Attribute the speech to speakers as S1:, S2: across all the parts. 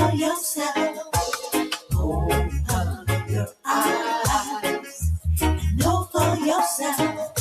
S1: for yourself. Open your eyes and know for yourself.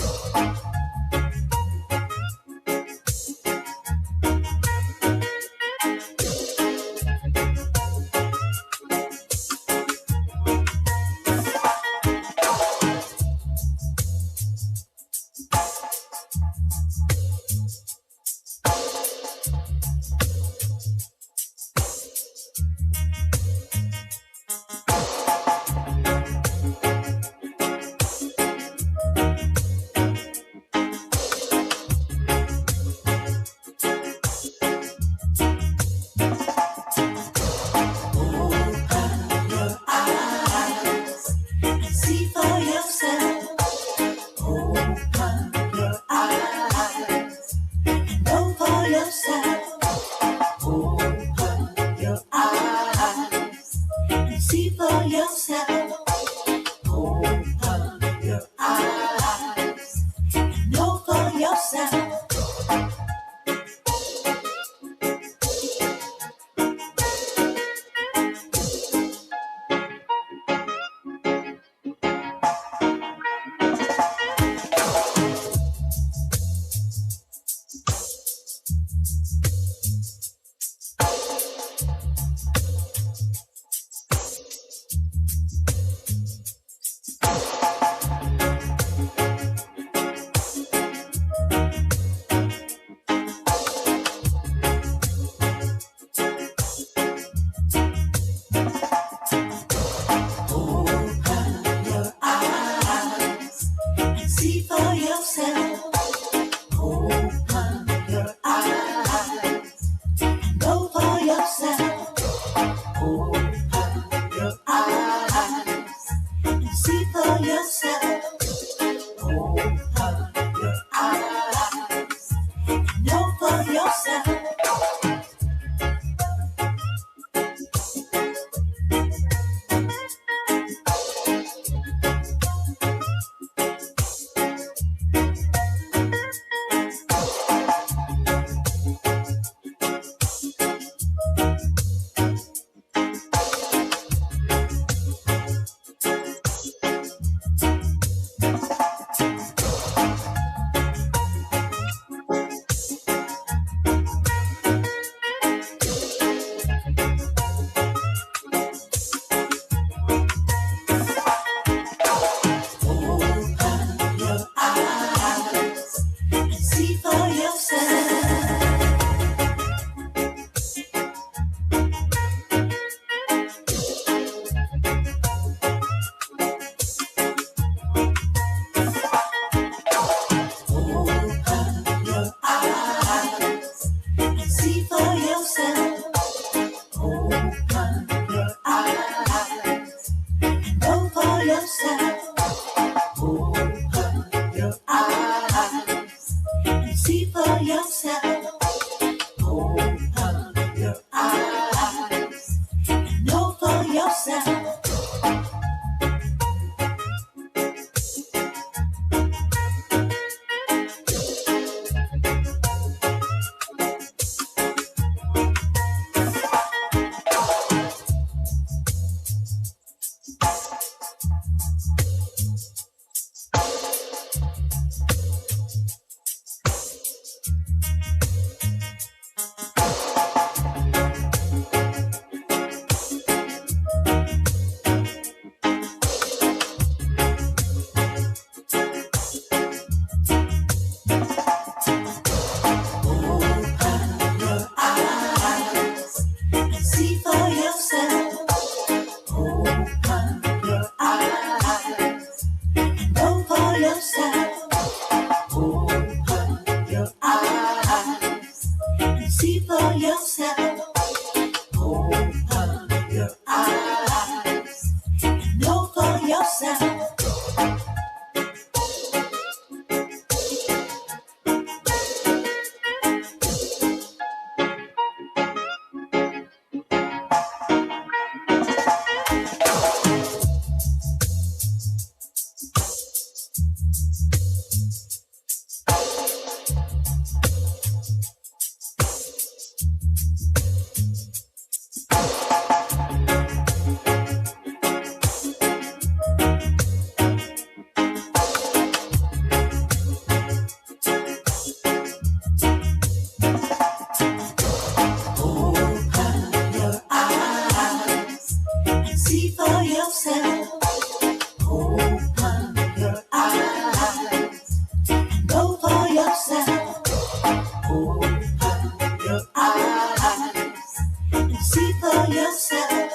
S1: see for yourself.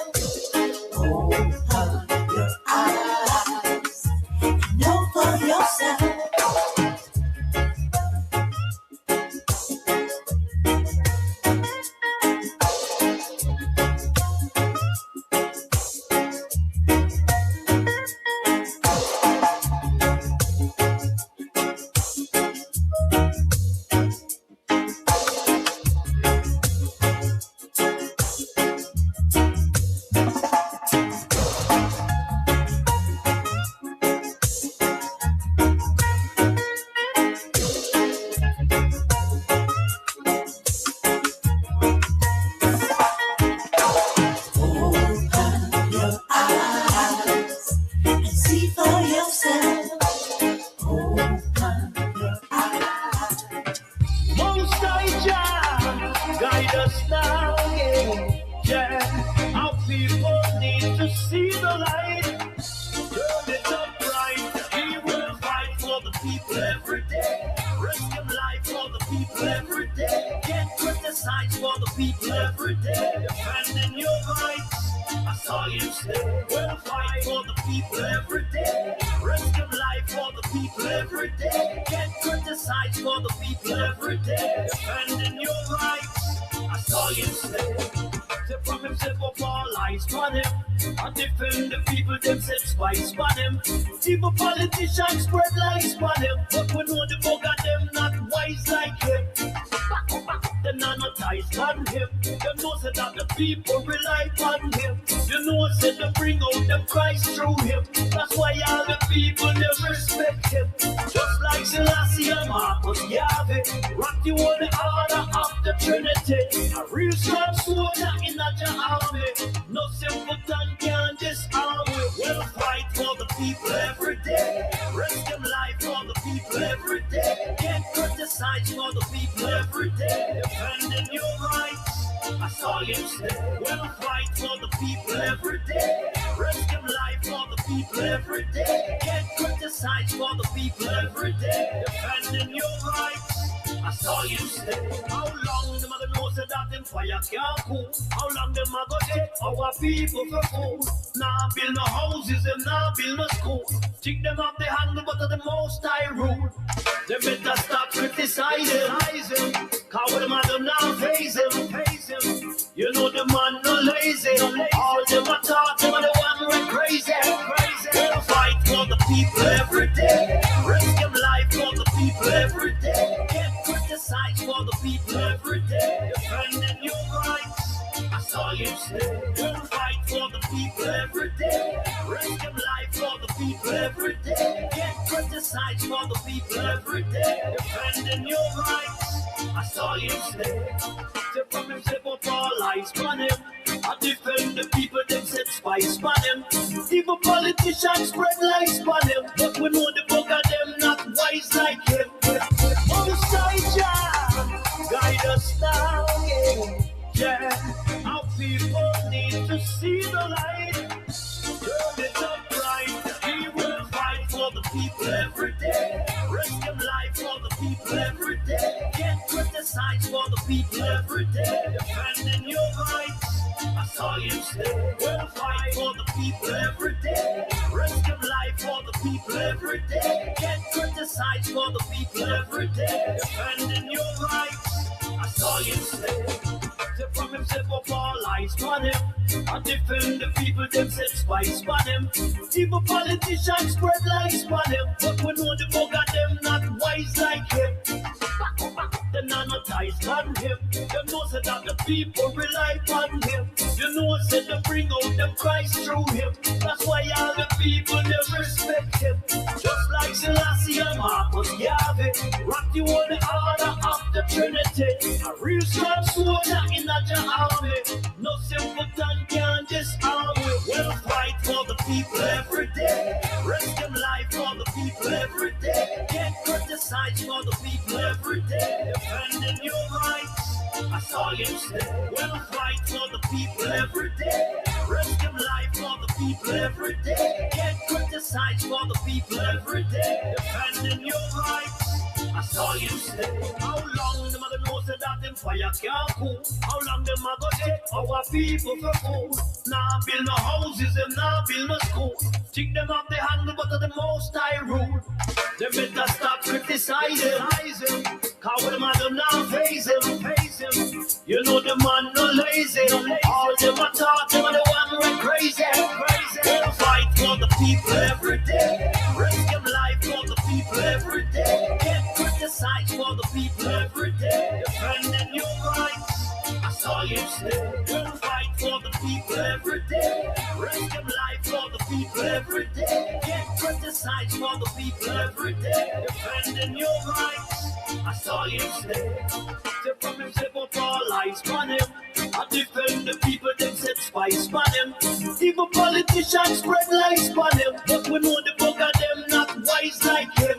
S1: Open your eyes and know for yourself.
S2: Evil politicians spread lies on him, but we know the bug of them not wise like him. They not no ties on him. They know say that the people rely on him. You know say they bring out them Christ through him. That's why all the people never respect him. Just like Selassie and Marcus Garvey, rock the one order of the Trinity. A real strong soldier in a army. No simpleton can disarm me. We'll fight for the people every day. Risk them life for the people every day. Get criticized for the people every day. Defending your rights, I saw you say. We'll fight for the people every day. Risk them life for the people every day. Get criticized for the people every day. Defending your rights, I saw you say. How long them gonna know say that them fire can't cool? How long them a go take our people for food? Nah build no houses, them nah build no school. Take them off the handle, but of the most I rule. They better stop criticizing. Cause what them a do now face him. You know the man no lazy. All them a talk, them are the one who crazy. We'll fight for the people every day. Risk them life for the people every day. Get criticized for the people every day. Defending your rights, I saw you say. We'll fight for the people every day. Risk them life for the people every day. Get criticized for the people every day. Defending your rights, I saw you say. Say from him, say up all eyes on him. I defend the people that set spice on him. Evil politicians spread lies on him, but we know the bug of them not wise like him. Most High, guide us now, yeah. Our people need to see the light. Turn it up right. We will fight for the people every day. Risk them life for the people every day. Get criticized for the people every day. Defending your rights, I saw you say. We'll fight for the people every day. Risk them life for the people every day. Get criticized for the people every day. Defending your rights, I saw you say. From himself up all eyes on him. I defend the people that set spice on him. Evil politicians spread lies on him, but we know the bug of them not wise like him. They not no ties on him. They know say that the people rely on him. You know say they bring out them Christ through him. That's why all the people never respect him. Just like Selassie and Marcus Garvey, rock the one order of the Trinity. A real strong soldier in a army. No simpleton can disarm me. We'll fight for the people every day. Risk them life for the people every day. Get criticized for the people every day. Defending your rights, I saw you say. We'll fight for the people every day. Risk them life for the people every day. Get criticized for the people every day. Defending your rights, I saw you stay. How long them a know say that them fire can't cool? How long them a go take our people for food? Nah build no houses, them nah build no school. Think them up the handle, but of the most I rule. They better stop criticizing. Cause when them a do now face him. You know the man no lazy. All them a talk, them a the one who crazy. They'll fight for the people every day. Risk them life for the people every day. Get criticized for the people every day. Defending your rights, I saw you stay. They'll fight for the people every day. Risk them life for the people every day. Get criticized for the people every day. Defending your rights, I saw you stay. They from him say up all lies on him. I defend the people that set spice on him. Even politicians spread lies on him. But we know the bug of them not wise like him.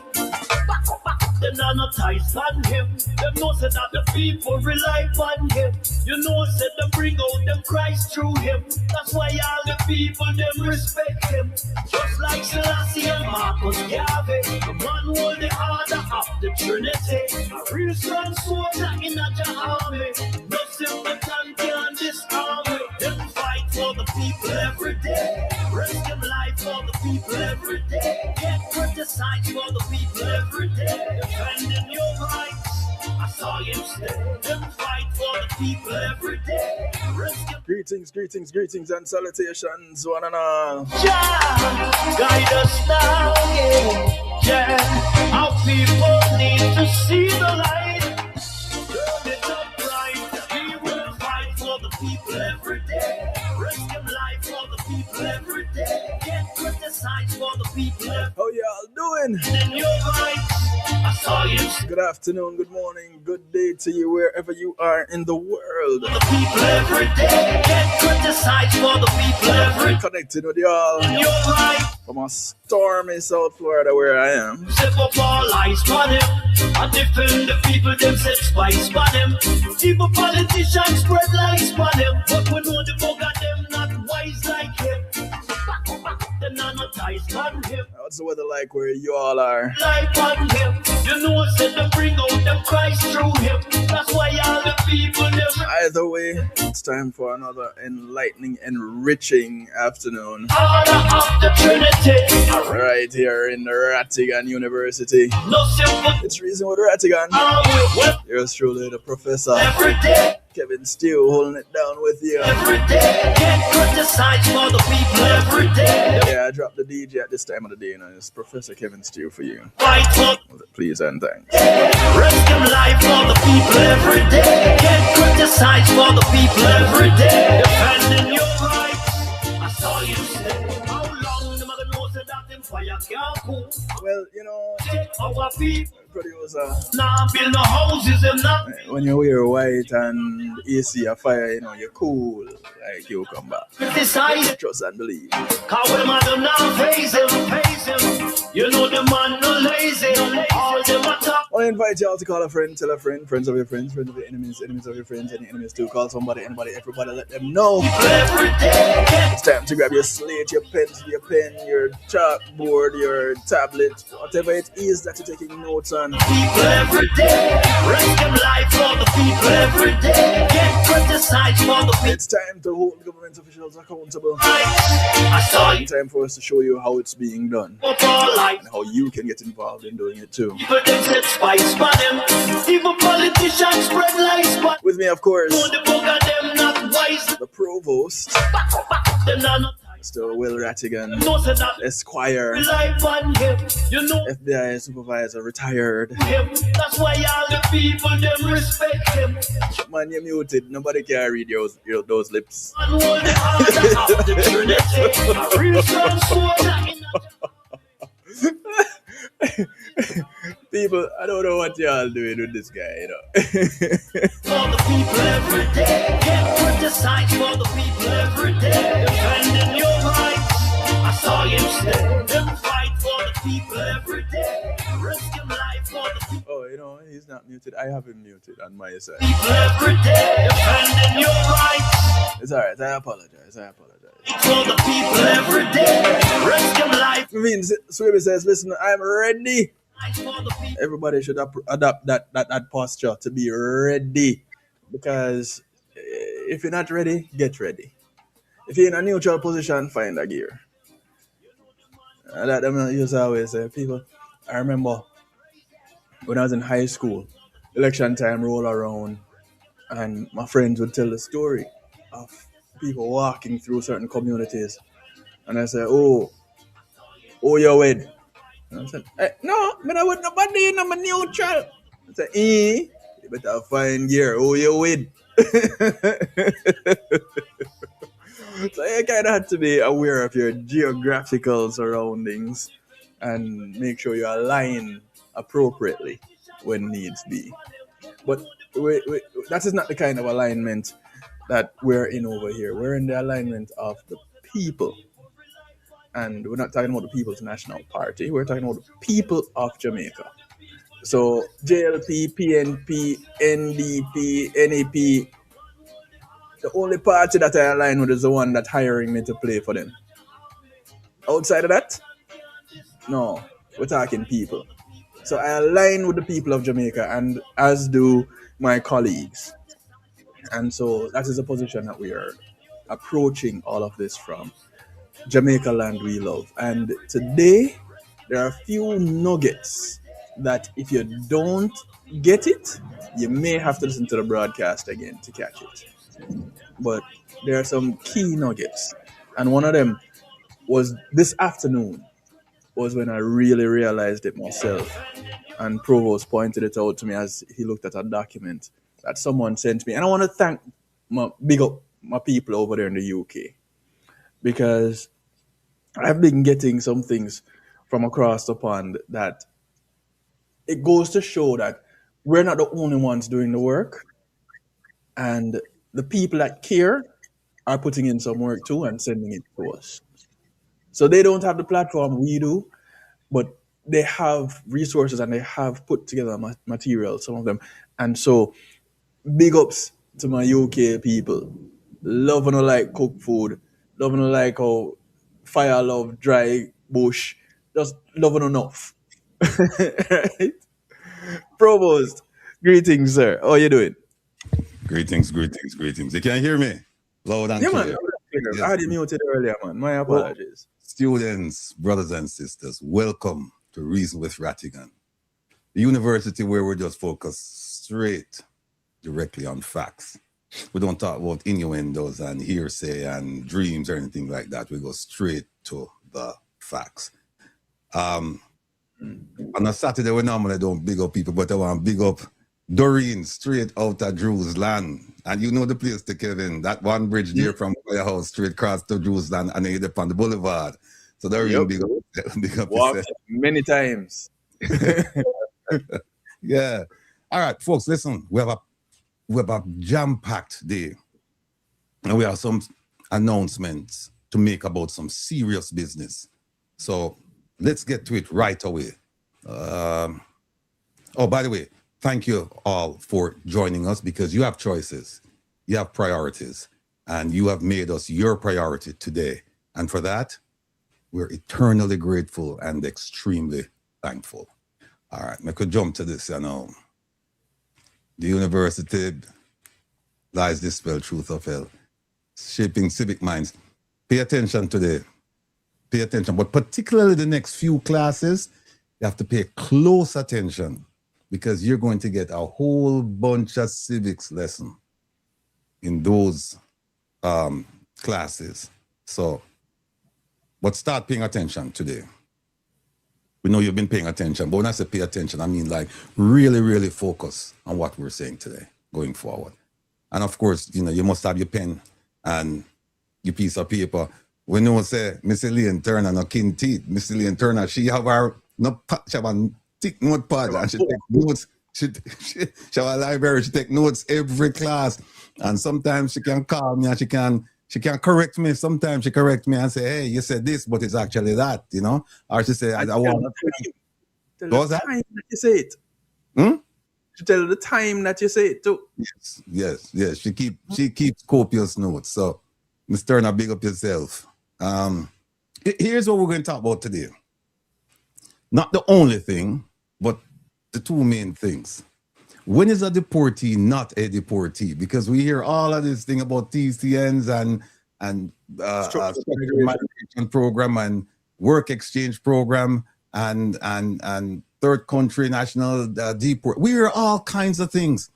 S2: Them not no ties on him. Them know say that the people rely on him. You know said them bring out them Christ through him. That's why all the people them respect him. Just like Selassie and Marcus Garvey, the man hold the order of the Trinity. A real strong soldier in a army. No simpleton can disarm me. Them fight for the people every day. Risk them life for the people every day. Get criticized for the people every day. Defending your rights, I saw you stay. Them fight for the people every day.
S3: Greetings and salutations, one and all.
S2: Yeah, guide us now, yeah. Our people need to see the light. Turn it up right. We will fight for the people every day. Risk them life for the people every day. Get criticized for the people every day.
S3: How y'all doing?
S2: In your rights, I saw you.
S3: Good afternoon, good morning, good day to you wherever you are in the world.
S2: The people every day. Get criticized for the people every day.
S3: Connected with y'all
S2: In your right.
S3: from a stormy South Florida where I am.
S2: Step up all eyes on him. I defend the people, them set spice on him. Even politicians spread lies on him. But we know the bug of them not wise like him. Them not no ties on him.
S3: What's the weather like where you all are?
S2: Life on him. You know said them bring out them Christ through him. That's why all the people them.
S3: Either way, it's time for another enlightening, enriching afternoon.
S2: Order of the Trinity.
S3: Right here in Rattigan University.
S2: No simple.
S3: It's Reason with Rattigan.
S2: Well,
S3: Yours truly, the professor,
S2: every day.
S3: Kevin Stew, holding it down with you.
S2: Every day, get criticized for the people every day.
S3: Yeah, I dropped the DJ at this time of the day, and it's Professor Kevin Stew for you.
S2: Fight for
S3: Please and thanks.
S2: risk them life for the people every day. Get criticized for the people every day. Defending your rights, I saw you stay. How long the mother knows that them fire can't cool?
S3: Well, you know,
S2: Our people
S3: producer,
S2: now build no houses and now.
S3: when you wear white and AC a fire, you know, you're cool, like you come back.
S2: Criticize.
S3: Trust and believe.
S2: Cause when the man now face him. You know the man no lazy. All them attack.
S3: I want to invite y'all to call a friend, tell a friend, friends of your friends, friends of your enemies, enemies of your friends, any enemies too. Call somebody, anybody, everybody, let them know.
S2: Every day.
S3: It's time to grab your slate, your pencil, your pen, your chalkboard, your tablet, whatever it is that you're taking notes on.
S2: People every day. Risk them life for the people every day. Get criticized for the people.
S3: It's time to hold government officials accountable.
S2: I saw you
S3: It's time for us to show you how it's being done
S2: up all life.
S3: and how you can get involved in doing it too.
S2: People them set spice for them. Even politicians spread lies for
S3: With me, of course,
S2: know the book of them not wise.
S3: the provost,
S2: Them not no
S3: Mr. Will Rattigan,
S2: know say that
S3: Esquire,
S2: rely on him. You know
S3: FBI supervisor, retired.
S2: him. That's why all the people them respect him.
S3: Man, you're muted. Nobody can read those lips.
S2: And hold the order of the Trinity. A real strong soldier in
S3: People, I don't know what y'all doing with this guy, you know.
S2: for the people every day. Get criticized for the people every day. Defending your rights, I saw you stay. Them fight for the people every day. Risk your life for the people
S3: Oh, you know, he's not muted. I have him muted on my side.
S2: every day. Defending your rights
S3: It's alright. I apologize.
S2: for the people every day. Risk your life.
S3: I mean, Swibbie says, listen, I'm ready. Everybody should adopt that posture to be ready, because if you're not ready, get ready. If you're in a neutral position, find a gear. That them used to always say, people. I remember when I was in high school, election time roll around, and my friends would tell the story of people walking through certain communities, and I said, "Oh, you're wed." And I said, "No, but I with nobody, I'm a neutral." I said, you better find gear. Oh, you're wed." So you kind of have to be aware of your geographical surroundings and make sure you align appropriately when needs be. But that is not the kind of alignment that we're in over here. We're in the alignment of the people. And we're not talking about the People's National Party. We're talking about the people of Jamaica. So JLP, PNP, NDP, NAP, the only party that I align with is the one that's hiring me to play for them. Outside of that, no, we're talking people. So I align with the people of Jamaica, and as do my colleagues. And so that is a position that we are approaching all of this from. Jamaica land we love. And today, there are a few nuggets that if you don't get it, you may have to listen to the broadcast again to catch it. But there are some key nuggets. And one of them was this afternoon, was when I really realized it myself. And Provost pointed it out to me as he looked at a document that someone sent me. And I want to thank big up my people over there in the UK, because I've been getting some things from across the pond that it goes to show that we're not the only ones doing the work, and the people that care are putting in some work too and sending it to us. So they don't have the platform we do, but they have resources and they have put together material, some of them. And so big ups to my UK people. Love and like cook food. Love and like how fire love dry bush. Just loving enough. Right? Provost, greetings, sir. How are you doing?
S4: Greetings, greetings, greetings. You can hear me loud and
S3: Yeah,
S4: clear.
S3: man.
S4: Yes.
S3: I had you muted earlier, man. My apologies.
S4: Students, brothers and sisters, welcome to Reason with Rattigan, the university where we just focus straight, directly on facts. We don't talk about innuendos and hearsay and dreams or anything like that. We go straight to the facts. On a Saturday, we normally don't big up people, but I want to big up Doreen straight out of Jerusalem. And you know the place to Kevin, that one bridge there from Firehouse straight across to Jerusalem and then on the boulevard. So Doreen, big up
S3: Walked many times.
S4: Yeah. All right, folks, listen, we have a jam-packed day. And we have some announcements to make about some serious business. So let's get to it right away. Oh, by the way, thank you all for joining us, because you have choices, you have priorities, and you have made us your priority today. And for that, we're eternally grateful and extremely thankful. All right, I could jump to this, The university lies dispel truth of hell, shaping civic minds. Pay attention today. Pay attention, but particularly the next few classes, you have to pay close attention, because you're going to get a whole bunch of civics lesson in those classes. So, but start paying attention today. We know you've been paying attention, but when I say pay attention, I mean like really, really focus on what we're saying today going forward. And of course, you must have your pen and your piece of paper. We know say Miss Elaine Turner no kin teeth. Miss Elaine Turner, she have a thick notepad and she take notes. She have a library, she take notes every class. And sometimes she can call me and she can correct me. Sometimes she correct me and say, hey, you said this, but it's actually that, Or she say, I want to
S3: tell the time that you say it. She tell the time that you say it too.
S4: Yes. She keeps copious notes. So, Ms. Turner, big up yourself. Here's what we're going to talk about today. Not the only thing, the two main things. When is a deportee not a deportee? Because we hear all of this thing about TCNs and
S3: Structured
S4: structured
S3: migration.
S4: migration program and work exchange program and third country national deport. We hear all kinds of things,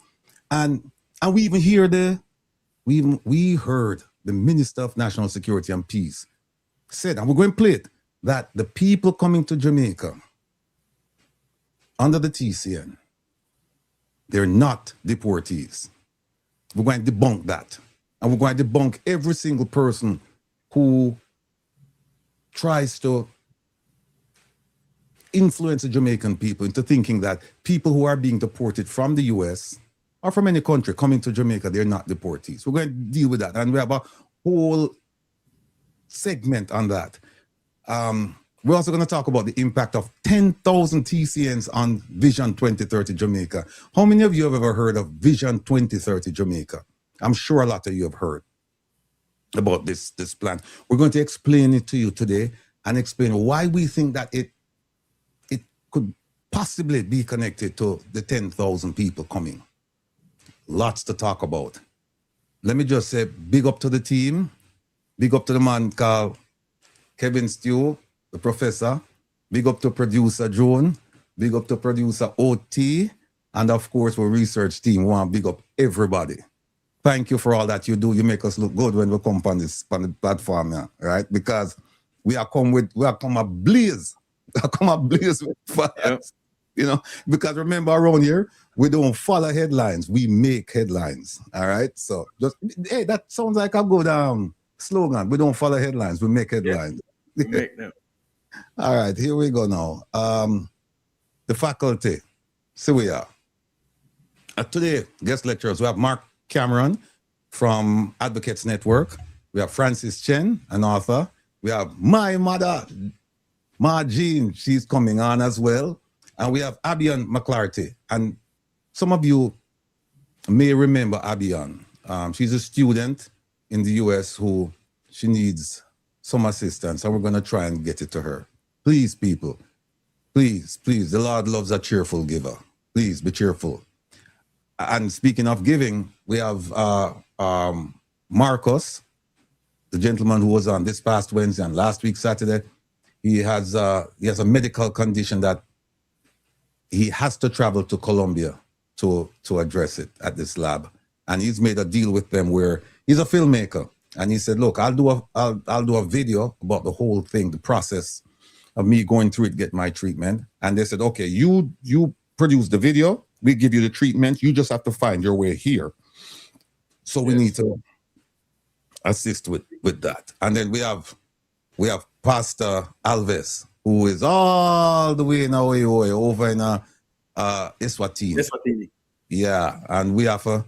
S4: and we even hear we heard the Minister of National Security and Peace said, and we're going to play it, that the people coming to Jamaica under the TCN, they're not deportees. We're going to debunk that. And we're going to debunk every single person who tries to influence the Jamaican people into thinking that people who are being deported from the US or from any country coming to Jamaica, they're not deportees. We're going to deal with that. And we have a whole segment on that. We're also going to talk about the impact of 10,000 TCNs on Vision 2030 Jamaica. How many of you have ever heard of Vision 2030 Jamaica? I'm sure a lot of you have heard about this plan. We're going to explain it to you today and explain why we think that it could possibly be connected to the 10,000 people coming. Lots to talk about. Let me just say big up to the team. Big up to the man called Kevin Stew, the professor. Big up to producer Joan. Big up to producer OT. And of course, our research team. We want to big up everybody. Thank you for all that you do. You make us look good when we come on the platform, yeah, right? Because we are come ablaze. We are come ablaze with fire. Yep. You know, because remember around here, we don't follow headlines. We make headlines. All right. So just, hey, that sounds like a good slogan. We don't follow headlines. We make headlines. Yeah. Make them. All right. Here we go now. The faculty. So we are. Today, guest lecturers, we have Mark Cameron from Advocates Network. We have Francis Chen, an author. We have my mother, Ma Jean. She's coming on as well. And we have Abian McClarty. And some of you may remember Abian. She's a student in the US who she needs some assistance, and we're going to try and get it to her. Please, people, please, the Lord loves a cheerful giver. Please be cheerful. And speaking of giving, we have Marcus, the gentleman who was on this past Wednesday and last week Saturday. He has a medical condition that he has to travel to Colombia to address it at this lab. And he's made a deal with them where he's a filmmaker. And he said, look, I'll do a video about the whole thing, the process of me going through it, get my treatment. And they said, okay, you produce the video, we give you the treatment, you just have to find your way here. So we need to assist with that. And then we have Pastor Alves, who is all the way in over in Eswatini. Yeah, and we have to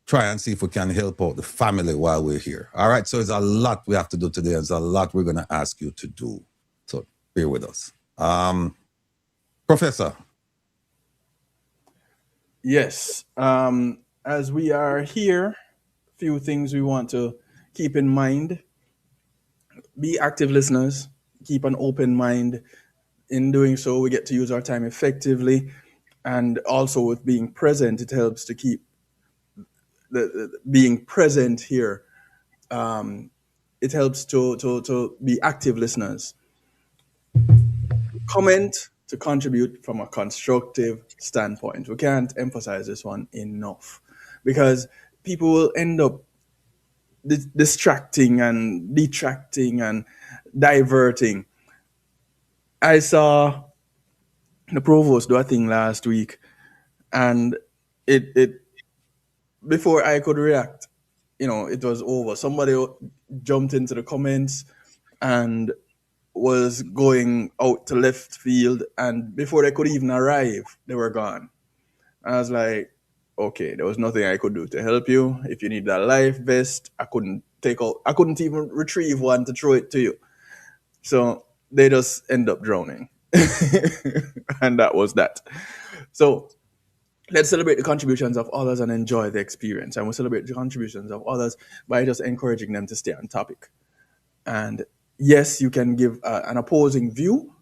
S4: try and see if we can help out the family while we're here. All right, so there's a lot we have to do today. There's a lot we're going to ask you to do. So bear with us. Professor.
S3: Yes, as we are here, a few things we want to keep in mind. Be active listeners. Keep an open mind. In doing so, we get to use our time effectively. And also with being present, it helps to keep being present here. It helps to be active listeners. Comment to contribute from a constructive standpoint. We can't emphasize this one enough because people will end up distracting and detracting and diverting. I saw the provost do a thing last week, and it before I could react, it was over. Somebody jumped into the comments and was going out to left field, and before they could even arrive, they were gone. I was like, okay, there was nothing I could do to help you. If you need that life vest, I couldn't even retrieve one to throw it to you. So they just end up drowning. And that was that. So let's celebrate the contributions of others and enjoy the experience. And we'll celebrate the contributions of others by just encouraging them to stay on topic. And yes, you can give an opposing view,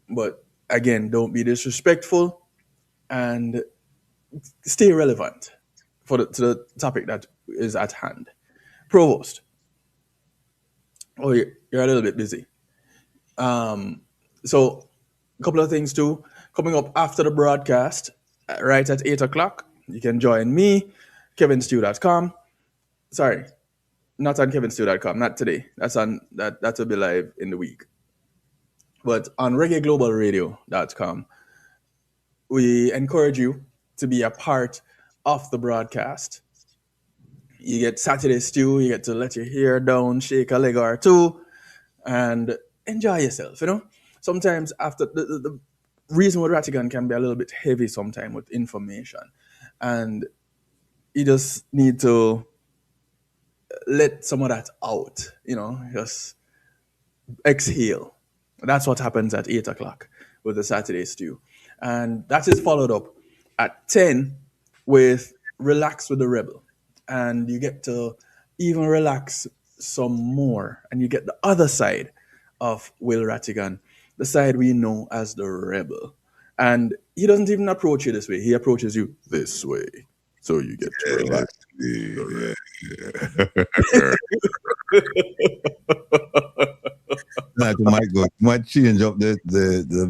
S3: but again, don't be disrespectful. and stay relevant to the topic that is at hand. Provost, oh, you're a little bit busy. So, a couple of things too. Coming up after the broadcast, right at 8 o'clock, you can join me, kevinstew.com. Sorry, not on kevinstew.com, not today. That will be live in the week. But on reggaeglobalradio.com, we encourage you to be a part of the broadcast. You get Saturday Stew, you get to let your hair down, shake a leg or two, and enjoy yourself, Sometimes after the reason with Rattigan can be a little bit heavy sometimes with information. And you just need to let some of that out, just exhale. That's what happens at 8 o'clock with the Saturday Stew. And that is followed up at 10 with Relax with the Rebel. And you get to even relax some more. And you get the other side of Will Rattigan, the side we know as the Rebel. And he doesn't even approach you this way. He approaches you this way. So you get to relax.
S4: Might change up the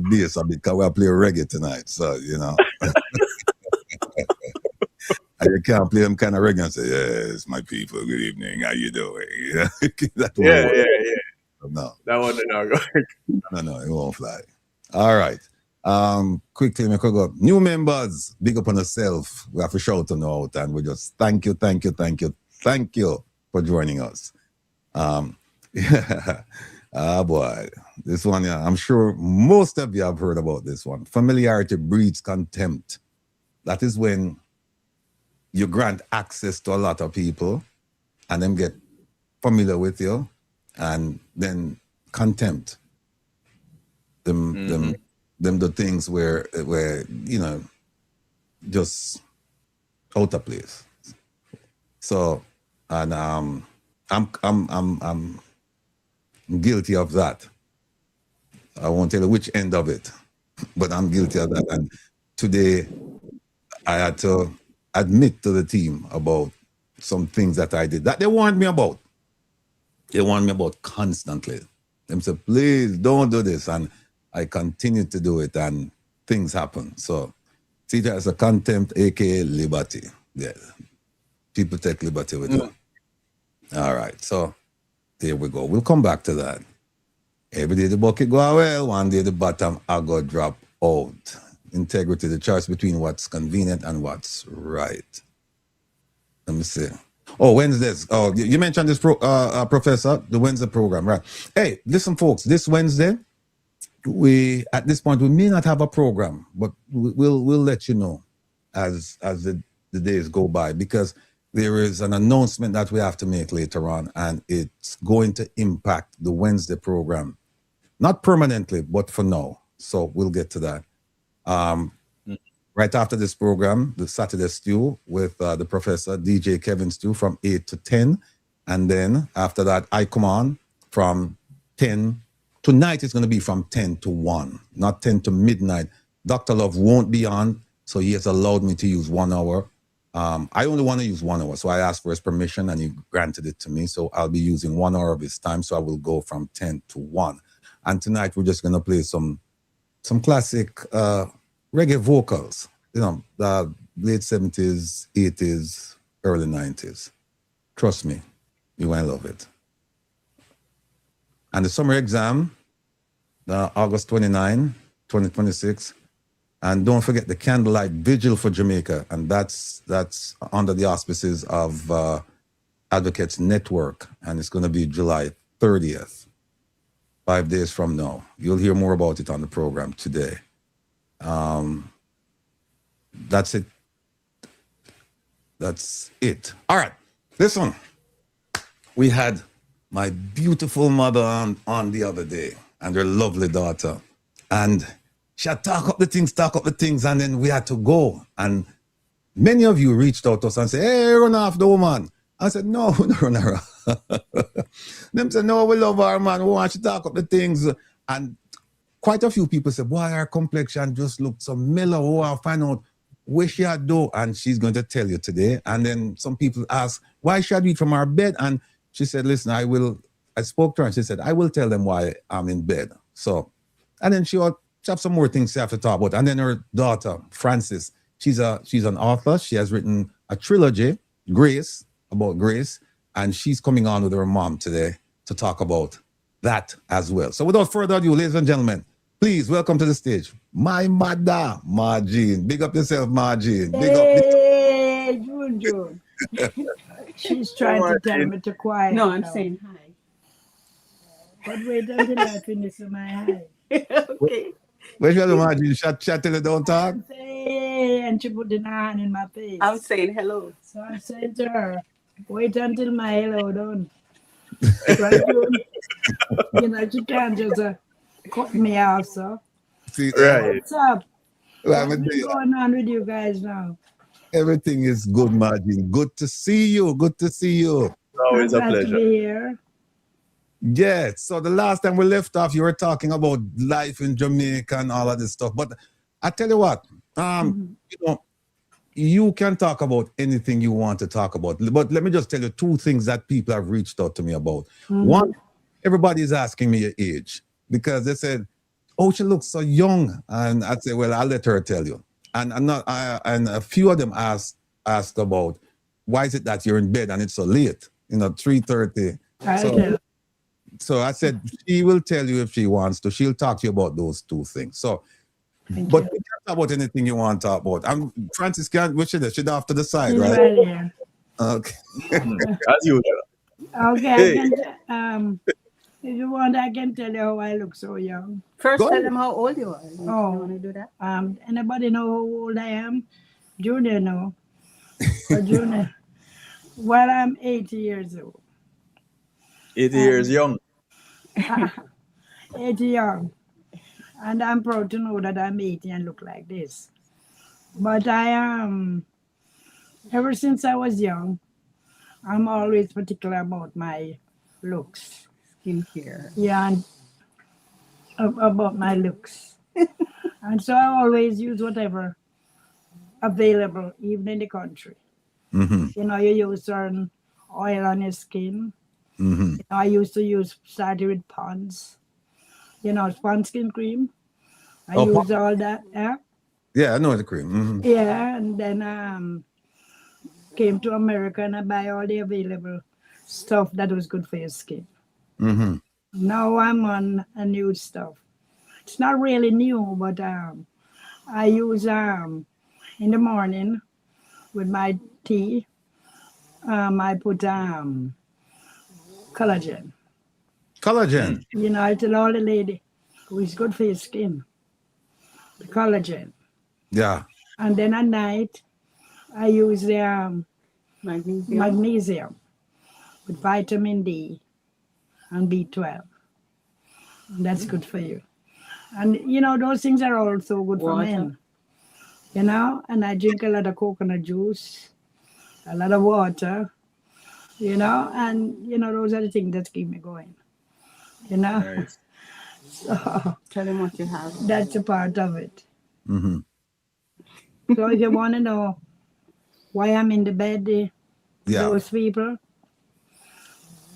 S4: bass a bit because we play reggae tonight. So, and you can't play them kind of reggae and say, yes, my people, good evening, how you doing?
S3: Yeah.
S4: No.
S3: That one did not go.
S4: No, it won't fly. All right. Quickly, we could go. New members, big up on yourself. We have to shout them out, and we just thank you for joining us. Yeah. Boy, this one, I'm sure most of you have heard about this one. Familiarity breeds contempt. That is when you grant access to a lot of people and them get familiar with you, and then contempt them the things where just out of place. So, and I'm guilty of that. I won't tell you which end of it, but I'm guilty of that. And today I had to admit to the team about some things that I did that they warned me about. They warned me about constantly. They said, please don't do this. And I continued to do it, and things happen. So see that as a contempt, aka liberty. Yeah. People take liberty with you. All right. So there we go. We'll come back to that. Every day the bucket go well, one day the bottom I go drop out. Integrity, the choice between what's convenient and what's right. Let me see. Oh, Wednesdays. Oh, you mentioned this, Professor, the Wednesday program, right? Hey, listen, folks, this Wednesday, at this point, we may not have a program, but we'll let you know as the days go by, because there is an announcement that we have to make later on, and it's going to impact the Wednesday program. Not permanently, but for now. So we'll get to that. Right after this program, the Saturday Stew with the Professor, DJ Kevin Stew, from 8 to 10. And then after that, I come on from 10. Tonight it's going to be from 10 to 1, not 10 to midnight. Dr. Love won't be on, so he has allowed me to use 1 hour. I only want to use 1 hour, so I asked for his permission and he granted it to me. So I'll be using 1 hour of his time, so I will go from 10 to 1. And tonight we're just going to play some classic reggae vocals, the late 70s, 80s, early 90s. Trust me, you will love it. And the summer exam, August 29, 2026. And don't forget the candlelight vigil for Jamaica. And that's under the auspices of Advocates Network. And it's going to be July 30th, 5 days from now. You'll hear more about it on the program today. That's it. That's it. All right. Listen, we had my beautiful mother on the other day and her lovely daughter. And she had talk up the things, and then we had to go. And many of you reached out to us and said, hey, run off the woman. I said, no, we don't run her off. Them said, no, we love her, man. We want you to talk up the things. And quite a few people said, boy, her complexion just looked so mellow. Oh, I'll find out where she had do, and she's going to tell you today. And then some people ask, why should I read from our bed? And she said, listen, I spoke to her and she said, I will tell them why I'm in bed. So, and then she have some more things she have to talk about. And then her daughter, Frances, she's an author. She has written a trilogy, Grace, about Grace. And she's coming on with her mom today to talk about that as well. So without further ado, ladies and gentlemen, please welcome to the stage my mother, Margene. Big up yourself, Margene. Big up.
S5: Hey, Juju. She's trying to tell me to quiet.
S1: No, I'm
S5: down.
S1: saying hi.
S5: But wait until I finish my hi.
S1: Okay.
S4: Where's your Margene? Chat till you don't talk.
S5: Hey, and she put the hand in my face.
S1: I'm saying hello.
S5: So I said to her, wait until my hello done. Right, June? You know, she can't just cut me off, so.
S4: See,
S3: Right.
S5: What's up?
S4: well,
S5: What's been going on with you guys now?
S4: everything is good, Margene. Good to see you. Good to see you.
S3: Always a
S5: I'm glad to
S3: pleasure.
S5: be here.
S4: Yeah. So the last time we left off, you were talking about life in Jamaica and all of this stuff. But I tell you what, you know, you can talk about anything you want to talk about. But let me just tell you two things that people have reached out to me about. One, everybody's asking me your age because they said, oh, she looks so young. And I say, well, I'll let her tell you. And and a few of them asked about why is it that you're in bed and it's so late, 3:30. So I said, she will tell you if she wants to. She'll talk to you about those two things. So, but we can talk about anything you want to talk about. I'm Francis, which is she's off to the side,
S5: She's
S4: right?
S5: right here.
S4: Okay.
S3: As usual.
S5: Okay,
S3: Hey.
S5: I can, if you want, I can tell you how I look so young.
S1: First,
S4: Go
S1: tell
S4: ahead.
S1: them how old you are. You
S5: Oh.
S1: want to do that?
S5: Anybody know how old I am? Junior know. But Junior, well, I'm 80 years old.
S3: 80 years young.
S5: 80 young. And I'm proud to know that I'm 80 and look like this. But I am, ever since I was young, I'm always particular about my looks.
S1: Skincare.
S5: Yeah, and about my looks. And so I always use whatever available, even in the country.
S4: Mm-hmm.
S5: You use certain oil on your skin.
S4: Mm-hmm.
S5: I used to started with Pond's, Pond's skin cream. I
S4: Oh,
S5: used all that. Yeah.
S4: Yeah, I know the cream. Mm-hmm.
S5: Yeah, and then came to America and I buy all the available stuff that was good for your skin.
S4: Mm-hmm.
S5: Now I'm on a new stuff. It's not really new, but I use in the morning with my tea. I put collagen.
S4: Collagen.
S5: I tell all the lady, it's good for your skin. The collagen.
S4: Yeah.
S5: And then at night, I use the
S1: Magnesium.
S5: magnesium with vitamin D and B12. And that's good for you. And, those things are also good for
S1: Water.
S5: men. And I drink a lot of coconut juice, a lot of water, and, those are the things that keep me going.
S3: Nice.
S5: So
S1: Tell them what you have.
S5: that's a part of it.
S4: Mm-hmm.
S5: So if you want to know why I'm in the bed,
S4: Yeah.
S5: those people,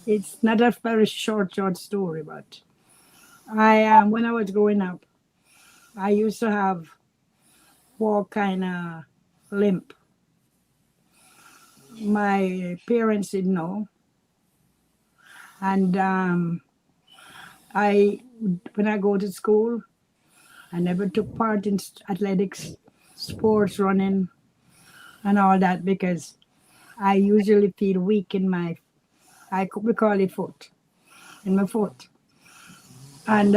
S5: it's not a very short story, but when I was growing up, I used to have walk kind of limp. My parents didn't know. And when I go to school, I never took part in athletics, sports, running, and all that because I usually feel weak in we call it foot, in my foot. And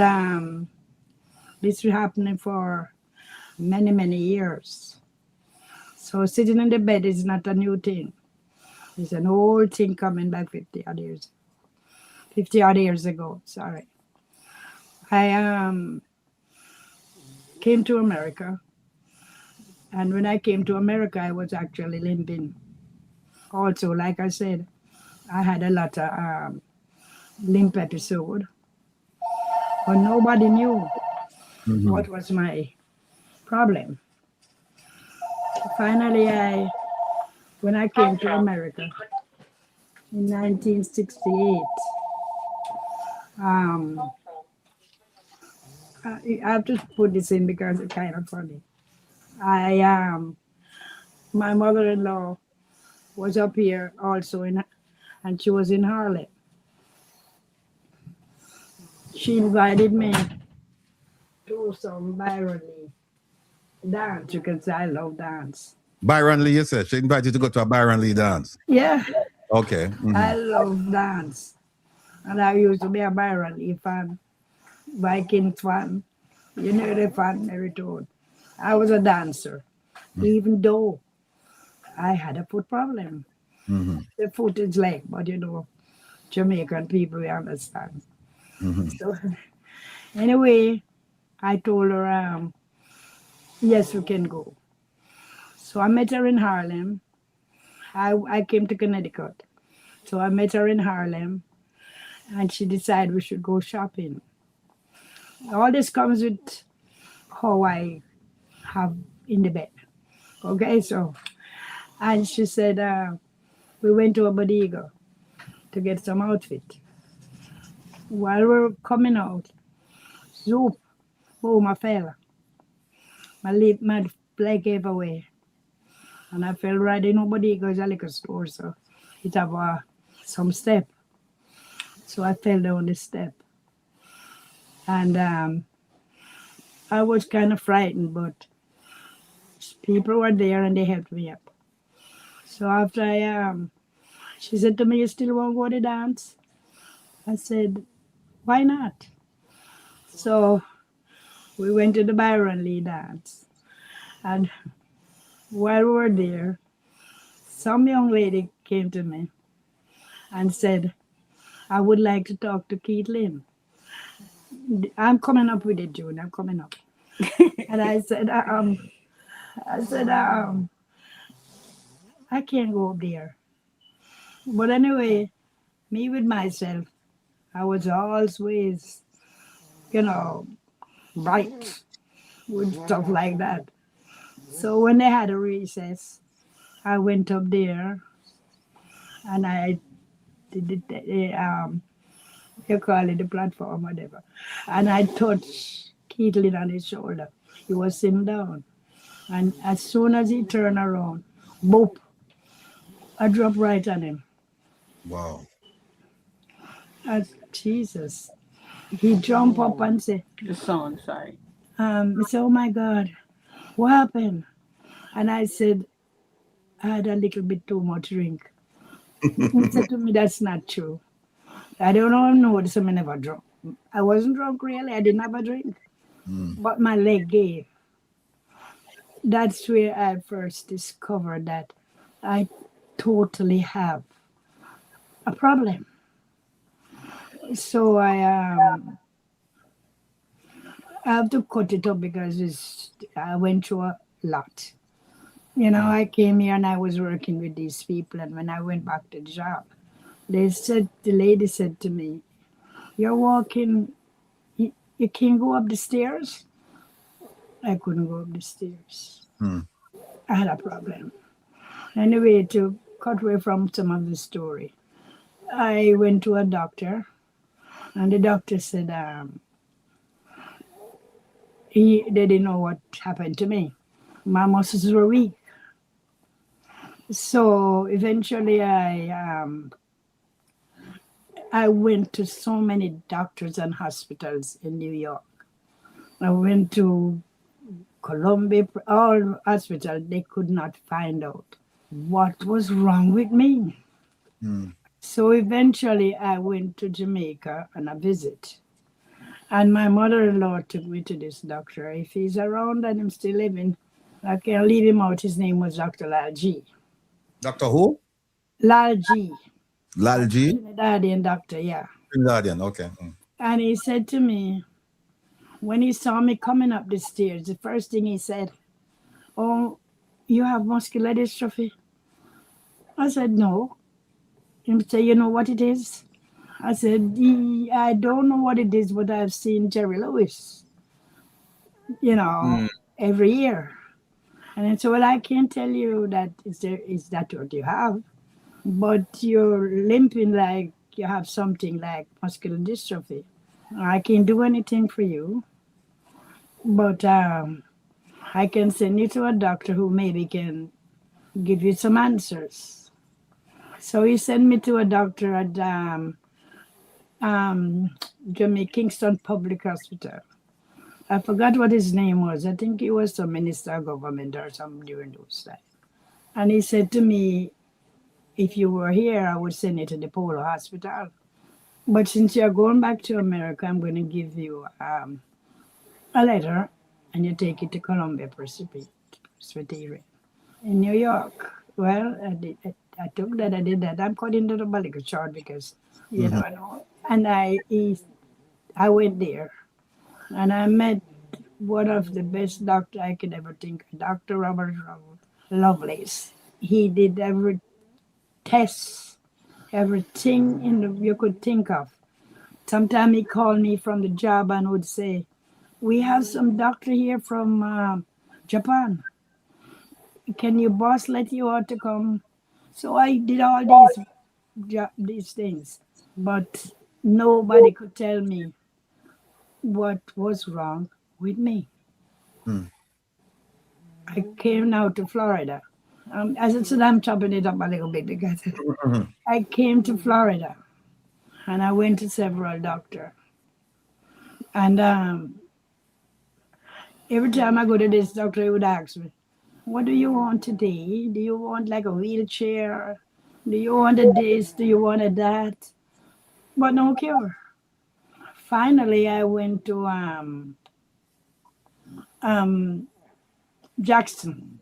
S5: this was happening for many, many years. So sitting in the bed is not a new thing. It's an old thing coming back 50 odd years ago. Sorry. I came to America. And when I came to America, I was actually limping. Also, like I said, I had a lot of limp episode. But nobody knew what was my problem. finally, when I came to America in 1968, um, I have to put this in because it's kind of funny. My mother-in-law was up here also and she was in Harlem. She invited me to some Byron Lee dance because I love dance.
S4: Byron Lee, you said she invited you to go to a Byron Lee dance.
S5: Yeah,
S4: Okay.
S5: I love dance. And I used to be a Byron Lee fan, Vikings fan, you know the fan, everything. I was a dancer, even though I had a foot problem. The foot is leg, but Jamaican people, we understand. So anyway, I told her, yes, we can go. So I met her in Harlem. I came to Connecticut. So I met her in Harlem and she decided we should go shopping. All this comes with how I have in the bed. Okay, so, and she said, we went to a bodega to get some outfit. While we were coming out, zoop, boom, I fell. My leg gave away. And I fell right in a bodega, it's a liquor store, so it have some step. So I fell down the step. And I was kind of frightened, but people were there and they helped me up. So after she said to me, you still won't go to dance? I said, why not? So we went to the Byron Lee dance. And while we were there, some young lady came to me and said, I would like to talk to Keith Lynn. I'm coming up with it, June. I'm coming up. And I said, I can't go up there. But anyway, me with myself, I was always, bright with stuff like that. So when they had a recess, I went up there and I did you call it the platform, whatever. And I touched Keith Lynn on his shoulder. He was sitting down. And as soon as he turned around, boop, I dropped right on him.
S4: Wow.
S5: Jesus. He jumped up and said,
S6: The song, sorry.
S5: he said, oh my God, what happened? And I said, I had a little bit too much drink. He said to me, that's not true. I don't know this, I never drunk. I wasn't drunk really, I didn't have a drink. But my leg gave. That's where I first discovered that I totally have a problem. So I have to cut it up because I went through a lot. I came here and I was working with these people, and when I went back to the job, the lady said to me, you're walking, you can't go up the stairs? I couldn't go up the stairs. I had a problem. Anyway, to cut away from some of the story, I went to a doctor, and the doctor said they didn't know what happened to me. My muscles were weak. So eventually I went to so many doctors and hospitals in New York. I went to Columbia, all hospitals. They could not find out what was wrong with me. So eventually I went to Jamaica on a visit. And my mother-in-law took me to this doctor. If he's around and I'm still living, I can't leave him out. His name was Dr. Lal G.
S4: Dr. who?
S5: Lal G.
S4: Lal G?
S5: Trinidadian doctor, yeah.
S4: Trinidadian, okay.
S5: And he said to me, when he saw me coming up the stairs, the first thing he said, oh, you have muscular dystrophy? I said, no. He said, you know what it is? I said, I don't know what it is, but I've seen Jerry Lewis, every year. And I said, well, I can't tell you that is that what you have, but you're limping like you have something like muscular dystrophy. I can't do anything for you, but I can send you to a doctor who maybe can give you some answers. So he sent me to a doctor at Jamaica Kingston Public Hospital. I forgot what his name was. I think he was some minister of government or something during those times. And he said to me, if you were here, I would send you to the Polo Hospital. But since you're going back to America, I'm going to give you a letter and you take it to Columbia Presbyterian in New York. Well, I took that, I did that. I'm cutting the umbilical short because, you know. And I went there and I met one of the best doctor I could ever think of, Dr. Robert Lovelace. He did every test, everything you could think of. Sometimes he called me from the job and would say, we have some doctor here from Japan. Can your boss let you out to come? So I did all these things, but nobody could tell me what was wrong with me. I came now to Florida. As I said, I'm chopping it up a little bit because I came to Florida and I went to several doctors. And every time I go to this doctor, he would ask me, what do you want today? Do you want like a wheelchair? Do you want a this? Do you want a that? But no cure. Finally, I went to Jackson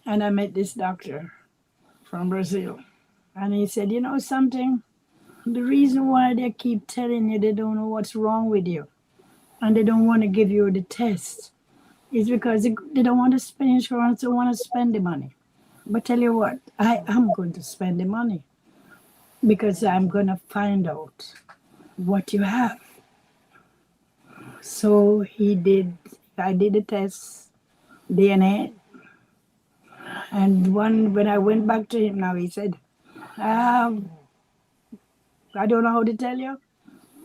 S5: and I met this doctor from Brazil. And he said, you know something? The reason why they keep telling you they don't know what's wrong with you and they don't want to give you the test is because they don't want to spend insurance, they want to spend the money. But tell you what, I am going to spend the money because I'm going to find out what you have. So I did the test, DNA. And when I went back to him now, he said, I don't know how to tell you,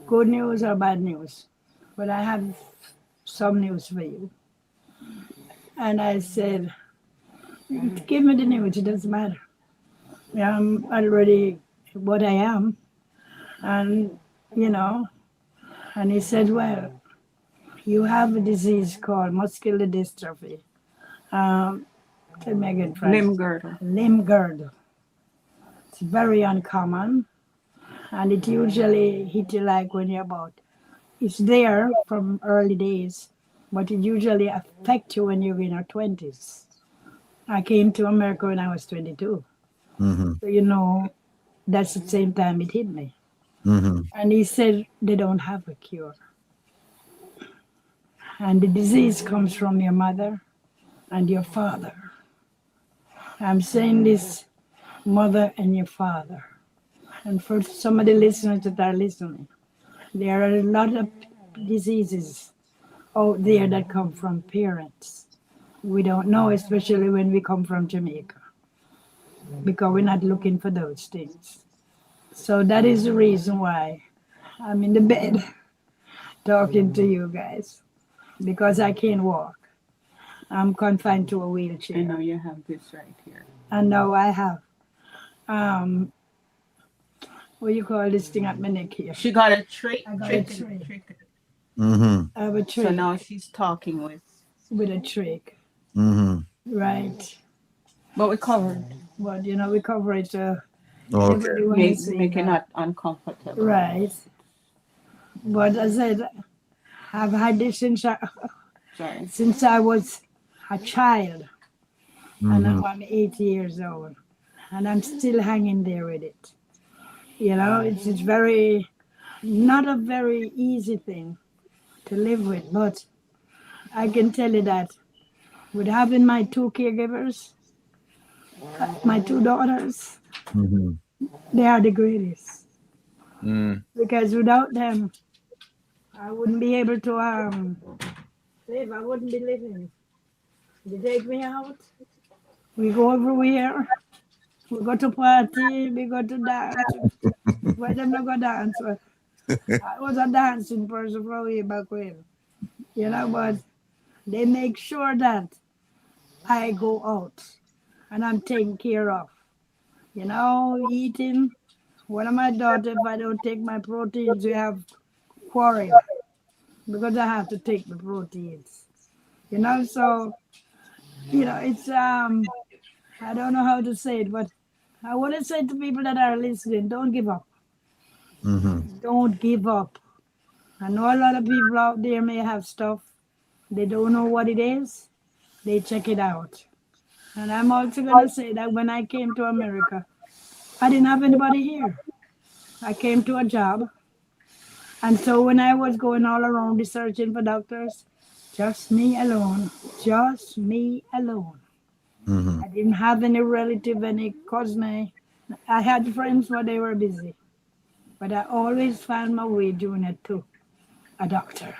S5: good news or bad news, but I have some news for you. And I said, give me the news, it doesn't matter. I'm already what I am. And, you know, and he said, well, you have a disease called muscular dystrophy. Tell me again, Francis.
S6: Limb girdle.
S5: Limb girdle. It's very uncommon. And it usually hit you like when you're about, it's there from early days, but it usually affects you when you're in your 20s. I came to America when I was 22. So, you know, that's the same time it hit me. And he said they don't have a cure. And the disease comes from your mother and your father. I'm saying this, mother and your father. And for some of the listeners that are listening, there are a lot of diseases out there that come from parents. We don't know, especially when we come from Jamaica, because we're not looking for those things. So that is the reason why I'm in the bed talking to you guys, because I can't walk. I'm confined to a wheelchair.
S6: I know you have this right here.
S5: And now I have, what you call this thing at my neck here?
S6: She got a trick.
S5: I got a trick.
S4: Mm-hmm.
S5: I have a trick.
S6: So now she's talking with
S5: a trick.
S4: Mm-hmm.
S5: Right.
S6: But we covered.
S5: But, you know, we cover it.
S4: Okay.
S5: Everybody wanna
S6: Make
S5: see
S6: it
S5: that.
S6: not uncomfortable.
S5: Right. But as I said, I've had this since I was a child. And now I'm 8 years old. And I'm still hanging there with it. You know, it's not a very easy thing to live with. But I can tell you that with having my two caregivers, my two daughters, they are the greatest. Because without them, I wouldn't be able to live. I wouldn't be living. They take me out. We go everywhere. We go to party. We go to dance. Why them not go dance? Well, I was a dancing person from way back when. But they make sure that I go out and I'm taken care of. Eating. One of my daughters, if I don't take my proteins, we have quarrel because I have to take the proteins. So it's I don't know how to say it, but I want to say to people that are listening, don't give up. Don't give up. I know a lot of people out there may have stuff. They don't know what it is. They check it out. And I'm also going to say that when I came to America, I didn't have anybody here. I came to a job. And so when I was going all around researching for doctors, just me alone. Just me alone. I didn't have any relative, any cousin. I had friends, but they were busy. But I always found my way doing it to a doctor.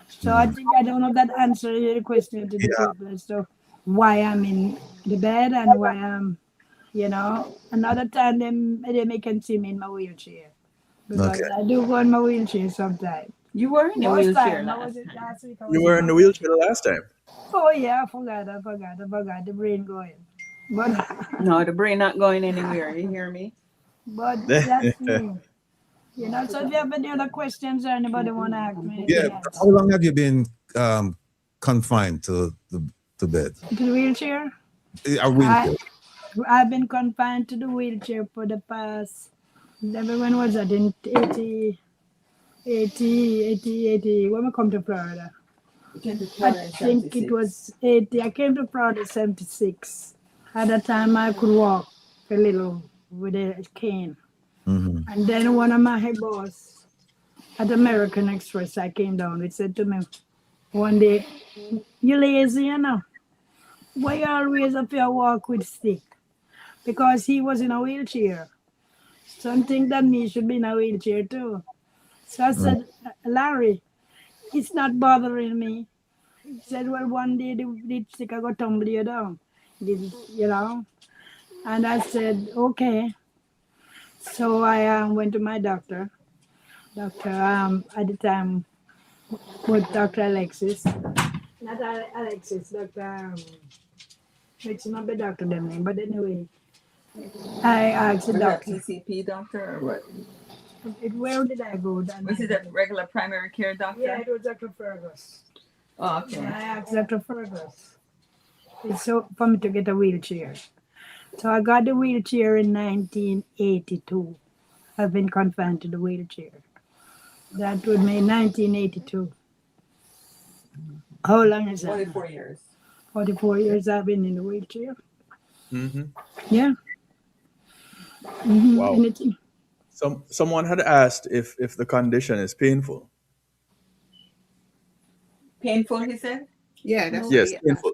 S5: So I think I don't know if that answers your question to the people as to why I'm in the bed and why I'm, another time they can see me in my wheelchair. Because I do go in my wheelchair sometimes.
S6: You were in a
S5: Most
S6: wheelchair
S5: time, I
S6: last
S5: was
S6: time.
S5: last week.
S3: You were in the wheelchair the last time.
S5: Oh yeah, I forgot. The brain going. But
S6: No, the brain not going anywhere. You hear me?
S5: that's me. So if you have any other questions or anybody want to ask me
S4: Yeah.
S5: anything else.
S4: How long have you been confined to the bed?
S5: To the wheelchair?
S4: A wheelchair.
S5: I've been confined to the wheelchair for the past, when was that? In 80, when I come to Florida. I think it was 80. I came to Florida 76. At that time, I could walk a little with a cane. And then one of my boss at American Express, I came down. He said to me one day, "You lazy, Why you always up here walk with stick?" Because he was in a wheelchair. Something that me should be in a wheelchair too. So I said, "Larry, it's not bothering me." He said, "Well, one day the stick I got tumble you down." And I said, "Okay." So I went to my doctor. Doctor, at the time, was Dr. Alexis. Not Alexis, Dr. It's not the doctor name, but anyway, I asked the
S6: Was that
S5: doctor.
S6: PCP doctor or what?
S5: Where did I go?
S6: Was it a regular primary care doctor?
S5: Yeah, it was Dr. Fergus.
S6: Oh, okay.
S5: I asked Dr. Fergus. It's so for me to get a wheelchair. So I got the wheelchair in 1982. I've been confined to the wheelchair. That would mean 1982. How long is that?
S6: 44 years.
S5: 44 years I've been in the wheelchair.
S3: Mm-hmm.
S5: Yeah.
S3: Wow.
S5: Anything.
S3: Someone had asked if the condition is painful.
S6: Painful, he said?
S7: Yeah, that's
S3: Yes,
S7: what
S3: painful.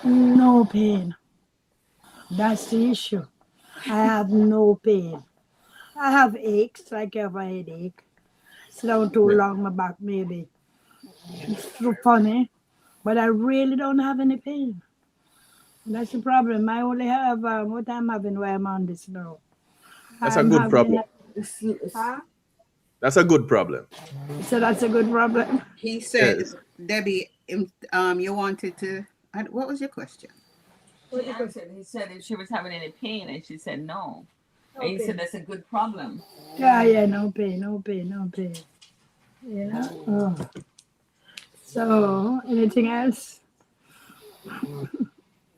S5: No pain. That's the issue. I have no pain. I have aches, like I have a headache. Sit down too long, my back maybe. It's so funny, but I really don't have any pain. That's the problem. I only have what I'm having while I'm on this now.
S3: That's a good problem.
S5: Huh?
S3: That's a good problem.
S5: So that's a good problem.
S7: he said.
S3: Yes.
S7: Debbie, you wanted to. What was your question?
S6: He answered. He said if she was having any pain, and she said no. And he said that's a good problem.
S5: Yeah, no pain. Oh. So, anything else?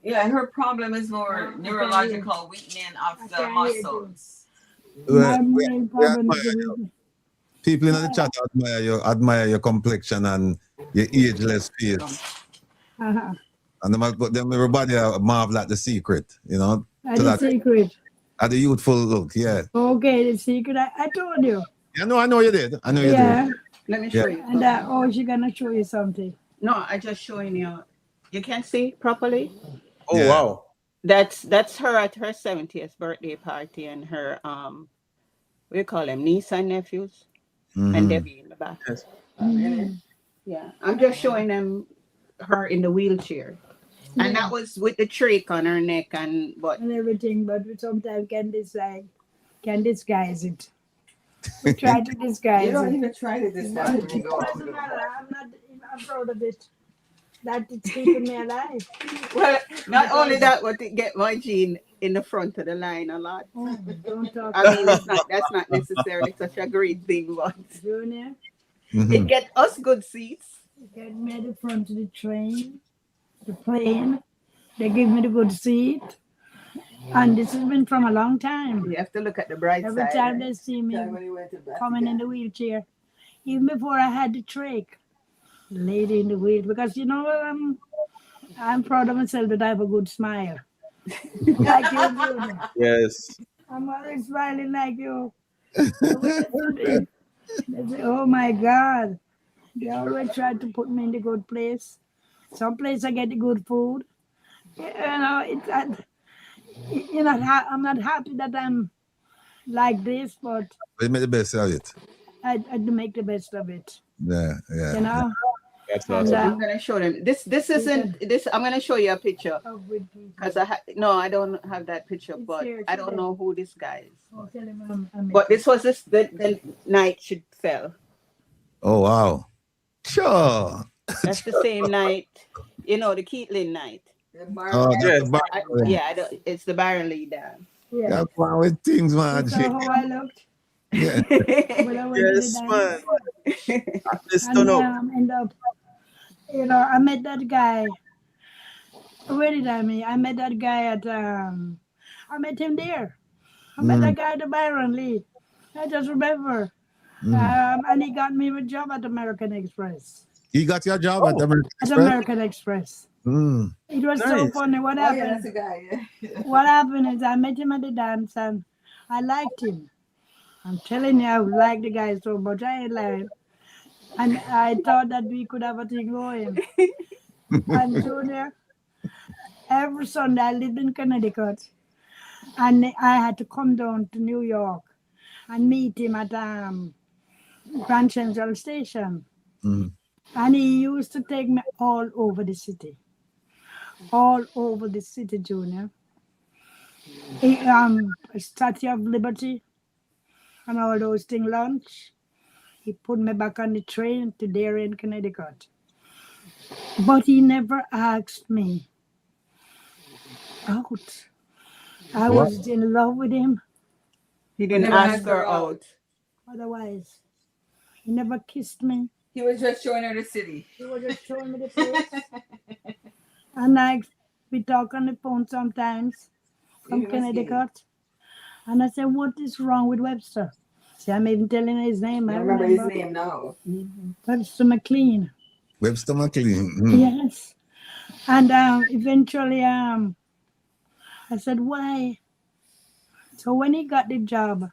S6: Yeah, her problem is more neurological weakening of the muscles.
S5: My main problem is
S4: People in the chat admire your complexion and your ageless face.
S5: uh-huh.
S4: And them everybody marvel at the secret,
S5: The secret.
S4: At the youthful look, yeah.
S5: Okay, the secret. I told you.
S4: Yeah, no, I know you did. I know you did.
S7: Let me show you.
S5: And she's gonna show you something.
S7: No, I just showing you. You can't see properly.
S3: Oh
S4: Yeah.
S3: wow.
S7: That's her at her 70th birthday party, and her what do you call them, niece and nephews, and Debbie in the back.
S3: Yes.
S7: Yeah, I'm just showing them her in the wheelchair. And that was with the trach on her neck and
S5: everything, but we sometimes can disguise it. We try to disguise
S6: You don't
S5: it.
S6: even try to disguise when you go out.
S5: Doesn't matter. I'm proud of it. That it's keeping me alive.
S7: well, not only that, but it get my gene in the front of the line a lot.
S5: Oh, don't talk.
S7: I mean, that's not necessarily such a great thing, but
S5: Junior,
S7: it get us good seats.
S5: get me at the front of the train, the plane. They give me the good seat. And this has been from a long time.
S7: You have to look at the bright
S5: Every
S7: side.
S5: time they see me
S6: When you went to
S5: coming in the wheelchair, even before I had the trach, the lady in the wheel, because you know I'm proud of myself that I have a good smile. Like you, Junior.
S3: Yes.
S5: I'm always smiling like you. They say, oh my God. They always try to put me in the good place. Some place I get the good food. You know, I'm not happy that I'm like this, but
S4: You made the best of it.
S5: I do make the best of it.
S4: Yeah, yeah.
S5: You know?
S3: That's
S5: And,
S3: awesome.
S7: I'm gonna show them. This isn't this. I'm gonna show you a picture because I don't have that picture,
S5: It's
S7: but
S5: here,
S7: I
S5: it's
S7: don't
S5: there.
S7: know who this guy is.
S5: I'll tell him I'm
S7: But this was the night she fell.
S4: Oh, wow. Sure.
S7: That's the same night, you know, the Keatling night.
S4: Oh,
S3: Yes.
S7: It's the Byron Lee dance.
S5: yeah.
S4: That's one with things, man.
S5: You saw how I looked
S4: Yeah.
S5: when I went to
S3: Yes,
S5: the
S3: man.
S5: dance.
S3: This
S5: And
S3: turn up.
S5: end up, you know, I met that guy. Where did I meet? I met that guy at I met him there. I met that guy at the Byron Lee. I just remember. And he got me a job at American Express.
S4: He got your job at the American
S5: At
S4: Express?
S5: American Express.
S4: Mm.
S5: It was so
S3: Nice.
S5: funny. What
S6: Oh, yeah,
S5: happened?
S6: that's a guy. Yeah.
S5: What happened is I met him at the dance and I liked him. I'm telling you, I like the guy so much. I ain't lying. And I thought that we could have a thing going. And Junior, every Sunday I lived in Connecticut. And I had to come down to New York and meet him at Grand Central Station.
S4: Mm.
S5: And he used to take me all over the city. All over the city, Junior. Statue of Liberty and all those things, lunch. He put me back on the train to Darien, Connecticut. But he never asked me out. I was in love with him.
S7: He didn't
S6: Never
S7: ask
S6: asked
S7: her
S6: her out.
S7: out.
S5: Otherwise, he never kissed me.
S6: He was just showing her the city.
S5: He was just showing me the place. And we talk on the phone sometimes from Connecticut. And I said, what is wrong with Webster? See, I'm even telling his name.
S6: I
S5: I
S6: remember
S5: remember.
S6: his name now.
S5: Webster McLean.
S4: Webster McLean. Mm.
S5: Yes. And eventually, I said, why? So when he got the job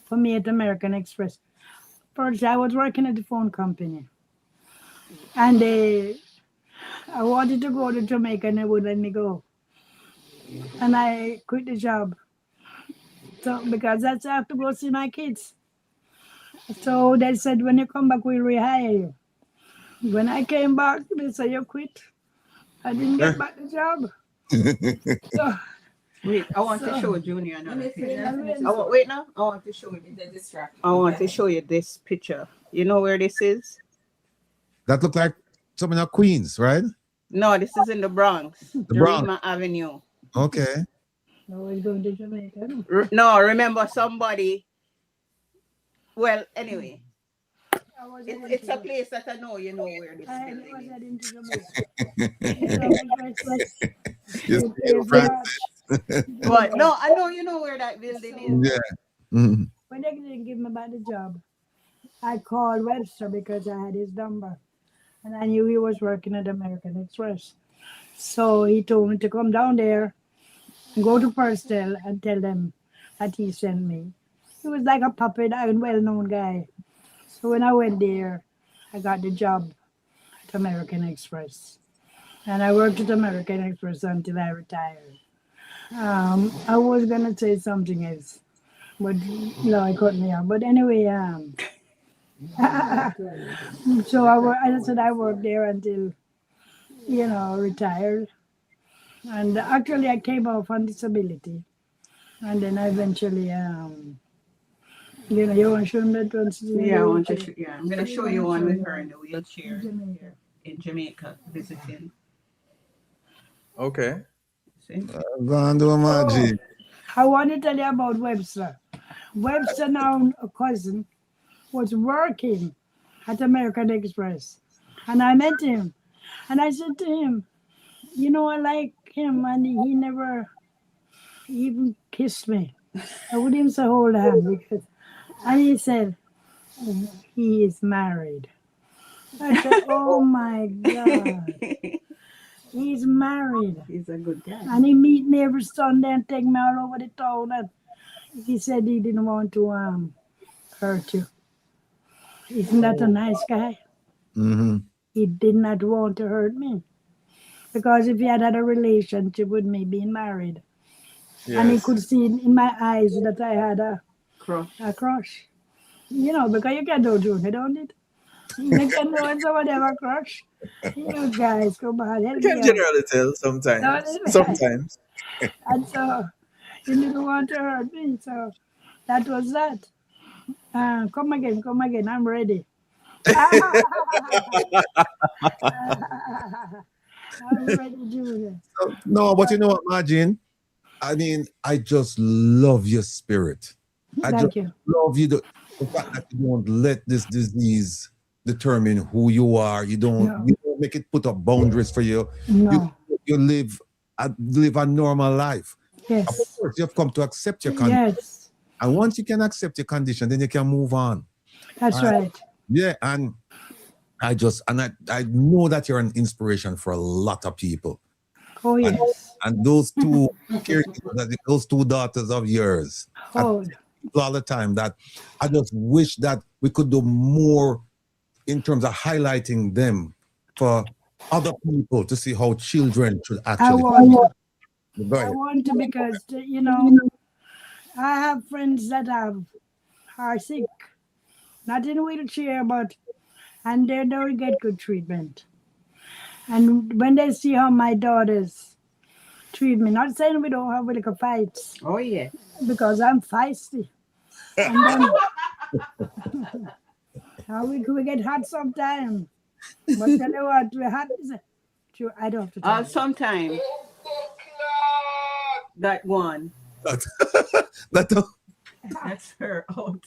S5: for me at American Express, first I was working at the phone company. And I wanted to go to Jamaica and they wouldn't let me go. And I quit the job. So because I have to go see my kids. So they said, when you come back, we'll rehire you. When I came back, they said, you quit. I didn't get back the job. So,
S7: Wait, I want to show Junior another picture.
S5: so
S7: Wait now. I want to show you.
S6: The distraction.
S7: I want to show you this picture. You know where this is?
S4: That look like some of the Queens, right?
S7: No, this is in the Bronx.
S4: Bronx.
S7: Derima Avenue.
S4: Okay.
S5: now we're going to Jamaica.
S7: No, remember somebody. Well, anyway, it's a place that I know you know where this
S5: I
S7: building
S5: was
S7: is.
S5: heading to Jamaica.
S4: Yes,
S5: Yes,
S4: right.
S7: But no, I know you know where that building is.
S4: Yeah. Mm.
S5: When they didn't give me back the job, I called Webster because I had his number. And I knew he was working at American Express. So he told me to come down there, go to Purstel and tell them that he sent me. He was like a puppet, a well-known guy. So when I went there, I got the job at American Express. And I worked at American Express until I retired. I was going to say something else, but no, I cut me off. But anyway, so I said I worked there until retired. And actually, I came off on disability. And then I eventually, you want to show them that one?
S7: Yeah, I want to I'm going to show you one with her in the wheelchair in Jamaica visiting.
S3: Okay.
S7: See?
S4: Go on, do a magic.
S5: I want to tell you about Webster. Webster, now a cousin, was working at American Express. And I met him. And I said to him, I like him. And he never even kissed me. I wouldn't even say hold hand. And he said, he is married. I said, oh my God. He's married.
S7: He's a good guy.
S5: And he meet me every Sunday and take me all over the town. And he said he didn't want to hurt you. Isn't that a nice guy?
S4: Mm-hmm.
S5: He did not want to hurt me. Because if he had a relationship with me being married, and he could see in my eyes that I had a crush. Because you can do it, don't it? You can know when somebody have a crush. You guys, come on.
S3: You can generally tell sometimes. Sometimes.
S5: And so he didn't want to hurt me. So that was that. Come again. I'm ready. I'm ready to do this.
S4: No, but you know what, Margin? I mean, I just love your spirit.
S5: Thank you.
S4: Love you. The fact that you don't let this disease determine who you are. You don't make it put up boundaries for you.
S5: No.
S4: You live a normal life.
S5: Yes.
S4: Of course, you have come to accept your condition.
S5: Yes.
S4: And once you can accept your condition, then you can move on.
S5: That's right.
S4: Yeah, and I know that you're an inspiration for a lot of people.
S5: Oh, yes.
S4: And those two those two daughters of yours,
S5: Oh.
S4: I tell all the time that I just wish that we could do more in terms of highlighting them for other people to see how children should actually.
S5: I want to because, I have friends that are sick, not in a wheelchair, and they don't get good treatment. And when they see how my daughters treat me, not saying we don't have like fights.
S7: Oh, yeah.
S5: Because I'm feisty. And then we get hot sometimes. But tell you what, we're hot. I don't have to tell you.
S7: Sometimes. That one. That's her out.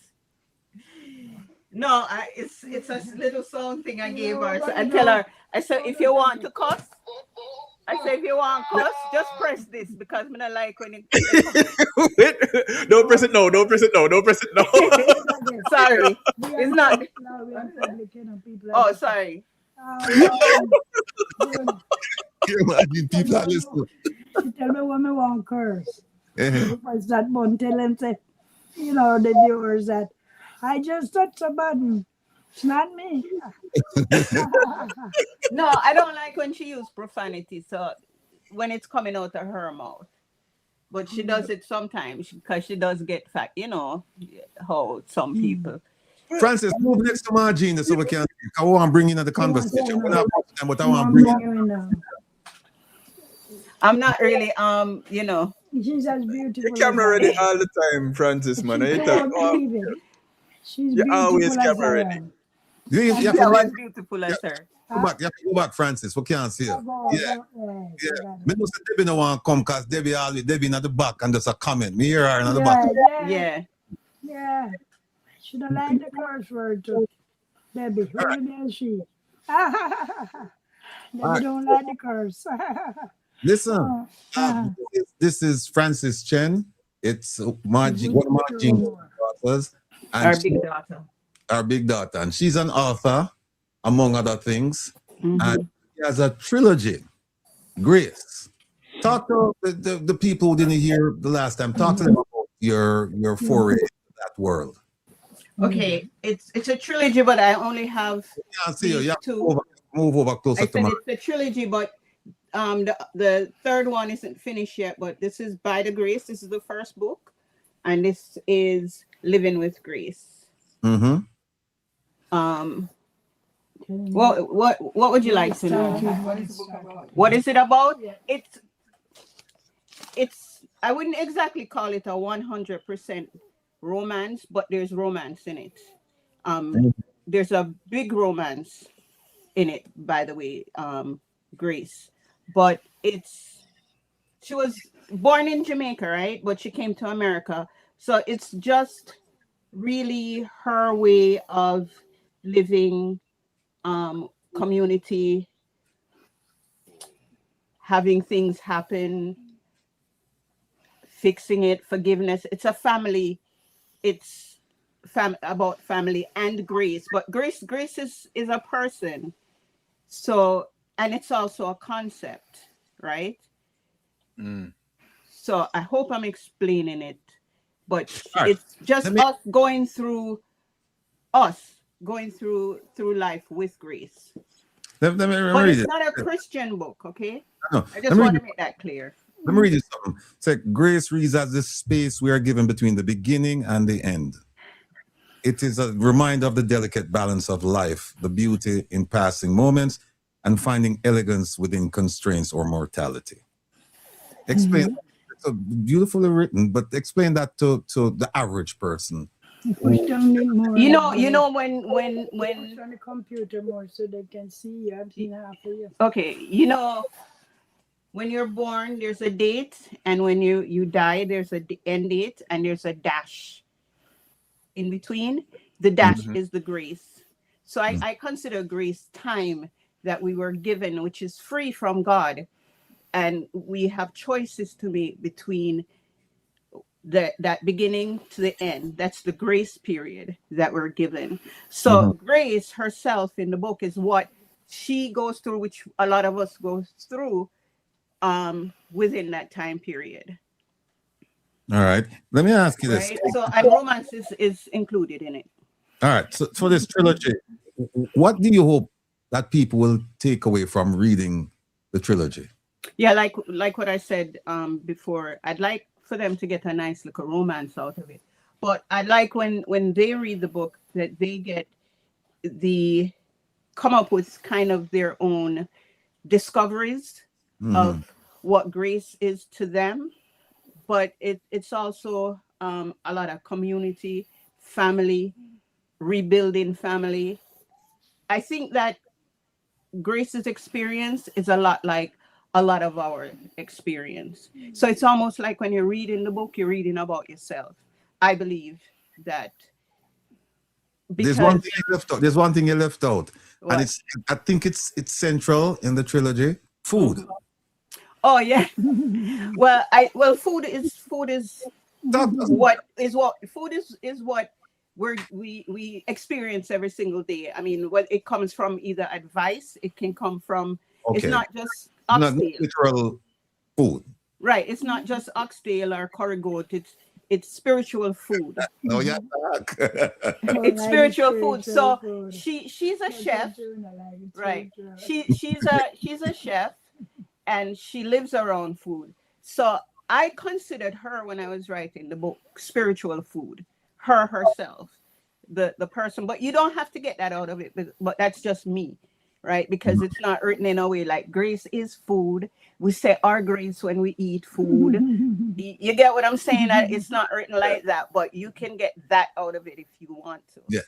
S7: No, it's a little song thing I gave her. So I tell her, I said, if you want to cuss, just press this because I don't like when it.
S3: Don't press it no.
S7: Sorry. It's not. Oh, sorry.
S4: You imagine people are listening.
S5: She tell me when I want curse. Press that button, tell them, say, the viewers that I just touched a button. It's not me.
S7: No, I don't like when she uses profanity. So when it's coming out of her mouth. But she does it sometimes because she does get fat, how some people.
S4: Francis, move next to Margina so we can. I want to bring in the conversation. But I want to bring in.
S7: I'm not really,
S5: She's as beautiful.
S3: Your camera ready all the time, Francis, man.
S5: She's
S3: you're always camera ready.
S4: You have
S7: to was beautiful as her.
S4: You have to go back, Francis. We can't see her. Yeah. Me know say Debbie no want come because Debbie at the back and just a comment. Me hear her in the back.
S5: Yeah. She don't like the curse word too. Debbie, who is she? Debbie don't like the curse.
S4: Listen, this is Francis Chen. It's Margie, one of Margie's daughters. Our big daughter. And she's an author, among other things. Mm-hmm. And she has a trilogy, Grace. Talk to the people who didn't hear the last time. Talk to them about your foray into that world.
S7: Okay, it's a trilogy, but I only have
S4: you have to move over closer to me.
S7: It's a trilogy, but the third one isn't finished yet, but this is By the Grace. This is the first book, and this is Living with Grace.
S4: Mm-hmm.
S7: What would you like to know? What is it about? It's I wouldn't exactly call it a 100% romance, but there's romance in it. There's a big romance in it, by the way, Grace. But she was born in Jamaica, right? But she came to America. So it's just really her way of living, community, having things happen, fixing it, forgiveness. It's a family. It's about family and grace. But grace is a person. So, and it's also a concept, right? So I hope I'm explaining it, but it's just going through life with grace.
S4: Let me
S7: But
S4: read
S7: it's
S4: it.
S7: not a Christian book, okay?
S4: No,
S7: I just want to make that clear.
S4: Let me read you something. It's like grace reads as the space we are given between the beginning and the end. It is a reminder of the delicate balance of life, the beauty in passing moments, and finding elegance within constraints or mortality. Explain. It's beautifully written, but explain that to the average person.
S5: Push down it more.
S7: You know when
S5: Push on the computer more so they can see you. I've seen half of you.
S7: okay, when you're born, there's a date, and when you die, there's a end date, and there's a dash in between. The dash is the grace. So I consider grace time that we were given, which is free from God, and we have choices to make between that beginning to the end. That's the grace period that we're given. So Grace herself in the book is what she goes through, which a lot of us go through within that time period.
S4: All right. Let me ask you this.
S7: Right? So and romance is included in it.
S4: All right. So for this trilogy, what do you hope that people will take away from reading the trilogy?
S7: Yeah, like what I said before, I'd like for them to get a nice little romance out of it. But I like when they read the book that they get come up with kind of their own discoveries of what grace is to them. But it's also a lot of community, family, rebuilding family. I think that Grace's experience is a lot like a lot of our experience. So it's almost like when you're reading the book, you're reading about yourself. I believe that.
S4: There's one thing you left out. There's one thing you left out,
S7: What?
S4: and I think it's central in the trilogy. Food.
S7: Oh yeah. Food is what we experience every single day. I mean, it comes from either advice, it can come from.
S4: Okay.
S7: It's not just
S4: Not
S7: oxtail.
S4: literal food.
S7: Right. It's not just oxtail or curry goat. It's spiritual food.
S4: Oh yeah.
S7: It's spiritual food. So she's a chef, right? She's a chef, and she lives around food. So I considered her, when I was writing the book, spiritual food. Her herself, the person. But you don't have to get that out of it. But that's just me. Right, because it's not written in a way like grace is food. We say our grace when we eat food. You get what I'm saying? That it's not written like that, but you can get that out of it if you want to.
S4: Yeah.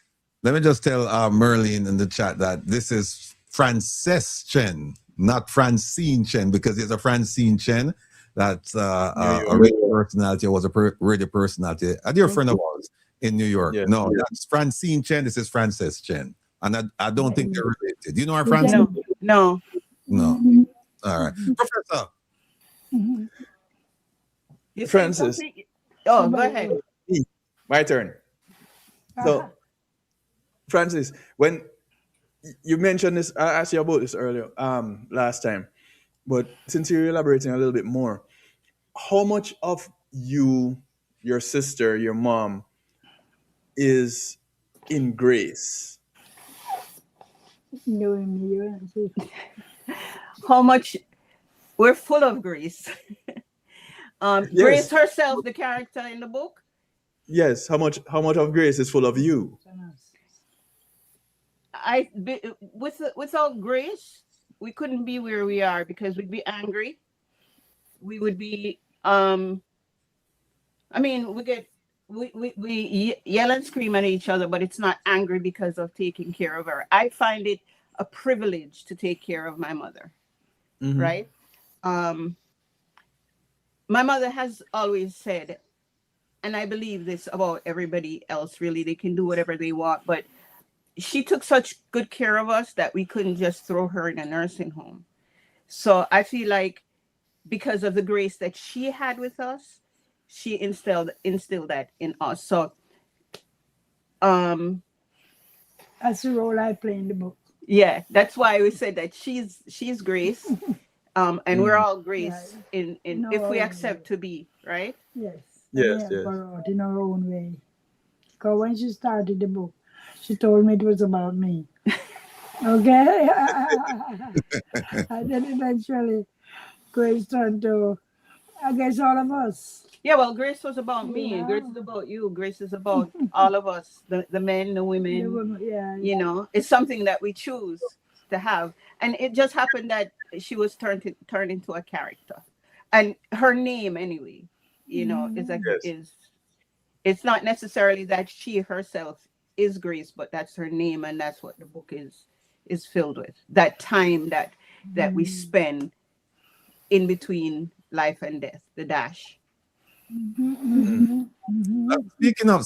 S4: Let me just tell Merlin in the chat that this is Frances Chen, not Francine Chen, because there's a Francine Chen that's a radio personality, or was a radio personality, a dear friend of ours in New York.
S3: Yeah.
S4: No, that's Francine Chen. This is Frances Chen. And I don't think they're related. Do you know our Francine?
S7: No.
S4: All right. Professor.
S7: You said
S3: Francis.
S7: something? Oh, go ahead.
S3: My turn. So, Francis, when you mentioned this, I asked you about this earlier, last time, but since you're elaborating a little bit more, how much of you, your sister, your mom, is in grace?
S7: How much we're full of grace. Grace herself, the character in the book.
S3: Yes. How much of grace is full of you?
S7: without grace, we couldn't be where we are because we'd be angry. We would be I mean, we yell and scream at each other, but it's not angry because of taking care of her. I find it a privilege to take care of my mother,
S3: Mm-hmm.
S7: right? Um, my mother has always said, and I believe this about everybody else, really, they can do whatever they want, but she took such good care of us that we couldn't just throw her in a nursing home. So I feel like because of the grace that she had with us, she instilled that in us. So
S5: That's the role I play in the book.
S7: yeah, that's why we said that she's grace. And we're all grace
S5: Right.
S7: in
S5: No,
S7: if we accept to be, right?
S5: Yes.
S3: Yes,
S5: And
S3: yes.
S5: her out in her own way. Because when she started the book, she told me it was about me. Okay? And then eventually, Grace turned to, I guess, all of us.
S7: Yeah, well, grace was about me, and grace
S5: Yeah.
S7: is about you. Grace is about all of us, the men, the
S5: The
S7: women.
S5: woman, yeah.
S7: You know, it's something that we choose to have, and it just happened that she was turned into a character, and her name anyway. You know,
S3: Yes.
S7: it's not necessarily that she herself is Grace, but that's her name, and that's what the book is filled with. That time that we spend in between life and death, the dash.
S4: Speaking of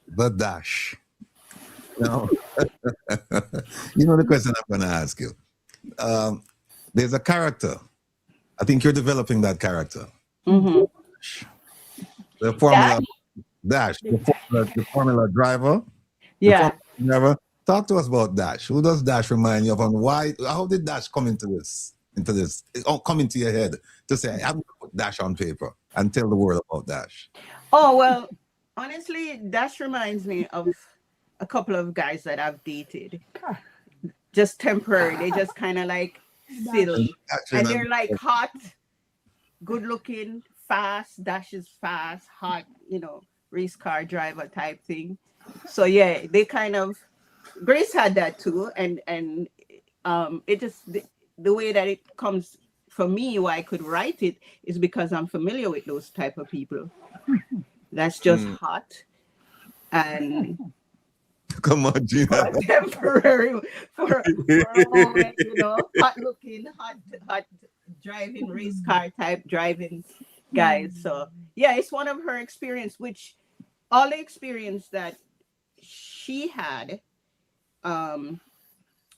S4: the dash. Now, you know the question I'm going to ask you. There's a character. I think you're developing that character.
S7: Mm-hmm.
S4: The Formula Dash, the Formula driver. The
S7: Yeah.
S4: Formula driver. Talk to us about Dash. Who does Dash remind you of, and why? How did Dash come into this? Come into your head to say, I'm going to put Dash on paper and tell the world about Dash.
S7: Oh well, honestly, Dash reminds me of a couple of guys that I've dated. Just temporary. They just kind of like fiddle. And they're like hot, good looking, fast. Dash is fast, hot, race car driver type thing. So yeah, they kind of Grace had that too, and it just the way that it comes for me, why I could write it is because I'm familiar with those type of people. That's just hot and
S4: come on, Gina.
S7: Temporary for a moment, hot looking, hot driving race car type driving guys. So yeah, it's one of her experience, which all the experience that she had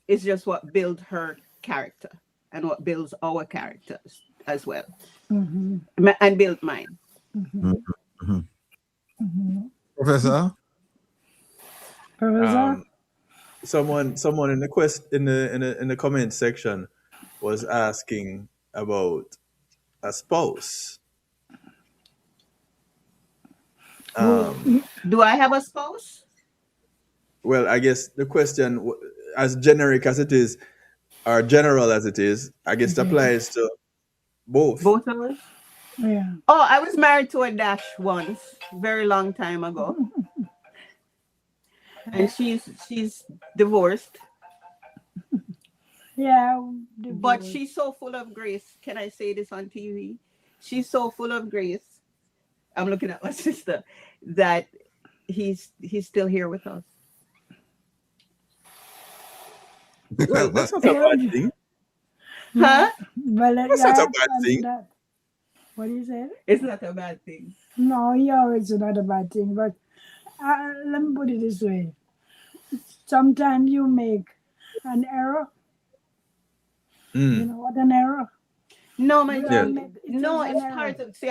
S7: is just what built her character and what builds our characters as well, and built mine.
S4: Professor?
S3: Someone in the comment section was asking about a spouse.
S7: Do I have a spouse?
S3: Well, I guess the question, as generic as it is, or general as it is, I guess it applies to both.
S7: Both of us?
S5: Yeah.
S7: Oh, I was married to a Dash once, very long time ago. And she's divorced.
S5: Yeah.
S7: But she's so full of grace. Can I say this on TV? She's so full of grace. I'm looking at my sister that he's still here with us.
S3: Well, that's not a bad thing.
S7: Huh?
S5: Well,
S3: That's not a bad thing.
S5: What do you say?
S7: It's not a bad thing.
S5: No, it's not a bad thing. But let me put it this way. Sometimes you make an error. You know what an error?
S7: No, my
S5: Yeah.
S7: dear. No,
S5: It's
S7: it's
S5: an
S7: part of. See,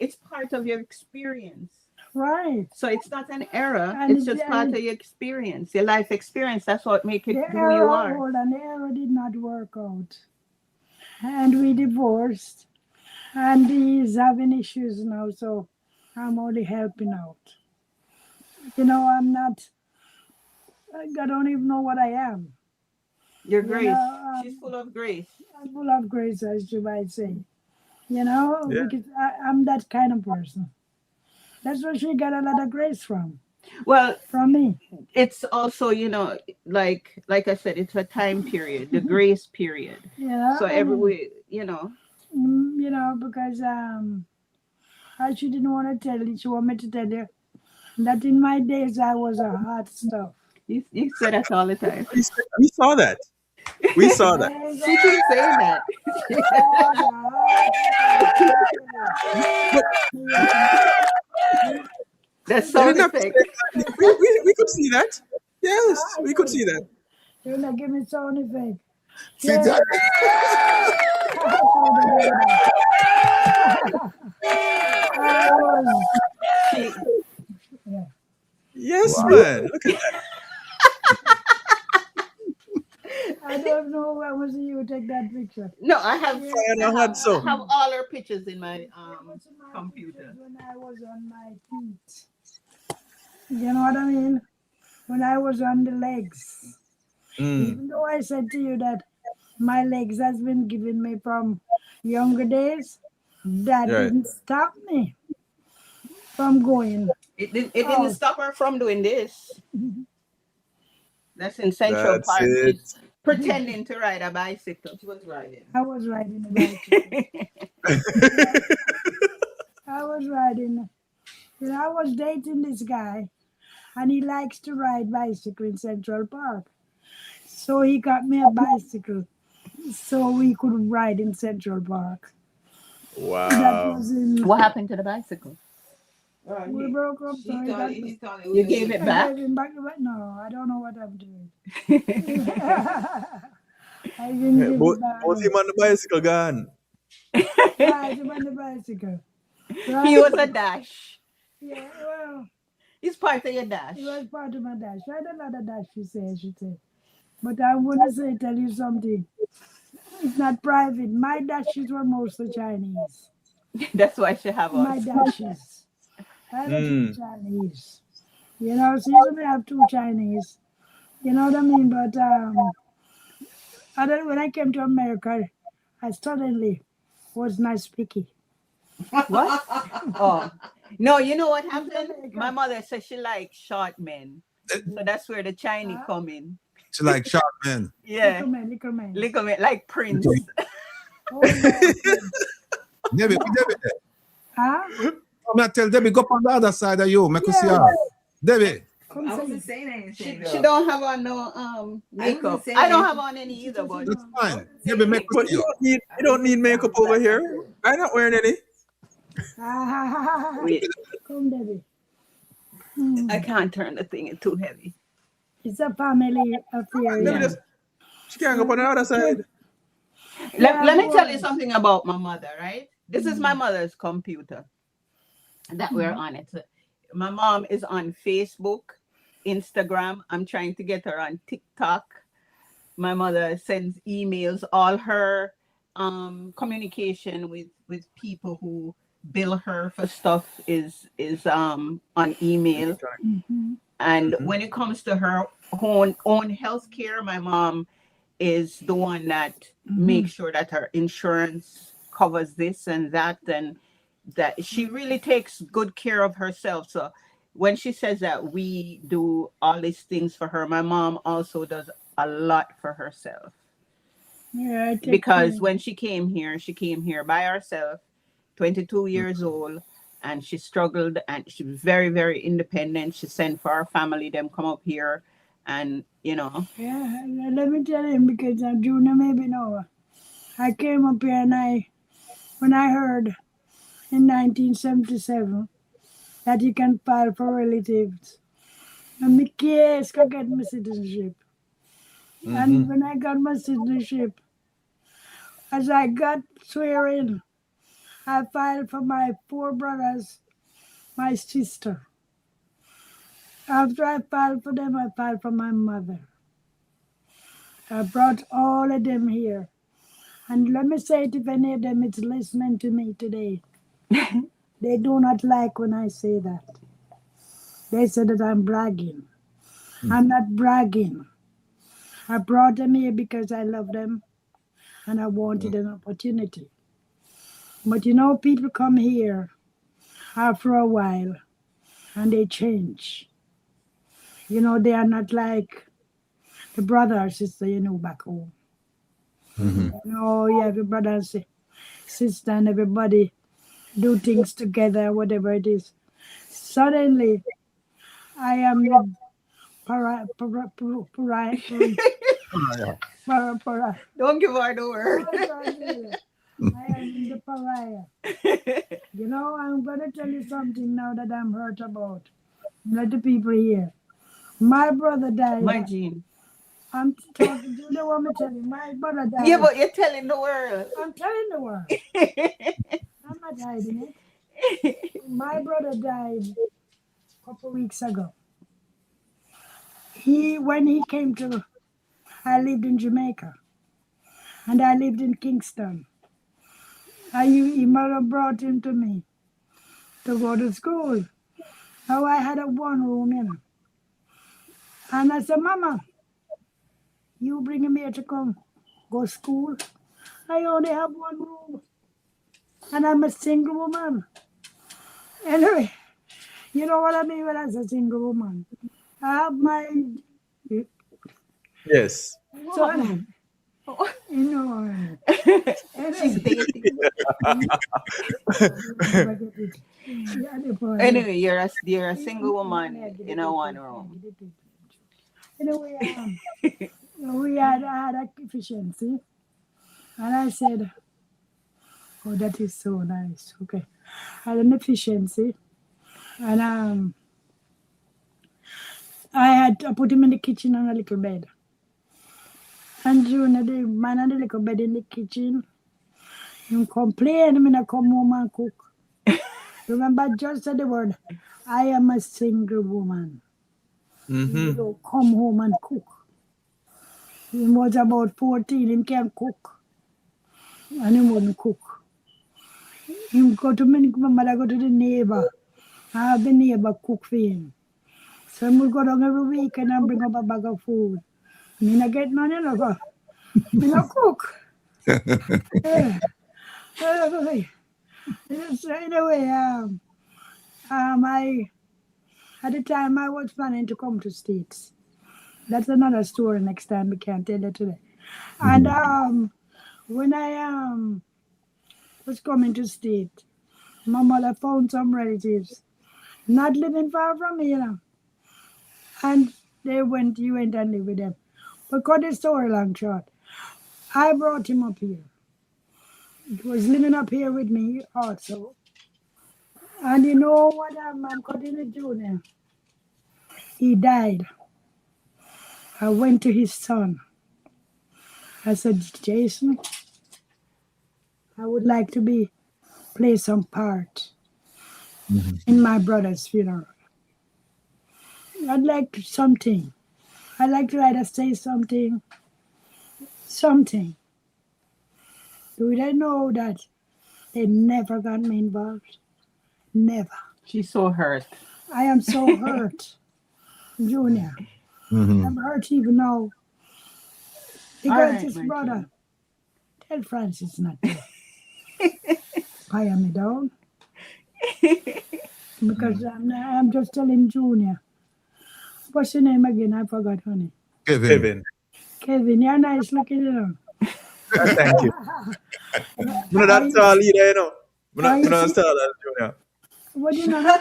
S7: it's part of your experience.
S5: Right.
S7: So it's not an error.
S5: And
S7: it's just part of your experience, your life experience. That's what makes it
S5: The
S7: who you are.
S5: error and the error did not work out. And we divorced. And he's having issues now, so I'm only helping out. I'm not, I don't even know what I am.
S7: Your grace.
S5: She's
S7: full of grace.
S5: I'm full of grace, as you might say.
S3: Yeah.
S5: Because I'm that kind of person. That's where she got a lot of grace from.
S7: Well,
S5: from me.
S7: it's also, like I said, it's a time period, the grace period.
S5: Yeah,
S7: So every way,
S5: because she didn't want to tell you. She wanted me to tell you that in my days I was a hot stuff.
S7: you say that all the time.
S3: We saw that. We saw that.
S7: She keeps saying that. That's
S3: You
S7: sound
S3: didn't have to say
S7: effect.
S3: exactly. We could see that. Yes, we could see that.
S5: You're not giving me sound effect.
S4: See
S5: Yeah.
S4: that?
S5: I was.
S7: She,
S5: Yeah.
S3: Yes, man. Look at that.
S5: I don't know why was you take that picture.
S7: no, I have
S3: Fire no hot so.
S7: I have all her pictures in my computer.
S5: When I was on my feet. You know what I mean? When I was on the legs.
S3: Mm.
S5: Even though I said to you that my legs has been given me from younger days, that
S3: Right.
S5: didn't stop me from going.
S7: It didn't stop her from doing this. That's in Central
S3: That's
S7: Park.
S3: it.
S7: She's pretending to ride a bicycle. She was riding.
S5: I was riding a bicycle. I was riding. I was dating this guy, and he likes to ride bicycle in Central Park. So he got me a bicycle, so we could ride in Central Park. That
S3: Wow.
S5: was in.
S7: What happened to the bicycle?
S5: We broke up. So
S7: You gave it back?
S5: I gave him back. No, I don't know what I'm doing. I didn't give
S3: Both
S5: it back.
S3: him on the bicycle gone.
S5: Right, him on the bicycle.
S7: He
S5: Right?
S7: was a dash.
S5: Yeah, well,
S7: He's part of your dash.
S5: it was part of my dash. I don't know the dash she said. But I want to tell you something. It's not private. My dashes were mostly Chinese.
S7: That's why she have
S5: My
S7: us.
S5: dashes. I have
S3: Mm.
S5: two Chinese. So usually I have two Chinese. You know what I mean? But when I came to America, I suddenly was not picky.
S7: What? Oh. No, you know what happened? My mother said she likes short men. So that's where the Chinese come in.
S4: She like sharp men.
S7: Yeah.
S5: Little man.
S7: Little men, like Prince.
S5: Oh, Lord.
S4: Debbie,
S5: Huh?
S4: I'm gonna tell Debbie, go up on the other side of you. Make us see her. Debbie,
S5: Come
S6: I
S5: see.
S6: wasn't saying anything.
S7: She don't have on no makeup.
S6: say
S7: I don't
S6: anything.
S7: have on any either, but
S4: that's fine. Debbie, make us
S3: But
S4: see you.
S3: you don't need makeup over here. I'm not wearing any.
S7: wait,
S5: Come, Debbie.
S7: I can't turn the thing. It's too heavy.
S5: It's a family affair.
S3: Let me
S5: Yeah.
S3: just. She can't go up on the other side.
S7: Let me tell you
S5: boy.
S7: something about my mother, right? This is my mother's computer that we're on it. My mom is on Facebook, Instagram. I'm trying to get her on TikTok. My mother sends emails. All her communication with people who bill her for stuff is on email.
S5: Mhm.
S7: And when it comes to her own health care, my mom is the one that makes sure that her insurance covers this and that, and that she really takes good care of herself. So when she says that we do all these things for her, my mom also does a lot for herself.
S5: Yeah, I take
S7: Because
S5: care.
S7: when she came here by herself, 22 years old, and she struggled, and she was very, very independent. She sent for her family, them come up here, and
S5: Yeah, let me tell him because Junior maybe know. I came up here and when I heard in 1977 that you can file for relatives, and my case could get my citizenship. And when I got my citizenship, as I got swearing, I filed for my 4 brothers, my sister. After I filed for them, I filed for my mother. I brought all of them here. And let me say it, if any of them is listening to me today, they do not like when I say that. They say that I'm bragging. I'm not bragging. I brought them here because I love them and I wanted an opportunity. But people come here after a while and they change. You know, they are not like the brother or sister you know back home.
S4: Mm-hmm.
S5: You know, you have your brother and sister and everybody do things together, whatever it is. Suddenly, I am the para.
S7: Don't give her the word.
S5: I am in the pariah. You know, I'm going to tell you something now that I'm hurt about. Let the people hear. My brother died.
S7: My Jean.
S5: I'm talking to the woman telling my brother died.
S7: Yeah, but you're telling the world.
S5: I'm telling the world. I'm not hiding it. My brother died a couple weeks ago. When he came to, I lived in Jamaica, and I lived in Kingston. His mother brought him to me to go to school. Now I had a one room in. And I said, Mama, you bringing me here to come go school? I only have one room. And I'm a single woman. Anyway, you know what I mean when I say single woman? I have my...
S3: Yes.
S5: So, you know...
S7: She's dating. Anyway, you're a single woman in a one room.
S5: Anyway, we had efficiency. And I said, oh, that is so nice. Okay. I had an efficiency. And I put him in the kitchen on a little bed. And during the man on the little bed in the kitchen, he complained, I'm going to come home and cook. Remember, I just said the word, I am a single woman.
S3: Mm-hmm.
S5: So come home and cook. He was about 14, he can't cook. And he wouldn't cook. He go to my mother, go to the neighbor. I have the neighbor cook for him. So we go down every weekend and bring up a bag of food. Me not get none of it. Me not cook. Anyway, at the time I was planning to come to States. That's another story next time. We can't tell it today. And when I was coming to State, my mother found some relatives not living far from me, you know. And you went and lived with them. But cut the story long short, I brought him up here. He was living up here with me also. And you know what I'm cutting the junior? He died. I went to his son. I said, Jason, I would like to play some part in my brother's funeral. I'd like something. I'd like to either say something. Do they know that they never got me involved? Never.
S7: She's so hurt.
S5: I am so hurt, Junior. I'm hurt even now. Because his brother, tell Francis not to fire me down. Because I'm just telling Junior. What's your name again? I forgot, honey.
S3: Kevin.
S5: Kevin, you're nice looking, you know.
S3: Thank you. No, that's all leader, you know. I'm not tell that, Junior.
S5: What do you know?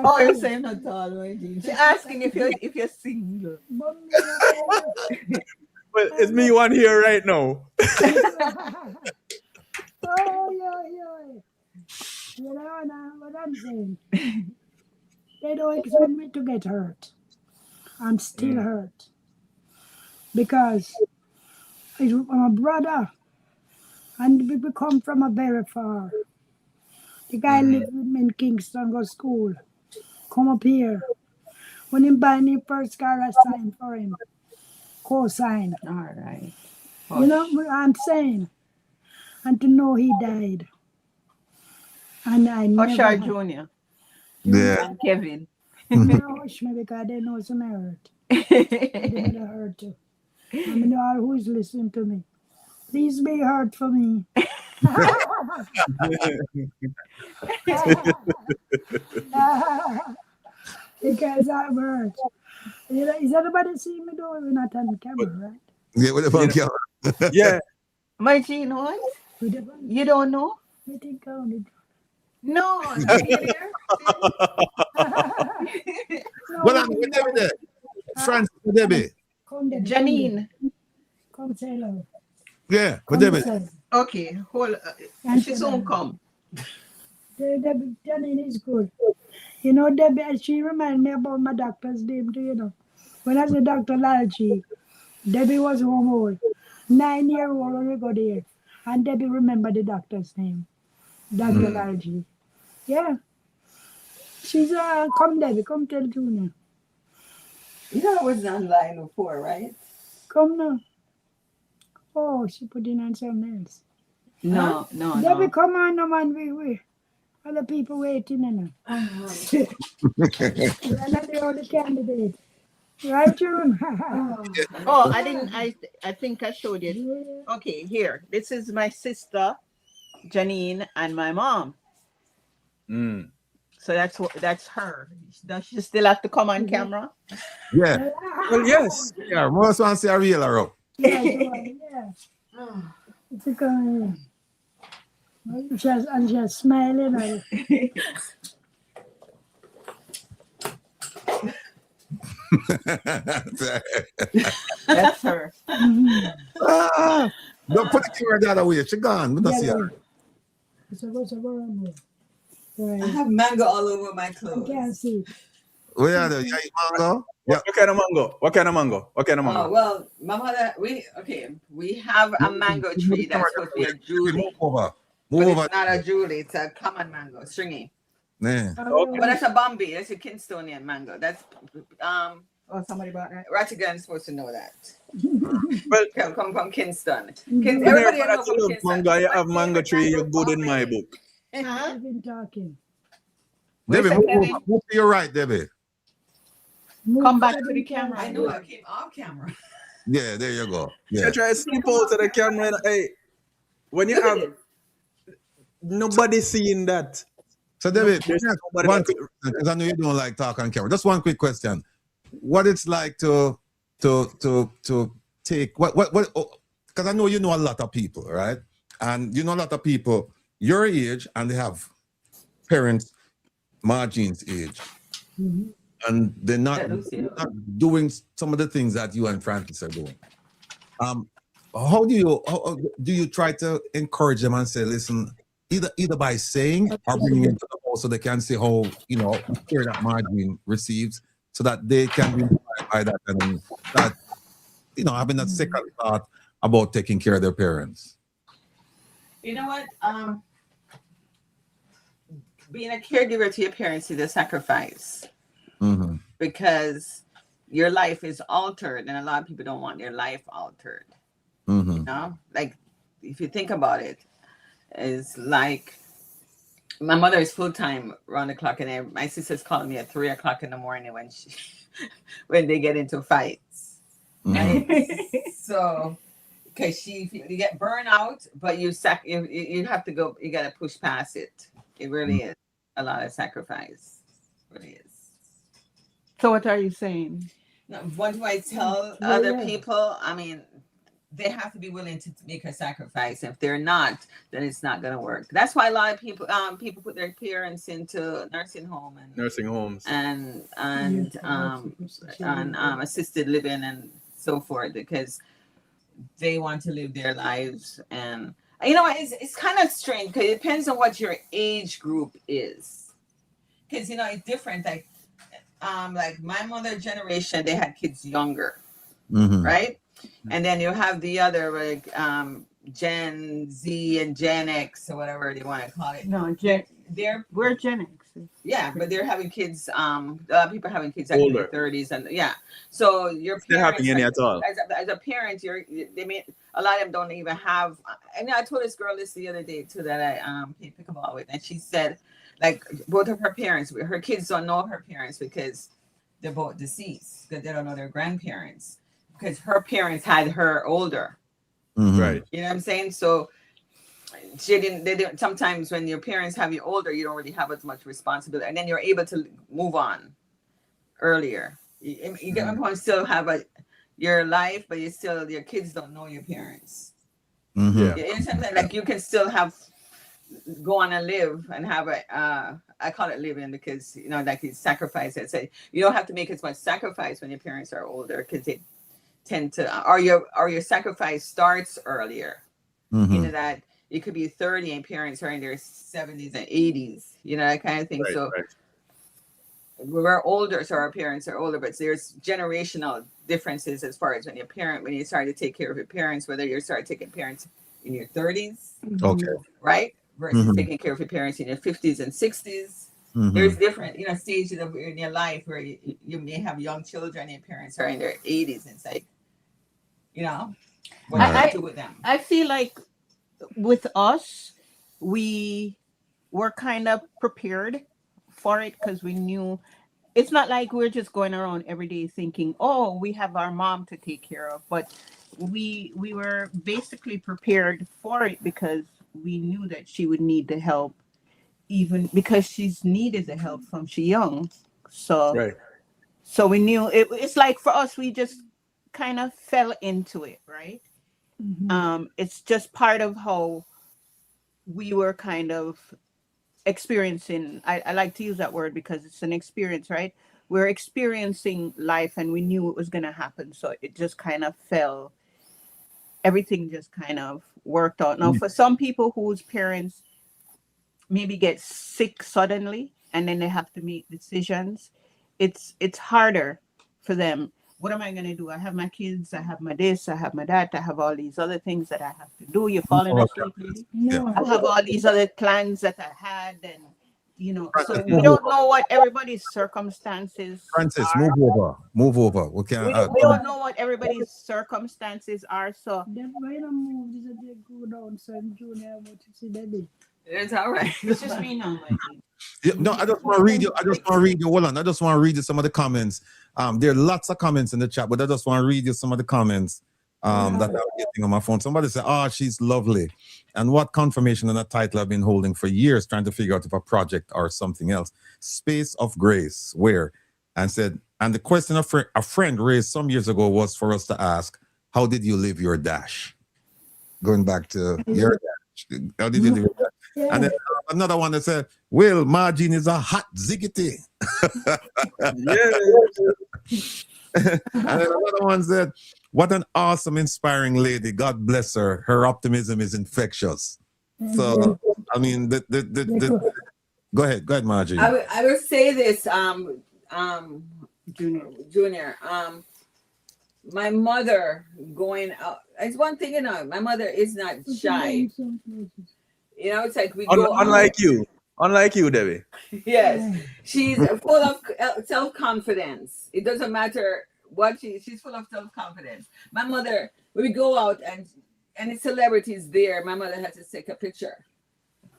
S7: Oh, you're saying not tall, my Jean. She's asking if you're single.
S3: Well, it's me one here right now.
S5: Oh, yeah. You know what I'm saying? They don't expect me to get hurt. I'm still hurt. Because I'm a brother. And we come from a very far. The guy lived with me in Kingston, go to school. Come up here. When he buy me first car, I signed for him. Co-sign.
S7: All right.
S5: You know what I'm saying? And to know he died. And I never...
S7: Hushar Junior.
S4: Yeah.
S7: And Kevin.
S5: Hush me because they know some hurt. They would have hurt too. I mean, all who is listening to me. Please be hurt for me. Because I hurt. Is everybody seeing me though? We're not on camera, right?
S4: Yeah, with the phone camera.
S3: Yeah.
S7: My Jean, what?
S5: We never-
S7: You don't know?
S5: we think only.
S7: No. Did you hear?
S4: Well, I'm with Debbie there. Francis with Debbie.
S5: Come Debbie,
S7: Janine.
S5: come say hello.
S4: Yeah, with
S5: Come
S4: Debbie.
S5: say.
S7: Okay, hold.
S5: And
S7: She
S5: say
S7: soon
S5: hello.
S7: come.
S5: Debbie, Janine is good. You know, Debbie, she remind me about my doctor's name too, you know. When I was a Dr. Lalchi, Debbie was home old. 9-year-old when we go there. And Debbie remember the doctor's name. Dr. Lalchi. Yeah. She's come Debbie, come tell Junior.
S6: You know I wasn't online before, right?
S5: Come now. Oh, she put in on something else.
S7: No, no,
S5: Debbie,
S7: no.
S5: come on, no man, we other people waiting, you know. You're not the only candidate. Right, June?
S7: Oh, I didn't. I think I showed you. Okay, here. This is my sister, Janine, and my mom.
S3: Mm.
S7: So that's her. Does she still have to come on camera?
S4: Yeah.
S3: Well, yes.
S4: Yeah, most want to see a real or up.
S5: Yeah, go on, yeah. It's a good. She's smiling.
S7: That's her.
S4: Ah, don't put the camera the other way. She gone. We don't see her.
S5: It's a good.
S6: I
S5: Right.
S6: have mango all over my
S5: I
S6: clothes.
S5: can't see.
S4: Where are they? You eat mango? Yeah.
S3: What kind of mango? What kind of mango? What kind of mango?
S6: Oh well, my mother. We have a mango tree that's supposed to be a
S4: Move
S6: Julie,
S4: over.
S6: but
S4: Move over.
S6: it's not a Julie. It's a common mango, stringy.
S4: Yeah.
S3: Okay.
S6: But that's a Bombay. That's a Kinstonian mango. That's
S7: Oh, somebody bought that.
S6: Rattigan is supposed to know that.
S3: Well,
S6: Come from Kingston.
S5: Mhm.
S6: Everybody
S3: whenever
S6: knows
S3: that's
S6: from
S3: a
S6: Kingston.
S3: mango, you
S6: My
S3: have mango
S6: favorite
S3: tree, you're
S6: mango
S3: good in my
S6: already.
S3: book.
S6: Huh?
S5: I've been talking.
S4: Debbie,
S6: Where's
S4: move
S6: that,
S4: over.
S6: Kevin?
S4: Move to your right, Debbie.
S7: Come back to the camera.
S6: I know I came off camera.
S4: Yeah, there you go.
S3: You
S4: Yeah.
S3: try to slip out to the camera. And, hey, when you
S6: Look at
S3: have
S6: this.
S3: nobody seeing that.
S4: So, Debbie,
S3: There's
S4: yeah,
S3: nobody
S4: one
S3: that-
S4: quick question, because I know you don't like talk on camera. Just one quick question: what it's like to take what? Because I know you know a lot of people, right? And you know a lot of people your age, and they have parents Margine's age,
S5: Mhm.
S4: and they're not,
S6: Yeah, Lucie.
S4: not doing some of the things that you and Francis are doing. How do you try to encourage them and say, listen, either by saying or bringing it to the house so they can see how care that Margine receives, so that they can be inspired by that and that having that second thought about taking care of their parents.
S6: You know what? Being a caregiver to your parents is a sacrifice
S4: Mm-hmm.
S6: because your life is altered, and a lot of people don't want their life altered.
S4: Mm-hmm.
S6: You know, like if you think about it, it's like my mother is full time around the clock, and my sister's calling me at 3 o'clock in the morning when they get into fights.
S4: Mm-hmm.
S6: Right? So, because you get burnout, but you have to go. You got to push past it. It really is a lot of sacrifice. It really is.
S7: So what are you saying?
S6: Now, what do I tell other people? I mean, they have to be willing to make a sacrifice. If they're not, then it's not going to work. That's why a lot of people put their parents into nursing home and assisted living and so forth, because they want to live their lives. And you know, it's kind of strange because it depends on what your age group is, because it's different. Like my mother generation, they had kids younger,
S4: Mm-hmm.
S6: right? And then you have the other Gen Z and Gen X or whatever you want to call it.
S7: No, we're Gen X.
S6: Yeah, but they're having kids. A lot of people are having kids in
S3: Older.
S6: their 30s, and so your
S3: They're
S6: parents,
S3: having any at all.
S6: as a parent, a lot of them don't even have. And I told this girl this the other day too that I played pickleball with, and she said, like, both of her parents, her kids don't know her parents because they're both deceased, because they don't know their grandparents, because her parents had her older.
S4: Mm-hmm.
S3: Right.
S6: You know what I'm saying? So they didn't. Sometimes when your parents have you older, you don't really have as much responsibility, and then you're able to move on. earlier. You get my point. Still have your life, but your kids don't know your parents.
S4: Mhm.
S3: Yeah.
S6: You understand? Like you can still go on and live and have I call it living because like you sacrifice it. So you don't have to make as much sacrifice when your parents are older because they tend to or your sacrifice starts earlier.
S4: Mhm.
S6: That you could be 30 and parents are in their 70s and 80s, that kind of thing.
S3: Right,
S6: So
S3: right.
S6: we're older, so our parents are older, but there's generational differences as far as when you start to take care of your parents, whether you start taking parents in your 30s,
S4: Okay.
S6: right, versus
S4: Mhm.
S6: taking care of your parents in your 50s and 60s.
S4: Mhm.
S6: There's different stages in your life where you may have young children and your parents are in their 80s. And it's like what
S4: Right.
S6: do you do with them?
S7: I feel like with us, we were kind of prepared for it because we knew it's not like we're just going around every day thinking, oh, we have our mom to take care of. But we were basically prepared for it because we knew that she would need the help, even because she's needed the help from she young. So
S3: Right.
S7: so we knew it's like for us, we just kind of fell into it, right? It's just part of how we were kind of experiencing. I like to use that word because it's an experience, right? We're experiencing life and we knew it was going to happen. So it just kind of fell, everything just kind of worked out. Now, for some people whose parents maybe get sick suddenly and then they have to make decisions, it's harder for them. What am I going to do? I have my kids, I have my this, I have my that, I have all these other things that I have to do. You're falling asleep, lady?
S4: Yeah.
S5: No.
S7: I have all these other plans that I had, and so
S4: Francis,
S7: we
S4: move
S7: don't
S4: over.
S7: know what everybody's circumstances
S4: Francis,
S7: are.
S4: move over. Move over. We can.
S7: We don't know what everybody's circumstances are. So
S5: Then why don't move this and they go down some junior what to see baby.
S6: It's all right.
S7: it's just me now, my dear.
S4: Yeah, no, I just want to read you. I just want to read you. Hold on. I just want to read you some of the comments. There are lots of comments in the chat, but I just want to read you some of the comments that I'm getting on my phone. Somebody said, "Oh, she's lovely," and what confirmation on that title I've been holding for years, trying to figure out if a project or something else. Space of Grace, where, and said, and the question a friend raised some years ago was for us to ask, "How did you live your dash?" Going back to your dash, how did you live your dash? And then another one that said, "Well, Margin is a hot ziggity."
S3: Yeah.
S4: And then another one said, "What an awesome, inspiring lady. God bless her. Her optimism is infectious." So, I mean, go ahead, Margie.
S6: I would say this, Junior. My mother going out. It's one thing, my mother is not shy. It's like we go.
S3: Unlike you, Debbie.
S6: Yes, she's full of self-confidence. It doesn't matter what she's full of self-confidence. My mother, when we go out and any celebrities there, my mother has to take a picture.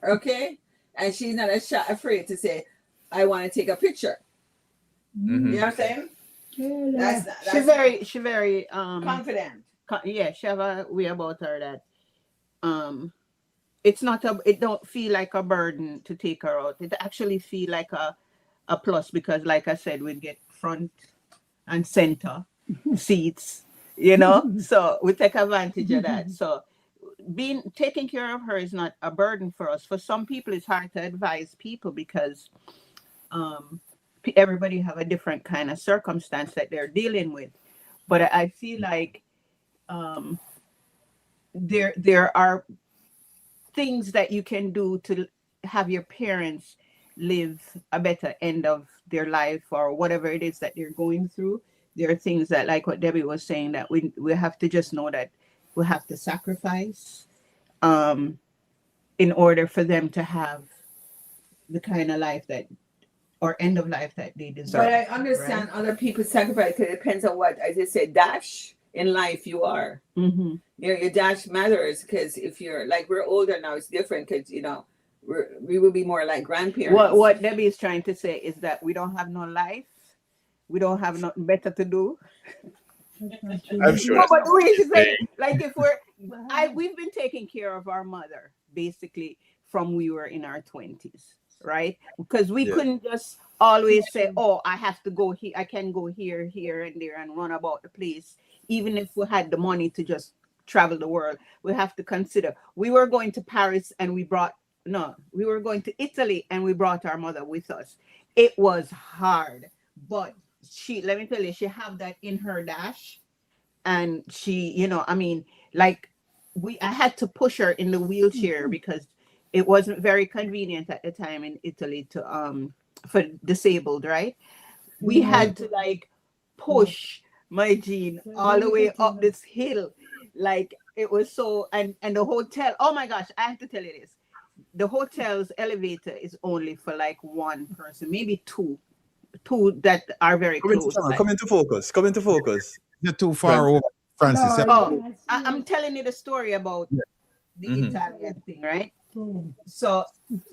S6: Okay? And she's not afraid to say, I want to take a picture.
S3: Mhm.
S6: You know what I'm saying? That's
S7: She very
S6: confident.
S7: Yeah, she have a way about her that it don't feel like a burden to take her out. It actually feel like a plus because like I said, we get front and center seats, so we take advantage of that. So taking care of her is not a burden for us. For some people it's hard to advise people because everybody have a different kind of circumstance that they're dealing with. But I feel like there are things that you can do to have your parents live a better end of their life or whatever it is that they're going through. There are things that, like what Debbie was saying, that we have to just know that we have to sacrifice in order for them to have the kind of life that or end of life that they deserve.
S6: But I understand other people's sacrifice because it depends on what, as I said, dash in life you are.
S7: Mm-hmm.
S6: Your dash matters because if you're like, we're older now, it's different because we will be more like grandparents.
S7: What Debbie is trying to say is that we don't have no life, we don't have nothing better to do.
S3: I'm sure.
S7: No, but the way she's saying, like if we've been taking care of our mother basically from we were in our 20s. right? Because we
S3: Yeah.
S7: couldn't just always say, oh, I have to go here, I can go here, here, and there and run about the place. Even if we had the money to just travel the world, we have to consider. We were going to Paris and we were going to Italy and we brought our mother with us. It was hard, but let me tell you, she have that in her dash. And she, I mean, like I had to push her in the wheelchair because it wasn't very convenient at the time in Italy to for disabled, right? We had to like push my Jean all the way up this hill. Like it was so, and the hotel, oh my gosh, I have to tell you this. The hotel's elevator is only for like one person, maybe two that are very close.
S3: Come into focus. Come into focus.
S4: You're too far over, Francis.
S7: Oh, I'm telling you the story about the Italian thing, right? So,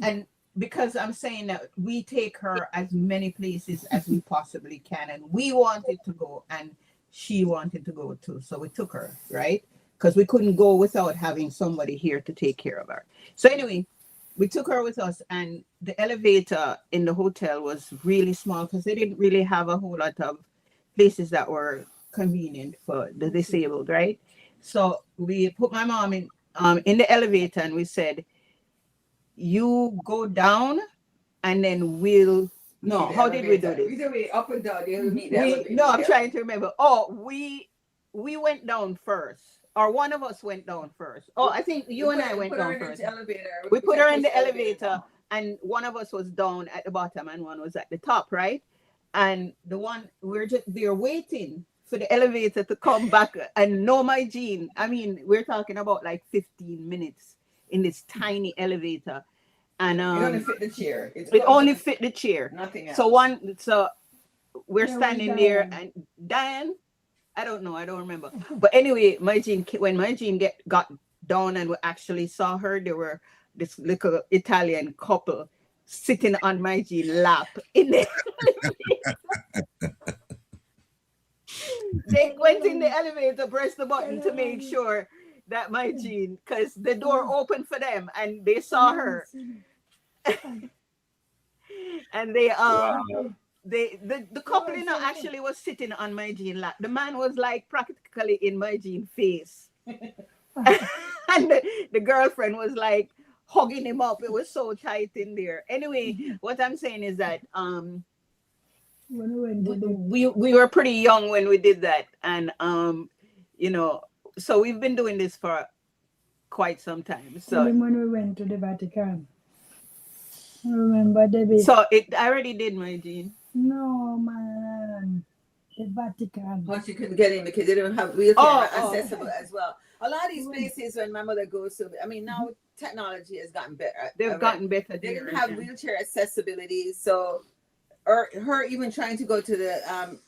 S7: and because I'm saying that we take her as many places as we possibly can, and we wanted to go, and she wanted to go too. So we took her, right? Because we couldn't go without having somebody here to take care of her. So anyway, we took her with us, and the elevator in the hotel was really small because they didn't really have a whole lot of places that were convenient for the disabled, right? So we put my mom in the elevator, and we said, you go down and then we'll how did we do this?
S6: Either way, up and down, you'll meet the elevator.
S7: No, I'm trying to remember. Oh, we went down first, or one of us went down first. Oh, I think you and I went down first. We put her in the elevator, and one of us was down at the bottom and one was at the top, right? And the one we're waiting for the elevator to come back, and no, my Jean, I mean, we're talking about like 15 minutes in this tiny elevator, and
S6: it only fit the chair.
S7: It only fit the chair.
S6: Nothing else.
S7: So we're standing there, and Diane, I don't know, I don't remember. But anyway, when my Jean got down and we actually saw her, there were this little Italian couple sitting on my Jean lap in the They went in the elevator, pressed the button to make sure that my Jean, because the door opened for them and they saw her. And they the couple actually was sitting on my Jean lap. The man was like practically in my Jean face. And the girlfriend was like hugging him up. It was so tight in there. Anyway, what I'm saying is that we were pretty young when we did that, and so we've been doing this for quite some time. So
S5: when we went to the Vatican, I remember David.
S7: So I already did my Jean.
S5: No, man, the Vatican.
S6: But you couldn't get in because they don't have wheelchair accessible as well. A lot of these places, when my mother goes to, I mean, now technology has gotten better.
S7: They've gotten better.
S6: They didn't have wheelchair accessibility, so or her even trying to go to the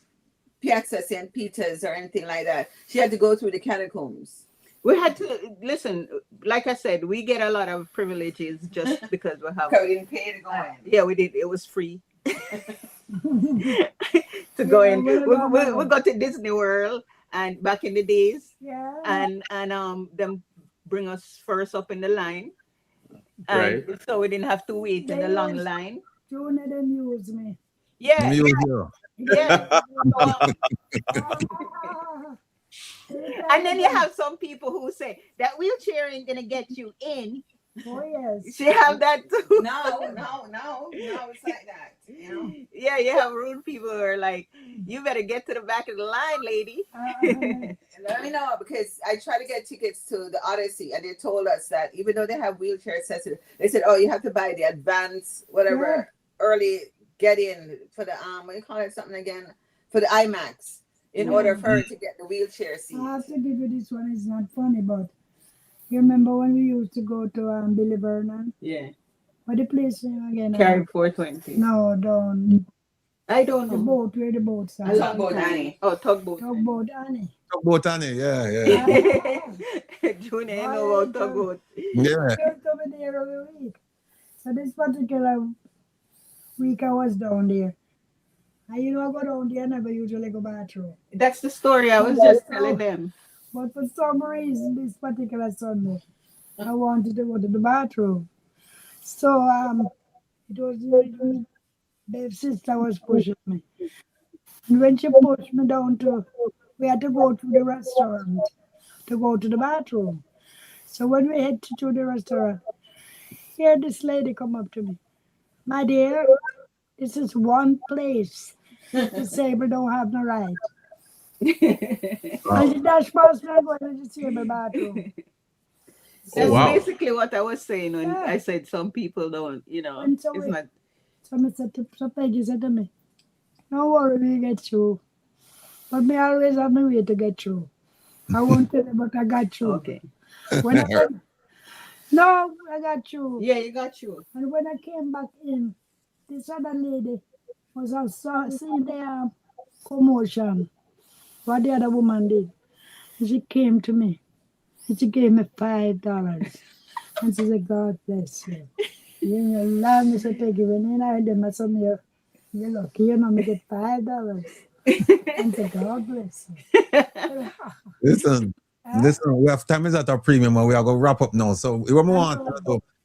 S6: Piazza St. Peter's or anything like that, she had to go through the catacombs.
S7: We had to listen. Like I said, we get a lot of privileges just because we have.
S6: We didn't pay to go in.
S7: Yeah, we did. It was free to go in. We got to Disney World, and back in the days, and them bring us first up in the line, and so we didn't have to wait in the long line.
S5: Don't let them use me.
S7: Yeah. Yeah. And then you have some people who say that wheelchair ain't gonna get you in.
S5: Oh yes.
S7: She have that too.
S6: No, it's like that. You know?
S7: Yeah, you have rude people who are like, you better get to the back of the line, lady.
S6: Let me know, because I tried to get tickets to the Odyssey, and they told us that even though they have wheelchair accessible, they said, oh, you have to buy the advance, whatever, early get in for the what do you call it, something again, for the IMAX, in order for her to get the wheelchair seat.
S5: I have to give you this one. It's not funny, but you remember when we used to go to Billy Vernon?
S7: Yeah.
S5: What the place name again?
S7: Carry 420.
S5: No, don't.
S7: I don't know.
S5: The boat, where the boats are.
S6: Tugboat Annie.
S7: Oh, Tugboat.
S5: Tugboat Annie.
S4: Tugboat Annie, yeah.
S7: Junior, I know about Tugboat.
S4: Yeah.
S5: Over there every week. So this particular week I was down there. And you know, I go down there, I never usually go bathroom.
S7: That's the story I was just telling them.
S5: But for some reason, this particular Sunday, I wanted to go to the bathroom. So It was Dave's sister was pushing me. And when she pushed me down we had to go to the restaurant to go to the bathroom. So when we head to the restaurant, here this lady come up to me. My dear, this is one place disabled don't have no right. And she dashed past me and go to the disabled bathroom.
S7: That's
S3: wow.
S7: basically what I was saying when
S5: Yeah.
S7: I said some people don't,
S5: And so
S7: it's not.
S5: I said so Peggy said to me, don't worry, we get through. But me always have my way to get through. I won't tell you, but I got through.
S7: Okay.
S5: When no, I got through.
S7: Yeah, you got you.
S5: And when I came back in, this other lady was seeing the commotion, what the other woman did. And she came to me and she gave me $5. And she said, God bless you. You know, love me so Peggy, when you know them, I said, you're lucky, me get $5. And said, God bless you.
S4: Listen, we have time is at our premium and we are going to wrap up now. So we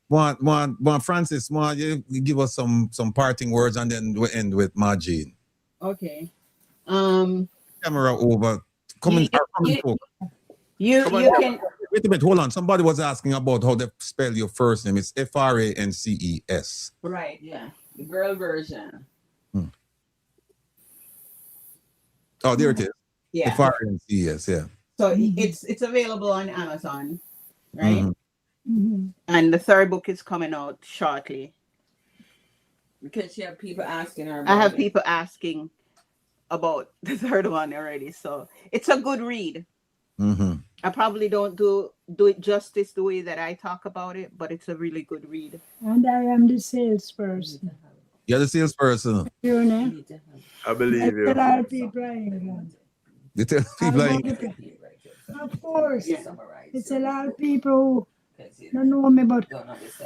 S4: want Francis, you give us some parting words and then we end with Margene.
S7: Okay.
S4: Camera over.
S7: You can.
S4: Wait a minute, hold on. Somebody was asking about how they spell your first name. It's Frances.
S7: Right, yeah. The girl version.
S4: Oh, there it is.
S7: Yeah.
S4: Frances, yeah.
S7: So it's available on Amazon, right?
S5: Mm-hmm.
S7: And the third book is coming out shortly.
S6: Because you have people asking her.
S7: I have people asking about the third one already, so it's a good read.
S4: Mm-hmm.
S7: I probably don't do it justice the way that I talk about it, but it's a really good read.
S5: And I am the salesperson.
S4: You're the salesperson.
S5: You know?
S3: I believe you.
S5: A lot of people are England.
S4: You tell people
S5: Of course. It's a lot of people who don't know me, but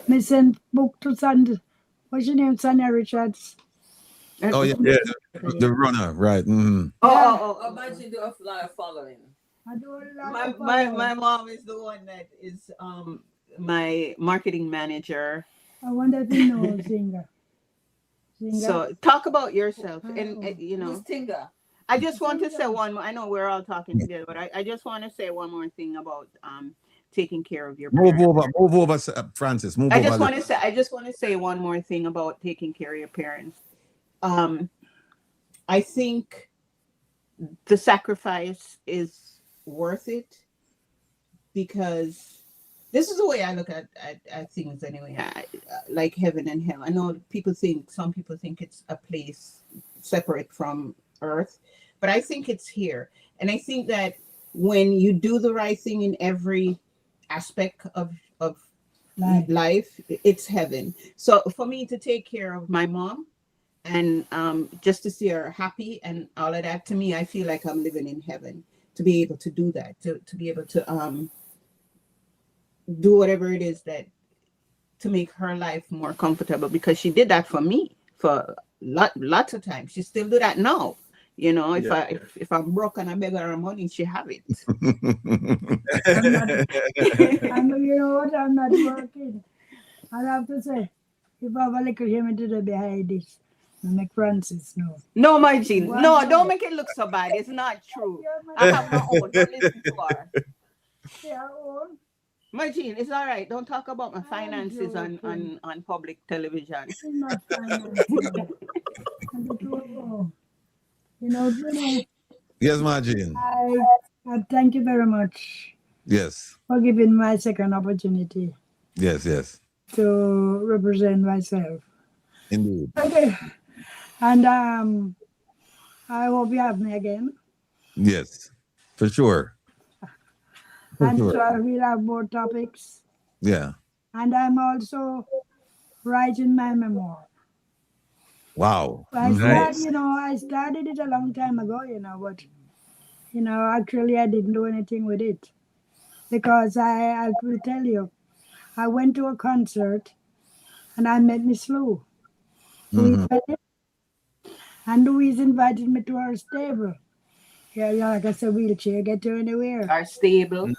S5: me send book to Sandy. What's your name? Sandy Richards.
S4: oh yeah, the runner, right? Mm-hmm.
S6: Oh, imagine do a lot of following.
S5: I do a lot of
S7: My mom is the one that is my marketing manager.
S5: I wonder if you know Singer.
S7: So talk about yourself, and
S6: Who's Tinga?
S7: I just want to say one more. I know we're all talking together, but I just want to say one more thing about taking care of your parents.
S4: Move over, Francis.
S7: I just want to say one more thing about taking care of your parents. I think the sacrifice is worth it because this is the way I look at things anyway. Like heaven and hell. I know some people think it's a place separate from earth, but I think it's here. And I think that when you do the right thing in every aspect of life, it's heaven. So for me to take care of my mom and just to see her happy and all of that, to me, I feel like I'm living in heaven. To be able to do that, to be able to do whatever it is that to make her life more comfortable, because she did that for me for lots of times. She still do that now. If I'm broke and I beg her money, she have it.
S5: You know what? I'm not working. I'll have to say, if I have a little humidity behind this, I make Francis know.
S7: No, Margene. No, don't make it look so bad. It's not true. I have my own. Don't listen to her.
S5: Yeah, own.
S7: Margene, it's all right. Don't talk about my finances on public television.
S5: It's not finances.
S4: Yes, Margene.
S5: I thank you very much.
S4: Yes.
S5: For giving my second opportunity.
S4: Yes.
S5: To represent myself.
S4: Indeed.
S5: Okay. And I hope you have me again.
S4: Yes, for sure.
S5: So we'll have more topics.
S4: Yeah.
S5: And I'm also writing my memoir.
S4: Wow.
S5: I started it a long time ago, but actually I didn't do anything with it. Because I will tell you, I went to a concert and I met Miss Lou. And Louise invited me to her stable. Yeah, like I said, wheelchair, get to anywhere.
S7: Our stable.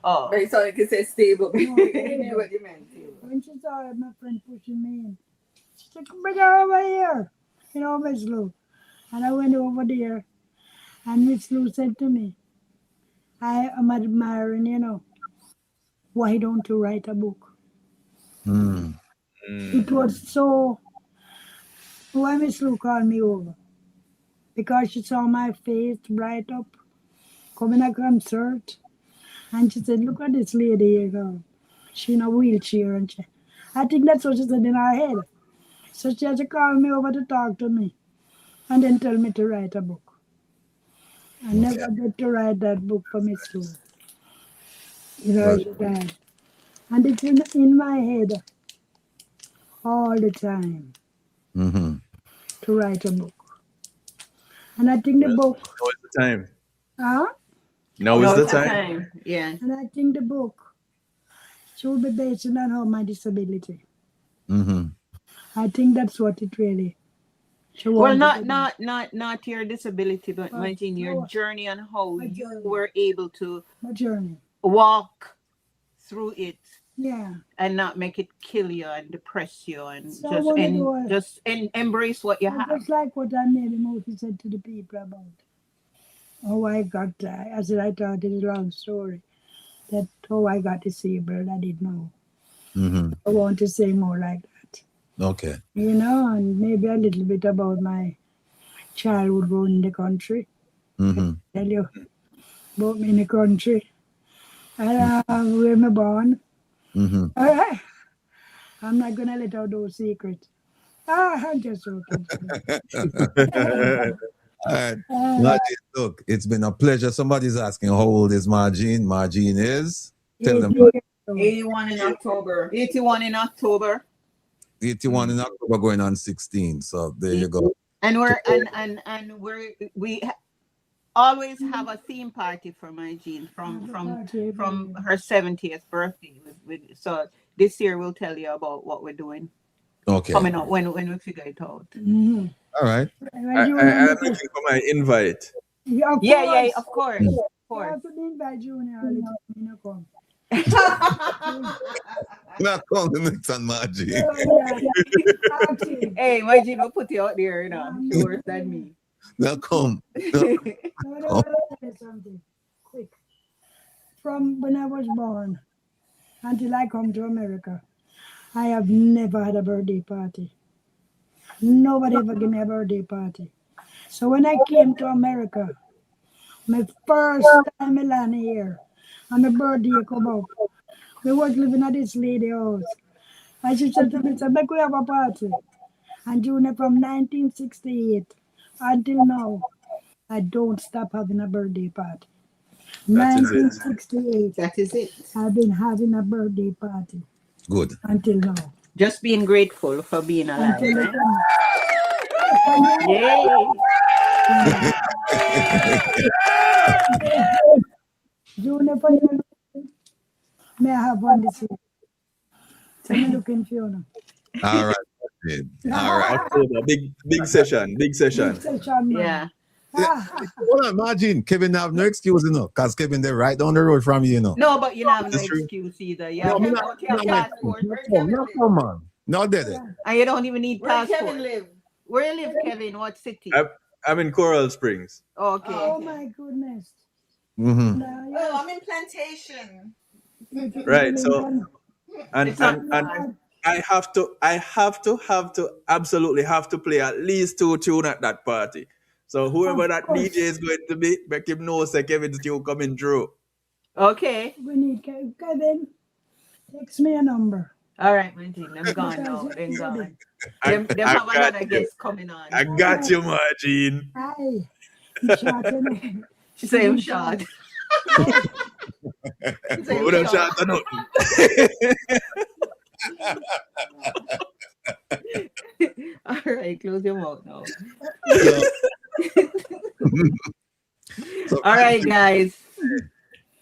S6: Oh. Right, so I can say stable.
S5: No,
S6: I knew what you meant.
S5: When she saw my friend pushing me in, said, bring her over here. Miss Lou. And I went over there, and Miss Lou said to me, I am admiring, why don't you write a book?
S4: Mm.
S5: It was so, why Miss Lou called me over? Because she saw my face bright up, coming a concert. And she said, look at this lady here, girl. She in a wheelchair. And I think that's what she said in her head. So she had to call me over to talk to me and then tell me to write a book. I never get to write that book for Miss Lou. She died. And it's in my head all the time
S4: Mm-hmm.
S5: to write a book. And I think the book,
S3: Now is the time.
S5: huh?
S3: Now
S7: No,
S3: is the
S7: it's the
S3: time.
S7: time. Yeah.
S5: And I think the book should be based on my disability.
S4: Mm-hmm.
S5: I think that's what it really should
S7: Well,
S5: want to be.
S7: not your disability, but
S5: But
S7: imagine your
S5: no,
S7: journey and how
S5: my
S7: you
S5: journey.
S7: were able to
S5: My journey.
S7: walk through it
S5: Yeah.
S7: and not make it kill you and depress you and
S5: So I want to do
S7: embrace what you
S5: I
S7: have.
S5: just like what I made the movie said to the people about. Oh, I got that. I said I thought it was a long story. That how I got disabled, I didn't know.
S4: Mm-hmm.
S5: I want to say more like that.
S4: Okay.
S5: And maybe a little bit about my childhood growing in the country.
S4: Mm-hmm.
S5: Tell you about me in the country. And where me born.
S4: Mm-hmm.
S5: I'm not gonna let out those secrets. I'm just joking.
S4: All right. Margine, look, it's been a pleasure. Somebody's asking how old is Margine? Margine is? Tell them.
S6: 81 in October.
S7: 81 in October.
S4: 81 in October, going on 16. So there you go.
S7: And we always have a theme party for my Jean from her 70th birthday. So this year we'll tell you about what we're doing
S4: Okay.
S7: coming up when we figure it out.
S5: Mm-hmm.
S4: All right.
S3: I'm looking for my invite.
S7: Yeah, of course. Of course.
S5: I could invite Junior all the time. You know, come.
S4: Now call the next on Margine.
S7: Hey, my Jean will put you out there, She's worse than me.
S4: Now come.
S5: Something quick. From when I was born until I come to America, I have never had a birthday party. Nobody ever gave me a birthday party. So when I came to America, my first time I landed here, and my birthday come up, we was living at this lady house. And she said to me, make we have a party. And June from 1968 until now, I don't stop having a birthday party.
S3: That is it.
S5: 1968,
S7: That is it.
S5: I've been having a birthday party
S4: Good.
S5: until now.
S7: Just being grateful for being alive.
S5: Until
S7: Right?
S5: Yay! June for you. May I have one this year? So I'm looking for you.
S4: All right. Margine. All right.
S3: October, big session.
S5: Big session, man.
S7: Yeah.
S4: Hold on, Margine. Kevin have no excuse, because Kevin they're right down the road from you,
S7: No, but you don't have no
S3: That's true.
S7: excuse either. You
S4: No,
S7: have
S4: me
S7: to
S4: not-
S7: go to your passport.
S4: No, come on. No, did it.
S7: And you don't even need
S6: Where
S7: passport.
S6: Kevin live?
S7: Where you live, Kevin? What city?
S3: I'm in Coral Springs.
S7: Okay.
S5: Oh my goodness.
S4: Mm-hmm.
S5: Now,
S6: Oh, I'm in Plantation.
S3: Right. So and
S7: It's not
S3: and I have to absolutely have to play at least 2 tunes at that party. So whoever
S5: Of
S3: that
S5: course.
S3: DJ is going to be, make him know say Kevin's tune coming through.
S7: Okay.
S5: we need Kevin. Text me a number.
S7: All right, my team. Them gone now. Them gone. Them
S3: I
S7: have
S3: got
S7: another
S3: you.
S7: guest coming on.
S3: I got you, Margine.
S5: Hi. I'm short, innit?
S7: She say I'm short. She say
S3: Who
S7: I'm
S3: don't
S7: short.
S3: shout or nothing.
S7: All right, close your mouth now.
S4: So,
S7: All right, guys.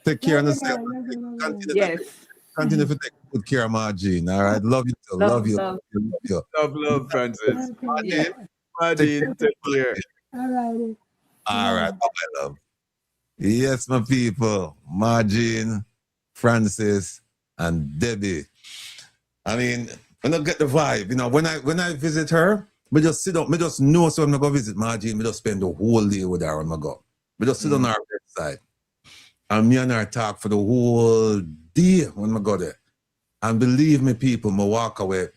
S4: take care of
S5: Love
S4: yourself.
S5: you,
S4: Continue,
S7: Yes.
S4: continue to take good care of Margine. All right. Love you too.
S7: Love,
S4: Love you.
S7: love.
S4: Love you.
S3: Love, Francis.
S5: Okay.
S3: Margine, take care.
S5: All righty.
S4: All right. Bye, love. Yes, my people. Margine, Francis, and Debbie. I mean, And I get the vibe, you know, when I visit her, me just sit up, me just know so when I go visit Margie, me just spend the whole day with her when I go. Me just sit on her bedside. And me and her talk for the whole day when I go there. And believe me, people, me walk away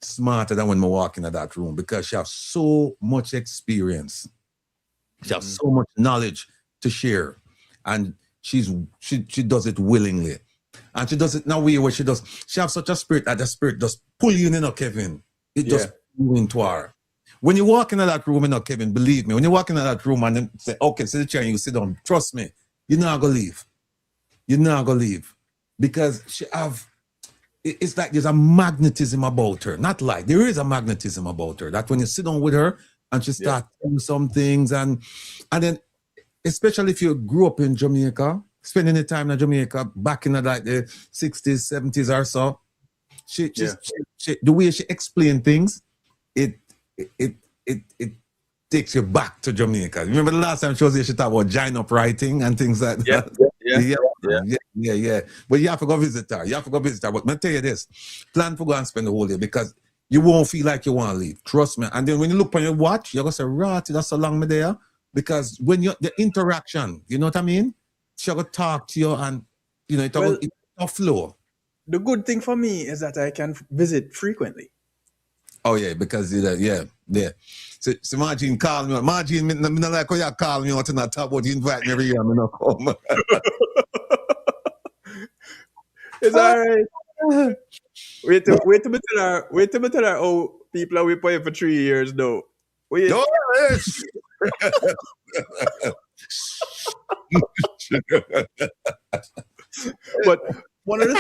S4: smarter than when I walk into that room because she has so much experience. She has so much knowledge to share. And she does it willingly. And she does it in a way where she has such a spirit that the spirit just pull you in, you know, Kevin. It just pull you into her. When you walk into that room, you know, Kevin, believe me, when you walk into that room and then say, okay, sit the chair and you sit down, trust me, you're not gonna leave. You're not gonna leave. Because it's like there's a magnetism about her. Not like, there is a magnetism about her. That when you sit down with her and she starts doing some things and then, especially if you grew up in Jamaica, spending the time in Jamaica back in the 60s, 70s or so, she the way she explained things, it takes you back to Jamaica. Remember the last time she was here, she talked about giant up writing and things like that. Yeah. But you have to go visit her. But let me tell you this, plan to go and spend the whole day because you won't feel like you want to leave. Trust me. And then when you look on your watch, you're going to say, Ratty, that's so long me there. Because when the interaction, you know what I mean? She'll go talk to you and, you know, it'll flow.
S3: The good thing for me is that I can visit frequently.
S4: Oh, yeah, because, So Margine call me. Margine, me not like how you call me out in that top, but you invite me every year, I'm not come.
S3: It's all right. Wait till me tell her, oh, people are we paying for 3 years, though. Wait.
S4: Oh, yes.
S3: But one of the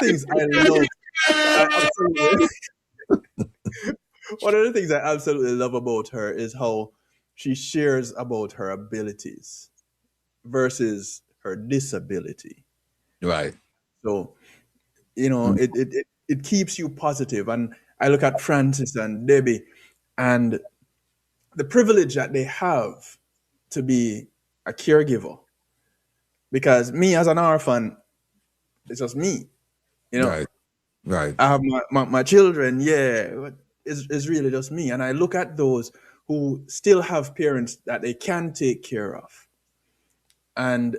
S3: things I absolutely love about her is how she shares about her abilities versus her disability.
S4: Right.
S3: So, you know, it keeps you positive. And I look at Francis and Debbie and the privilege that they have to be a caregiver. Because me as an orphan, it's just me, you know.
S4: Right.
S3: I have my children, but it's really just me. And I look at those who still have parents that they can take care of. And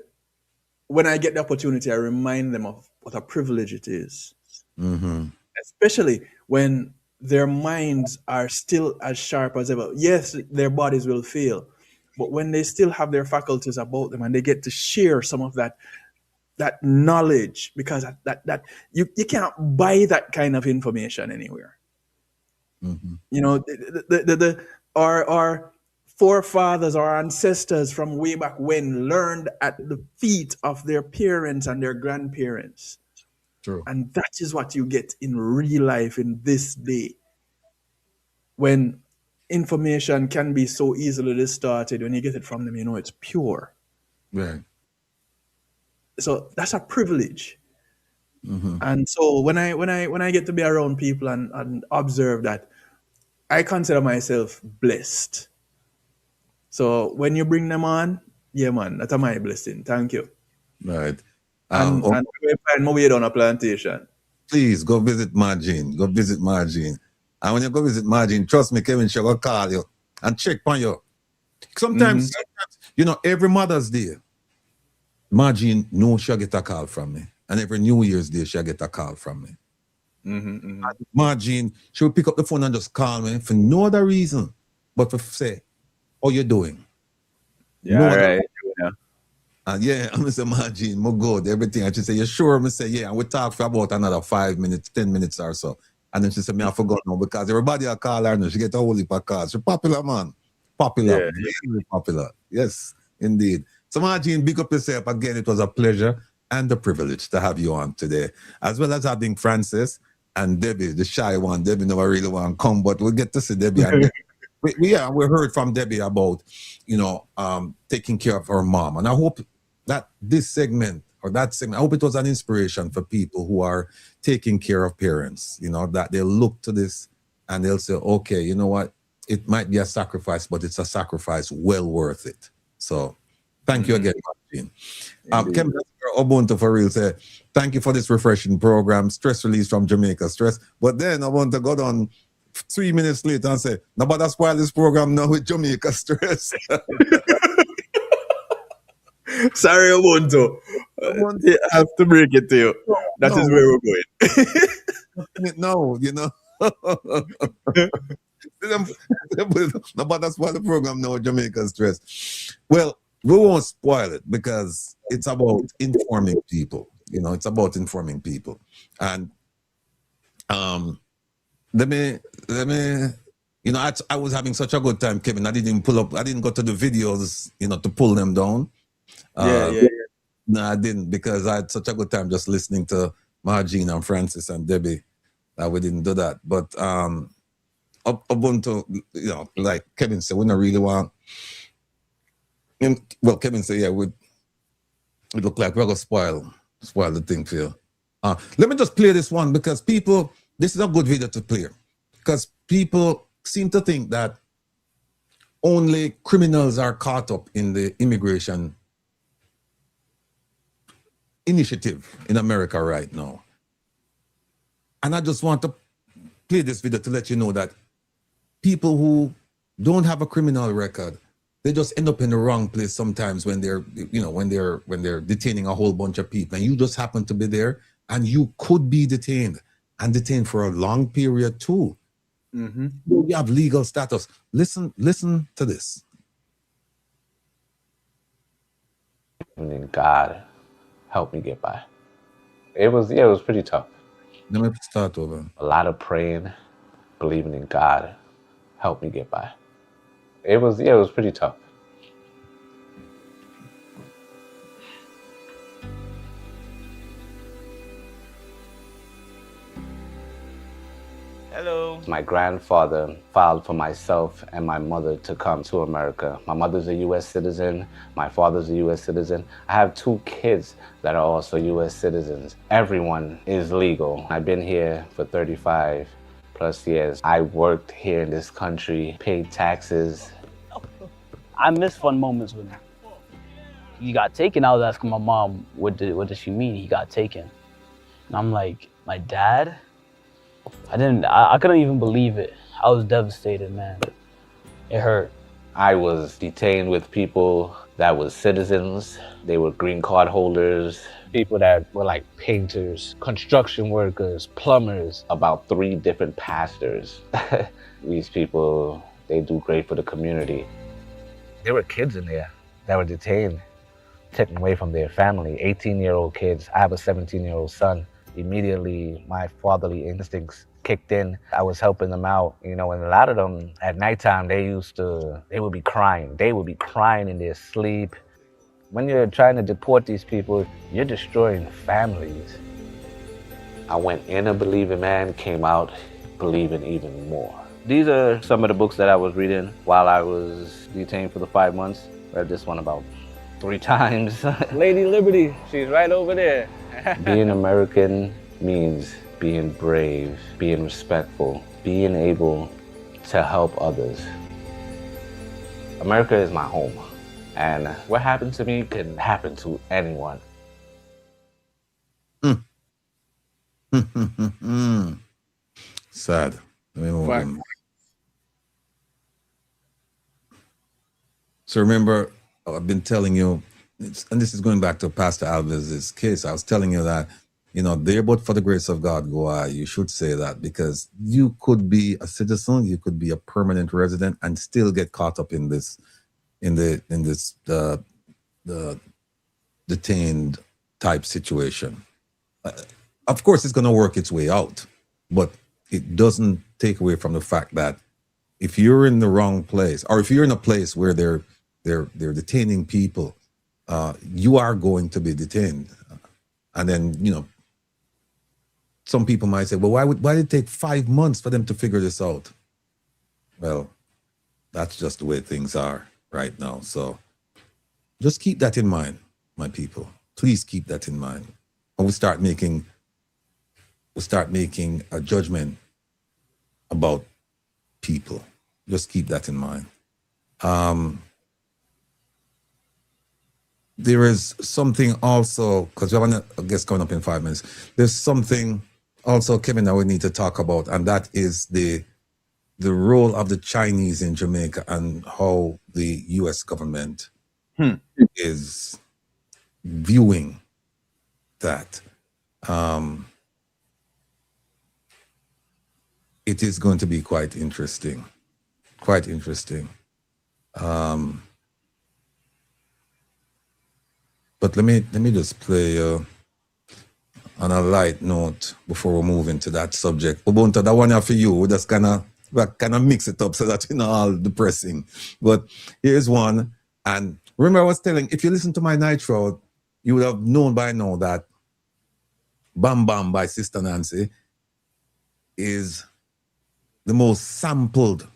S3: when I get the opportunity, I remind them of what a privilege it is.
S4: Mm-hmm.
S3: Especially when their minds are still as sharp as ever. Yes, their bodies will fail, but when they still have their faculties about them and they get to share some of that knowledge, because that you can't buy that kind of information anywhere.
S4: Mm-hmm.
S3: You know, our forefathers, our ancestors from way back when learned at the feet of their parents and their grandparents.
S4: True.
S3: And that is what you get in real life in this day, when information can be so easily distorted. When you get it from them, you know it's pure.
S4: Right.
S3: So that's a privilege.
S4: Mm-hmm.
S3: And so when I get to be around people and observe that, I consider myself blessed. So when you bring them on, yeah, man, that's my blessing. Thank you.
S4: Right.
S3: And we find my way down a plantation.
S4: Please go visit Margine. And when you go visit Margine, trust me, Kevin, she'll go call you and check on you. Sometimes, you know, every Mother's Day, Margine knows she'll get a call from me. And every New Year's Day, she'll get a call from me. And Margine, she'll pick up the phone and just call me for no other reason but to say, how you doing?
S3: Yeah,
S4: no
S3: right.
S4: And I'm say, Margine, I'm good, everything. And she say, you sure? I say, yeah. And we talk for about another 5 minutes, 10 minutes or so. And then she said, I forgot now because everybody will call her now. She get a whole heap of calls. She's popular, man. Popular. Very popular. Yes, indeed. So Margine, big up yourself. Again, it was a pleasure and a privilege to have you on today. As well as having Francis and Debbie, the shy one. Debbie never really want to come, but we'll get to see Debbie. And we heard from Debbie about, you know, taking care of her mom. And I hope that this segment, I hope it was an inspiration for people who are taking care of parents, you know, that they'll look to this and they'll say, okay, you know what? It might be a sacrifice, but it's a sacrifice well worth it. So thank you again, Kevin Ubuntu for real say, thank you for this refreshing program, stress release from Jamaica, stress. But then I want to go down 3 minutes later and say, no, but that's why this program now with Jamaica stress.
S3: Sorry, Ubuntu. I have to break it to you. That is where we're going.
S4: No, you know. No, but that's why the program now Jamaica stress. Well, we won't spoil it because it's about informing people. You know, it's about informing people. And let me you know, I was having such a good time, Kevin. I didn't go to the videos, you know, to pull them down.
S3: Yeah.
S4: No, I didn't, because I had such a good time just listening to Margene and Francis and Debbie. We didn't do that. But Ubuntu, you know, like Kevin said, we don't really want. Well, Kevin said, yeah, it look like we're gonna spoil the thing for you. Let me just play this one because this is a good video to play because people seem to think that only criminals are caught up in the immigration initiative in America right now. And I just want to play this video to let you know that people who don't have a criminal record, they just end up in the wrong place sometimes when they're, you know, when they're detaining a whole bunch of people and you just happen to be there and you could be detained for a long period too. Mm-hmm. You have legal status. Listen to this.
S8: And then God helped me get by. It was pretty tough.
S4: Let me start over.
S8: A lot of praying, believing in God helped me get by. It was pretty tough.
S9: Hello.
S8: My grandfather filed for myself and my mother to come to America. My mother's a U.S. citizen. My father's a U.S. citizen. I have 2 kids that are also U.S. citizens. Everyone is legal. I've been here for 35 plus years. I worked here in this country, paid taxes.
S9: I miss fun moments with him. He got taken. I was asking my mom, what does she mean he got taken? And I'm like, my dad? I couldn't even believe it. I was devastated, man. It hurt.
S8: I was detained with people that were citizens. They were green card holders. People that were like painters, construction workers, plumbers. About 3 different pastors. These people, they do great for the community. There were kids in there that were detained, taken away from their family, 18-year-old kids. I have a 17-year-old son. Immediately, my fatherly instincts kicked in. I was helping them out, you know, and a lot of them at nighttime, they would be crying. They would be crying in their sleep. When you're trying to deport these people, you're destroying families. I went in a believing man, came out believing even more. These are some of the books that I was reading while I was detained for the 5 months. Read this one about 3 times. Lady Liberty, she's right over there. Being American means being brave, being respectful, being able to help others. America is my home, and what happened to me can happen to anyone.
S4: Sad. So remember, I've been telling you, and this is going back to Pastor Alvarez's case. I was telling you that, you know, there but for the grace of God go I. You should say that because you could be a citizen, you could be a permanent resident, and still get caught up in this, the detained type situation. Of course, it's going to work its way out, but it doesn't take away from the fact that if you're in the wrong place, or if you're in a place where they're detaining people, you are going to be detained. And then, you know, some people might say, well, why did it take 5 months for them to figure this out? Well, that's just the way things are right now. So just keep that in mind, my people. Please keep that in mind. When we start making a judgment about people, just keep that in mind. there is something also, because we have a guest coming up in 5 minutes. There's something also, Kevin, that we need to talk about, and that is the role of the Chinese in Jamaica and how the U.S. government is viewing that. It is going to be quite interesting. Quite interesting. But let me just play on a light note before we move into that subject. Ubuntu, that one here for you. We just kind of mix it up so that you're not all depressing. But here's one. And remember I was telling, if you listen to my Nitro, you would have known by now that Bam Bam by Sister Nancy is the most sampled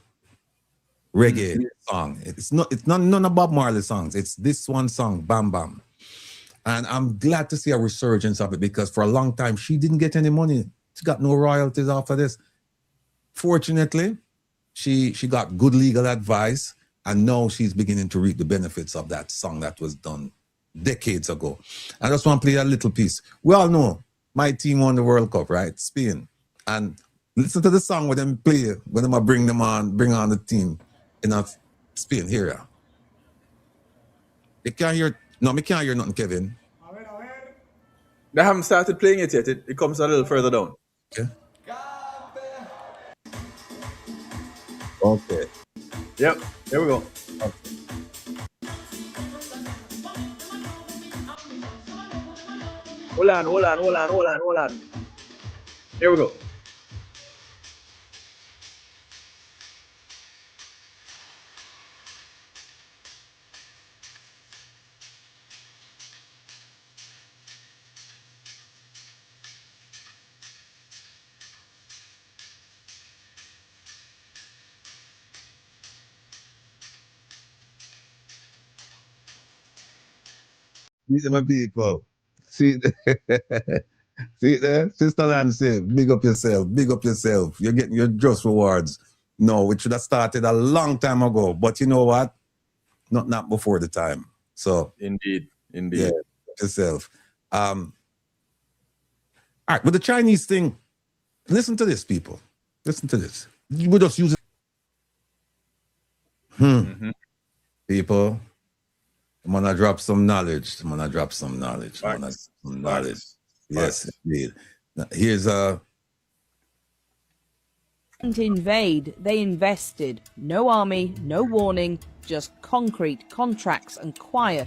S4: reggae song. It's not none of Bob Marley's songs. It's this one song, Bam Bam. And I'm glad to see a resurgence of it, because for a long time she didn't get any money. She got no royalties off of this. Fortunately, she got good legal advice, and now she's beginning to reap the benefits of that song that was done decades ago. I just want to play a little piece. We all know my team won the World Cup, right? Spain. And listen to the song when them play, when them bring on the team in Spain. Here ya. You can't hear, no, me can't hear nothing, Kevin.
S3: They haven't started playing it yet. It comes a little further down.
S4: Okay. Okay.
S3: Yep, here we go. Hold on. Here we go.
S4: These are my people. See, see there? Sister Nancy, big up yourself. You're getting your just rewards. No, it should have started a long time ago. But you know what? Not before the time. So
S3: Indeed.
S4: yeah, yourself. All right, with the Chinese thing, listen to this, people. Listen to this. We just use it. People, I'm gonna drop some knowledge. Yes, indeed. Now, here's
S10: Didn't invade, they invested. No army, no warning, just concrete, contracts and quiet.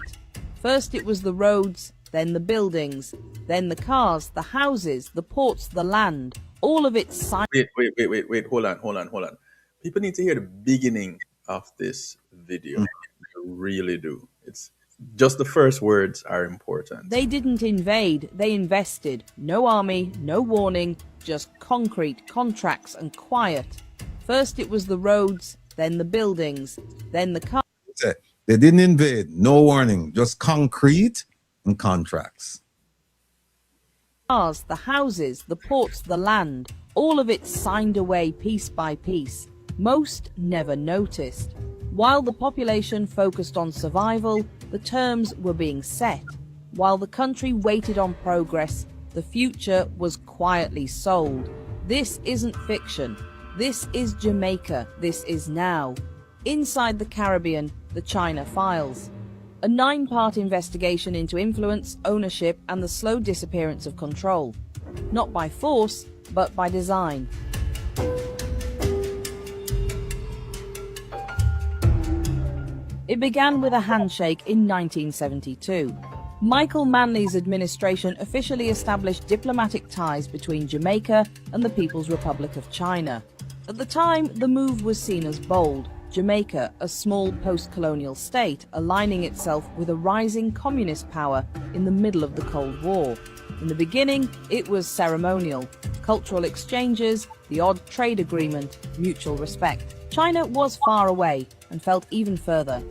S10: First it was the roads, then the buildings, then the cars, the houses, the ports, the land. All of it
S3: Wait. Hold on. People need to hear the beginning of this video. They really do. It's just the first words are important.
S10: They didn't invade, they invested. No army, no warning, just concrete, contracts and quiet. First it was the roads, then the buildings, then the cars.
S4: they didn't invade, no warning, just concrete and contracts.
S10: The houses, the ports, the land, all of it signed away piece by piece. Most never noticed. While the population focused on survival, the terms were being set. While the country waited on progress, the future was quietly sold. This isn't fiction. This is Jamaica. This is now. Inside the Caribbean, the China Files. A 9-part investigation into influence, ownership, and the slow disappearance of control. Not by force, but by design. It began with a handshake in 1972. Michael Manley's administration officially established diplomatic ties between Jamaica and the People's Republic of China. At the time, the move was seen as bold. Jamaica, a small post-colonial state, aligning itself with a rising communist power in the middle of the Cold War. In the beginning, it was ceremonial. Cultural exchanges, the odd trade agreement, mutual respect. China was far away and felt even further.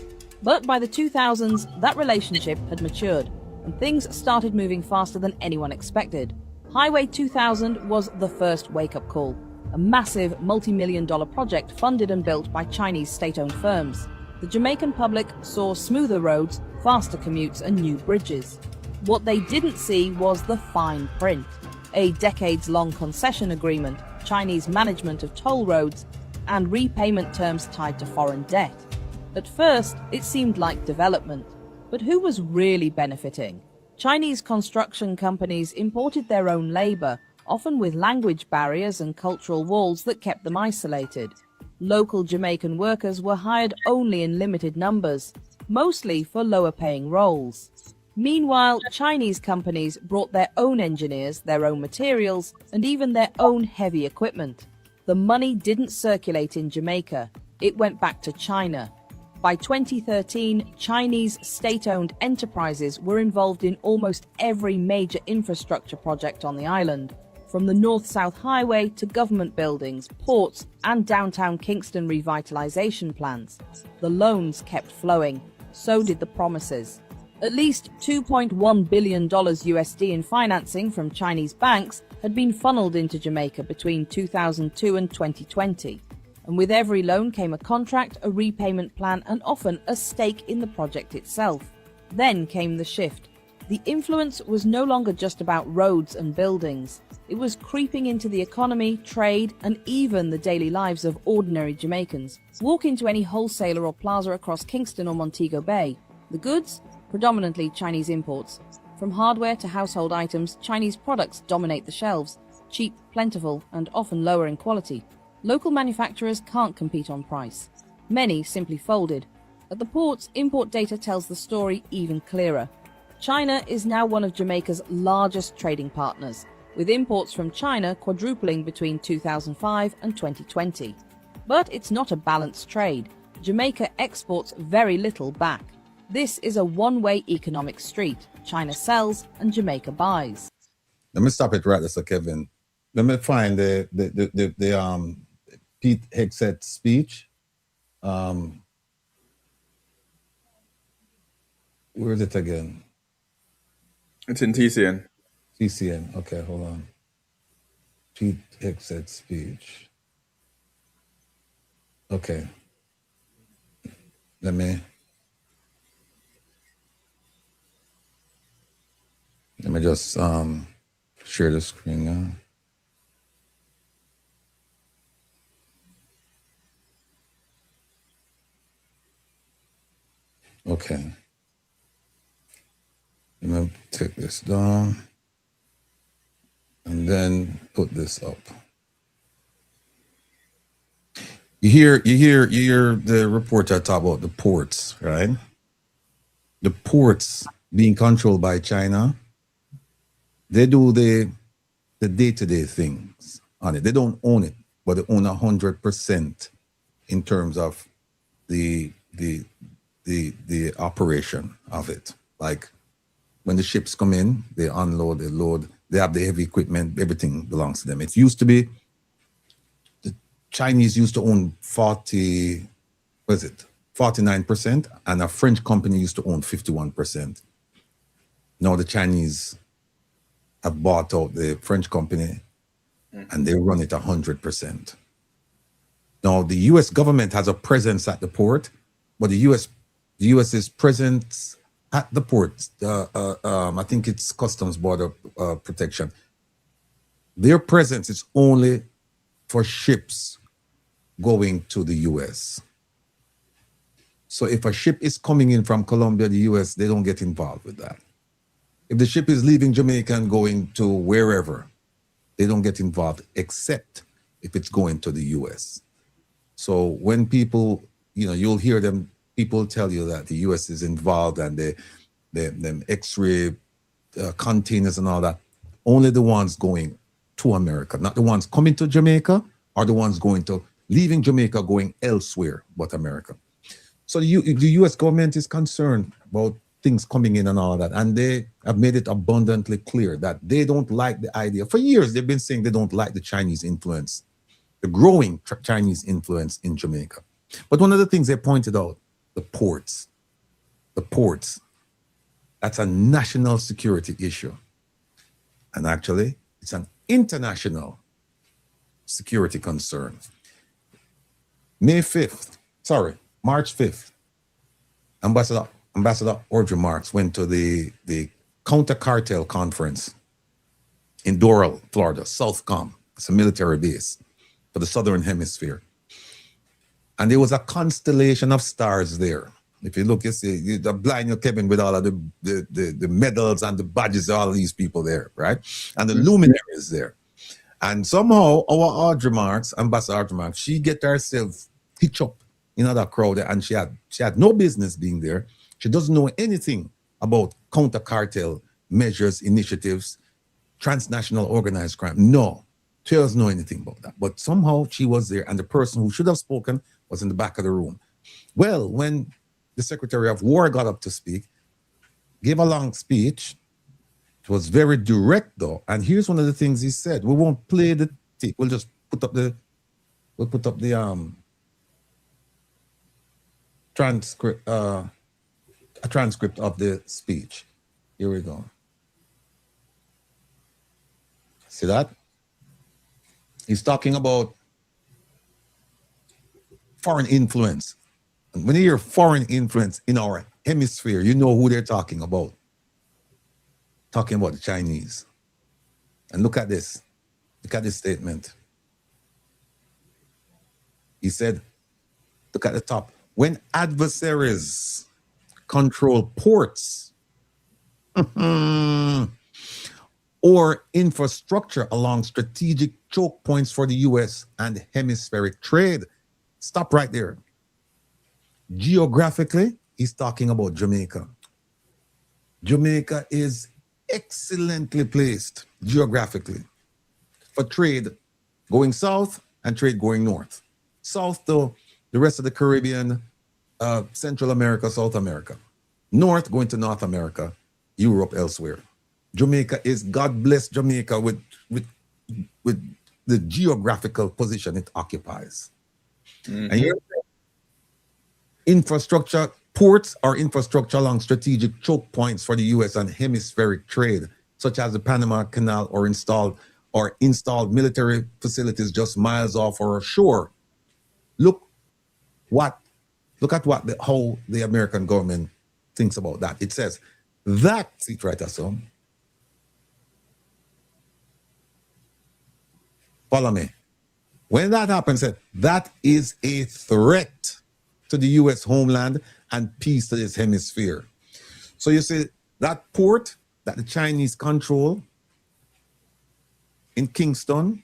S10: But by the 2000s, that relationship had matured, and things started moving faster than anyone expected. Highway 2000 was the first wake-up call. A massive multi-million-dollar project funded and built by Chinese state-owned firms. The Jamaican public saw smoother roads, faster commutes and new bridges. What they didn't see was the fine print, a decades-long concession agreement, Chinese management of toll roads, and repayment terms tied to foreign debt. At first, it seemed like development, but who was really benefiting? Chinese construction companies imported their own labour, often with language barriers and cultural walls that kept them isolated. Local Jamaican workers were hired only in limited numbers, mostly for lower-paying roles. Meanwhile, Chinese companies brought their own engineers, their own materials, and even their own heavy equipment. The money didn't circulate in Jamaica, it went back to China. By 2013, Chinese state-owned enterprises were involved in almost every major infrastructure project on the island, from the North-South Highway to government buildings, ports, and downtown Kingston revitalization plans. The loans kept flowing, so did the promises. At least $2.1 billion USD in financing from Chinese banks had been funneled into Jamaica between 2002 and 2020. And with every loan came a contract, a repayment plan, and often a stake in the project itself. Then came the shift. The influence was no longer just about roads and buildings. It was creeping into the economy, trade, and even the daily lives of ordinary Jamaicans. Walk into any wholesaler or plaza across Kingston or Montego Bay. The goods? Predominantly Chinese imports. From hardware to household items, Chinese products dominate the shelves. Cheap, plentiful, and often lower in quality. Local manufacturers can't compete on price. Many simply folded. At the ports, import data tells the story even clearer. China is now one of Jamaica's largest trading partners, with imports from China quadrupling between 2005 and 2020. But it's not a balanced trade. Jamaica exports very little back. This is a one-way economic street. China sells and Jamaica buys.
S4: Let me stop it right there, Sir Kevin. Let me find the Pete Hegseth speech. Where is it again?
S3: It's in TCN.
S4: TCN. Okay, hold on. Pete Hegseth speech. Okay. Let me just share the screen now. Okay. I'm going to take this down and then put this up. You hear the reporter talk about the ports, right? The ports being controlled by China. They do the day-to-day things on it. They don't own it, but they own 100% in terms of the operation of it. Like when the ships come in, they unload, they load, they have the heavy equipment, everything belongs to them. It used to be, the Chinese used to own 49%, and a French company used to own 51%. Now the Chinese have bought out the French company and they run it 100%. Now the US government has a presence at the port, but the US's presence at the port, I think it's Customs Border Protection. Their presence is only for ships going to the US. So if a ship is coming in from Colombia, the US, they don't get involved with that. If the ship is leaving Jamaica and going to wherever, they don't get involved except if it's going to the US. So when people, you'll hear people tell you that the US is involved and the X-ray containers and all that, only the ones going to America, not the ones coming to Jamaica or the ones leaving Jamaica going elsewhere but America. So the US government is concerned about things coming in and all that, and they have made it abundantly clear that they don't like the idea. For years, they've been saying they don't like the Chinese influence, the growing Chinese influence in Jamaica. But one of the things they pointed out, the ports, that's a national security issue. And actually, it's an international security concern. March 5th, Ambassador Audrey Marks went to the Counter Cartel Conference in Doral, Florida, Southcom. It's a military base for the Southern Hemisphere. And there was a constellation of stars there. If you look, you see the blind your Kevin with all of the medals and the badges, all of these people there, right? And the luminaries there. And somehow our Audrey Marks, Ambassador Audrey Marks, she get herself hitched up in that crowd, and she had no business being there. She doesn't know anything about counter cartel measures, initiatives, transnational organized crime. No, she doesn't know anything about that. But somehow she was there, and the person who should have spoken was in the back of the room. Well, when the Secretary of War got up to speak, gave a long speech. It was very direct though, and here's one of the things he said. We won't play the tape. We'll just put up the transcript, a transcript of the speech. Here we go. See that? He's talking about foreign influence. And when you hear foreign influence in our hemisphere, you know who they're talking about. Talking about the Chinese. And look at this. Look at this statement. He said, look at the top. When adversaries control ports or infrastructure along strategic choke points for the US and hemispheric trade. Stop right there. Geographically, he's talking about Jamaica. Jamaica is excellently placed geographically for trade going south and trade going north. South to the rest of the Caribbean, Central America, South America. North going to North America, Europe, elsewhere. Jamaica is, God bless Jamaica with the geographical position it occupies. Mm-hmm. And infrastructure, ports are infrastructure along strategic choke points for the US and hemispheric trade, such as the Panama Canal or installed military facilities just miles off or ashore. Look at how the American government thinks about that. It says that, see it right as so. Follow me. When that happens, that is a threat to the US homeland and peace to this hemisphere. So you see that port that the Chinese control in Kingston,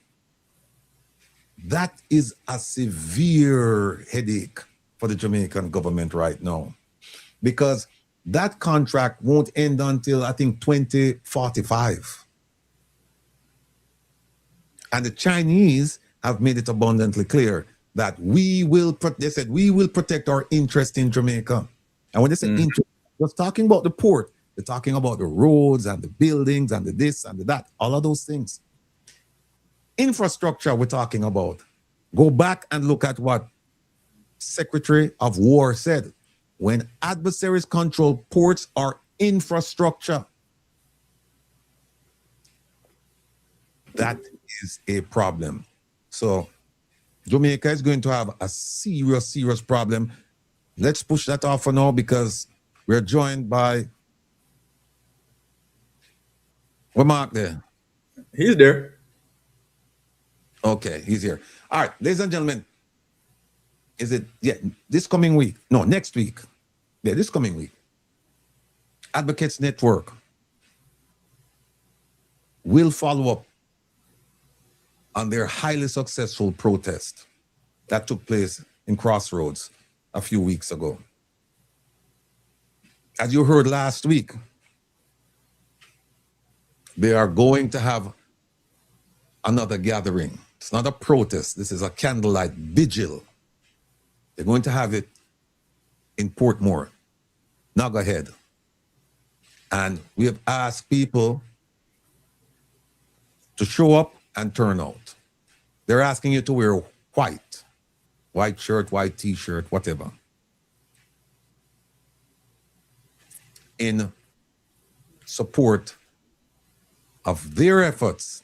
S4: that is a severe headache for the Jamaican government right now, because that contract won't end until I think 2045. And the Chinese have made it abundantly clear that they said we will protect our interest in Jamaica. And when they say interest, they're talking about the port. They're talking about the roads and the buildings and the this and the that, all of those things. Infrastructure we're talking about. Go back and look at what Secretary of War said. When adversaries control ports or infrastructure, that is a problem. So Jamaica is going to have a serious problem. Let's push that off for now because we're joined by where Mark there?
S3: He's there.
S4: Okay, he's here. All right, ladies and gentlemen, this coming week? No, next week. Yeah, this coming week. Advocates Network will follow up on their highly successful protest that took place in Crossroads a few weeks ago. As you heard last week, they are going to have another gathering. It's not a protest. This is a candlelight vigil. They're going to have it in Portmore, Nagahead. And we have asked people to show up and turn out. They're asking you to wear white shirt, white t-shirt, whatever, in support of their efforts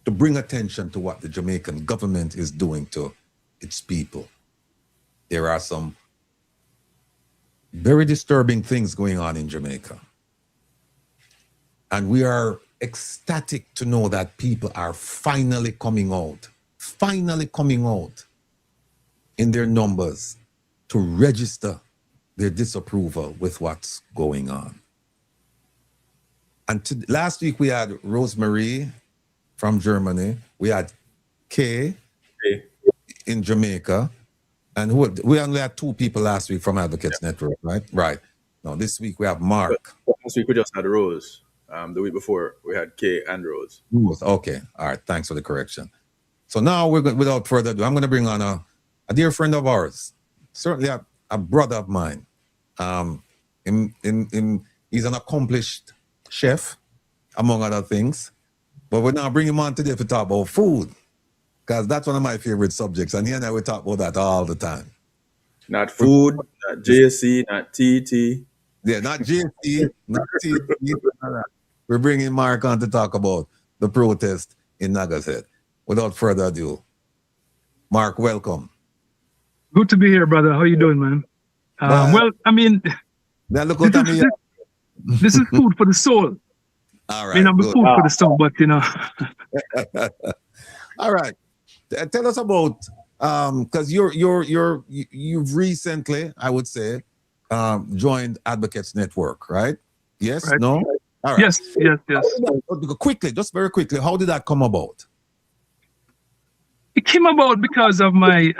S4: to bring attention to what the Jamaican government is doing to its people. There are some very disturbing things going on in Jamaica. And we are ecstatic to know that people are finally coming out in their numbers to register their disapproval with what's going on. And last week we had Rosemary from Germany. We had Kay in Jamaica. And we only had 2 people last week from Advocates Network, right? Right. Now this week we have Mark.
S3: Last week we just had Rose. The week before we had Kay and Rose.
S4: Okay. All right. Thanks for the correction. So now we're going, without further ado, I'm going to bring on a dear friend of ours, certainly a brother of mine. He's an accomplished chef, among other things. But we're now bringing him on today to talk about food, because that's one of my favorite subjects. And he and I will talk about that all the time.
S3: Not food, not JSC, not TT.
S4: Yeah, not JSC, not TT. We're bringing Mark on to talk about the protest in Nagas Head. Without further ado, Mark, welcome.
S11: Good to be here, brother. How you doing, man? Well, I mean,
S4: now look what I mean.
S11: This is food for the soul.
S4: All right.
S11: I mean, I'm the food for the soul, but you know.
S4: All right. Tell us about because you've recently, I would say, joined Advocates Network, right? Yes.
S11: Right.
S4: No. All right.
S11: Yes.
S4: Quickly, just very quickly, how did that come about?
S11: It came about because of my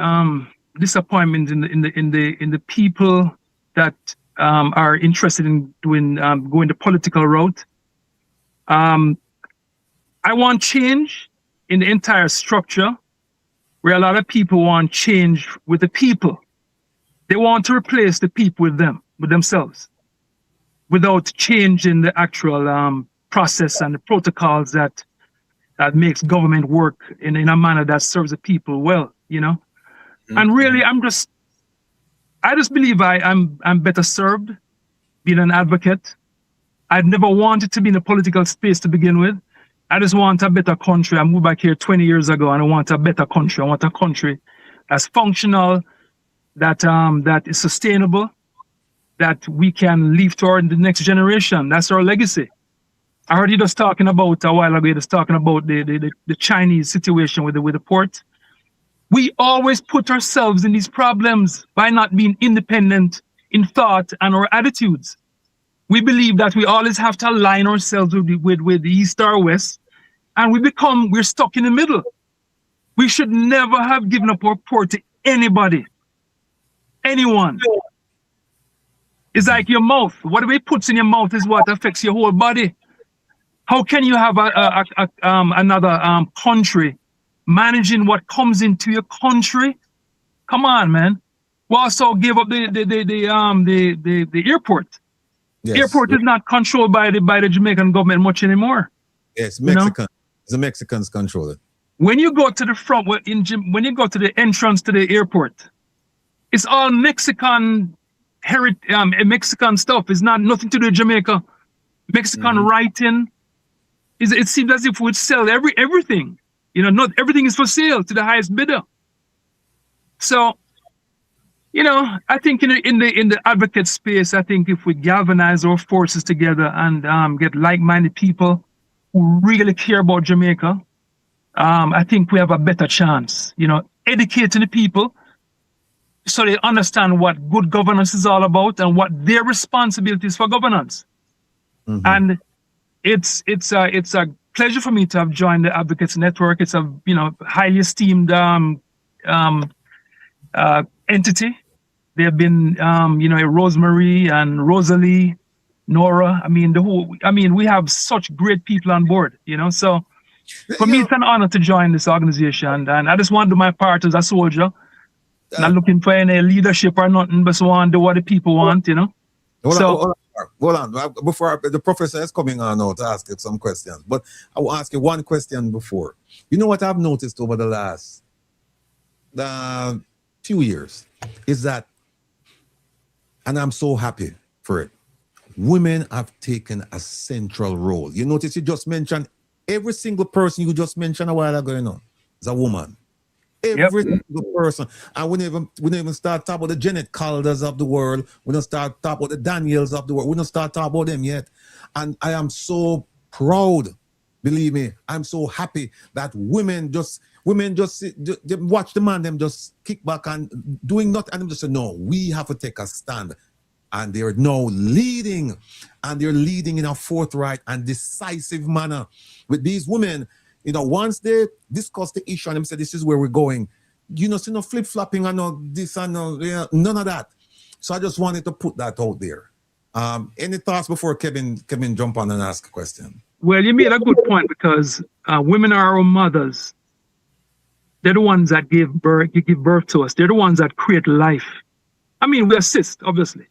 S11: disappointment in the people that are interested in doing going the political route. I want change in the entire structure, where a lot of people want change with the people. They want to replace the people with themselves, without changing the actual process and the protocols that makes government work in a manner that serves the people well, you know. Mm-hmm. And really, I just believe I'm better served being an advocate. I've never wanted to be in a political space to begin with. I just want a better country. I moved back here 20 years ago, and I want a better country. I want a country that's functional, that is sustainable, that we can leave toward the next generation. That's our legacy. I heard you just talking about a while ago, just talking about the Chinese situation with the port. We always put ourselves in these problems by not being independent in thought and our attitudes. We believe that we always have to align ourselves with the East or West, and we're stuck in the middle. We should never have given up our port to anybody, anyone. It's like your mouth. Whatever it puts in your mouth is what affects your whole body. How can you have another country managing what comes into your country? Come on, man. We also gave up the airport. Yes. Airport is not controlled by the Jamaican government much anymore.
S4: Yes, Mexican. You know? The Mexicans control it.
S11: When you go to the front, when you go to the entrance to the airport, it's all Mexican Mexican stuff. It's not nothing to do with Jamaica. Mexican writing. It seems as if we'd sell everything. You know, not everything is for sale to the highest bidder. So, you know, I think in the advocate space, I think if we galvanize our forces together and get like-minded people who really care about Jamaica, I think we have a better chance. You know, educating the people so they understand what good governance is all about and what their responsibilities for governance. Mm-hmm. And it's a pleasure for me to have joined the Advocates Network. It's a highly esteemed entity. They have been Rosemary and Rosalie, Nora. We have such great people on board. You know, so for me it's an honor to join this organization, and I just want to do my part as a soldier. Not looking for any leadership or nothing, but just want to do what the people want. You know.
S4: Hold on. Before the professor is coming on now to ask you some questions, but I will ask you one question before. You know what I've noticed over the last few years is that, and I'm so happy for it, women have taken a central role. You notice you just mentioned every single person you just mentioned a while ago, you know, is a woman. Every single person. And we don't even start talking about the Janet Calders of the world. We don't start talking about the Daniels of the world. We don't start talking about them yet. And I am so proud, believe me, I'm so happy that women just they watch the man, them just kick back and doing nothing. And them just say, no, we have to take a stand. And they're now leading, and they're leading in a forthright and decisive manner with these women. You know, once they discuss the issue and them say, this is where we're going, you know, see no flip-flopping and no this and no, yeah, none of that. So I just wanted to put that out there. Any thoughts before Kevin jump on and ask a question?
S11: Well, you made a good point, because women are our mothers. They're the ones that give birth to us. They're the ones that create life. I mean, we assist, obviously,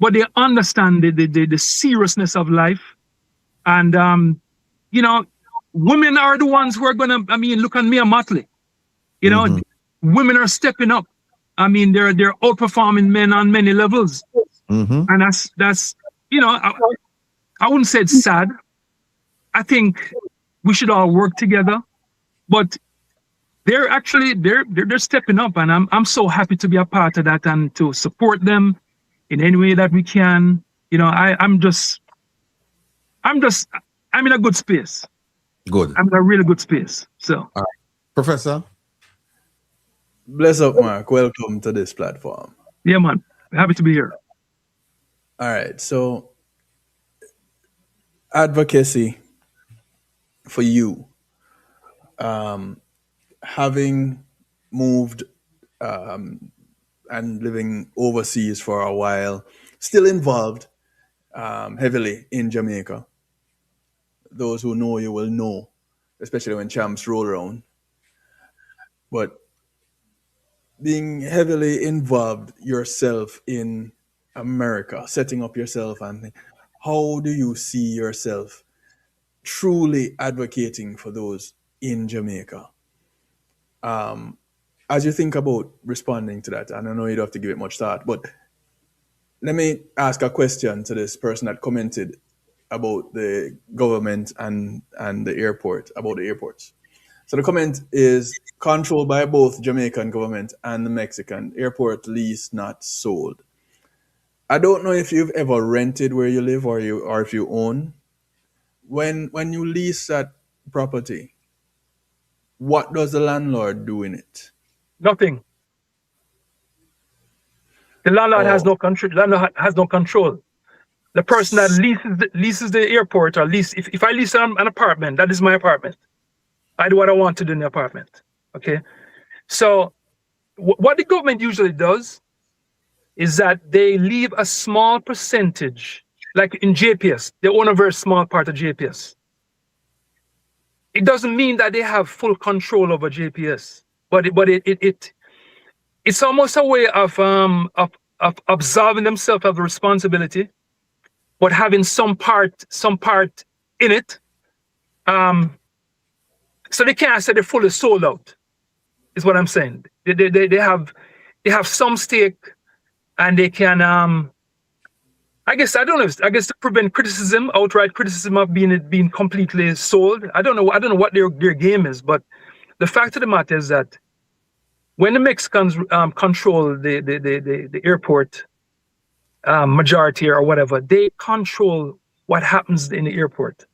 S11: but they understand the seriousness of life. And, you know, women are the ones who are going to, I mean, look at Mia Motley. You know, women are stepping up. I mean, they're outperforming men on many levels. And that's, you know, I wouldn't say it's sad. I think we should all work together, but they're actually, they're stepping up, and I'm so happy to be a part of that and to support them in any way that we can. You know, I'm in a good space.
S4: Good.
S11: I'm in a really good space. So,
S4: all right. Professor.
S3: Bless up, Mark. Welcome to this platform.
S11: Yeah, man. Happy to be here.
S3: All right. So, advocacy for you, having moved and living overseas for a while, still involved heavily in Jamaica. Those who know you will know, especially when champs roll around. But being heavily involved yourself in America, setting up yourself, and how do you see yourself truly advocating for those in Jamaica? As you think about responding to that, and I know you don't have to give it much thought, but let me ask a question to this person that commented about the government and the airport, about the airports. So the comment is controlled by both Jamaican government and the Mexican. Airport lease not sold. I don't know if you've ever rented where you live or if you own. When you lease that property, what does the landlord do in it?
S11: Nothing. The landlord has no control. Landlord has no control. The person that leases the airport, or if I lease an apartment, that is my apartment. I do what I want to do in the apartment. Okay. So what the government usually does is that they leave a small percentage, like in JPS, they own a very small part of JPS. It doesn't mean that they have full control over JPS, but it's almost a way of absolving themselves of the responsibility, but having some part in it. So they can't say they're fully sold out, is what I'm saying. They have some stake, and they can I guess to prevent criticism, outright criticism of being completely sold. I don't know what their game is, but the fact of the matter is that when the Mexicans control the airport majority or whatever, they control what happens in the airport.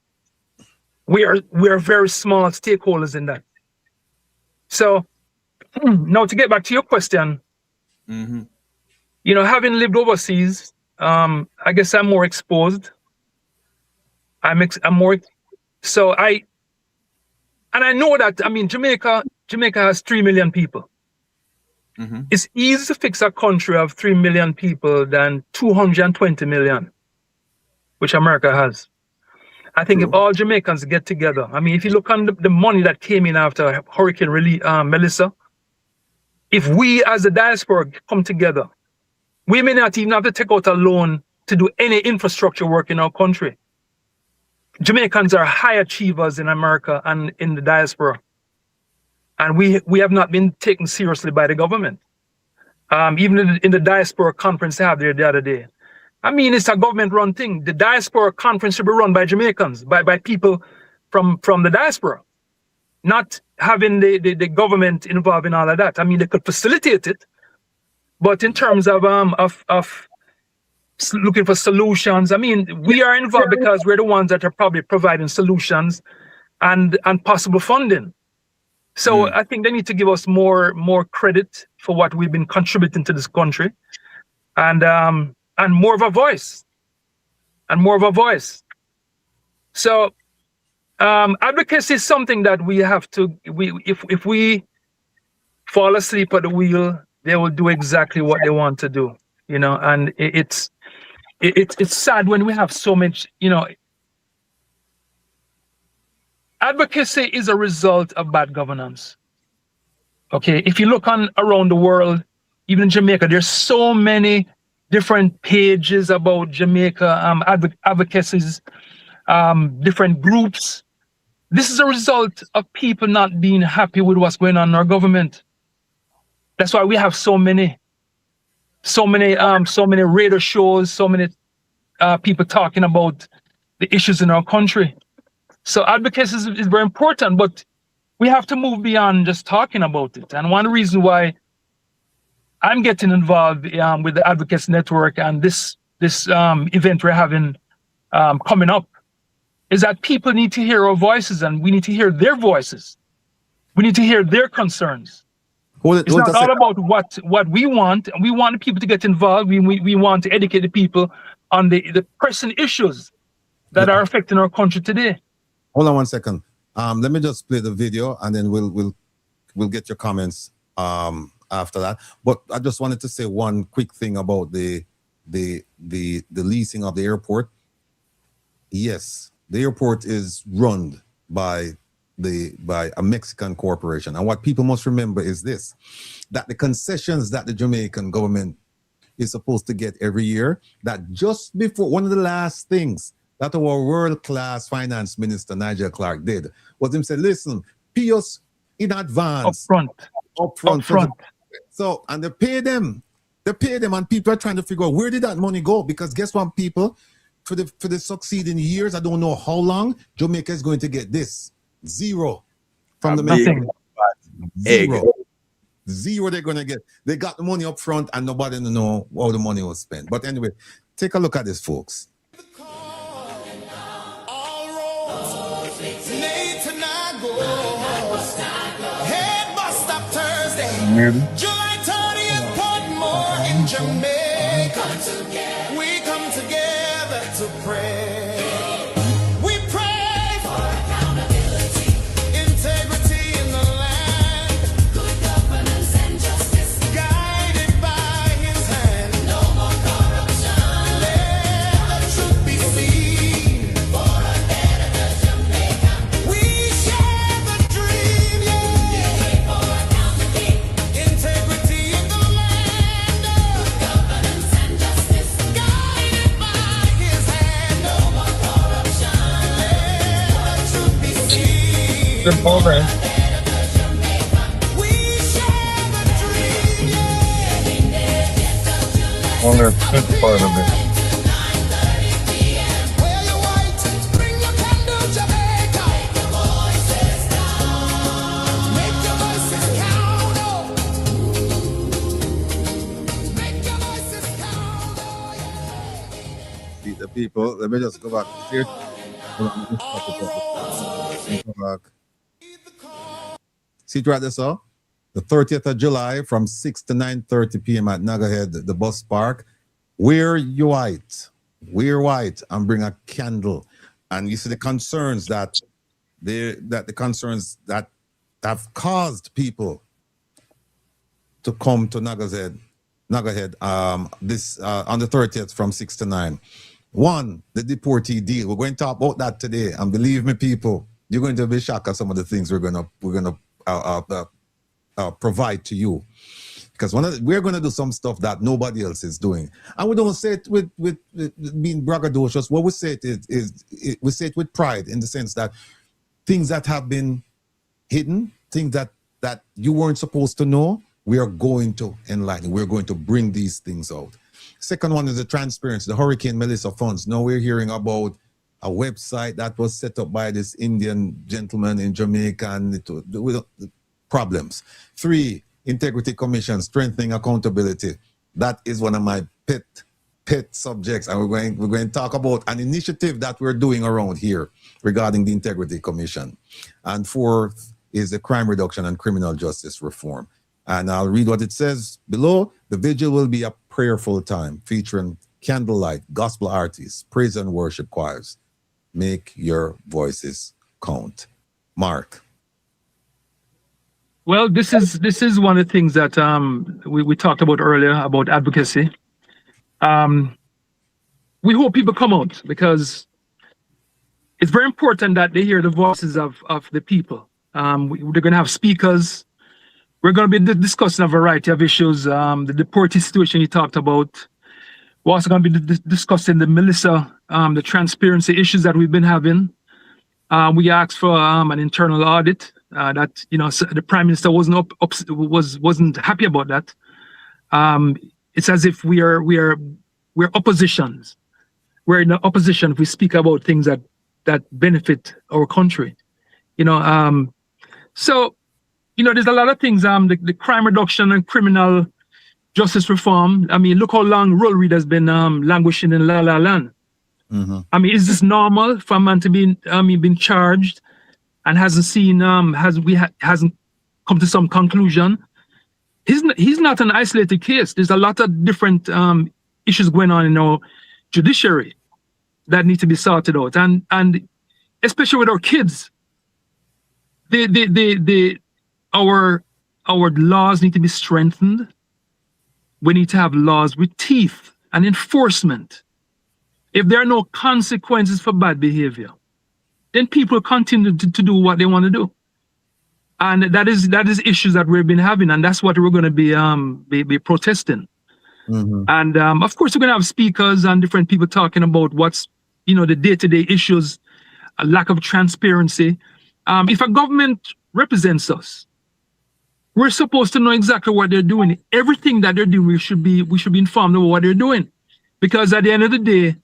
S11: We are very small stakeholders in that. So now to get back to your question, you know, having lived overseas, I guess I'm more exposed. I'm more, so I know that, I mean, Jamaica has 3 million people. It's easier to fix a country of 3 million people than 220 million, which America has. I think if all Jamaicans get together, I mean, if you look on the money that came in after Hurricane Melissa, if we as the diaspora come together, we may not even have to take out a loan to do any infrastructure work in our country. Jamaicans are high achievers in America and in the diaspora. And we have not been taken seriously by the government. Even in the diaspora conference they had there the other day. I mean, it's a government-run thing. The diaspora conference should be run by Jamaicans, by people from the diaspora, not having the government involved in all of that. I mean, they could facilitate it, but in terms of looking for solutions, I mean, we are involved because we're the ones that are probably providing solutions and possible funding. So I think they need to give us more credit for what we've been contributing to this country, and more of a voice, So advocacy is something that we have to. If we fall asleep at the wheel, they will do exactly what they want to do. You know, and it's sad when we have so much. You know, advocacy is a result of bad governance. Okay, if you look around the world, even in Jamaica, there's so many different pages about Jamaica, advocacies, different groups. This is a result of people not being happy with what's going on in our government. That's why we have so many radio shows, so many people talking about the issues in our country. So advocacy is very important, but we have to move beyond just talking about it. And one reason why I'm getting involved with the Advocacy Network and this event we're having coming up is that people need to hear our voices, and we need to hear their voices. We need to hear their concerns. It's not all about what we want. We want people to get involved. We want to educate the people on the pressing issues that are affecting our country today.
S4: Hold on 1 second. Let me just play the video, and then we'll get your comments after that. But I just wanted to say one quick thing about the leasing of the airport. Yes, the airport is run by a Mexican corporation, and what people must remember is this: that the concessions that the Jamaican government is supposed to get every year, that just before, one of the last things that our world-class finance minister Nigel Clark did was him say, listen, pay us in advance. Upfront. So, and they pay them, and people are trying to figure out where did that money go? Because guess what, people, for the succeeding years, I don't know how long, Jamaica is going to get this. Zero from the Mexican. Zero they're going to get. They got the money up front and nobody know how the money was spent. But anyway, take a look at this, folks.
S2: July 30th, Portmore in Jamaica. We come together to pray. We pray for accountability, integrity in the land, good governance and justice, guided by His hand. No more corruption. Let the truth be seen for a better Jamaica. We share the dream, yeah. For accountability. Integrity in the land, good governance and justice, guided by His hand. No more corruption. Let the truth be seen.
S11: Good program.
S2: We share the dream, yeah.
S11: Only a good part of it.
S2: Wear your white, bring your candle, Jamaica. Make your voices count. Make your voices count. Oh. Make your voices count. Oh, yeah.
S4: The people, let me just go back here. Go back. See it right there, sir? The 30th of July from 6 to 9:30 p.m. at Nagahead, the bus park. Wear your white. Wear white and bring a candle. And you see the concerns that the concerns that have caused people to come to Nagahead this on the 30th from 6 to 9. One, the Deportee deal. We're going to talk about that today, and believe me, people, you're going to be shocked at some of the things we're gonna provide to you, because we're gonna do some stuff that nobody else is doing, and we don't say it with being braggadocious. What we say it is we say it with pride, in the sense that things that have been hidden, things that you weren't supposed to know, we are going to enlighten. We're going to bring these things out. Second one is the transparency, the Hurricane Melissa funds. Now we're hearing about a website that was set up by this Indian gentleman in Jamaica, and with problems. 3, Integrity Commission, strengthening accountability. That is one of my pet subjects, and we're going to talk about an initiative that we're doing around here regarding the Integrity Commission. And 4th is the crime reduction and criminal justice reform. And I'll read what it says below. The vigil will be a prayerful time featuring candlelight, gospel artists, praise and worship choirs. Make your voices count. Mark.
S11: Well, this is one of the things that we talked about earlier about advocacy. We hope people come out because it's very important that they hear the voices of the people. They're going to have speakers. We're going to be discussing a variety of issues. The deportee situation you talked about. We're also going to be discussing the Melissa, the transparency issues that we've been having. We asked for an internal audit that the Prime Minister wasn't happy about that. It's as if we're oppositions. We're in the opposition if we speak about things that benefit our country. So there's a lot of things. The crime reduction and criminal justice reform. I mean, look how long Roll Reed has been languishing in La La Land.
S4: Mm-hmm.
S11: I mean, is this normal for a man to be been charged and hasn't come to some conclusion? He's not an isolated case. There's a lot of different issues going on in our judiciary that need to be sorted out, and especially with our kids. Our laws need to be strengthened. We need to have laws with teeth and enforcement. If there are no consequences for bad behavior, then people continue to do what they want to do. And that is issues that we've been having, and that's what we're going to be protesting.
S4: Mm-hmm.
S11: And of course, we're going to have speakers and different people talking about what's the day-to-day issues, a lack of transparency. If a government represents us, we're supposed to know exactly what they're doing. Everything that they're doing, we should be informed of what they're doing, because at the end of the day,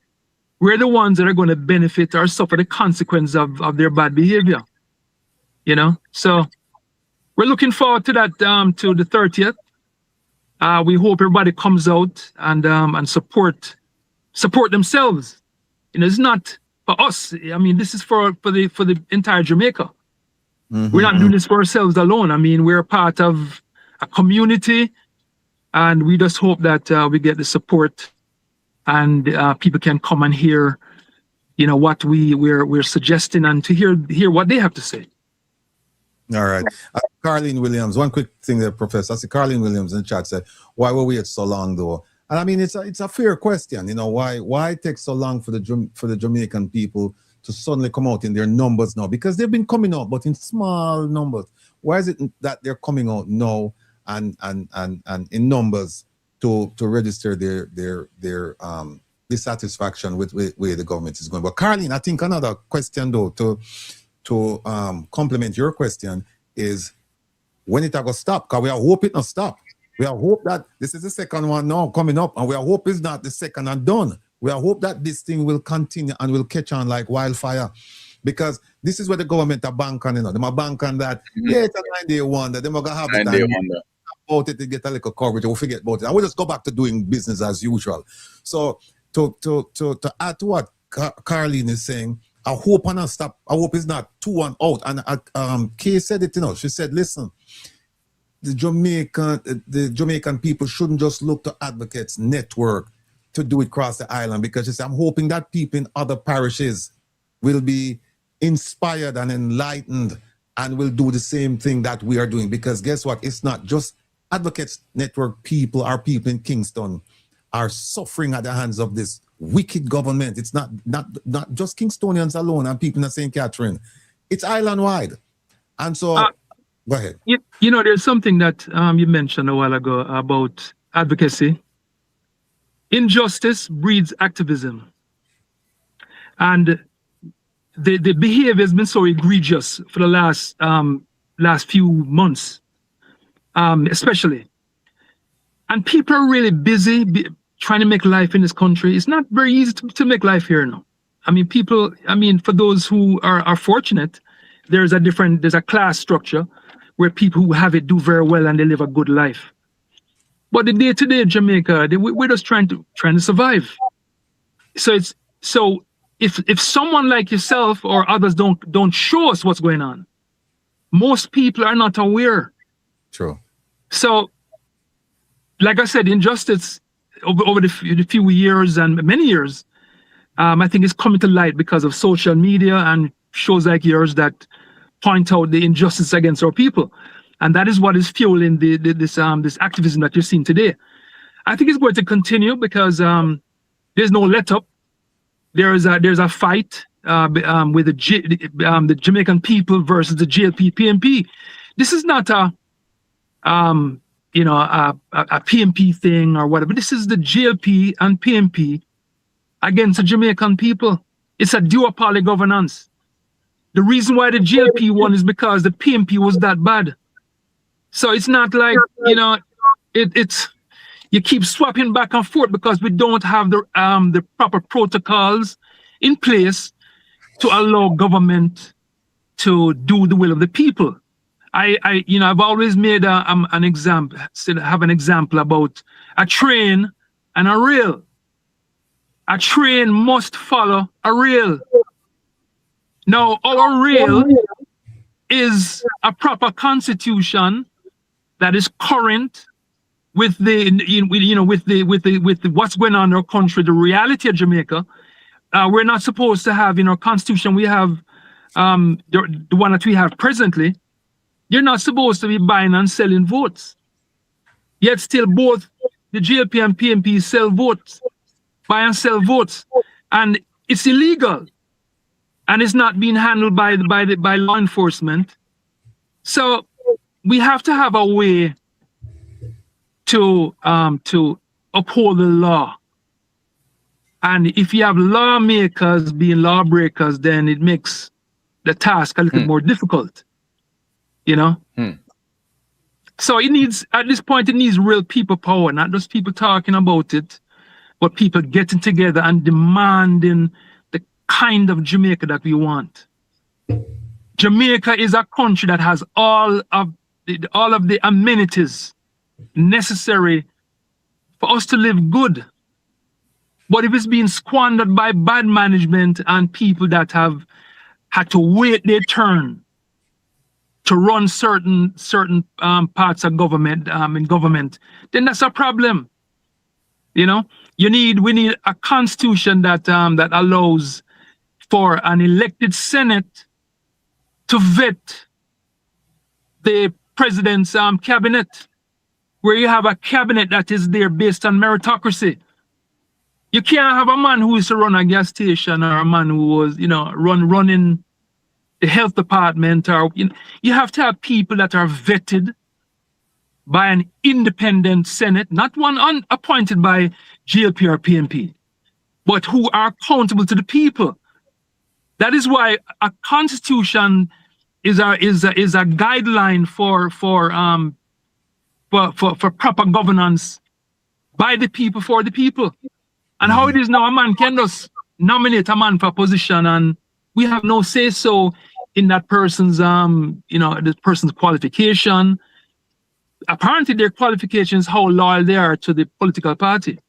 S11: we're the ones that are going to benefit or suffer the consequence of their bad behavior. So we're looking forward to that, to the 30th. We hope everybody comes out and support themselves. It's not for us. I mean, this is for the entire Jamaica. Mm-hmm. We're not doing this for ourselves alone. I mean, we're a part of a community, and we just hope that we get the support and people can come and hear, what we're suggesting, and to hear what they have to say.
S4: All right. Carlene Williams, one quick thing there, Professor. I see Carlene Williams in the chat said, why were we wait so long though? And I mean, it's a fair question. Why it takes so long for the Jamaican people to suddenly come out in their numbers now? Because they've been coming out, but in small numbers. Why is it that they're coming out now and in numbers to register their dissatisfaction with where the government is going? But Carlene, I think another question though to complement your question is, when it will stop? Because we are hoping it not stop. We are hope that this is the second one now coming up, and we are hope it's not the second and done. We are hope that this thing will continue and will catch on like wildfire, because this is what the government are banking on. They are banking on that. Mm-hmm. Yeah, it's a 9-day wonder. They're going to have it about it to get a little coverage. We'll forget about it. And we'll just go back to doing business as usual. So to add to what Carlene is saying, I hope and stop. I hope it's not 2-1 out. And Kay said it, she said, listen, the Jamaican people shouldn't just look to advocates network to do it across the island, because she said, I'm hoping that people in other parishes will be inspired and enlightened and will do the same thing that we are doing. Because guess what? It's not just advocates network people. Our people in Kingston are suffering at the hands of this wicked government. It's not just Kingstonians alone and people in St. Catherine. It's island-wide. And so, go ahead.
S11: There's something that you mentioned a while ago about advocacy. Injustice breeds activism. And the behavior has been so egregious for the last few months, especially. And people are really busy trying to make life in this country. It's not very easy to make life here now. people, for those who are fortunate, there's a class structure where people who have it do very well and they live a good life. But the day-to-day Jamaica, we're just trying to survive. So if someone like yourself or others don't show us what's going on, most people are not aware.
S4: True.
S11: So, like I said, injustice over the few years and many years, I think it's coming to light because of social media and shows like yours that point out the injustice against our people, and that is what is fueling this activism that you're seeing today. I think it's going to continue because there's no let up. There's a fight with the Jamaican people versus the JLP PNP. This is not a PNP thing or whatever. This is the JLP and PNP against the Jamaican people. It's a duopoly governance. The reason why the JLP won is because the PNP was that bad. So it's not like, it's you keep swapping back and forth because we don't have the proper protocols in place to allow government to do the will of the people. I've always made an example, have an example about a train and a rail. A train must follow a rail. Now, our rail is a proper constitution that is current with with what's going on in our country, the reality of Jamaica. We're not supposed to have in our constitution. We have the one that we have presently. You're not supposed to be buying and selling votes. Yet still both the JLP and PNP sell votes, buy and sell votes, and it's illegal, and it's not being handled by law enforcement. So we have to have a way to uphold the law. And if you have lawmakers being lawbreakers, then it makes the task a little more difficult. So it needs, at this point, it needs real people power, not just people talking about it, but people getting together and demanding the kind of Jamaica that we want. Jamaica is a country that has all of the amenities necessary for us to live good. But if it's being squandered by bad management and people that have had to wait their turn to run certain parts of government, then that's a problem. We need a constitution that allows for an elected Senate to vet the president's cabinet, where you have a cabinet that is there based on meritocracy. You can't have a man who used to run a gas station or a man who was, running the health department, or you have to have people that are vetted by an independent Senate, not one appointed by JLP or PNP, but who are accountable to the people. That is why a constitution is a guideline for proper governance by the people for the people. And how it is now, a man can just nominate a man for a position, and we have no say so in that person's this person's qualification. Apparently their qualification is how loyal they are to the political party.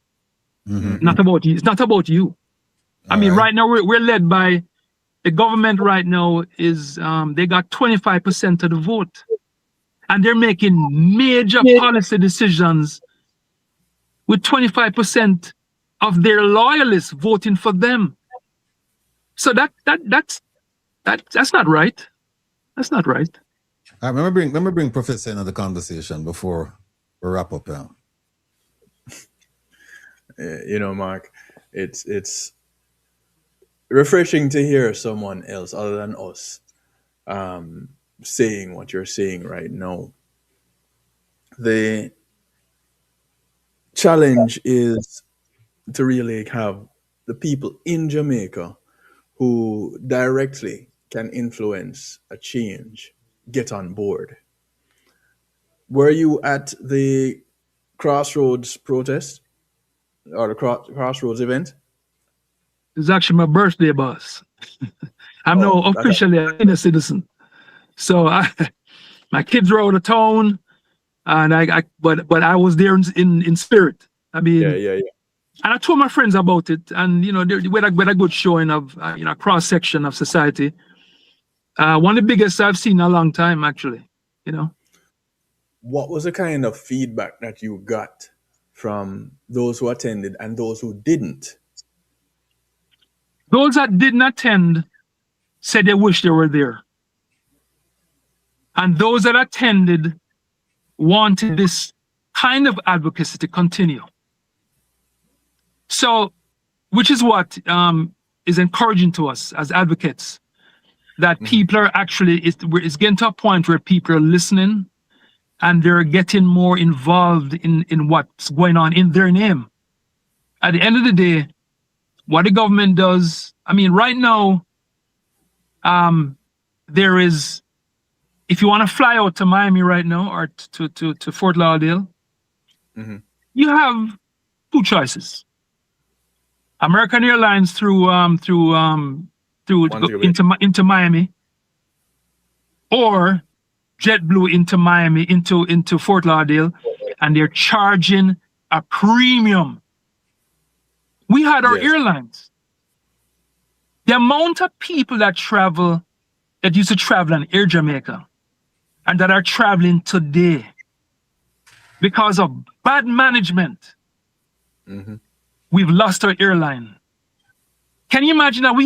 S11: Not about you. It's not about you. Right now we're led by the government. Right now is they got 25% of the vote, and they're making major policy decisions with 25% of their loyalists voting for them. So that's not right. That's not right.
S4: Let me bring Professor into the conversation before we wrap up.
S3: Mark, it's refreshing to hear someone else other than us saying what you're saying right now. The challenge is to really have the people in Jamaica who directly can influence a change get on board. Were you at the Crossroads protest or the Crossroads event?
S11: It's actually my birthday, boss. I'm
S3: Oh,
S11: now officially a citizen. So my kids were out of town, and but I was there in spirit. I mean,
S3: yeah.
S11: and I told my friends about it, and we had a good showing of cross section of society. One of the biggest I've seen in a long time, actually.
S3: What was the kind of feedback that you got from those who attended and those who didn't?
S11: Those that didn't attend said they wish they were there. And those that attended wanted this kind of advocacy to continue. So, which is what is encouraging to us as advocates, that people are actually, it's getting to a point where people are listening and they're getting more involved in what's going on in their name. At the end of the day, what the government does, I mean, right now, there is, if you want to fly out to Miami right now or to Fort Lauderdale, you have two choices. American Airlines through into Miami, or JetBlue into Miami, into Fort Lauderdale, and they're charging a premium. We had our airlines. The amount of people that used to travel on Air Jamaica and that are traveling today because of bad management, we've lost our airline. Can you imagine that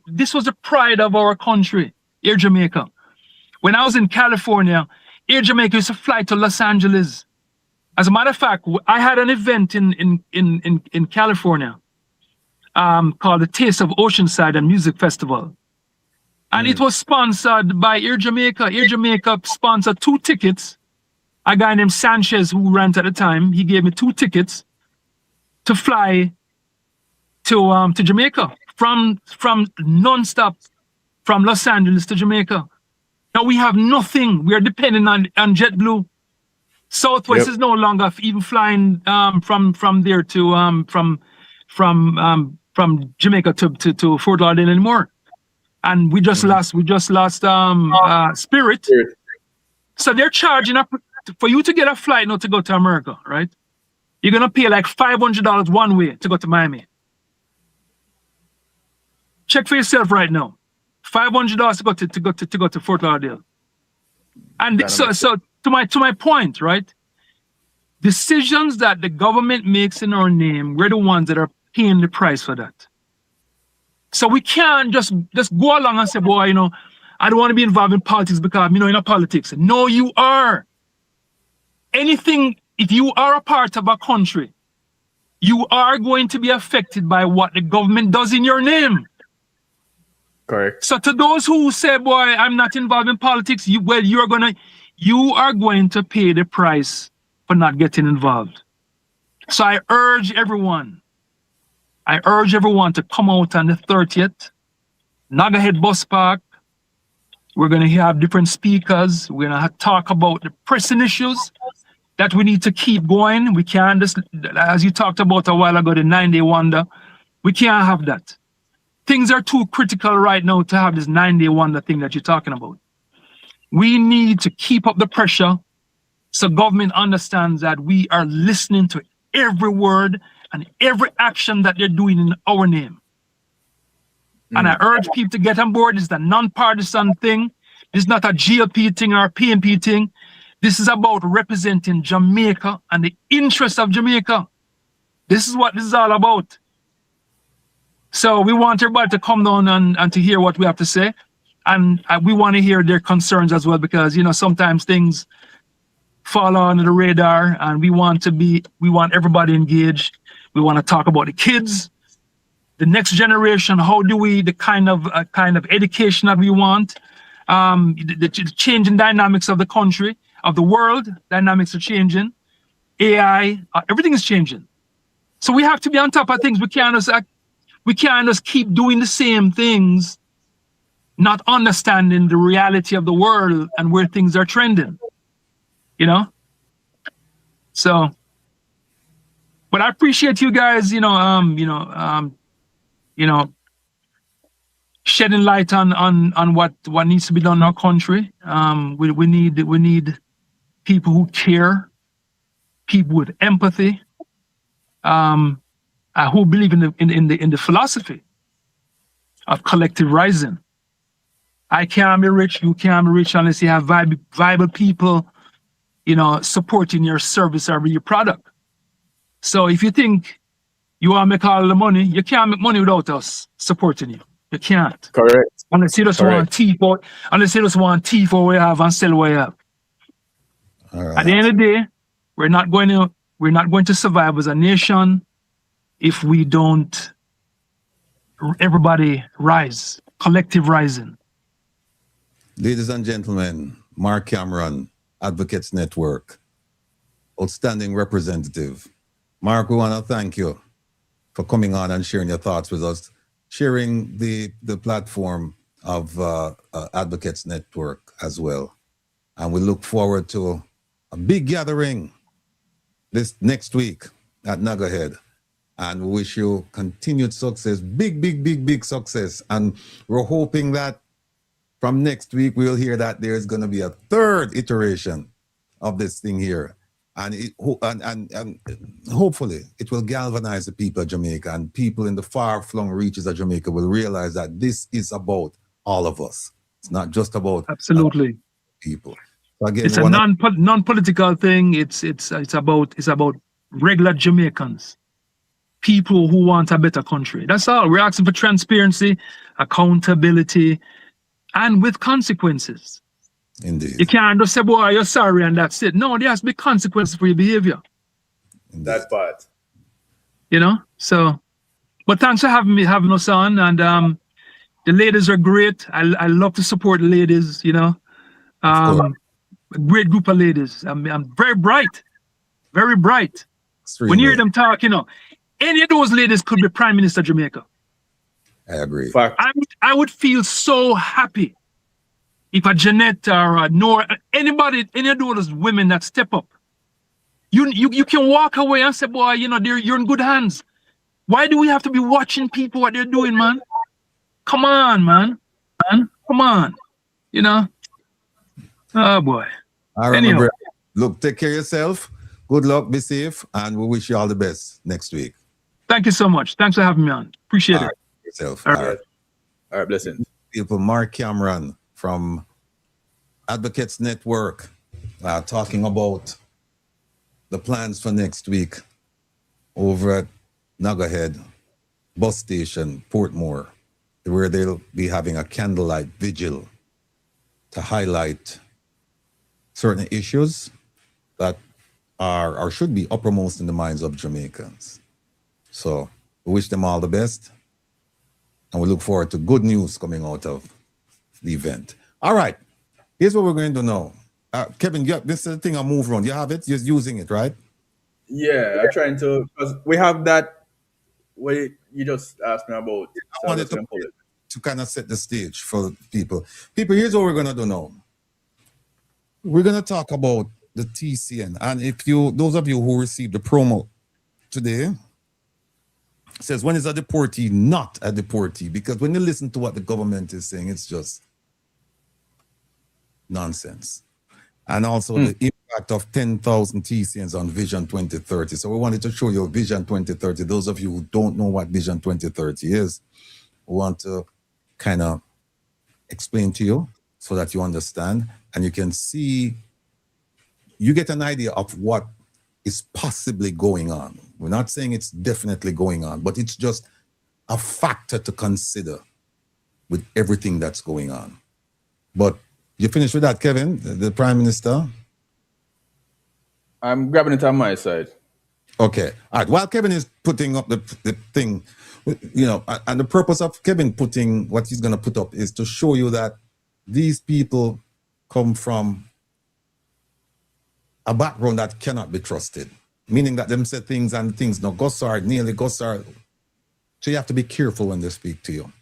S11: this was the pride of our country, Air Jamaica. When I was in California, Air Jamaica used to fly to Los Angeles. As a matter of fact, I had an event in California called the Taste of Oceanside and Music Festival. And it was sponsored by Air Jamaica. Air Jamaica sponsored 2 tickets. A guy named Sanchez, who ran at the time, he gave me 2 tickets to fly to Jamaica from non-stop from Los Angeles to Jamaica. Now we have nothing. We are dependent on JetBlue. Southwest is no longer even flying from there to from Jamaica to Fort Lauderdale anymore. And we just lost Spirit. So they're charging up for you to get a flight now to go to America, right? You're gonna pay like $500 one way to go to Miami. Check for yourself right now. $500 to go to Fort Lauderdale. And so to my point, right? Decisions that the government makes in our name, we're the ones that are paying the price for that. So we can't just go along and say, boy, I don't want to be involved in politics because you're not politics. No, you are. Anything, if you are a part of a country, you are going to be affected by what the government does in your name.
S3: Correct.
S11: So to those who say, boy, I'm not involved in politics, you are going to pay the price for not getting involved. So I urge everyone to come out on the 30th, Nagahead Bus Park. We're going to have different speakers. We're going to talk about the pressing issues that we need to keep going. We can't just, as you talked about a while ago, the 9-day wonder, we can't have that. Things are too critical right now to have this 9-day wonder thing that you're talking about. We need to keep up the pressure so government understands that we are listening to every word and every action that they're doing in our name. And I urge people to get on board. This is a non-partisan thing. This is not a GLP thing or a PNP thing. This is about representing Jamaica and the interests of Jamaica. This is what this is all about. So we want everybody to come down and to hear what we have to say. And we want to hear their concerns as well, because, sometimes things fall under the radar, and we want everybody engaged. We want to talk about the kids, the next generation. How do we, the kind of education that we want, the changing dynamics of the country, of the world, dynamics are changing, AI, everything is changing. So we have to be on top of things. We can't just keep doing the same things, not understanding the reality of the world and where things are trending, So, but I appreciate you guys, you know, shedding light on what needs to be done in our country. We need people who care, people with empathy, who believe in the philosophy of collective rising. I can't be rich, you can't be rich unless you have viable people, you know, supporting your service or your product. So if you think you want to make all the money, you can't make money without us supporting you. You can't.
S3: Correct.
S11: Unless you just want thief out, unless you just want thief what we have and sell what you have.
S4: All right.
S11: At the end of the day, we're not going to survive as a nation if we don't everybody rise, collective rising.
S4: Ladies and gentlemen, Mark Cameron, Advocates Network, outstanding representative. Mark, we want to thank you for coming on and sharing your thoughts with us, sharing the platform of Advocates Network as well. And we look forward to a big gathering this next week at Nuggerhead. And we wish you continued success, big success. And we're hoping that from next week, we'll hear that there's going to be a third iteration of this thing here. And hopefully it will galvanize the people of Jamaica, and people in the far-flung reaches of Jamaica will realize that this is about all of us. It's not just about
S11: absolutely
S4: people. So again,
S11: it's a non-political thing. It's about regular Jamaicans, people who want a better country. That's all. We're asking for transparency, accountability, and with consequences.
S4: Indeed.
S11: You can't just say, boy, you're sorry and that's it. No, there has to be consequences for your behavior.
S4: Indeed.
S3: That part.
S11: You know? So, but thanks for having us on. And the ladies are great. I love to support the ladies, you know. A great group of ladies. I'm very bright. Very bright.
S4: Extremely.
S11: When you hear them talk, you know, any of those ladies could be Prime Minister of Jamaica.
S4: I agree.
S11: I would feel so happy if a Jeanette or a Nora, anybody, any of those women that step up, you can walk away and say, boy, you know, you're in good hands. Why do we have to be watching people what they're doing, man? Come on, man. Come on. You know? Oh, boy.
S4: All right,
S11: Anyhow.
S4: Look, take care of yourself. Good luck, be safe, and we wish you all the best next week.
S11: Thank you so much. Thanks for having me on. Appreciate it.
S4: Yourself.
S11: All
S4: right.
S3: All right, blessings.
S4: People, Mark Cameron from Advocates Network, talking about the plans for next week over at Nuggerhead bus station, Portmore, where they'll be having a candlelight vigil to highlight certain issues that are or should be uppermost in the minds of Jamaicans. So we wish them all the best, and we look forward to good news coming out of the event. All right, here's what we're going to do now. Kevin, this is the thing I move around. You have it? You're using it, right?
S3: Yeah, I'm trying to, because we have that, what you just asked me about.
S4: I wanted to kind of set the stage for people. People, here's what we're going to do now. We're going to talk about the TCN. And if those of you who received the promo today, says, when is a deportee not a deportee? Because when you listen to what the government is saying, it's just nonsense. And also the impact of 10,000 TCNs on Vision 2030. So we wanted to show you Vision 2030. Those of you who don't know what Vision 2030 is, we want to kind of explain to you so that you understand and you can see, you get an idea of what is possibly going on. We're not saying it's definitely going on, but it's just a factor to consider with everything that's going on. But you finished with that, Kevin, the Prime Minister?
S3: I'm grabbing it on my side.
S4: Okay. All right. While Kevin is putting up the thing, you know, and the purpose of Kevin putting what he's going to put up is to show you that these people come from a background that cannot be trusted, meaning that them say things and things no go sorry, nearly go sorry. So you have to be careful when they speak to you.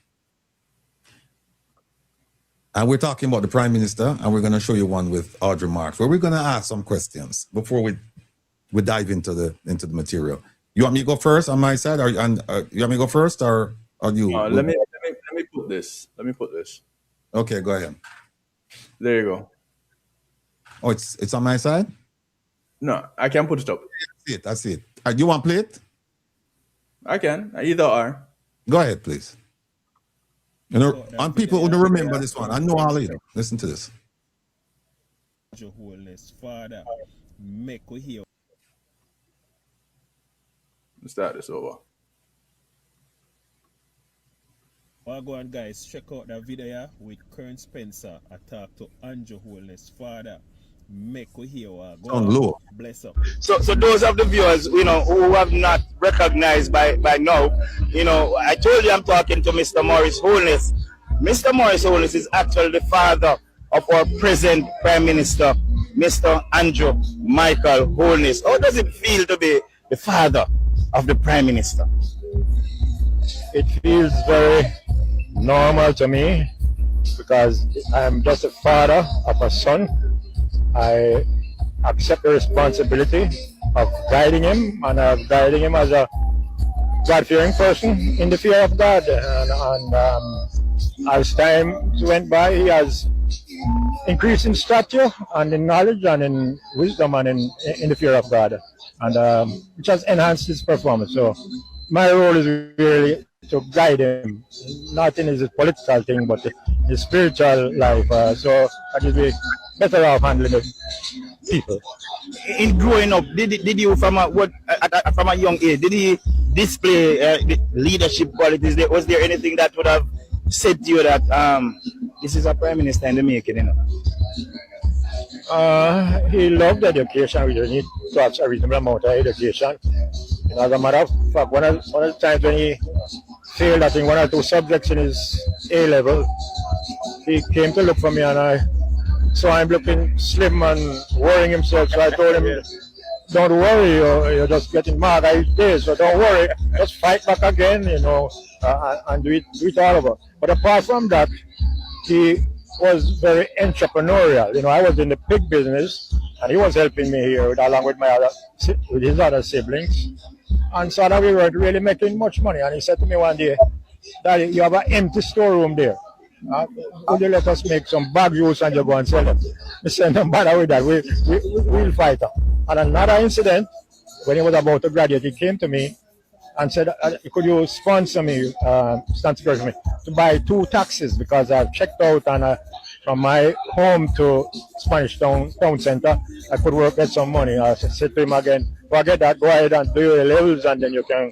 S4: And we're talking about the Prime Minister, and we're going to show you one with Audrey Marks, where we're going to ask some questions before we dive into the material. You want me to go first on my side, or you want me to go first, or Or you?
S3: Let me put this. Let me put this.
S4: Okay, go ahead.
S3: There you go.
S4: Oh, it's on my side?
S3: No, I can put it up.
S4: I see it. You want to play it?
S3: I can. Either or.
S4: Go ahead, please. You know, and people who don't remember this one, I know all of you. Listen to this.
S12: Your Holiness, Father, make we hear.
S3: Let's start this over.
S12: Well, go on, guys, check out the video with Kern Spencer. I talk to Andrew Holiness, Father, make we hear. Go
S4: on, low.
S12: Bless up.
S13: So those of the viewers, you know, who have not recognized by now, you know, I told you I'm talking to Mr. Morris Holiness. Mr. Morris Holiness is actually the father of our present Prime Minister, Mr. Andrew Michael Holiness. How does it feel to be the father of the Prime Minister?
S14: It feels very normal to me because I'm just a father of a son. I accept the responsibility of guiding him, and I'm guiding him as a God-fearing person in the fear of God. And as time went by, he has increased in stature and in knowledge and in wisdom and in the fear of God, and which has enhanced his performance. So my role is really to guide him, not in his political thing, but his spiritual life. So I just be better off handling the people.
S13: In growing up, did you from a young age, did he display the leadership qualities? Was there anything that would have said to you that this is a prime minister in the making, you know?
S14: He loved education. We just need to have a reasonable amount of education. You know, as a matter of fact, one of the times when he failed, I think, 1 or 2 subjects in his A level, he came to look for me, and I saw him looking slim and worrying himself. So I told him, "Don't worry, you're just getting mad each day, so don't worry, just fight back again, you know, and do it all over." But apart from that, he was very entrepreneurial. You know, I was in the pig business, and he was helping me here along with his other siblings. And so that we weren't really making much money. And he said to me one day, "Daddy, you have an empty storeroom there. Could you let us make some bag juice and you go and sell them?" I said, "No matter with that, we'll fight." And another incident, when he was about to graduate, he came to me and said, "Could you sponsor me to buy 2 taxis, because I've checked out, and from my home to Spanish Town Center, I could get some money." I said to him again, "Forget that, go ahead and do your levels, and then you can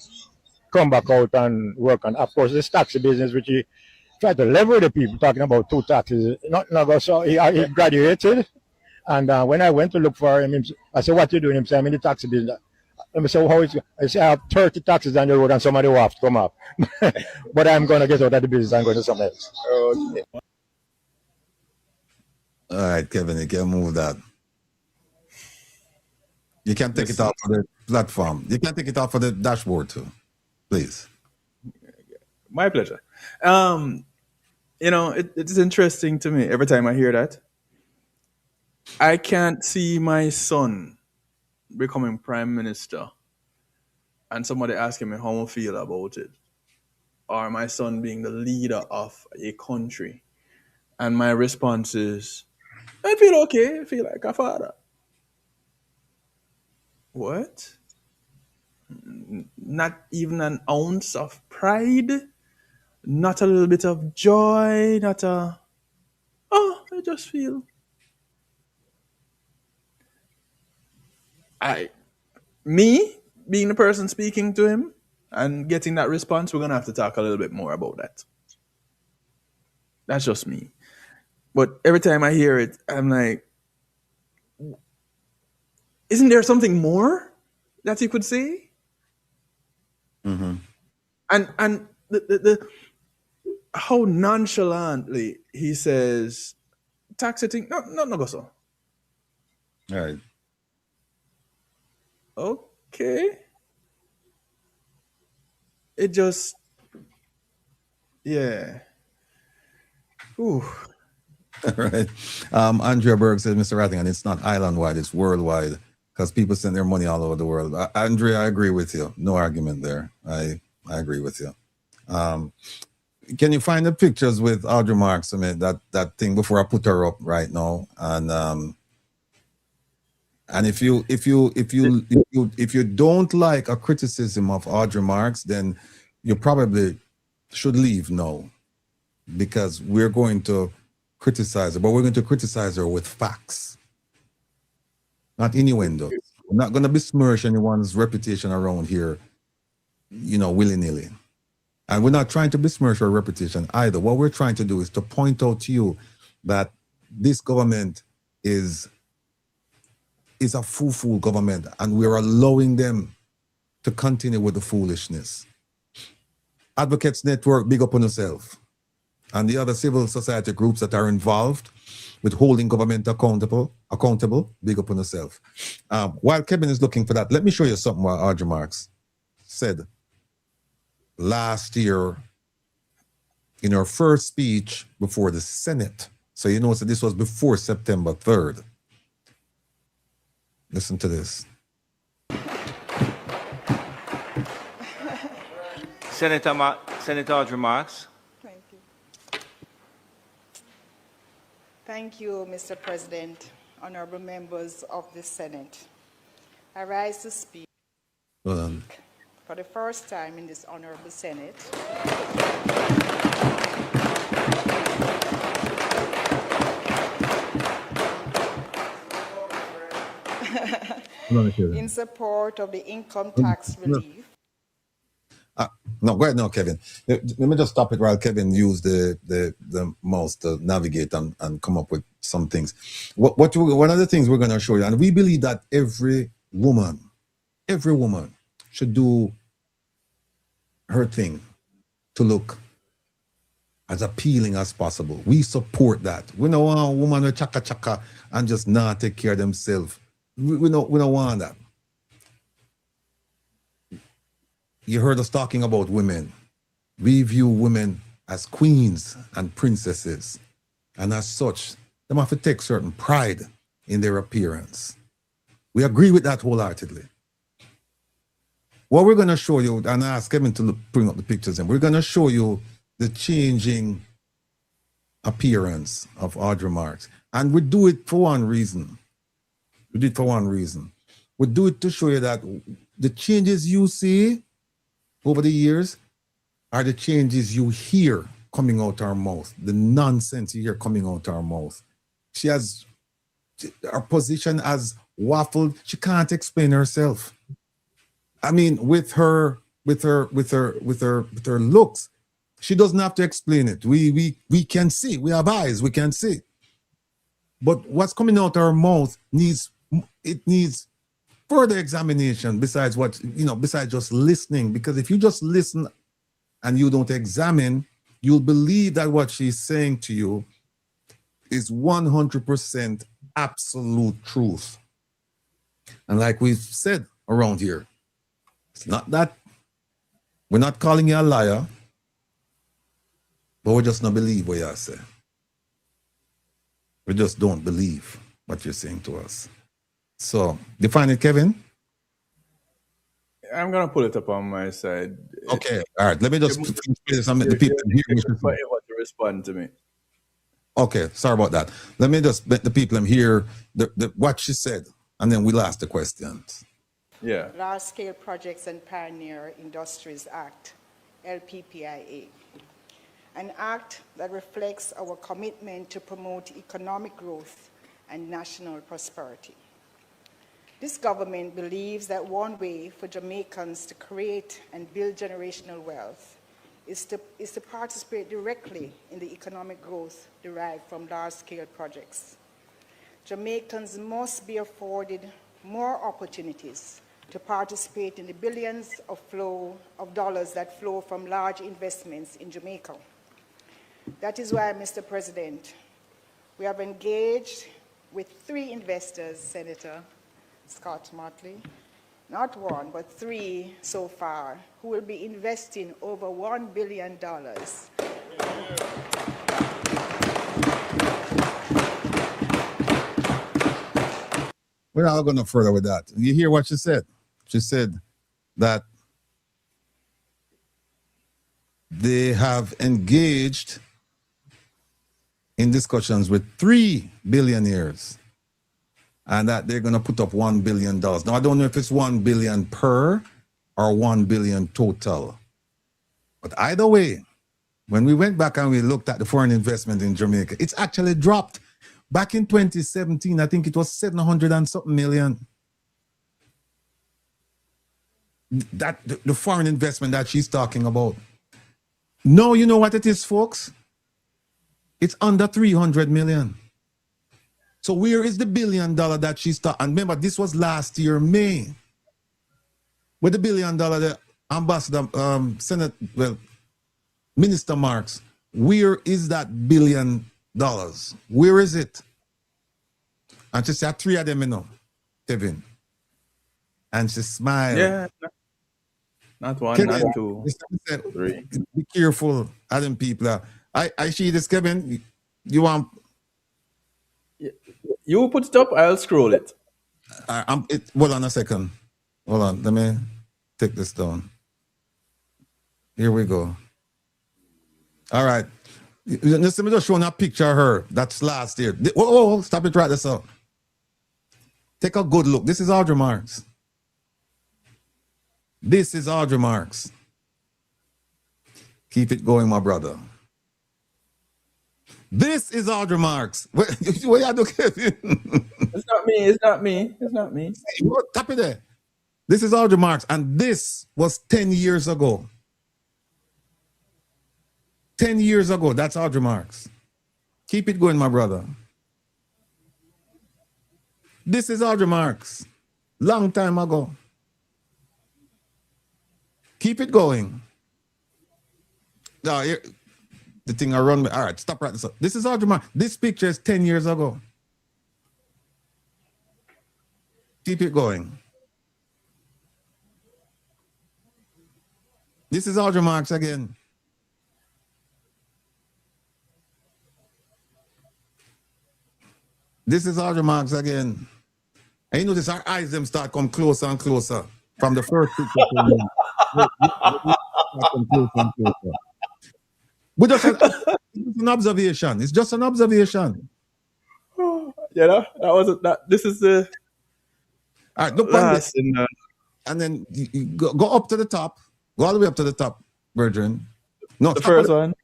S14: come back out and work on." Of course, this taxi business, which he tried to lever the people, talking about 2 taxis. So he graduated, and when I went to look for him, I said, "What you doing?" He said, "I'm in the taxi business." I said, "How is it?" I said, "I have 30 taxis on the road, and somebody will have to come up." But I'm going to get out of the business and go to something else.
S3: Okay.
S4: All right, Kevin, you can move that. You can take it off for the platform. You can take it off for the dashboard too, please.
S3: My pleasure. You know, it's interesting to me every time I hear that. I can't see my son becoming prime minister and somebody asking me how I feel about it, or my son being the leader of a country, and my response is, "I feel okay. I feel like a father." What? Not even an ounce of pride? Not a little bit of joy? I just feel. Me being the person speaking to him and getting that response, we're going to have to talk a little bit more about that. That's just me. But every time I hear it, I'm like, isn't there something more that he could say?
S4: Mm-hmm.
S3: And the how nonchalantly he says, "Taxi thing, no go so."
S4: All right.
S3: Okay. It just, yeah. Ooh.
S4: All right. Andrea Berg says, "Mr. Rattigan, it's not island-wide, it's worldwide, because people send their money all over the world." Andrea, I agree with you. No argument there. I agree with you. Can you find the pictures with Audrey Marks? I mean, that thing before I put her up right now. And if you don't like a criticism of Audrey Marks, then you probably should leave now, because we're going to criticize her, but we're going to criticize her with facts, not innuendo. We're not going to besmirch anyone's reputation around here, willy-nilly. And we're not trying to besmirch her reputation either. What we're trying to do is to point out to you that this government is a fool government, and we're allowing them to continue with the foolishness. Advocates Network, big up on yourself. And the other civil society groups that are involved with holding government accountable, big up on yourself. While Kevin is looking for that, let me show you something what Audrey Marks said last year in her first speech before the Senate. So you know, so this was before September 3rd. Listen to this.
S15: Senator Audrey Marks.
S16: Thank you. Thank you, Mr. President, honorable members of the Senate. I rise to speak for the first time in this honorable Senate. In support of the income tax relief.
S4: No, go ahead now, Kevin. Let me just stop it while Kevin use the mouse to navigate and come up with some things. One of the things we're going to show you, and we believe that every woman should do her thing to look as appealing as possible. We support that. We don't want a woman with chaka and just not take care of themselves. We don't want that. You heard us talking about women. We view women as queens and princesses, and as such, they have to take certain pride in their appearance. We agree with that wholeheartedly. What we're going to show you, and I ask Kevin to bring up the pictures, and we're going to show you the changing appearance of Audrey Marks. And we do it for one reason. We do it for one reason. We do it to show you that the changes you see over the years are the changes you hear coming out our mouth, the nonsense you hear coming out our mouth. Her position has waffled. She can't explain herself. I mean, with her looks, she doesn't have to explain it. We can see. We have eyes. We can see. But what's coming out our mouth needs further examination besides besides just listening. Because if you just listen and you don't examine, you'll believe that what she's saying to you is 100% absolute truth. And like we've said around here, it's not that we're not calling you a liar, but we just not believe what you say. We just don't believe what you're saying to us. So, you find it, Kevin?
S3: I'm going to pull it up on my side.
S4: Okay, all right. Let me just play some of the people here.
S3: To respond to me.
S4: Okay, sorry about that. Let me just let the people hear what she said, and then we'll ask the questions.
S16: Yeah. Large Scale Projects and Pioneer Industries Act, LPPIA. An act that reflects our commitment to promote economic growth and national prosperity. This government believes that one way for Jamaicans to create and build generational wealth is to participate directly in the economic growth derived from large-scale projects. Jamaicans must be afforded more opportunities to participate in the billions of dollars that flow from large investments in Jamaica. That is why, Mr. President, we have engaged with 3 investors, Senator Scott Motley, not 1, but 3 so far, who will be investing over $1 billion.
S4: We're not going to further with that. You hear what she said? She said that they have engaged in discussions with 3 billionaires and that they're going to put up $1 billion. Now, I don't know if it's 1 billion per or 1 billion total. But either way, when we went back and we looked at the foreign investment in Jamaica, it's actually dropped. Back in 2017, I think it was 700 and something million. That the foreign investment that she's talking about. No, you know what it is, folks? It's under 300 million. So where is the $1 billion that she's talking? And remember, this was last year, May. With the $1 billion, the ambassador, Minister Marks, where is that $1 billion? Where is it? And she said, 3 of them, you know, Kevin. And she smiled.
S3: Yeah. Not one,
S4: Kevin,
S3: not two,
S4: said,
S3: 3.
S4: Be careful, Adam people. I see this, Kevin. You want?
S3: You put it up, I'll scroll it.
S4: Hold on a second. Hold on. Let me take this down. Here we go. All right. Let me just show you a picture of her. That's last year. Oh, stop it right this up. Take a good look. This is Audrey Marks. This is Audrey Marks. Keep it going, my brother. This is Audrey Marks. What you do, Kevin?
S3: It's not me. It's not me. It's not me.
S4: Tap it there. This is Audrey Marks, and this was 10 years ago. 10 years ago, that's Audrey Marks. Keep it going, my brother. This is Audrey Marks. Long time ago. Keep it going. No, here, the thing I run me. All right, stop right this up. This is Audrey Marks. This picture is 10 years ago. Keep it going. This is Audrey Marks again. This is Audrey Marks again. And you notice our eyes them start come closer and closer from the first picture. But just an observation. It's just an observation.
S3: Yeah, that was that. This is the.
S4: All right, look
S3: last
S4: this. And then you go up to the top. Go all the way up to the top, Virgin. No,
S3: the first one.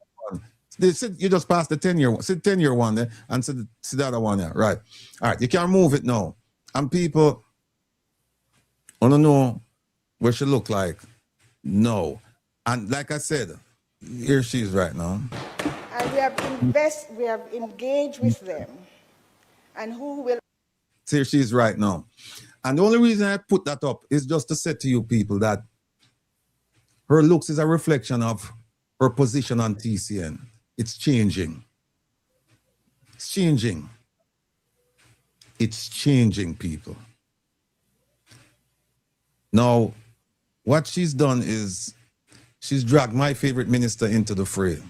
S4: You just passed the 10-year one. See the 10-year one there and see the other one there. Right. All right, you can move it now. And people want to know what she look like. No. And like I said, here she is right now.
S16: And we have engaged with them. And who will...
S4: Here she is right now. And the only reason I put that up is just to say to you people that her looks is a reflection of her position on TCN. It's changing. It's changing. It's changing, people. Now, what she's done is she's dragged my favorite minister into the fray.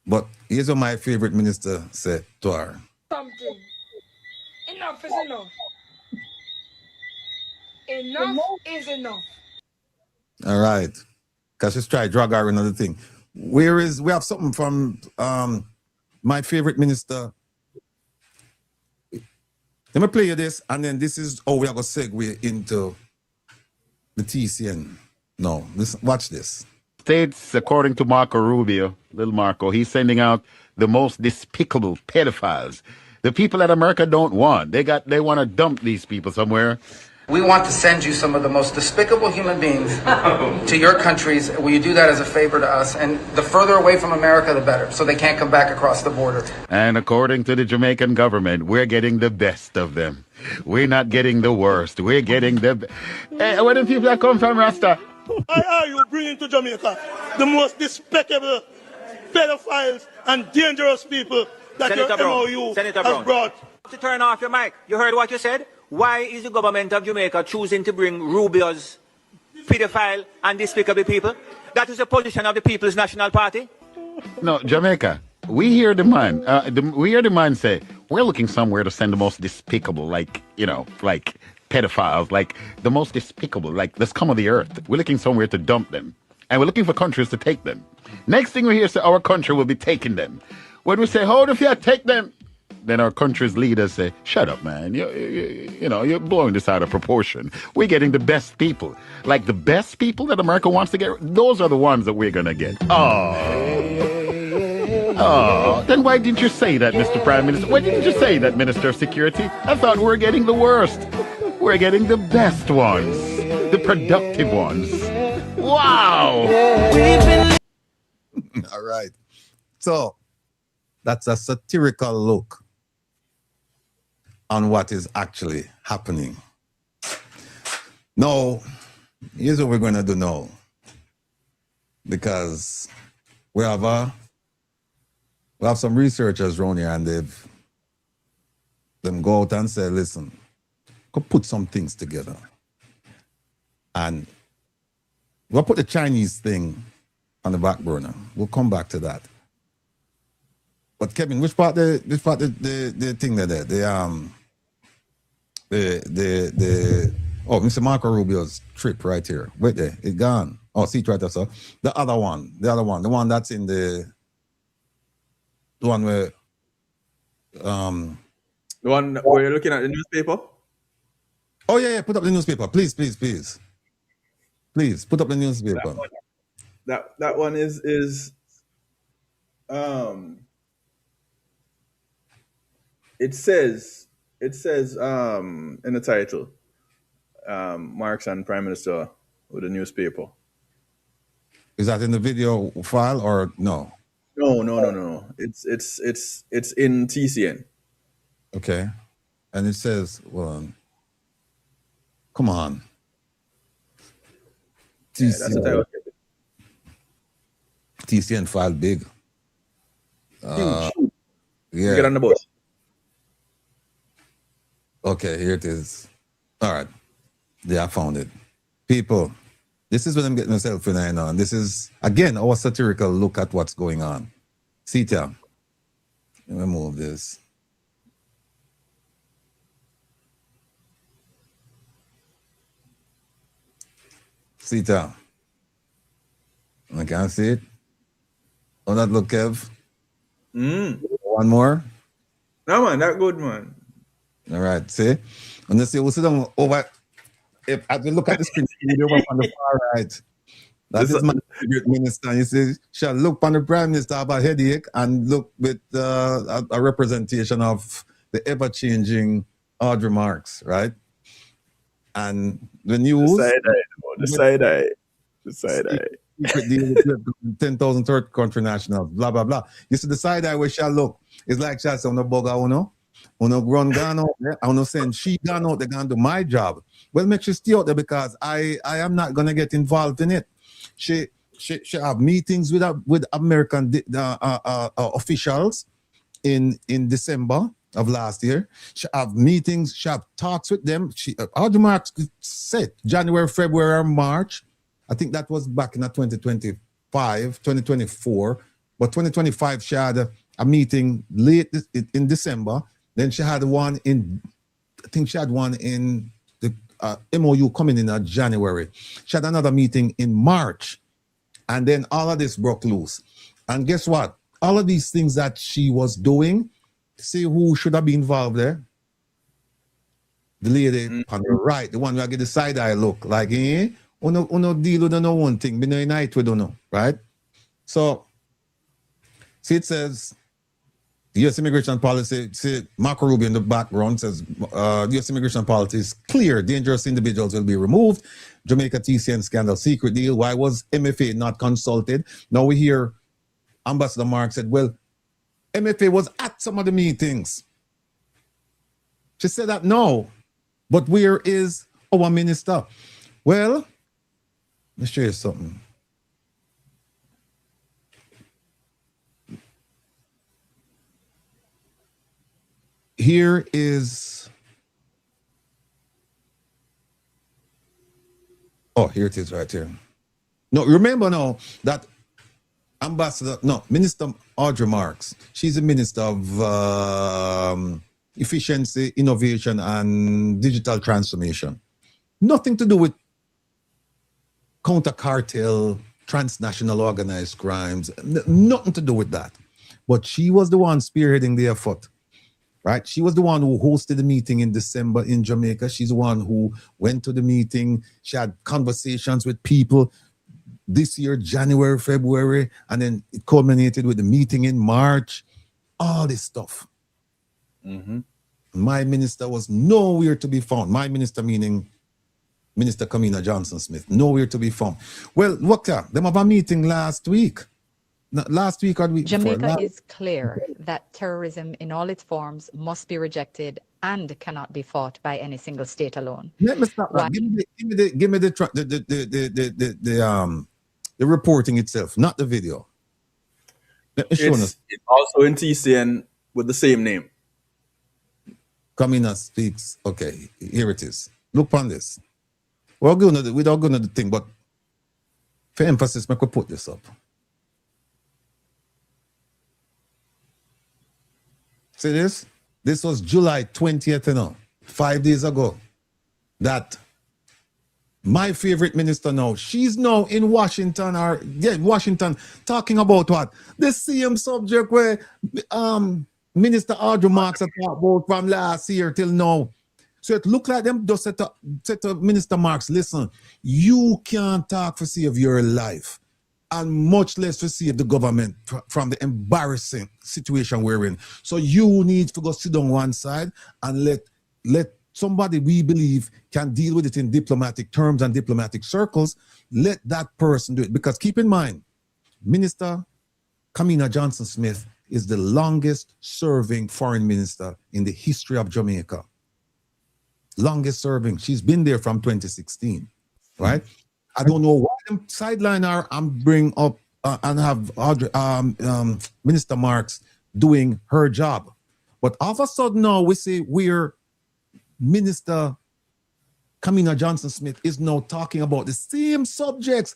S4: But here's what my favorite minister said to her.
S17: Something. Enough is enough. Enough is enough.
S4: All right. Because she's tried to drag her another thing. We have something from my favorite minister. Let me play you this, and then this is how we are going to segue into the TCN. No, watch this.
S18: States, according to Marco Rubio, little Marco, he's sending out the most despicable pedophiles. The people that America don't want. They want to dump these people somewhere.
S19: We want to send you some of the most despicable human beings to your countries. Will you do that as a favor to us? And the further away from America, the better, so they can't come back across the border.
S18: And according to the Jamaican government, we're getting the best of them. We're not getting the worst. We're getting the... Hey, where do people that come from, Rasta?
S2: Why are you bringing to Jamaica the most despicable pedophiles and dangerous people that
S15: Senator
S2: your
S15: Brown,
S2: MOU
S15: Senator
S2: has
S15: Brown.
S2: brought?
S15: To turn off your mic. You heard what you said? Why is the government of Jamaica choosing to bring Rubio's pedophile and despicable people? That is the position of the People's National Party.
S18: No, Jamaica. We hear the man. We hear the man say, we're looking somewhere to send the most despicable, like pedophiles, like the most despicable, like the scum of the earth. We're looking somewhere to dump them. and we're looking for countries to take them. Next thing we hear say our country will be taking them. When we say, hold if you take them, then our country's leaders say, shut up, man. You're blowing this out of proportion. We're getting the best people. Like the best people that America wants to get, those are the ones that we're going to get. Oh, then why didn't you say that, Mr. Prime Minister? Why didn't you say that, Minister of Security? I thought we were getting the worst. We're getting the best ones, the productive ones. Wow.
S4: All right. So that's a satirical look on what is actually happening. Now, here's what we're going to do now. Because we have some researchers around here, and them go out and say, listen, go put some things together. And we'll put the Chinese thing on the back burner. We'll come back to that. But Kevin, which part the thing there? Mr. Marco Rubio's trip right here. Wait there, it's gone. Oh, see it right there, sir. The other one, the one that's in the one where
S3: the one where you're looking at the newspaper.
S4: Oh yeah, put up the newspaper, please. Please put up the newspaper.
S3: That one is it says in the title, Marks and Prime Minister with the newspaper.
S4: Is that in the video file or no?
S3: No. It's in TCN.
S4: Okay. And it says, well, come on.
S3: Yeah, that's the title.
S4: TCN file big.
S3: Huge.
S4: Yeah.
S3: Get on the bus.
S4: Okay, here it is. All right. Yeah, I found it. People, this is what I'm getting myself in on. This is, again, our satirical look at what's going on. Sita, let me move this. Sita. I can't see it. Oh, that look, Kev. One more.
S3: No, man, that good, man.
S4: All right, see? And you see, we'll sit down over. If I look at the screen, over on the far right. That is my favorite minister. You see, shall look on the Prime Minister about headache and look with a representation of the ever-changing Audrey Marks, right? And the news.
S3: The side eye.
S4: 10,000 third country nationals, blah, blah, blah. You see, the side eye where shall look is like shall say, no bugger, uno run gone out there, I send she gone out, they're going to do my job. Well, make sure stay out there because I am not going to get involved in it. She have meetings with American officials in December of last year. She have meetings, she have talks with them. How the marks set January, February, March. I think that was back in 2024. But 2025, she had a meeting late in December. Then she had one in the MOU coming in January. She had another meeting in March. And then all of this broke loose. And guess what? All of these things that she was doing, see who should have been involved there? The lady on the right, the one who I get the side eye look like, uno deal with no one thing, be no unite we don't know, right? So, see it says, the U.S. immigration policy, see Marco Rubio in the background says, U.S. immigration policy is clear, dangerous individuals will be removed. Jamaica TCN scandal, secret deal. Why was MFA not consulted? Now we hear Ambassador Mark said, well, MFA was at some of the meetings. She said that no, but where is our minister? Well, let me show you something. Here it is right here. No, remember now that Minister Audrey Marks, she's a minister of efficiency, innovation, and digital transformation. Nothing to do with counter cartel transnational organized crimes. Nothing to do with that. But she was the one spearheading the effort, right? She was the one who hosted the meeting in December in Jamaica. She's the one who went to the meeting. She had conversations with people this year, January, February, and then it culminated with the meeting in March. All this stuff. My minister was nowhere to be found. My minister meaning Minister Kamina Johnson-Smith, nowhere to be found. Well, look, them have a meeting last week. Last week or the week
S20: Jamaica
S4: before.
S20: is clear that terrorism in all its forms must be rejected and cannot be fought by any single state alone.
S4: Let me stop that. Give me the reporting itself, not the video. Let me show us.
S3: It's also in TCN with the same name.
S4: Kamina speaks. Okay, here it is. Look on this. We're going to without going to the thing, but for emphasis, I could put this up. See this? This was July 20th, you know, 5 days ago. That my favorite minister now, she's now in Washington, Washington, talking about what? The same subject where Minister Audrey Marks had talked about from last year till now. So it looked like them just said to Minister Marks, listen, you can't talk for save your life, and much less to save the government from the embarrassing situation we're in. So you need to go sit on one side and let somebody we believe can deal with it in diplomatic terms and diplomatic circles. Let that person do it. Because keep in mind, Minister Kamina Johnson-Smith is the longest serving foreign minister in the history of Jamaica. Longest serving. She's been there from 2016, right? I don't know why them sideline her and bring up and have Audrey, Minister Marks doing her job. But all of a sudden now we say we're Minister Kamina Johnson-Smith is now talking about the same subjects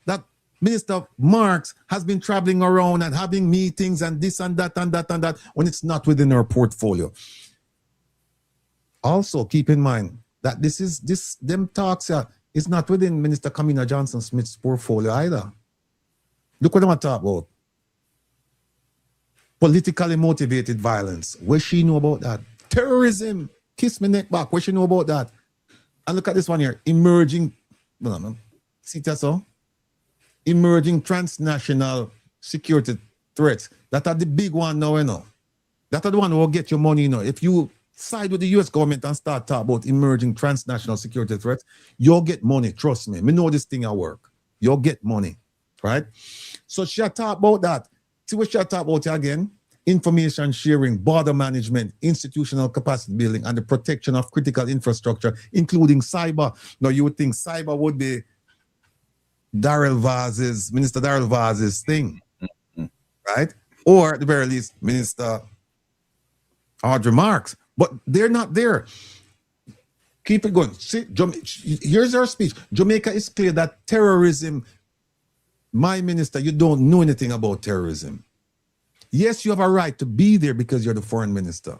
S4: that Minister Marks has been traveling around and having meetings and this and that and that and that when it's not within her portfolio. Also, keep in mind that them talks is not within Minister Kamina Johnson-Smith's portfolio either. Look what I'm talking about. Politically motivated violence. What she know about that? Terrorism. Kiss me neck back. What she know about that? And look at this one here. Emerging, see that so? Emerging transnational security threats. That are the big one now, you know. That are the one who will get your money, you know. If you side with the US government and start talking about emerging transnational security threats, you'll get money. Trust me. Me know this thing at work. You'll get money, right? So she talk about that. See what she talk about again? Information sharing, border management, institutional capacity building, and the protection of critical infrastructure, including cyber. Now, you would think cyber would be Minister Darrell Vaz's thing, right? Or at the very least, Minister Audrey Marks. But they're not there. Keep it going. See, here's our speech. Jamaica is clear that terrorism, my minister, you don't know anything about terrorism. Yes, you have a right to be there because you're the foreign minister.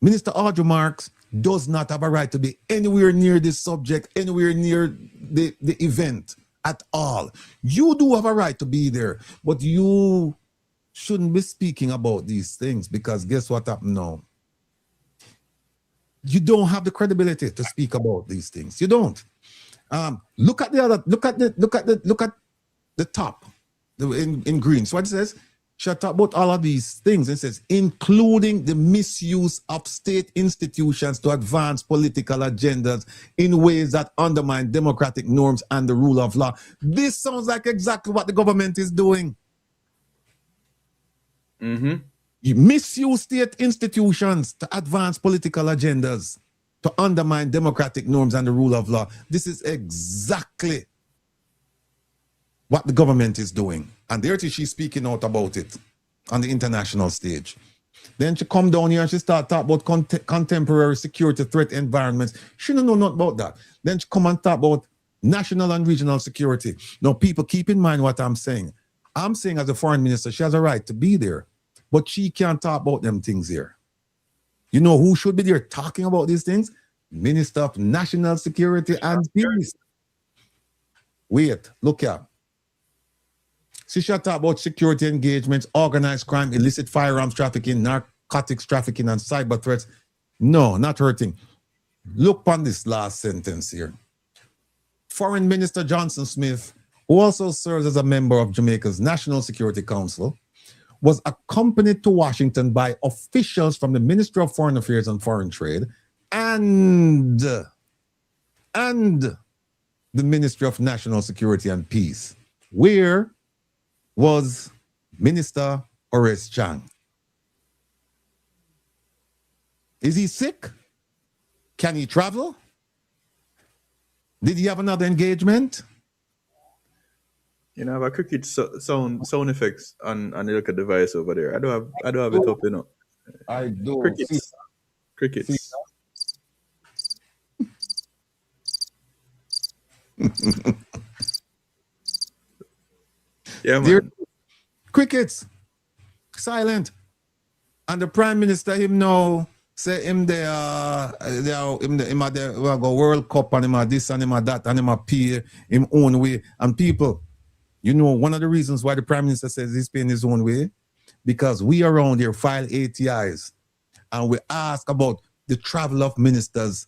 S4: Minister Audrey Marks does not have a right to be anywhere near this subject, anywhere near the event at all. You do have a right to be there, but you shouldn't be speaking about these things because guess what happened now? You don't have the credibility to speak about these things. You don't. Look at the top in green. So what it says, she talk about all of these things. It says, including the misuse of state institutions to advance political agendas in ways that undermine democratic norms and the rule of law. This sounds like exactly what the government is doing. You misuse state institutions to advance political agendas, to undermine democratic norms and the rule of law. This is exactly what the government is doing. And there she's speaking out about it on the international stage. Then she come down here and she start talk about contemporary security threat environments. She don't know nothing about that. Then she come and talk about national and regional security. Now, people, keep in mind what I'm saying. I'm saying as a foreign minister, she has a right to be there. But she can't talk about them things here. You know who should be there talking about these things? Minister of National Security and Peace. Wait, look here. She shall talk about security engagements, organized crime, illicit firearms trafficking, narcotics trafficking, and cyber threats. No, not her thing. Look on this last sentence here. Foreign Minister Johnson Smith, who also serves as a member of Jamaica's National Security Council, was accompanied to Washington by officials from the Ministry of Foreign Affairs and Foreign Trade and the Ministry of National Security and Peace. Where was Minister Horace Chang? Is he sick? Can he travel? Did he have another engagement?
S3: You know, I have a cricket sound effects on the little device over there. I don't have it up, you know.
S4: I do.
S3: Crickets. Crickets. Yeah, man.
S4: Crickets. Silent. And the Prime Minister, him now say him there go World Cup and him a this and him a that and him a pay him own way. And people, you know, one of the reasons why the Prime Minister says he's paying his own way, because we around here file ATIs and we ask about the travel of ministers,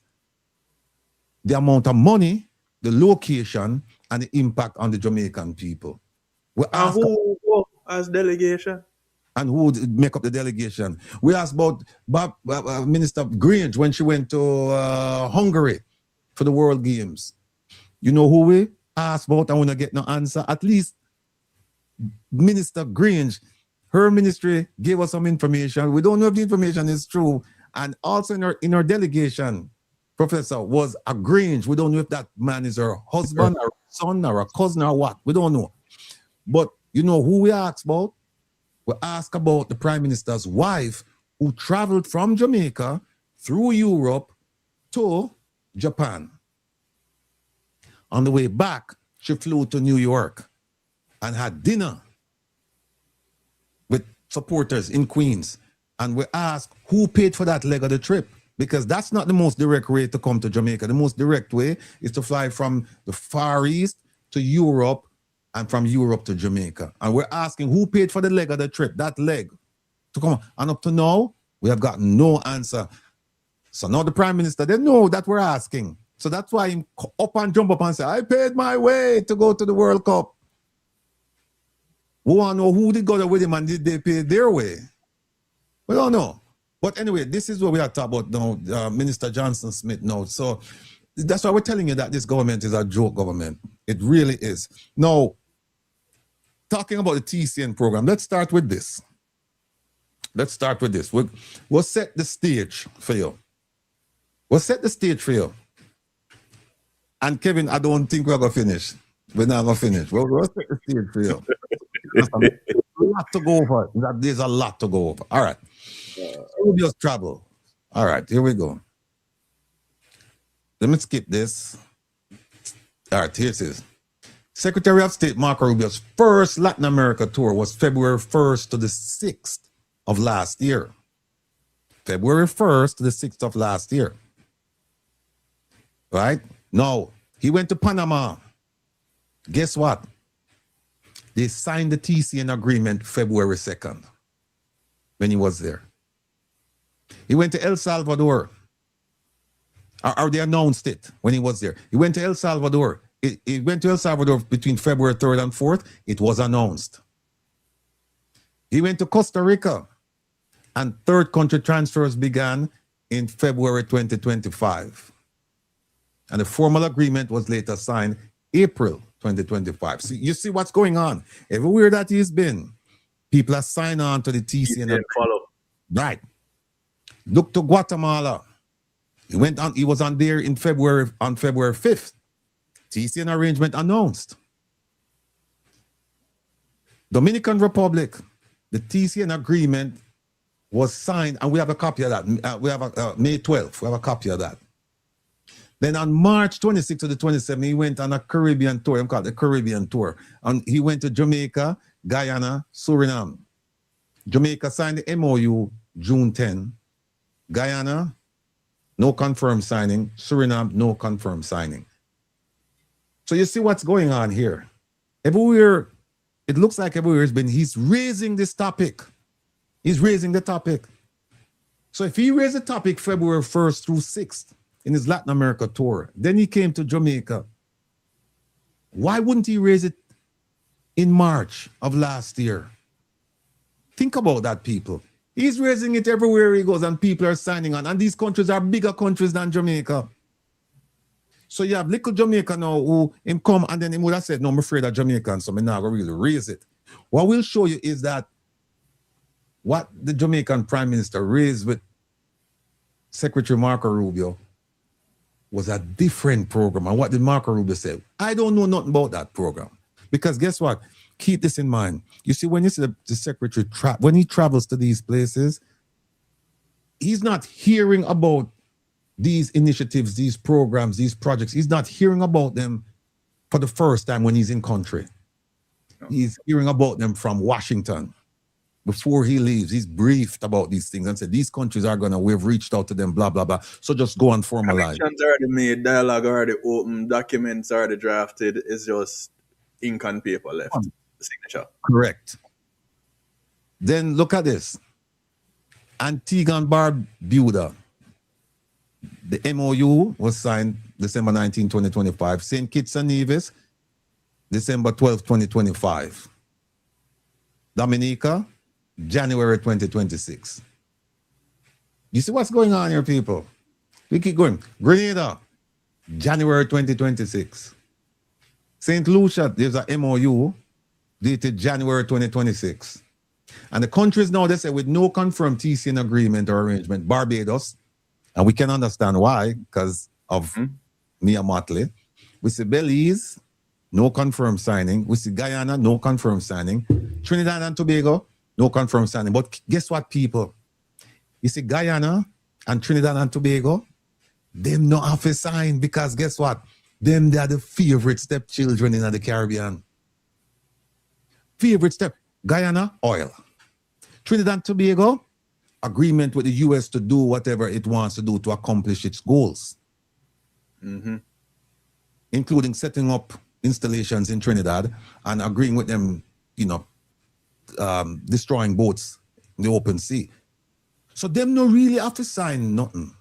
S4: the amount of money, the location, and the impact on the Jamaican people. We ask
S3: who go as delegation?
S4: And who would make up the delegation? We asked about Minister Grange when she went to Hungary for the World Games. You know who we asked about and we don't get no answer? At least Minister Grange, her ministry gave us some information. We don't know if the information is true. And also in her delegation, Professor, was a Grange. We don't know if that man is her husband or son or a cousin or what. We don't know. But you know who we asked about? We asked about the Prime Minister's wife who traveled from Jamaica through Europe to Japan. On the way back, she flew to New York and had dinner with supporters in Queens. And we asked who paid for that leg of the trip, because that's not the most direct way to come to Jamaica. The most direct way is to fly from the Far East to Europe and from Europe to Jamaica. And we're asking who paid for the leg of the trip, that leg, to come. And up to now, we have gotten no answer. So now the Prime Minister, they know that we're asking. So that's why he up and jump up and say, I paid my way to go to the World Cup. We want to know who did go there with him and did they pay their way? We don't know. But anyway, this is what we are talking about now, Minister Johnson Smith now. So that's why we're telling you that this government is a joke government. It really is. Now, talking about the TCN program, let's start with this. We'll set the stage for you. And Kevin, I don't think we're going to finish. We're not going to finish. We'll set the stage for you. There's a lot to go over. There's a lot to go over. All right. We'll just travel. All right, here we go. Let me skip this. All right, here it is. Secretary of State Marco Rubio's first Latin America tour was February 1st to the 6th of last year. February 1st to the 6th of last year. Right? Now, he went to Panama. Guess what? They signed the TCN agreement February 2nd when he was there. He went to El Salvador. Or they announced it when he was there. He went to El Salvador. He went to El Salvador between February 3rd and 4th. It was announced. He went to Costa Rica. And third country transfers began in February 2025. And the formal agreement was later signed April 2025. So you see what's going on. Everywhere that he's been, people are signed on to the TCN.
S3: Follow.
S4: Right. Look to Guatemala. He was on there in February, on February 5th. TCN arrangement announced. Dominican Republic, the TCN agreement was signed, and we have a copy of that. We have a May 12th. We have a copy of that. Then on March 26th to the 27th, he went on a Caribbean tour. I'm called the Caribbean tour. And he went to Jamaica, Guyana, Suriname. Jamaica signed the MOU June 10. Guyana, no confirmed signing. Suriname, no confirmed signing. So you see what's going on here. Everywhere it looks like everywhere he's raising this topic. He's raising the topic. So if he raised the topic February 1st through 6th in his Latin America tour, then he came to Jamaica, why wouldn't he raise it in March of last year? Think about that, people. He's raising it everywhere he goes and people are signing on. And these countries are bigger countries than Jamaica. So you have little Jamaica now who him come and then he would have said, no, I'm afraid of Jamaicans, so I'm not going to really raise it. What we'll show you is that what the Jamaican Prime Minister raised with Secretary Marco Rubio was a different program. And what did Marco Rubio say? I don't know nothing about that program. Because guess what? Keep this in mind. You see, when you see the secretary, when he travels to these places, he's not hearing about these initiatives, these programs, these projects. He's not hearing about them for the first time when he's in country. He's hearing about them from Washington. Before he leaves, he's briefed about these things and said, these countries are going to, we've reached out to them, blah, blah, blah. So just go and formalize.
S3: Connections already made, dialogue already open, documents already drafted. It's just ink and paper left. Signature.
S4: Correct. Then look at this. Antigua and Barbuda. The MOU was signed December 19, 2025. St. Kitts and Nevis, December 12, 2025. Dominica, January 2026. You see what's going on here, people? We keep going. Grenada, January 2026. St. Lucia, there's a MOU dated January 2026. And the countries now, they say, with no confirmed TCN agreement or arrangement, Barbados, and we can understand why, because of Mia Motley. We see Belize, no confirmed signing. We see Guyana, no confirmed signing. Trinidad and Tobago, no confirmed signing. But guess what, people? You see Guyana and Trinidad and Tobago, them no have to sign because guess what? Them, they are the favorite stepchildren in the Caribbean. Favorite step. Guyana, oil. Trinidad and Tobago, agreement with the US to do whatever it wants to do to accomplish its goals. Including setting up installations in Trinidad and agreeing with them, you know, destroying boats in the open sea. So them no really have to sign nothing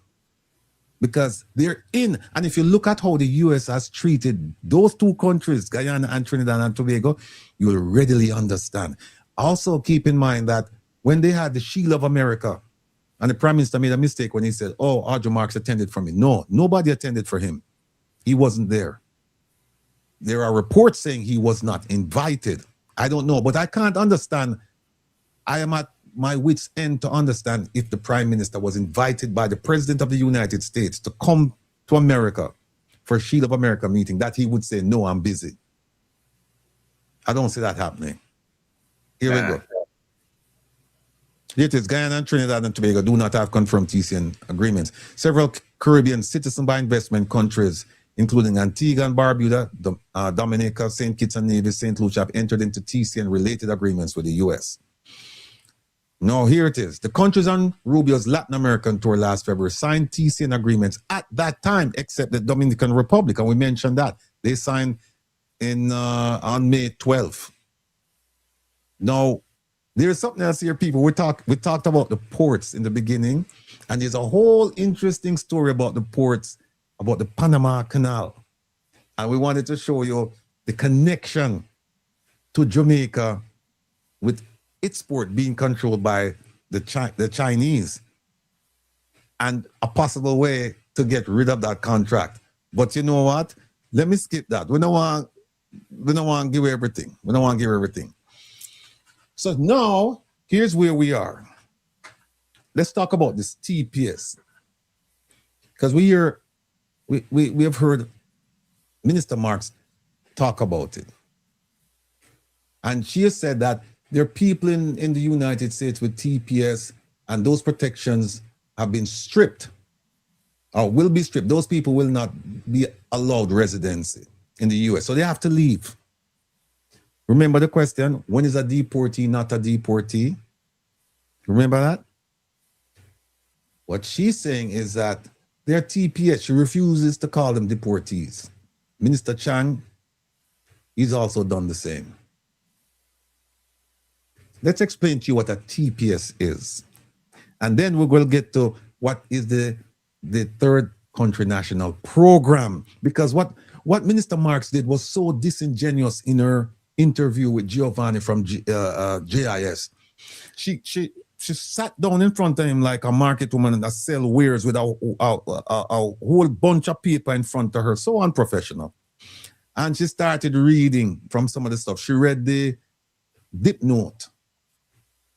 S4: because they're in. And if you look at how the US has treated those two countries, Guyana and Trinidad and Tobago, you'll readily understand. Also keep in mind that when they had the Shield of America, and the Prime Minister made a mistake when he said, oh, Audrey Marks attended for me. No, nobody attended for him. He wasn't there. There are reports saying he was not invited. I don't know, but I can't understand. I am at my wit's end to understand if the Prime Minister was invited by the President of the United States to come to America for a Shield of America meeting, that he would say, no, I'm busy. I don't see that happening. Here we go. It is Guyana and Trinidad and Tobago do not have confirmed TCN agreements. Several Caribbean citizen by investment countries, including Antigua and Barbuda, Dominica, St. Kitts and Nevis, St. Lucia, have entered into TCN related agreements with the US. Now, here it is. The countries on Rubio's Latin American tour last February signed TCN agreements at that time, except the Dominican Republic, and we mentioned that. They signed in on May 12th. Now, there's something else here, people. We talked about the ports in the beginning, and there's a whole interesting story about the ports, about the Panama Canal. And we wanted to show you the connection to Jamaica with its port being controlled by the Chinese and a possible way to get rid of that contract. But you know what? Let me skip that. We don't want to give everything. We don't want to give everything. So now, here's where we are. Let's talk about this TPS. Because we have heard Minister Marks talk about it. And she has said that there are people in the United States with TPS and those protections have been stripped or will be stripped. Those people will not be allowed residency in the US. So they have to leave. Remember the question, when is a deportee not a deportee? Remember that? What she's saying is that they're TPS. She refuses to call them deportees. Minister Chang, he's also done the same. let's explain to you what a TPS is. And then we will get to what is the third country national program. Because what Minister Marks did was so disingenuous in her interview with Giovanni from JIS. She sat down in front of him like a market woman that sell wares with a whole bunch of paper in front of her, so unprofessional. And she started reading from some of the stuff. She read the dip note,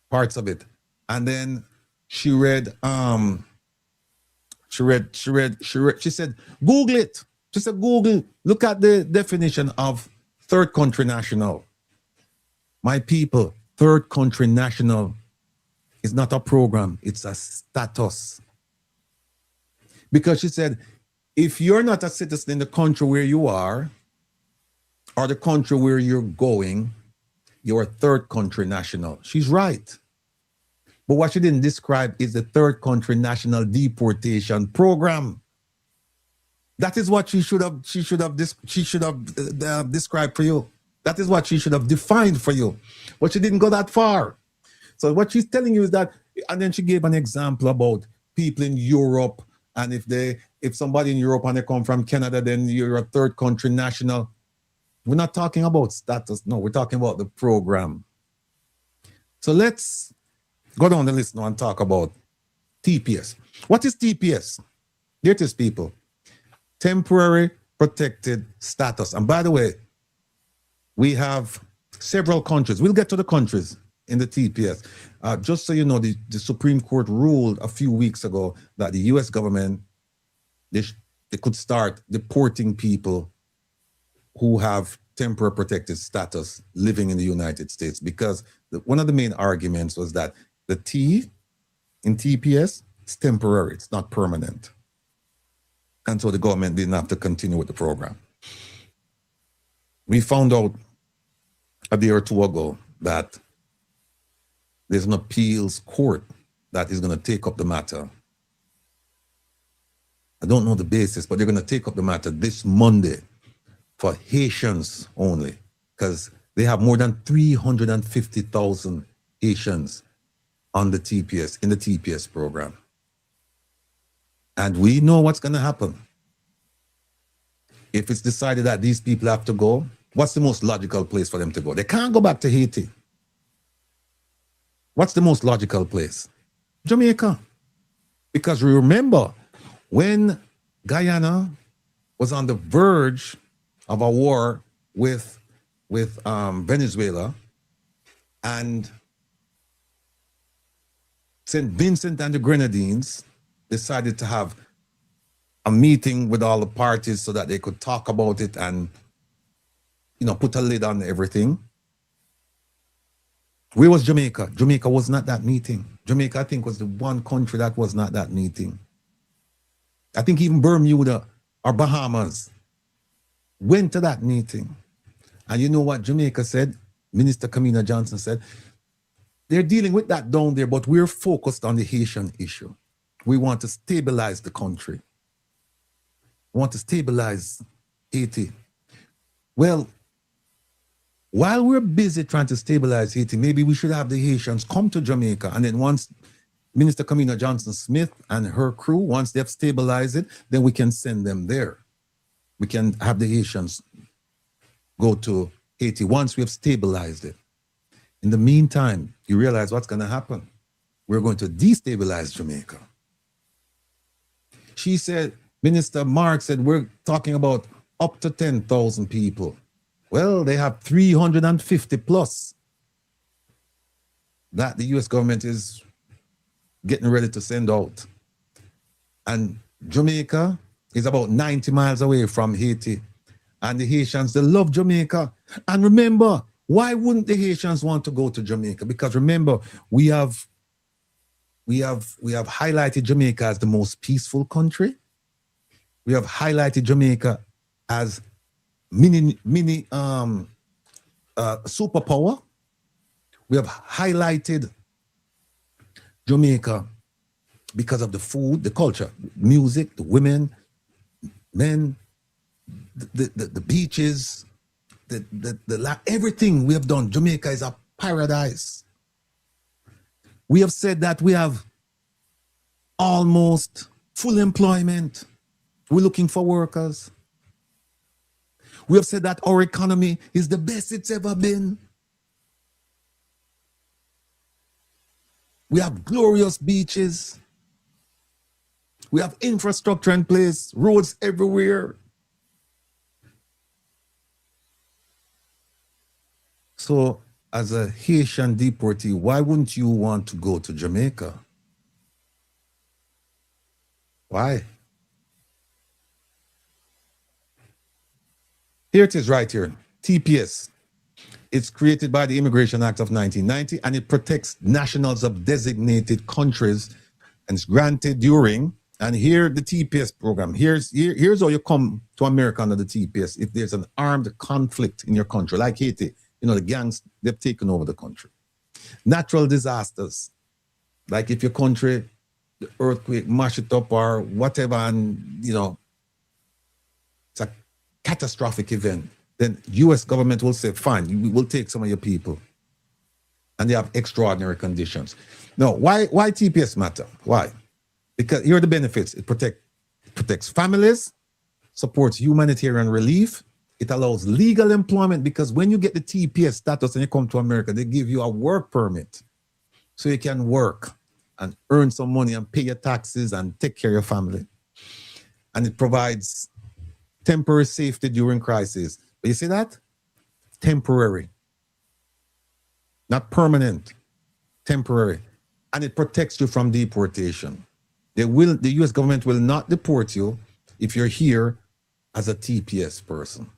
S4: parts of it. And then she read, she said, Google it. She said, Google, look at the definition of third country national. My people, third country national is not a program, it's a status. Because she said, if you're not a citizen in the country where you are, or the country where you're going, you're a third country national. She's right. But what she didn't describe is the third country national deportation program. That is what she should have described for you. That is what she should have defined for you. But she didn't go that far. So what she's telling you is that, and then she gave an example about people in Europe, and if somebody in Europe and they come from Canada, then you're a third country national. We're not talking about status, no, we're talking about the program. So let's go down the list now and talk about TPS. What is TPS? Here it is, people. Temporary protected status. And by the way, we have several countries. We'll get to the countries in the TPS. Just so you know, the Supreme Court ruled a few weeks ago that the US government, they could start deporting people who have temporary protected status living in the United States, because one of the main arguments was that the T in TPS is temporary, it's not permanent. And so the government didn't have to continue with the program. We found out a day or two ago that there's an appeals court that is going to take up the matter. I don't know the basis, but they're going to take up the matter this Monday for Haitians only, because they have more than 350,000 Haitians on the TPS, in the TPS program. And we know what's going to happen. If it's decided that these people have to go, what's the most logical place for them to go? They can't go back to Haiti. What's the most logical place? Jamaica. Because remember, when Guyana was on the verge of a war with Venezuela, and St. Vincent and the Grenadines decided to have a meeting with all the parties so that they could talk about it and, you know, put a lid on everything. Where was Jamaica? Jamaica was not that meeting. Jamaica, I think, was the one country that was not that meeting. I think even Bermuda or Bahamas went to that meeting. And you know what Jamaica said? Minister Kamina Johnson said, they're dealing with that down there, but we're focused on the Haitian issue. We want to stabilize the country. We want to stabilize Haiti. Well, while we're busy trying to stabilize Haiti, maybe we should have the Haitians come to Jamaica, and then once Minister Kamina Johnson-Smith and her crew, once they've stabilized it, then we can send them there. We can have the Haitians go to Haiti once we have stabilized it. In the meantime, you realize what's going to happen. We're going to destabilize Jamaica. She said, Minister Mark said, we're talking about up to 10,000 people. Well, they have 350 plus that the US government is getting ready to send out. And Jamaica is about 90 miles away from Haiti. And the Haitians, they love Jamaica. And remember, why wouldn't the Haitians want to go to Jamaica? Because remember, we have highlighted Jamaica as the most peaceful country. We have highlighted Jamaica as mini superpower. We have highlighted Jamaica because of the food, the culture, music, the women, men, the beaches, everything we have done. Jamaica is a paradise. We have said that we have almost full employment. We're looking for workers. We have said that our economy is the best it's ever been. We have glorious beaches. We have infrastructure in place, roads everywhere. So, as a Haitian deportee, why wouldn't you want to go to Jamaica? Why? Here it is right here, TPS. It's created by the Immigration Act of 1990, and it protects nationals of designated countries, and it's granted during, and here the TPS program, here's how you come to America under the TPS if there's an armed conflict in your country, like Haiti. You know, the gangs, they've taken over the country. Natural disasters, like if your country, the earthquake, mash it up or whatever, and, you know, it's a catastrophic event, then U.S. government will say, fine, we will take some of your people. And they have extraordinary conditions. Now, why TPS matter? Why? Because here are the benefits. It protects families, supports humanitarian relief. It allows legal employment, because when you get the TPS status and you come to America, they give you a work permit so you can work and earn some money and pay your taxes and take care of your family. And it provides temporary safety during crisis. But you see that? Temporary. Not permanent. Temporary. And it protects you from deportation. The U.S. government will not deport you if you're here as a TPS person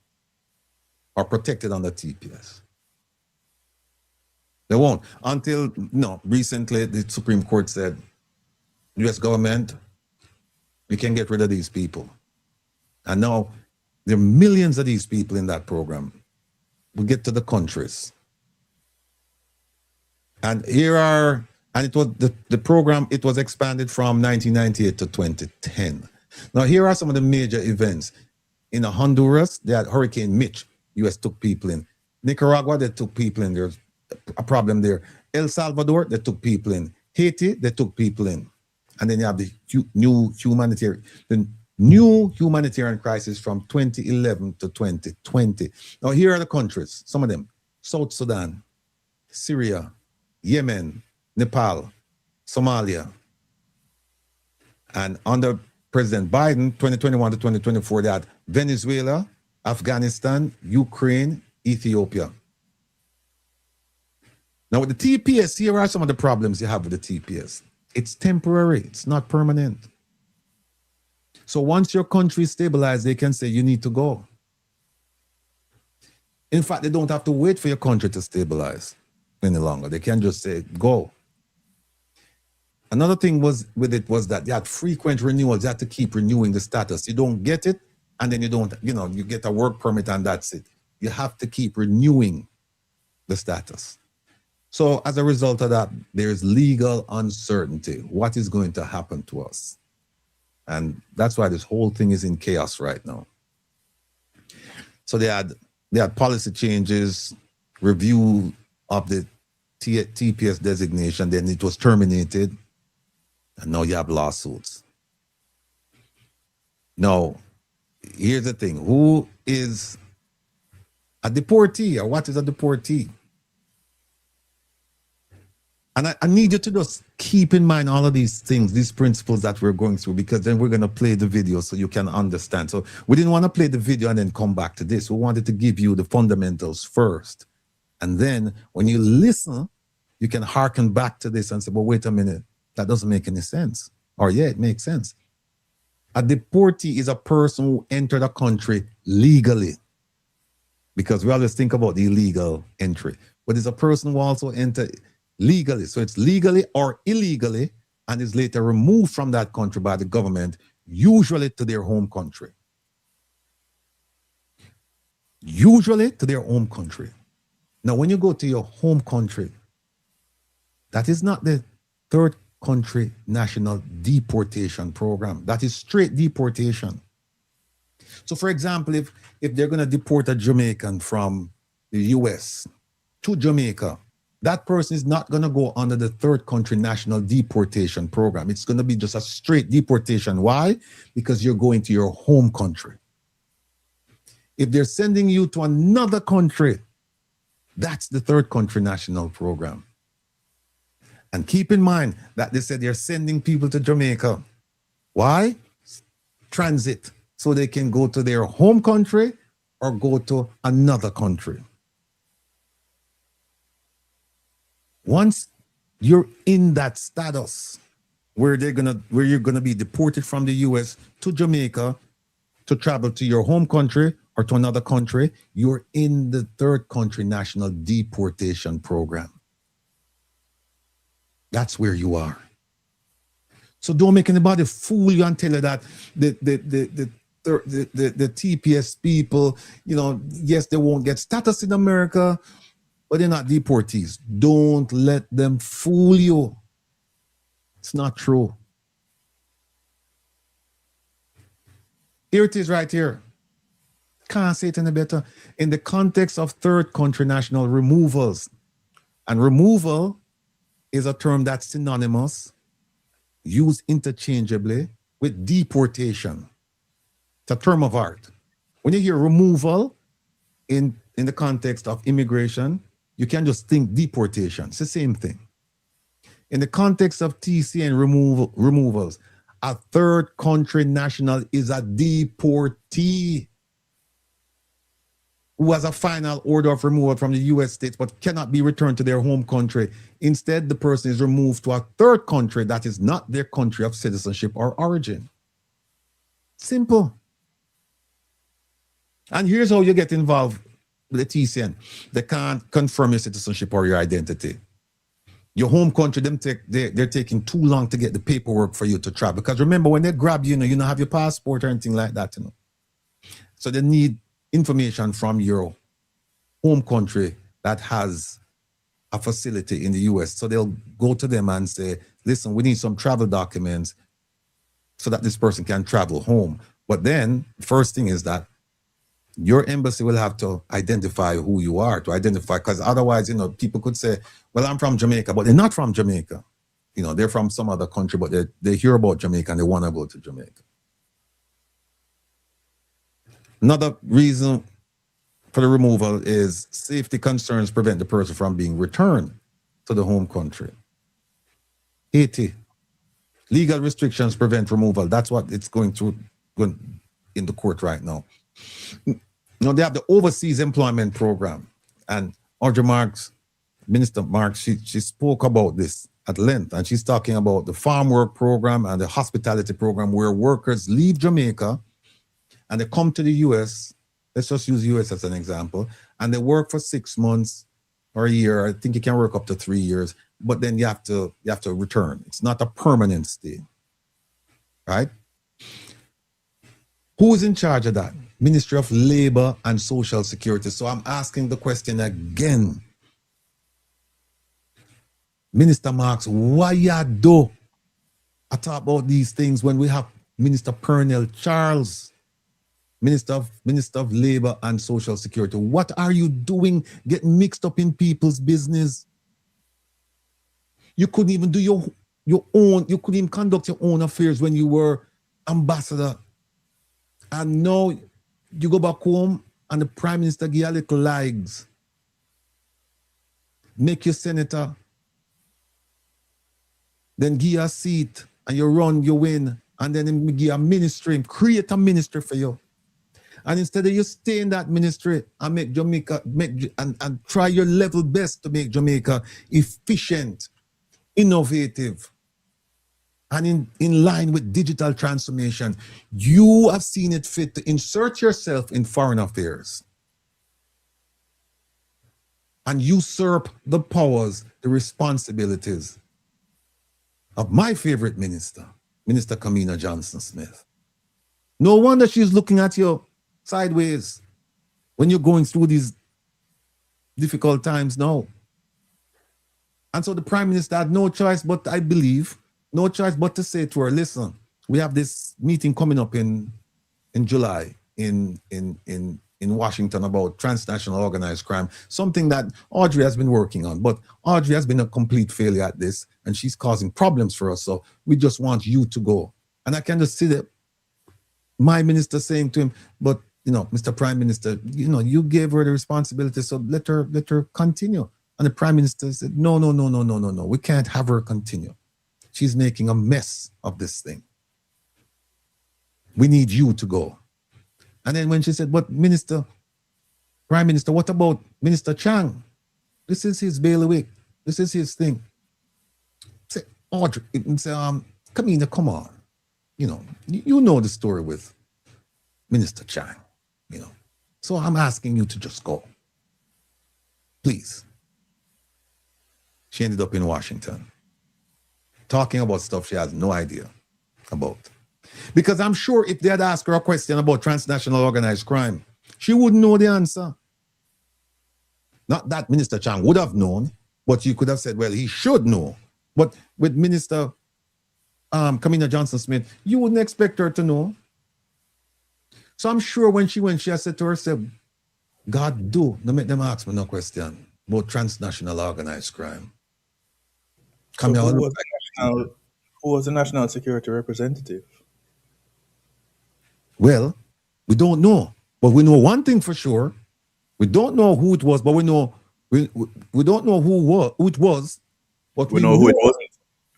S4: or protected under TPS. They won't. Until, recently the Supreme Court said, U.S. government, we can get rid of these people. And now there are millions of these people in that program. We get to the countries. And it was the program, it was expanded from 1998 to 2010. Now, here are some of the major events. In Honduras, they had Hurricane Mitch. U.S. took people in. Nicaragua, they took people in. There's a problem there. El Salvador, they took people in. Haiti, they took people in. And then you have the new humanitarian crisis from 2011 to 2020. Now, here are the countries, some of them. South Sudan, Syria, Yemen, Nepal, Somalia. And under President Biden, 2021 to 2024, they had Venezuela, Afghanistan, Ukraine, Ethiopia. Now with the TPS, here are some of the problems you have with the TPS. It's temporary, it's not permanent. So once your country is stabilized, they can say you need to go. In fact, they don't have to wait for your country to stabilize any longer. They can just say, go. Another thing was with it was that they had frequent renewals. You had to keep renewing the status. You don't get it, and then you don't, you get a work permit and that's it. You have to keep renewing the status. So as a result of that, there's legal uncertainty. What is going to happen to us? And that's why this whole thing is in chaos right now. So they had policy changes, review of the TPS designation, then it was terminated, and now you have lawsuits. Now, here's the thing. Who is a deportee, or what is a deportee? And I need you to just keep in mind all of these things, these principles that we're going through, because then we're going to play the video so you can understand. So we didn't want to play the video and then come back to this. We wanted to give you the fundamentals first. And then when you listen, you can hearken back to this and say, well, wait a minute, that doesn't make any sense. Or yeah, it makes sense. A deportee is a person who entered a country legally, because we always think about the illegal entry. But it's a person who also entered legally. So it's legally or illegally, and is later removed from that country by the government, usually to their home country. Usually to their home country. Now, when you go to your home country, that is not the third country national deportation program. That is straight deportation. So, for example, if they're going to deport a Jamaican from the US to Jamaica, that person is not going to go under the third country national deportation program. It's going to be just a straight deportation. Why? Because you're going to your home country. If they're sending you to another country, that's the third country national program. And keep in mind that they said they're sending people to Jamaica. Why? Transit, so they can go to their home country or go to another country. Once you're in that status where you're gonna be deported from the US to Jamaica to travel to your home country or to another country, you're in the third country national deportation program. That's where you are. So don't make anybody fool you and tell you that the TPS people, you know, yes, they won't get status in America, but they're not deportees. Don't let them fool you. It's not true. Here it is right here. Can't say it any better. In the context of third country national removals, and removal is a term that's synonymous, used interchangeably with deportation. It's a term of art. When you hear removal in the context of immigration, you can just think deportation. It's the same thing. In the context of TCN removals, a third country national is a deportee who has a final order of removal from the US states but cannot be returned to their home country. Instead, the person is removed to a third country that is not their country of citizenship or origin. Simple. And here's how you get involved with the TCN. They can't confirm your citizenship or your identity. Your home country, they're taking too long to get the paperwork for you to travel. Because remember, when they grab you, you don't have your passport or anything like that. So they need information from your home country that has a facility in the US. So they'll go to them and say, listen, we need some travel documents so that this person can travel home. But then first thing is that your embassy will have to identify who you are, because otherwise, people could say, well, I'm from Jamaica, but they're not from Jamaica. They're from some other country, but they hear about Jamaica and they want to go to Jamaica. Another reason for the removal is safety concerns prevent the person from being returned to the home country. 80. Legal restrictions prevent removal. That's what it's going in the court right now. They have the Overseas Employment Program, and Minister Marks, she spoke about this at length, and she's talking about the farm work program and the hospitality program where workers leave Jamaica and they come to the US. Let's just use US as an example, and they work for 6 months or a year. I think you can work up to 3 years, but then you have to return. It's not a permanent stay, right? Who is in charge of that? Ministry of Labor and Social Security. So I'm asking the question again. Minister Marks, why you do I talk about these things when we have Minister Pernell Charles, Minister of Labor and Social Security? What are you doing getting mixed up in people's business? You couldn't even do your own, you couldn't even conduct your own affairs when you were ambassador. And now you go back home and the Prime Minister give you a little legs. Make you senator. Then give you a seat and you run, you win. And then him give you a ministry, create a ministry for you. And instead of you stay in that ministry and make Jamaica, and try your level best to make Jamaica efficient, innovative, and in line with digital transformation, you have seen it fit to insert yourself in foreign affairs and usurp the powers, the responsibilities of my favorite minister, Minister Kamina Johnson-Smith. No wonder she's looking at you sideways when you're going through these difficult times now. And so the Prime Minister had no choice but, I believe, no choice but to say to her, listen, we have this meeting coming up in July in in Washington about transnational organized crime, something that Audrey has been working on. But Audrey has been a complete failure at this, and she's causing problems for us. So we just want you to go. And I can just see that my minister saying to him, but, you know, Mr. Prime Minister, you know, you gave her the responsibility, so let her continue. And the Prime Minister said, no, we can't have her continue. She's making a mess of this thing. We need you to go. And then when she said, but Prime Minister, what about Minister Chang? This is his bailiwick. This is his thing. Say, Audrey, say, Kamina, come on. You know, you know the story with Minister Chang, you know. So I'm asking you to just go. Please. She ended up in Washington, talking about stuff she has no idea about. Because I'm sure if they had asked her a question about transnational organized crime, she wouldn't know the answer. Not that Minister Chang would have known, but you could have said, well, he should know. But with Minister Kamina Johnson-Smith, you wouldn't expect her to know. So I'm sure when she went, she has said to herself, God do, no make them ask me no question about transnational organized crime.
S3: So who was the national security representative?
S4: Well, we don't know, but we know one thing for sure. We don't know who it was, but we know we don't know who it was, but we know who it wasn't.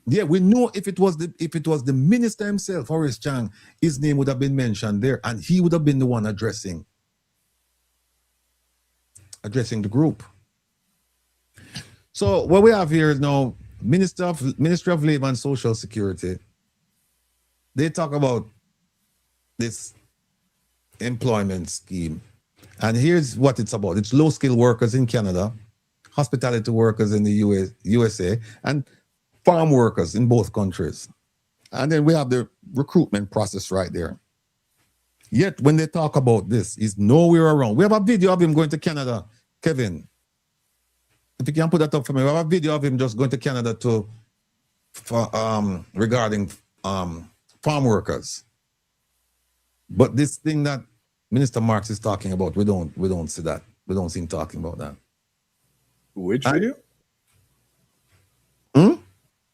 S4: Yeah, we know if it was the minister himself, Horace Chang, his name would have been mentioned there, and he would have been the one addressing the group. So what we have here is now Ministry of Labor and Social Security. They talk about this employment scheme, and here's what it's about. It's low-skilled workers in Canada, hospitality workers in the USA, and farm workers in both countries. And then we have the recruitment process right there. Yet when they talk about this, he's nowhere around. We have a video of him going to Canada, Kevin. If you can put that up for me, we have a video of him just going to Canada regarding farm workers. But this thing that Minister Marks is talking about, we don't see that. We don't see him talking about that.
S3: Which video?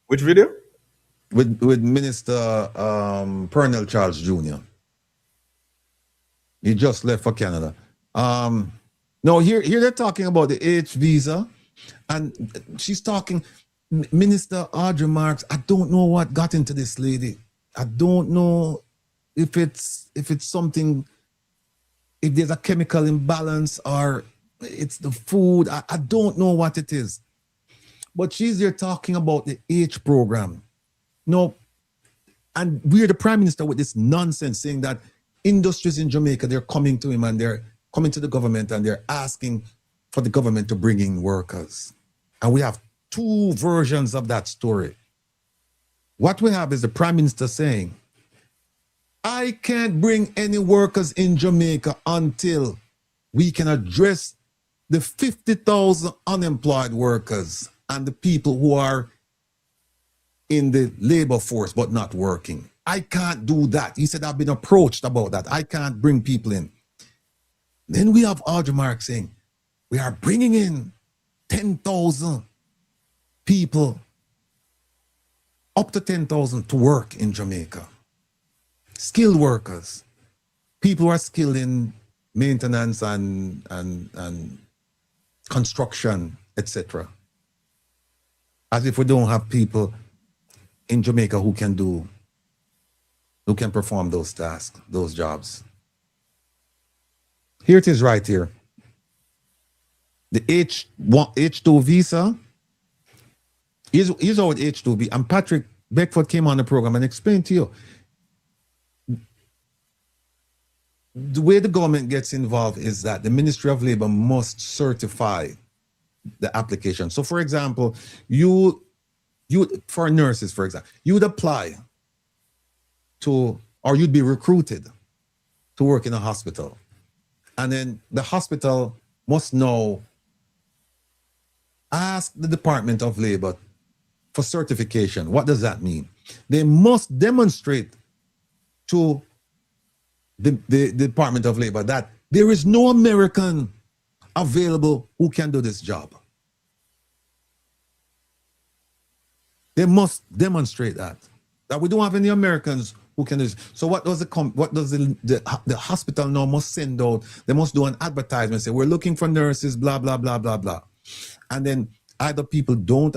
S3: Which video?
S4: With Minister Pernell Charles Jr. He just left for Canada. No, here they're talking about the H visa, and she's talking, Minister Audrey Marks, I don't know what got into this lady. I don't know if it's something, if there's a chemical imbalance or it's the food. I don't know what it is. But she's there talking about the H program. No, and we're the Prime Minister with this nonsense saying that industries in Jamaica, they're coming to him and they're coming to the government and they're asking for the government to bring in workers. And we have two versions of that story. What we have is the Prime Minister saying, I can't bring any workers in Jamaica until we can address the 50,000 unemployed workers and the people who are in the labor force but not working. I can't do that. He said, I've been approached about that. I can't bring people in. Then we have Audrey Marks saying, we are bringing in 10,000 people, up to 10,000 to work in Jamaica. Skilled workers, people who are skilled in maintenance and construction, etc. As if we don't have people in Jamaica who can perform those tasks, those jobs. Here it is right here. The H2 visa. Here's how H2B. And Patrick Beckford came on the program and explained to you. The way the government gets involved is that the Ministry of Labor must certify the application. So for example, you for nurses, for example, you would apply to, or you'd be recruited to work in a hospital. And then the hospital must now ask the Department of Labor for certification. What does that mean? They must demonstrate to the Department of Labor that There is no American available who can do this job. They must demonstrate that we don't have any Americans who can do this. So what does the hospital now must send out? They must do an advertisement, say we're looking for nurses, blah blah blah blah blah, and then either people don't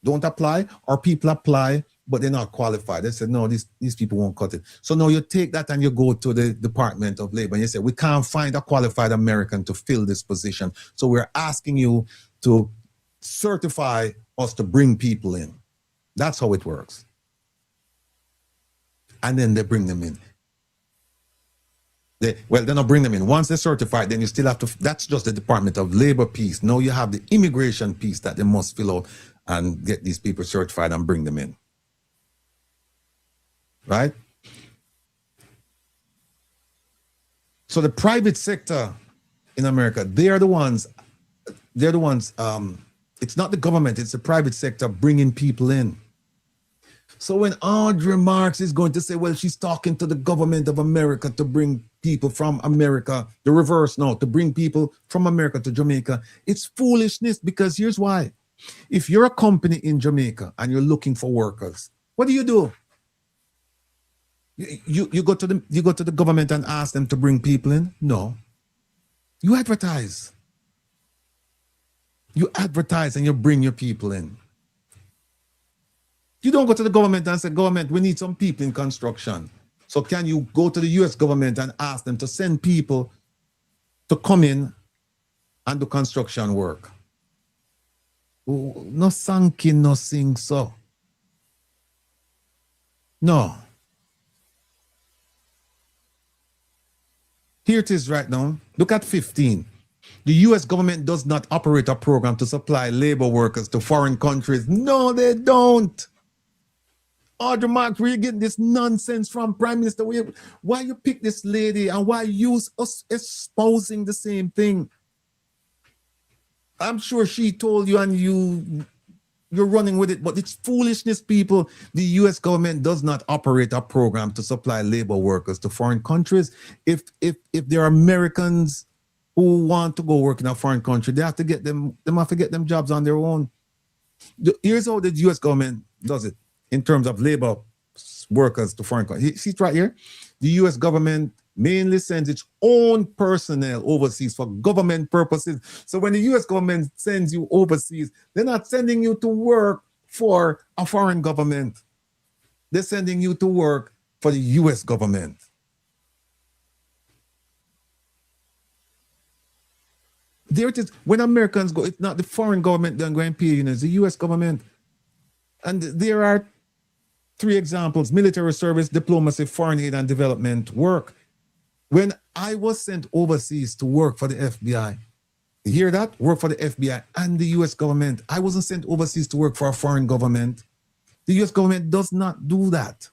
S4: apply or people apply but they're not qualified. They said no, these people won't cut it. So now you take that and you go to the Department of Labor and you say we can't find a qualified American to fill this position. So we're asking you to certify us to bring people in. That's how it works. And then they bring them in. They don't bring them in. Once they're certified, then you still have to, that's just the Department of Labor piece. Now you have the immigration piece that they must fill out and get these people certified and bring them in. Right? So the private sector in America, they're the ones, it's not the government, it's the private sector bringing people in. So when Audrey Marks is going to say, well, she's talking to the government of America to bring people from America, the reverse now, to bring people from America to Jamaica, it's foolishness, because here's why. If you're a company in Jamaica and you're looking for workers, what do? You go to the government and ask them to bring people in? No. You advertise. You advertise and you bring your people in. You don't go to the government and say, government, we need some people in construction. So can you go to the US government and ask them to send people to come in and do construction work? No sanking, no sing so. No. Here it is right now. Look at 15. The US government does not operate a program to supply labor workers to foreign countries. No, they don't. Audrey Marks, where you get this nonsense from, Prime Minister? Why you pick this lady and why you us espousing the same thing? I'm sure she told you and you're running with it, but it's foolishness, people. The US government does not operate a program to supply labor workers to foreign countries. If there are Americans who want to go work in a foreign country, they have to get them jobs on their own. Here's how the US government does it in terms of labor workers to foreign countries. See it right here? The US government mainly sends its own personnel overseas for government purposes. So when the US government sends you overseas, they're not sending you to work for a foreign government. They're sending you to work for the US government. There it is. When Americans go, it's not the foreign government that are going to pay you, it's the US government. And there are 3 examples: military service, diplomacy, foreign aid, and development work. When I was sent overseas to work for the FBI, you hear that? Work for the FBI and the US government. I wasn't sent overseas to work for a foreign government. The US government does not do that.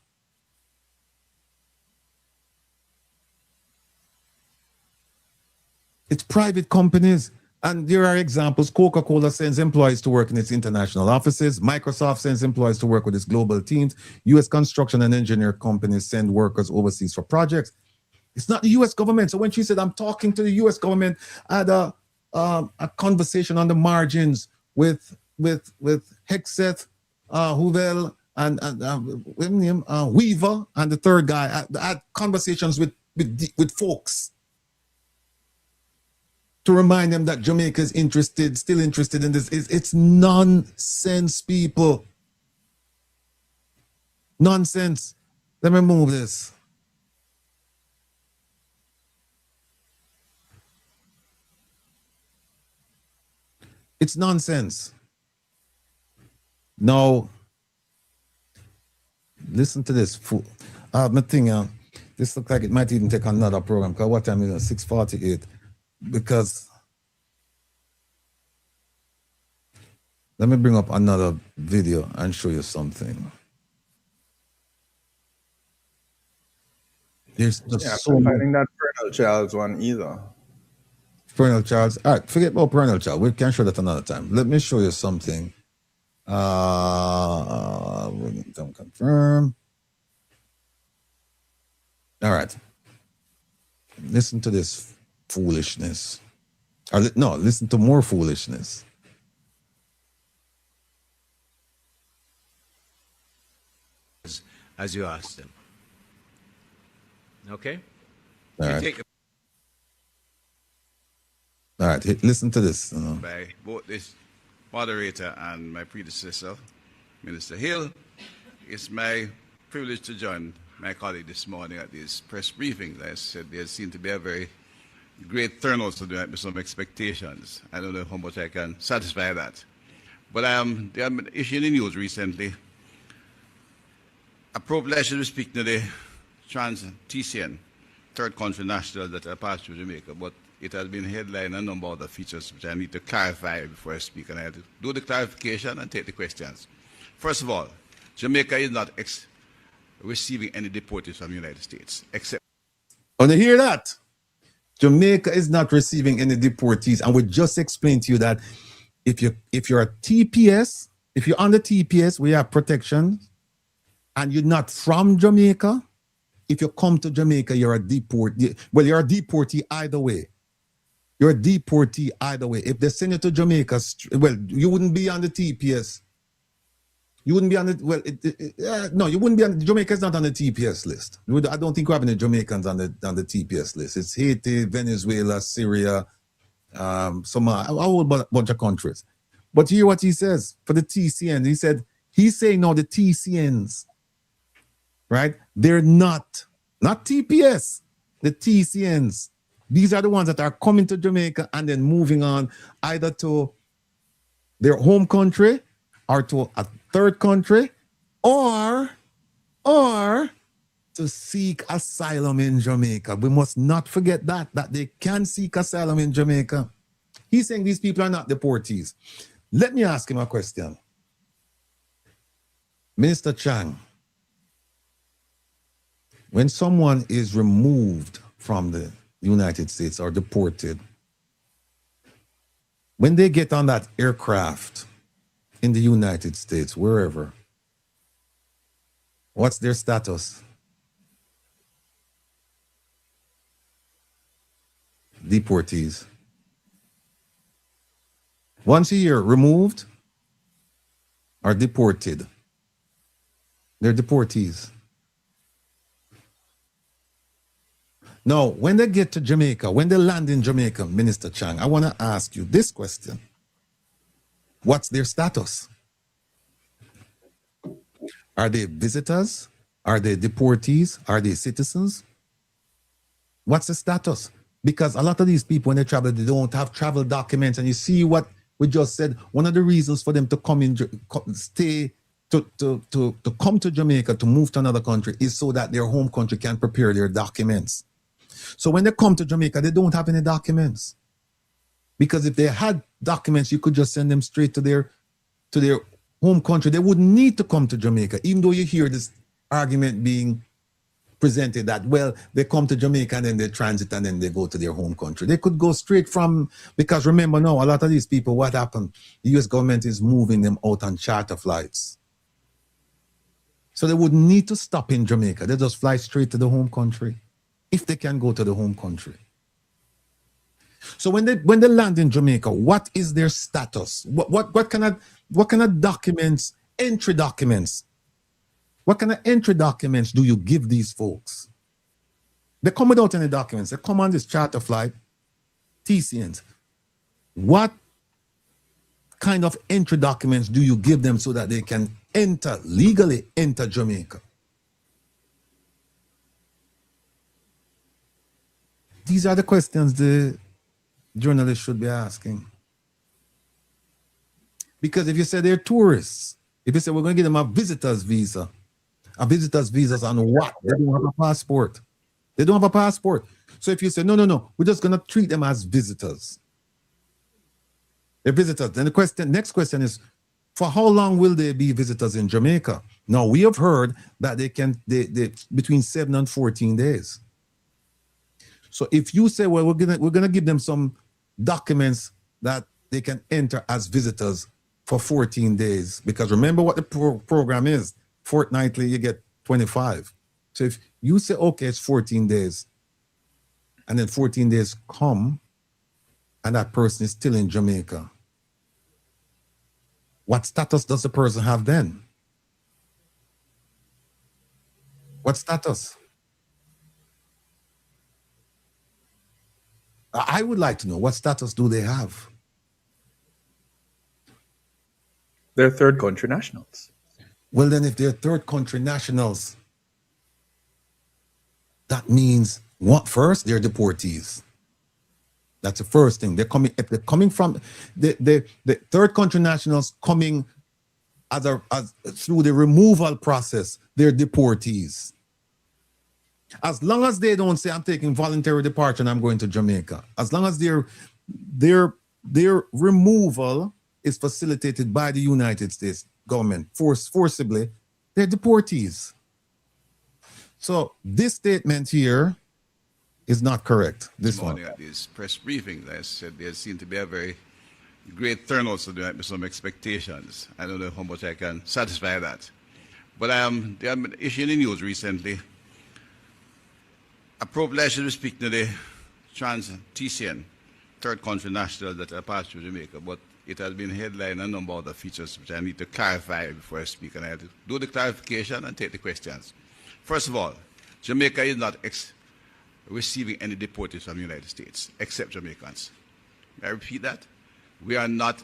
S4: It's private companies. And there are examples. Coca-Cola sends employees to work in its international offices. Microsoft sends employees to work with its global teams. US construction and engineer companies send workers overseas for projects. It's not the US government. So when she said, I'm talking to the US government, I had a conversation on the margins with Hexeth, Huvel, and Weaver, and the third guy. I had conversations with folks to remind them that Jamaica is still interested in this. It's nonsense, people. Nonsense. Let me move this. It's nonsense. Now, listen to this. My thing, this looks like it might even take another program, because what time is it? 6:48. Because let me bring up another video and show you something. There's just so
S3: I think that Colonel Charles one either.
S4: Colonel Charles. All right, forget about Colonel Charles. We can show that another time. Let me show you something. Don't confirm. All right. Listen to this. foolishness. No, listen to more foolishness.
S21: As you asked them. Okay?
S4: All
S21: You
S4: right.
S21: take
S4: All right, listen to this.
S22: By both this moderator and my predecessor, Minister Hill. It's my privilege to join my colleague this morning at these press briefings. I said there seemed to be a very great turnout, so there might be some expectations. I don't know how much I can satisfy that. But there have been issues in the news recently. Appropriately, I should be speaking to the trans TCN, third country national that are passed through Jamaica, but it has been headlined a number of other features which I need to clarify before I speak, and I have to do the clarification and take the questions. First of all, Jamaica is not receiving any deportees from the United States, except...
S4: Want to hear that? Jamaica is not receiving any deportees, and we just explained to you that if you're a TPS, if you're on the TPS, we have protection, and you're not from Jamaica, if you come to Jamaica, you're a deportee. Well, you're a deportee either way. You're a deportee either way. If they send you to Jamaica, well, you wouldn't be on the TPS. You wouldn't be on the, well, no, you wouldn't be on, Jamaica is not on the TPS list. I don't think we have any Jamaicans on the TPS list. It's Haiti, Venezuela, Syria, a whole bunch of countries. But hear what he says for the TCNs. He's saying no, the TCNs, right? They're not TPS, the TCNs. These are the ones that are coming to Jamaica and then moving on either to their home country or to a third country or to seek asylum in Jamaica. We must not forget that they can seek asylum in Jamaica. He's saying these people are not deportees. Let me ask him a question. Minister Chang, when someone is removed from the United States or deported, when they get on that aircraft in the United States, wherever, what's their status? Deportees. Once a year, removed or deported. They're deportees. Now, when they get to Jamaica, when they land in Jamaica, Minister Chang, I want to ask you this question. What's their status? Are they visitors? Are they deportees? Are they citizens? What's the status? Because a lot of these people, when they travel, they don't have travel documents. And you see what we just said, one of the reasons for them to come in, stay, to come to Jamaica, to move to another country, is so that their home country can prepare their documents. So when they come to Jamaica, they don't have any documents. Because if they had documents, you could just send them straight to their home country. They wouldn't need to come to Jamaica, even though you hear this argument being presented that, well, they come to Jamaica and then they transit and then they go to their home country. They could go straight from, because remember now, a lot of these people, what happened? The US government is moving them out on charter flights. So they wouldn't need to stop in Jamaica. They just fly straight to the home country, if they can go to the home country. So when they land in Jamaica, what is their status? What kind of documents, entry documents? What kind of entry documents do you give these folks? They come without any documents. They come on this charter flight, TCNs. What kind of entry documents do you give them so that they can legally enter Jamaica? These are the questions the journalists should be asking. Because if you say they're tourists, if you say we're going to give them a visitor's visa on what? They don't have a passport. They don't have a passport. So if you say, no, we're just going to treat them as visitors. They're visitors. Then the next question is, for how long will they be visitors in Jamaica? Now, we have heard that they between 7 and 14 days. So if you say, well, we're gonna give them some documents that they can enter as visitors for 14 days, because remember what the program is. Fortnightly, you get 25. So if you say, okay, it's 14 days, and then 14 days come, and that person is still in Jamaica, what status does the person have then? What status? I would like to know, what status do they have?
S3: They're third country nationals.
S4: Well, then if they're third country nationals, that means what? First, they're deportees. That's the first thing. They're coming. If they're coming from the third country nationals coming as through the removal process, they're deportees. As long as they don't say, I'm taking voluntary departure and I'm going to Jamaica, as long as their removal is facilitated by the United States government forcibly, they're deportees. So this statement here is not correct. This one.
S22: At these press briefings, I said there seemed to be a very great turnout, so there might be some expectations. I don't know how much I can satisfy that. But there have been an issue in the news recently. I probably should be speaking to the trans TCN, third country national that are passed through Jamaica, but it has been headlined a number of other features which I need to clarify before I speak, and I have to do the clarification and take the questions. First of all, Jamaica is not receiving any deportees from the United States, except Jamaicans. May I repeat that? We are not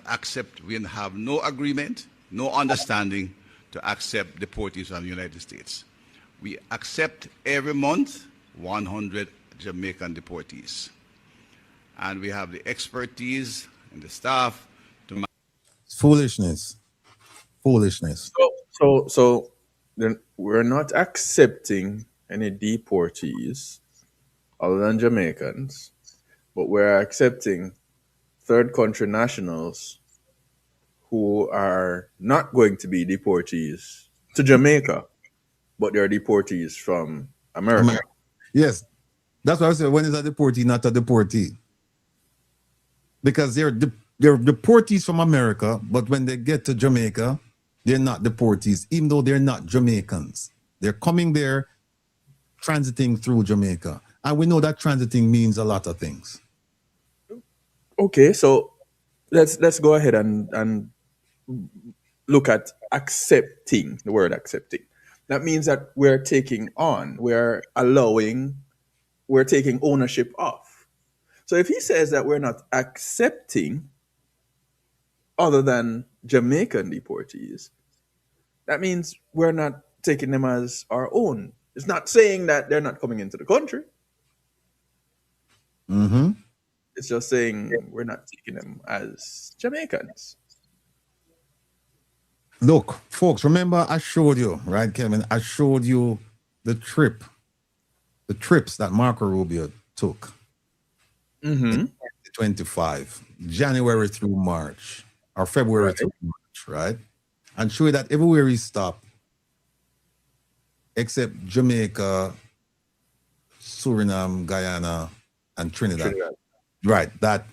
S22: we have no agreement, no understanding to accept deportees from the United States. We accept every month 100 Jamaican deportees. And we have the expertise and the staff to...
S4: Foolishness. Foolishness.
S3: So then we're not accepting any deportees other than Jamaicans, but we're accepting third country nationals who are not going to be deportees to Jamaica, but they're deportees from America.
S4: Yes, that's what I said. When is a deportee not a deportee? Because they're deportees from America, but when they get to Jamaica, they're not deportees, even though they're not Jamaicans. They're coming there, transiting through Jamaica. And we know that transiting means a lot of things.
S3: Okay, so let's go ahead and look at accepting, the word accepting. That means that we're taking on, we're taking ownership of. So if he says that we're not accepting other than Jamaican deportees, that means we're not taking them as our own. It's not saying that they're not coming into the country.
S4: Mm-hmm.
S3: It's just saying we're not taking them as Jamaicans.
S4: Look, folks, remember I showed you, right, Kevin? I showed you the trips that Marco Rubio took.
S3: Mm-hmm.
S4: 25, January through March, or February through March, right? And show you that everywhere he stopped, except Jamaica, Suriname, Guyana, and Trinidad. Right, that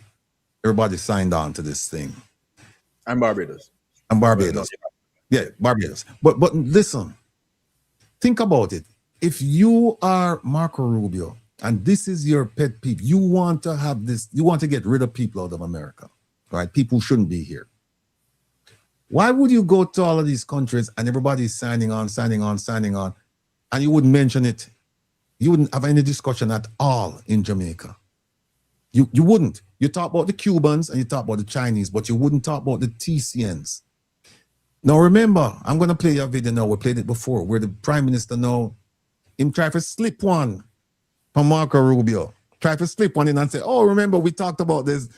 S4: everybody signed on to this thing.
S3: And Barbados.
S4: Yeah, Barbados. But listen, think about it. If you are Marco Rubio and this is your pet peeve, you want to have this, you want to get rid of people out of America, right? People shouldn't be here. Why would you go to all of these countries and everybody's signing on, and you wouldn't mention it? You wouldn't have any discussion at all in Jamaica. You wouldn't. You talk about the Cubans and you talk about the Chinese, but you wouldn't talk about the TCNs. Now remember, I'm going to play your video now. We played it before, where the Prime Minister now, him try to slip one from Marco Rubio. Try to slip one in and say, oh, remember we talked about this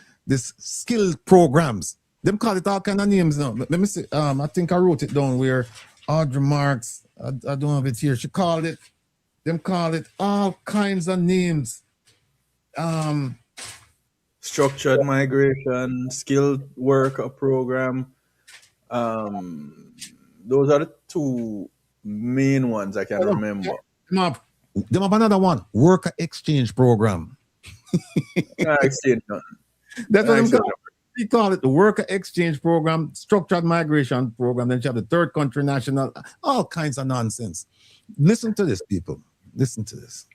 S4: skill programs. Them call it all kind of names now. Let me see. I think I wrote it down where Audrey Marks, I don't have it here. She called it, them call it all kinds of names.
S3: Structured migration, skilled worker program. Those are the two main ones I can remember.
S4: Them have another one, worker exchange program.
S3: Exchange.
S4: That's what I'm calling it. We call it the worker exchange program, structured migration program. Then you have the third country national, all kinds of nonsense. Listen to this, people. Listen to this.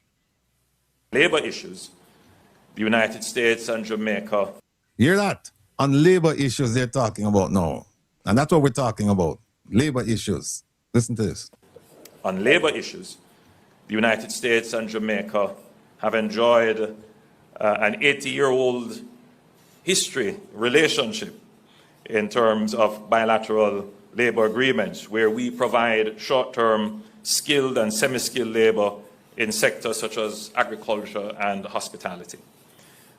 S1: Labor issues the United States and Jamaica.
S4: Hear that? On labor issues they're talking about now. And that's what we're talking about. Labor issues. Listen to this.
S1: On labor issues, the United States and Jamaica have enjoyed an 80-year-old history relationship in terms of bilateral labor agreements where we provide short-term skilled and semi-skilled labor in sectors such as agriculture and hospitality.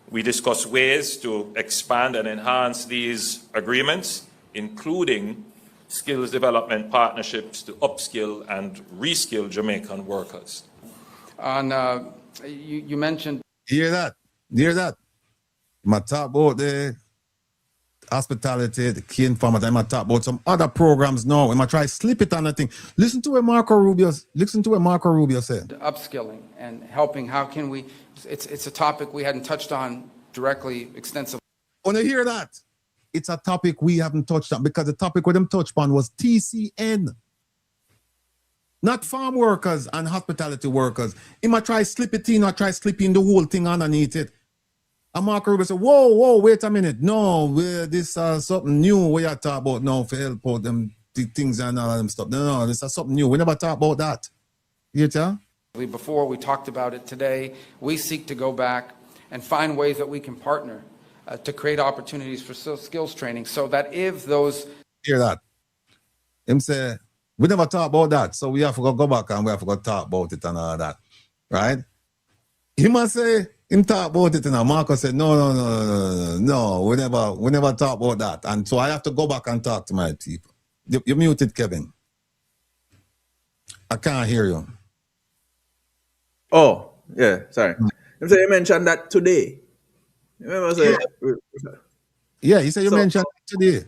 S1: We discuss ways to expand and enhance these agreements, including skills development partnerships to upskill and reskill Jamaican workers.
S21: You mentioned...
S4: Hear that? Hear that? I talk about the hospitality, the key informant. I talk about some other programs now. I try slip it on the thing. Listen to what Marco Rubio said.
S21: Upskilling and helping. How can we... It's a topic we hadn't touched on directly, extensively.
S4: Want to hear that? It's a topic we haven't touched on because the topic we them touched on was TCN. Not farm workers and hospitality workers. He might try slip it in or try slipping the whole thing underneath it. And Mark Rubio said, whoa, wait a minute. No, this is something new we are talking about now for help out them things and all them stuff. No, this is something new. We never talk about that. You tell?
S21: Before we talked about it today, we seek to go back and find ways that we can partner to create opportunities for skills training so that if those...
S4: Hear that? Him say, we never talk about that, so we have to go back and we have to go talk about it and all that, right? He must say, him talk about it, and Marco said, no, we never talk about that. And so I have to go back and talk to my people. You muted, Kevin. I can't hear you.
S3: Oh, yeah, sorry. So you mentioned that today. Remember say,
S4: yeah, he said you mentioned that today.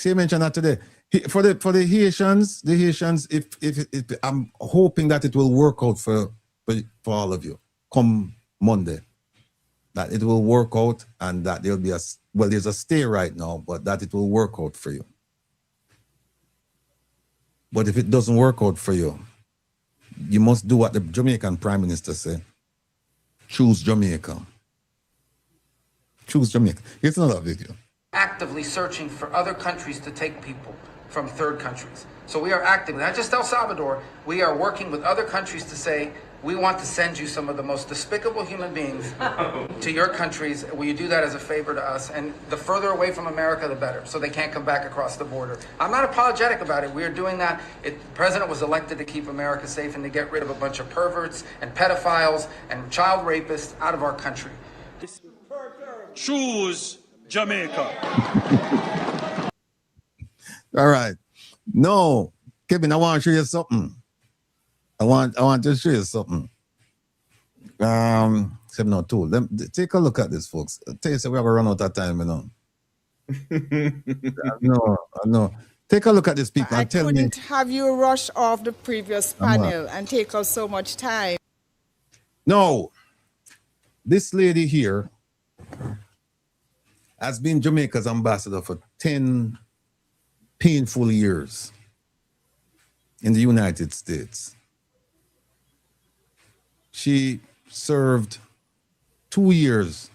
S4: He mentioned that today. For the Haitians, if I'm hoping that it will work out for all of you come Monday. That it will work out and that there'll be there's a stay right now, but that it will work out for you. But if it doesn't work out for you, you must do what the Jamaican Prime Minister said. Choose Jamaica. Choose Jamaica. Here's another video.
S19: Actively searching for other countries to take people from third countries. So we are actively, not just El Salvador, we are working with other countries to say, we want to send you some of the most despicable human beings to your countries. Will you do that as a favor to us? And the further away from America, the better, so they can't come back across the border. I'm not apologetic about it. We are doing that. The president was elected to keep America safe and to get rid of a bunch of perverts and pedophiles and child rapists out of our country.
S22: Choose Jamaica.
S4: All right. No, Kevin, I want to show you something. I want to show you something. 702. Take a look at this, folks. I tell you, so we have to run out of time, you know. I know. Take a look at this, people, and tell me.
S16: I couldn't have you rush off the previous panel and take us so much time.
S4: No. This lady here has been Jamaica's ambassador for 10 painful years in the United States. She served 2 years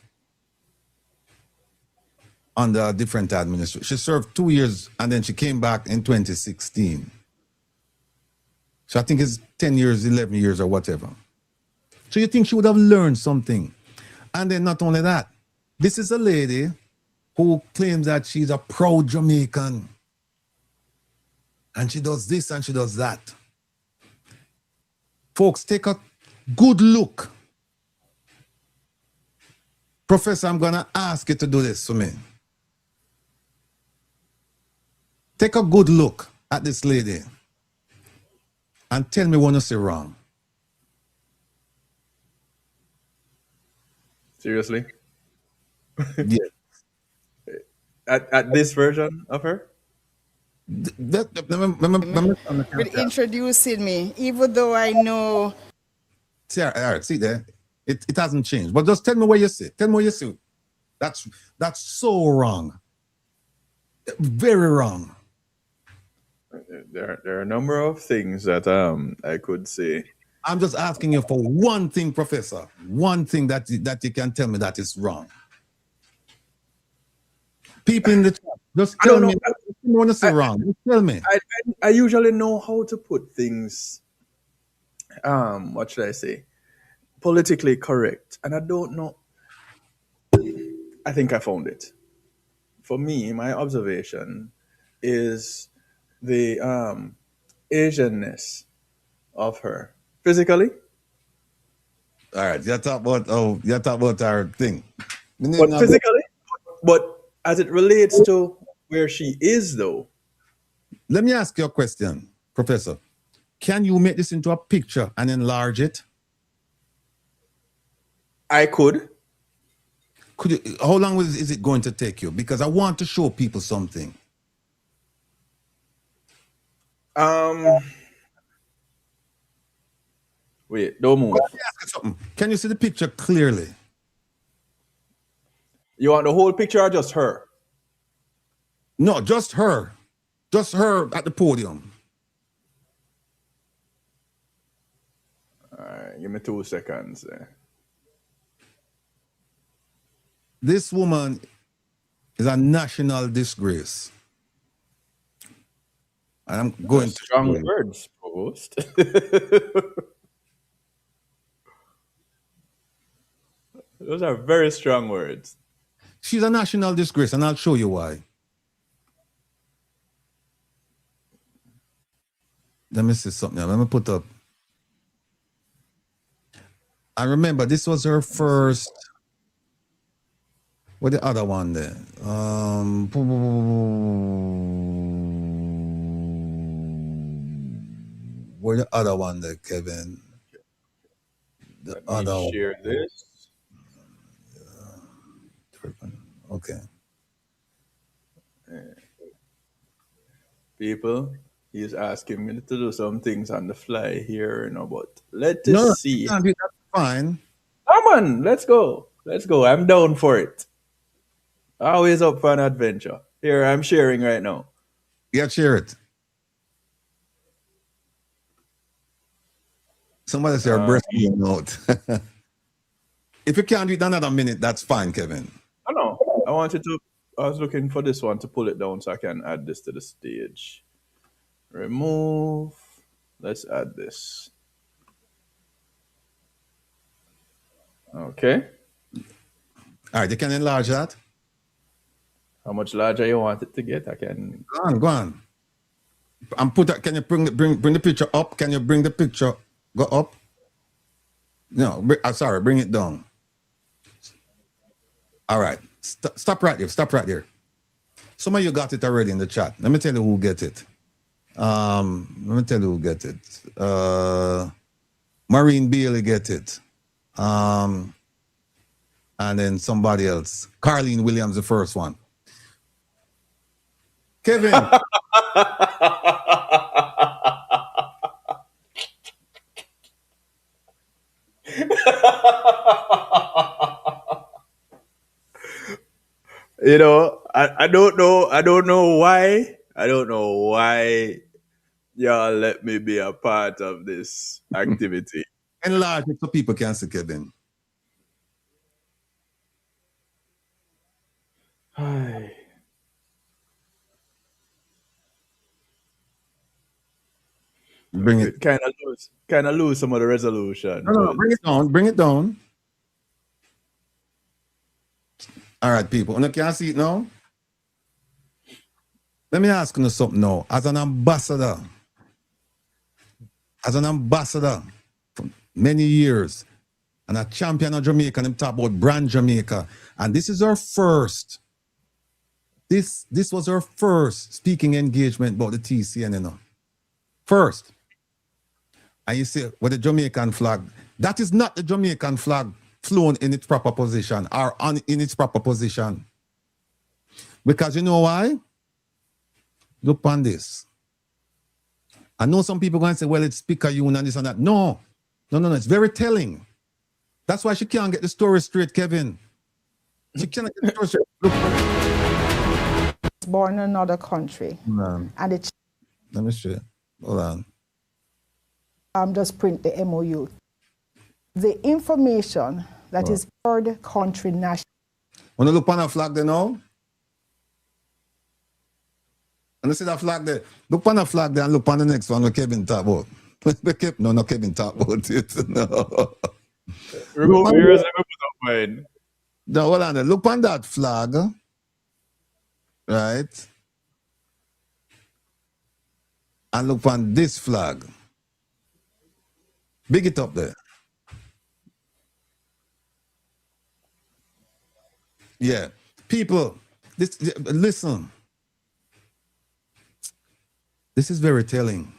S4: under a different administration. She served 2 years and then she came back in 2016. So I think it's 10 years, 11 years or whatever. So you think she would have learned something. And then not only that, this is a lady who claims that she's a proud Jamaican. And she does this and she does that. Folks, take a good look. Professor, I'm going to ask you to do this for me. Take a good look at this lady and tell me when you say wrong.
S3: Seriously?
S4: Yeah.
S3: At this version of her?
S16: With introducing me, even though I know.
S4: See, all right, see there, it hasn't changed. But just tell me what you see. Tell me what you see. That's so wrong. Very wrong.
S3: There are a number of things that I could say.
S4: I'm just asking you for one thing, Professor. One thing that you can tell me that is wrong. People in the chat, just tell me. I don't want to say wrong. Just tell me.
S3: I usually know how to put things, what should I say, politically correct. And I don't know. I think I found it. For me, my observation is the Asianness of her. Physically?
S4: All right, you talk about our thing.
S3: But physically? But as it relates to where she is, though.
S4: Let me ask you a question, Professor. Can you make this into a picture and enlarge it?
S3: I could.
S4: Could you? How long is it going to take you? Because I want to show people something.
S3: Wait, don't move.
S4: Let me ask you something. Can you see the picture clearly?
S3: You want the whole picture or just her?
S4: No, just her. Just her at the podium.
S3: All right, give me 2 seconds there.
S4: This woman is a national disgrace. And I'm going to
S3: strong words, Provost. Those are very strong words.
S4: She's a national disgrace, and I'll show you why. Let me see something. Let me put up. I remember this was her first. What the other one there? Where the other one there, Kevin? The
S3: Let me share this.
S4: Okay.
S3: People, he's asking me to do some things on the fly here, but let us see.
S4: No, that's fine.
S3: Come on, let's go. Let's go. I'm down for it. Always up for an adventure. Here, I'm sharing right now.
S4: Yeah, share it. Somebody say her breast being out. If you can't do it another minute, that's fine, Kevin.
S3: I know. I was looking for this one to pull it down so I can add this to the stage. Remove. Let's add this. Okay.
S4: All right, you can enlarge that.
S3: How much larger you want it to get? I can.
S4: Go on. And can you bring the picture up? Can you bring the picture go up? No, sorry, bring it down. All right. Stop right there. Stop right there. Some of you got it already in the chat. Let me tell you who get it. Maureen Bailey get it. And then somebody else. Carlene Williams, the first one. Kevin.
S3: I don't know why. I don't know why y'all let me be a part of this activity.
S4: Enlarge it so people can see, Kevin. Bring it.
S3: Kind of lose some of the resolution.
S4: No, bring it down. Bring it down. All right, people. You can see it now? Let me ask you something now. As an ambassador for many years, and a champion of Jamaica, and I'm talking about brand Jamaica, and this is our first. This was our first speaking engagement about the TCN, First. And you see, with the Jamaican flag, that is not the Jamaican flag flown in its proper position or in its proper position. Because you know why? Look on this. I know some people are going to say, well, it's Picayune and this and that. No, it's very telling. That's why she can't get the story straight, Kevin. She cannot get the story straight. Look.
S16: Born in another country.
S4: And
S16: it's...
S4: Let me show you. Hold on.
S16: just print the MOU. The information that is third country national.
S4: When you look on a flag there now, and you see that flag there, look on the flag there and look on the next one with Kevin talk about. No, not Kevin talk about it. No. No, hold on there. Look on that flag, right? And look on this flag. Big it up there. Yeah. People, listen. This is very telling.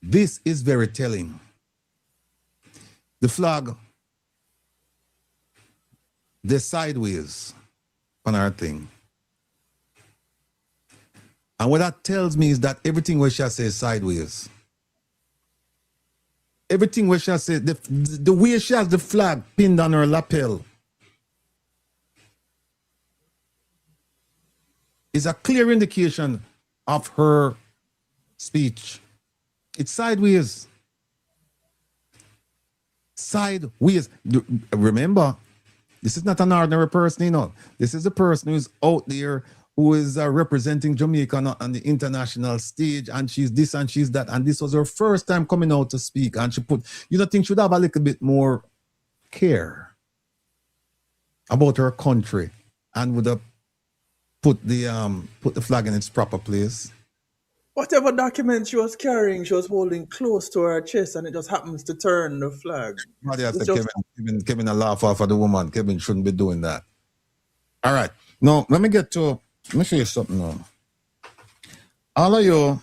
S4: This is very telling. The flag, they're sideways on our thing. And what that tells me is that everything we shall say is sideways. Everything we shall say, the way she has the flag pinned on her lapel is a clear indication of her speech. It's sideways. Sideways. Remember, this is not an ordinary person, you know. This is a person who is out there, who is representing Jamaica on the international stage, and she's this and she's that. And this was her first time coming out to speak. And she put, you don't think she would have a little bit more care about her country and would have put the flag in its proper place?
S3: Whatever document she was carrying, she was holding close to her chest, and it just happens to turn the flag.
S4: Kevin a laugh off of the woman. Kevin shouldn't be doing that. All right. Now, let me show you something now. All of you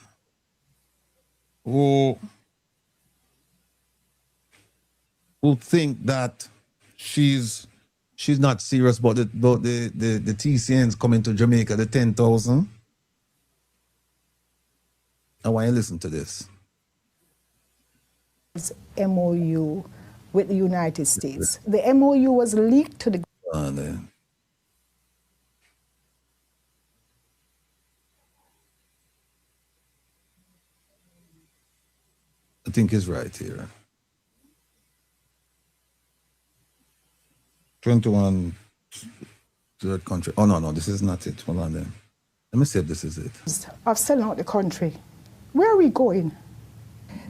S4: who think that she's not serious about the TCNs coming to Jamaica, the 10,000. I want you to listen to this.
S16: MOU with the United States. The MOU was leaked to the
S4: I think he's right here. 21 third country. Oh, no, this is not it. Hold on then. Let me see if this is it.
S16: Of selling out the country. Where are we going?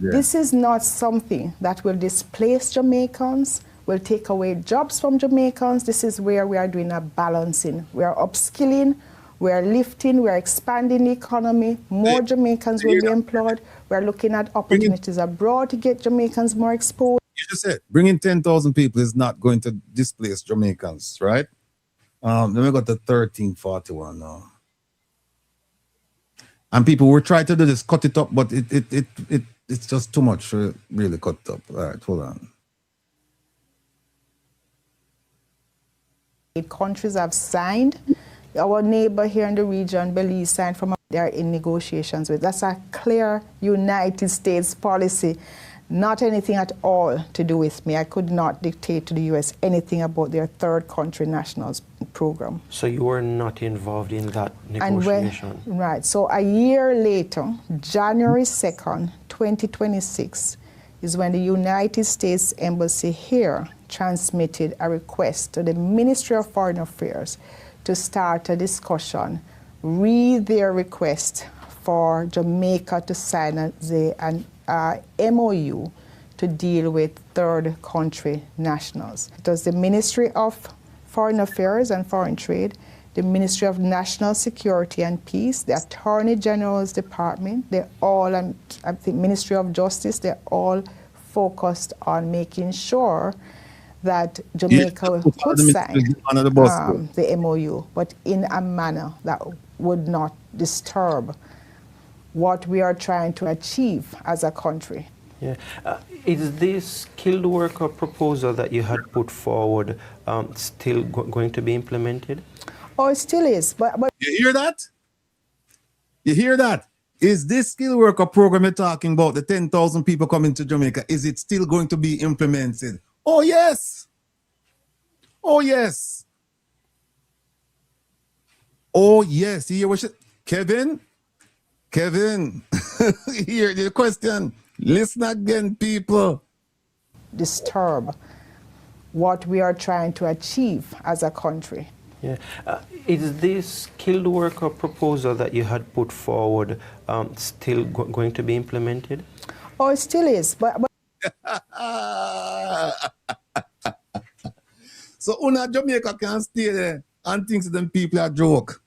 S4: Yeah.
S16: This is not something that will displace Jamaicans, will take away jobs from Jamaicans. This is where we are doing a balancing. We are upskilling, we are lifting, we are expanding the economy. More Jamaicans will be employed. We are looking at opportunities abroad to get Jamaicans more exposed.
S4: You just said bringing 10,000 people is not going to displace Jamaicans, right? Let me go to 1341 now. And people were trying to do this, cut it up, but it's just too much to really cut it up. All right, hold on.
S16: 8 countries have signed. Our neighbor here in the region, Belize, signed from there in negotiations with. That's a clear United States policy. Not anything at all to do with me. I could not dictate to the U.S. anything about their third country nationals program.
S6: So you were not involved in that negotiation?
S16: Right. So a year later, January 2nd, 2026, is when the United States Embassy here transmitted a request to the Ministry of Foreign Affairs to start a discussion, read their request for Jamaica to sign an MOU to deal with third country nationals. It was the Ministry of Foreign Affairs and Foreign Trade, the Ministry of National Security and Peace, the Attorney General's Department, they all, and I think Ministry of Justice, they're all focused on making sure that Jamaica could sign the MOU, but in a manner that would not disturb what we are trying to achieve as a country.
S6: Yeah. Is this skilled worker proposal that you had put forward still going to be implemented?
S16: Oh, it still is. But
S4: you hear that? You hear that? Is this skilled worker program you're talking about, the 10,000 people coming to Jamaica, is it still going to be implemented? Oh, yes. Oh, yes. Oh, yes. You hear what Kevin, hear the question. Listen again, people.
S16: Disturb what we are trying to achieve as a country.
S6: Yeah. Is this skilled worker proposal that you had put forward still going to be implemented?
S16: Oh, it still is, but
S4: So Una Jamaica can stay there and thinks them people are joke.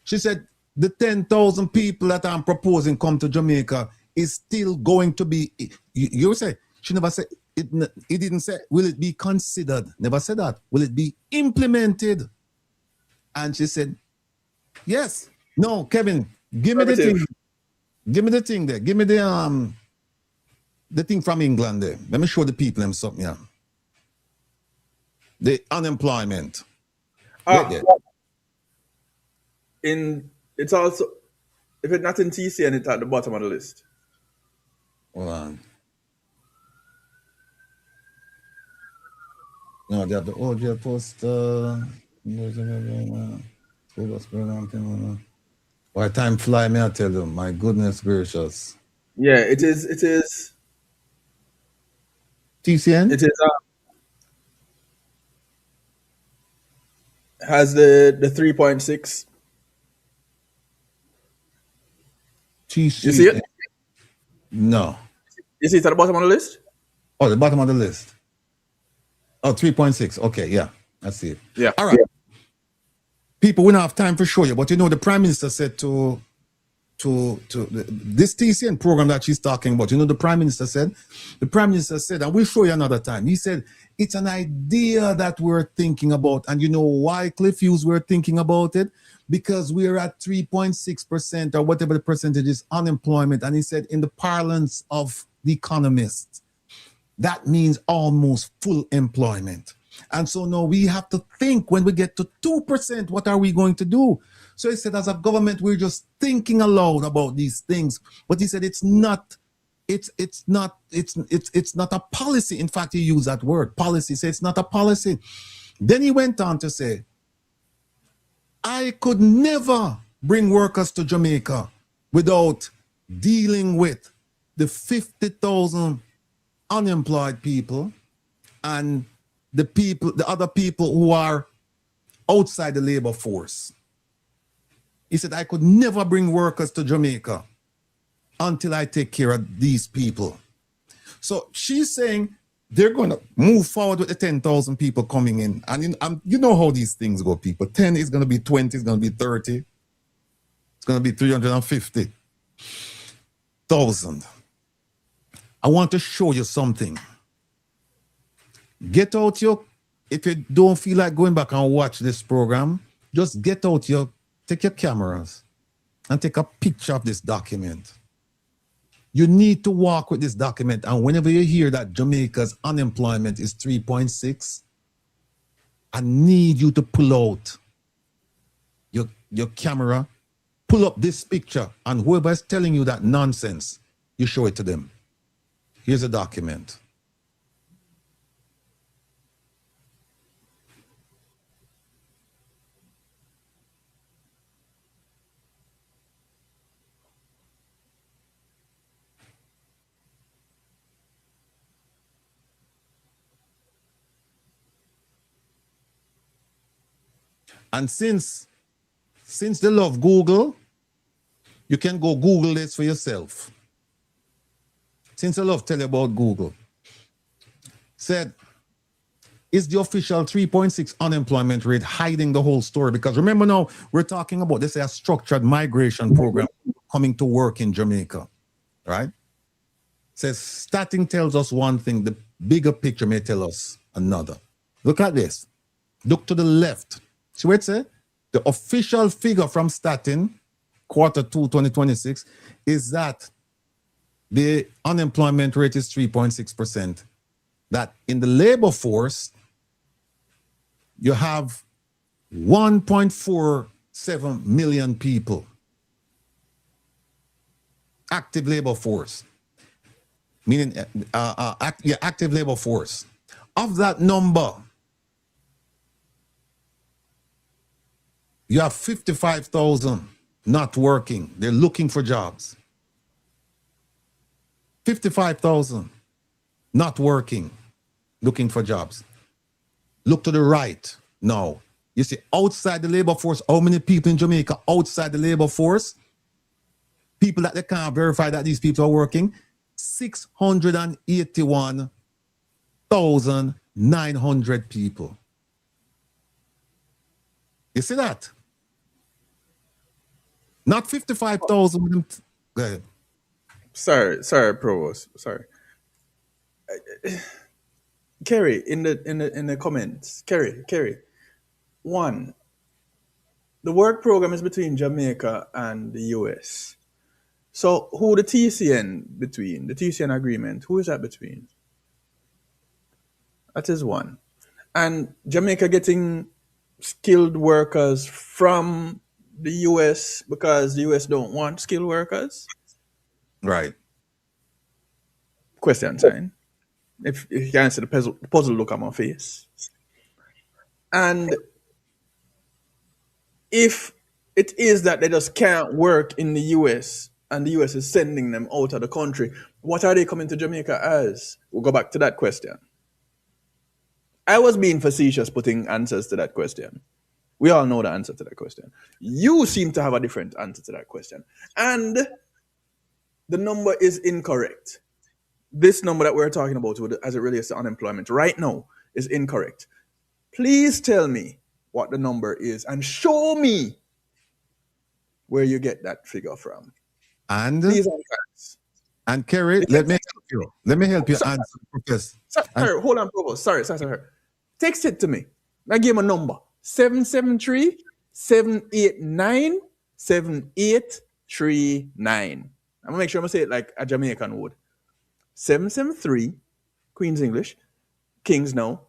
S4: She said the 10,000 people that I'm proposing come to Jamaica is still going to be. You say she never said it. It didn't say will it be considered. Never said that. Will it be implemented? And she said, yes. No, Kevin, give me the thing. Give me the thing there. Give me the thing from England there. Let me show the people them something here. The unemployment.
S3: It's also, if it's not in TCN, it's at the bottom of the list.
S4: Hold on. No, they have the OJLDF poster. Why time fly, may I tell them? My goodness gracious.
S3: Yeah, it is. It is.
S4: TCN?
S3: It is. Has the 3.6.
S4: TCN.
S3: You see it?
S4: No.
S3: You see it at the bottom of the list?
S4: Oh, the bottom of the list. Oh, 3.6. Okay, yeah. I see it.
S3: Yeah.
S4: All right. Yeah. People, we don't have time for show you, but you know the Prime Minister said to this TCN program that she's talking about, you know the Prime Minister said? The Prime Minister said, and we'll show you another time, he said, it's an idea that we're thinking about. And you know why, Cliff Hughes, we're thinking about it? Because we're at 3.6% or whatever the percentage is unemployment. And he said, in the parlance of the economists, that means almost full employment. And so now we have to think when we get to 2%, what are we going to do? So he said, as a government, we're just thinking aloud about these things. But he said it's not a policy. In fact, he used that word, policy. He said it's not a policy. Then he went on to say, I could never bring workers to Jamaica without dealing with the 50,000 unemployed people and the other people who are outside the labor force. He said, I could never bring workers to Jamaica until I take care of these people. So she's saying they're going to move forward with the 10,000 people coming in. And you know how these things go, people. 10 is going to be 20, it's going to be 30. It's going to be 350,000. I want to show you something. Get out if you don't feel like going back and watch this program, just get out take your cameras and take a picture of this document. You need to walk with this document. And whenever you hear that Jamaica's unemployment is 3.6, I need you to pull out your camera, pull up this picture, and whoever is telling you that nonsense, you show it to them. Here's a document. And since they love Google, you can go Google this for yourself. Since I love tell you about Google, said, is the official 3.6 unemployment rate hiding the whole story? Because remember now, we're talking about this a structured migration program coming to work in Jamaica, right? Says starting tells us one thing, the bigger picture may tell us another. Look at this. Look to the left. See what it says? The official figure from Statin, Q2 2026, is that the unemployment rate is 3.6%. That in the labor force, you have 1.47 million people. Active labor force. Meaning, active labor force. Of that number, you have 55,000 not working. They're looking for jobs. 55,000 not working, looking for jobs. Look to the right now. You see, outside the labor force, how many people in Jamaica outside the labor force? People that they can't verify that these people are working? 681,900 people. You see that? Not 55,000. Go ahead.
S3: Sorry, Provost. Sorry. Kerry, in the comments. Kerry. One, the work program is between Jamaica and the US. So who the TCN between? The TCN agreement, who is that between? That is one. And Jamaica getting skilled workers from the US because the US don't want skilled workers?
S4: Right.
S3: Question sign. If you can see the puzzle look on my face. And if it is that they just can't work in the US and the US is sending them out of the country, what are they coming to Jamaica as? We'll go back to that question. I was being facetious putting answers to that question. We all know the answer to that question. You seem to have a different answer to that question. And the number is incorrect. This number that we're talking about as it relates to unemployment right now is incorrect. Please tell me what the number is and show me where you get that figure from.
S4: And
S3: please,
S4: and Kerry, let me help you. Let me help you answer, Professor.
S3: Sorry, hold on, Provost. Sorry. Text it to me. I give him a number. 773-789-7839. I'm gonna make sure I'm gonna say it like a Jamaican would. 773, Queen's English, Kings now.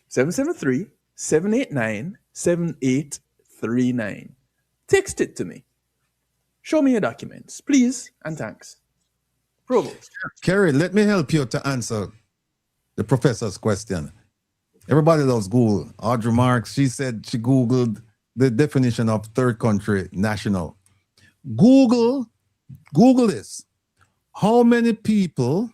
S3: 773-789-7839. Text it to me. Show me your documents, please, and thanks. Provost.
S4: Kerry, let me help you to answer the professor's question. Everybody loves Google. Audrey Marks, she said she Googled the definition of third country national. Google this. How many people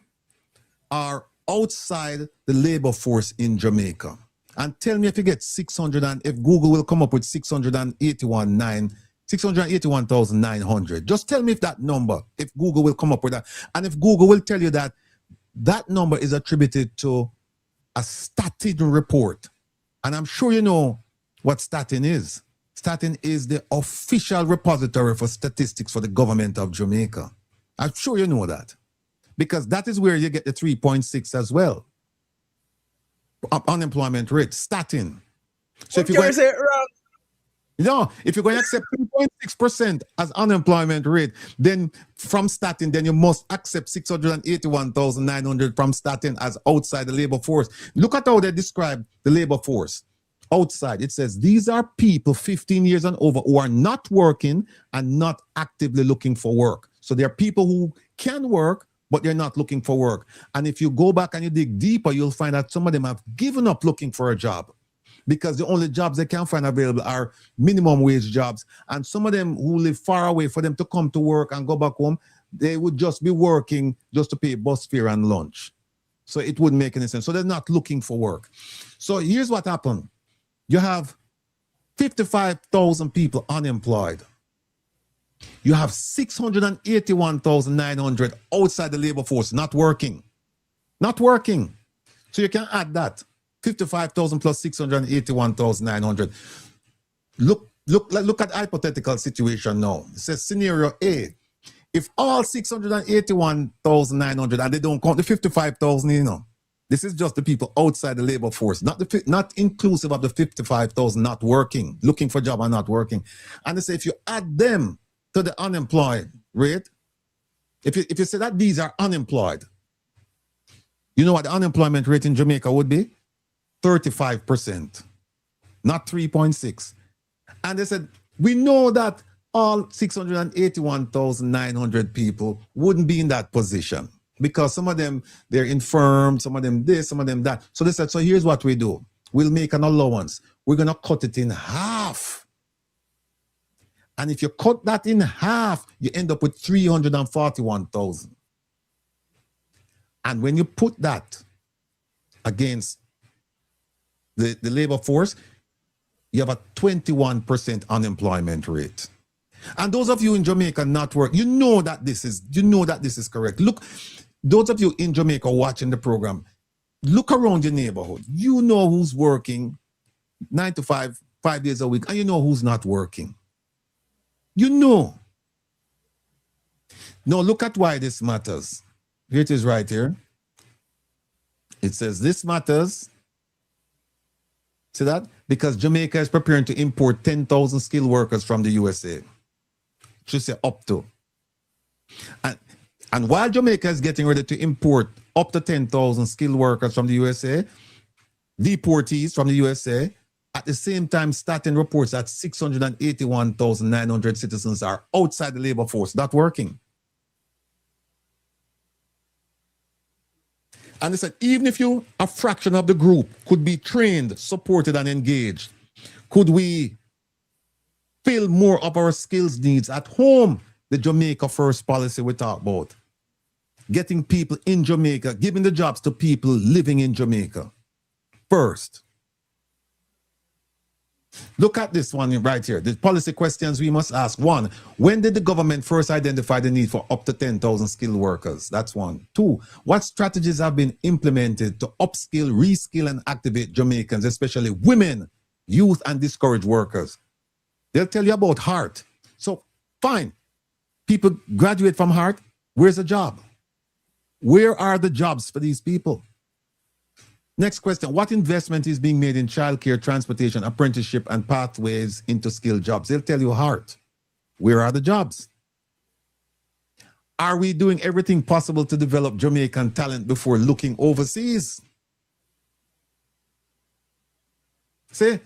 S4: are outside the labor force in Jamaica? And tell me if you get 600 and if Google will come up with 681,900. Just tell me if that number, if Google will come up with that. And if Google will tell you that that number is attributed to a Statin report. And I'm sure you know what Statin is. Statin is the official repository for statistics for the government of Jamaica. I'm sure you know that. Because that is where you get the 3.6 as well. Unemployment rate, Statin. So if you're going to say it wrong. No, if you're going to accept 3.6% as unemployment rate, then from Statin, then you must accept 681,900 from Statin as outside the labor force. Look at how they describe the labor force. Outside, it says these are people 15 years and over who are not working and not actively looking for work. So there are people who can work, but they're not looking for work. And if you go back and you dig deeper, you'll find that some of them have given up looking for a job because the only jobs they can find available are minimum wage jobs. And some of them who live far away, for them to come to work and go back home, they would just be working just to pay bus fare and lunch. So it wouldn't make any sense. So they're not looking for work. So here's what happened. You have 55,000 people unemployed. You have 681,900 outside the labor force, not working. Not working. So you can add that. 55,000 plus 681,900. Look at hypothetical situation now. It says scenario A. If all 681,900 and they don't count the 55,000, you know, this is just the people outside the labor force, not inclusive of the 55,000 not working, looking for a job and not working. And they say if you add them to the unemployed rate, if you say that these are unemployed, you know what the unemployment rate in Jamaica would be? 35%, not 3.6. And they said, we know that all 681,900 people wouldn't be in that position because some of them, they're infirm, some of them this, some of them that. So they said, so here's what we do. We'll make an allowance. We're going to cut it in half. And if you cut that in half, you end up with 341,000. And when you put that against the labor force, you have a 21% unemployment rate. And those of you in Jamaica not work, you know that this is correct. Look, those of you in Jamaica watching the program, look around your neighborhood. You know who's working 9 to 5, 5 days a week, and you know who's not working. You know. Now look at why this matters. Here it is right here. It says this matters. See that? Because Jamaica is preparing to import 10,000 skilled workers from the USA. Should say up to. And while Jamaica is getting ready to import up to 10,000 skilled workers from the USA, deportees from the USA, at the same time, starting reports that 681,900 citizens are outside the labor force, not working. And they said, even if a fraction of the group could be trained, supported, and engaged, could we fill more of our skills needs at home? The Jamaica First policy we talk about. Getting people in Jamaica, giving the jobs to people living in Jamaica first. Look at this one right here. The policy questions we must ask. 1, when did the government first identify the need for up to 10,000 skilled workers? That's 1. 2, what strategies have been implemented to upskill, reskill, and activate Jamaicans, especially women, youth, and discouraged workers? They'll tell you about HEART. So, fine. People graduate from HEART. Where's the job? Where are the jobs for these people? Next question, what investment is being made in childcare, transportation, apprenticeship, and pathways into skilled jobs? They'll tell you HEART. Where are the jobs? Are we doing everything possible to develop Jamaican talent before looking overseas? See?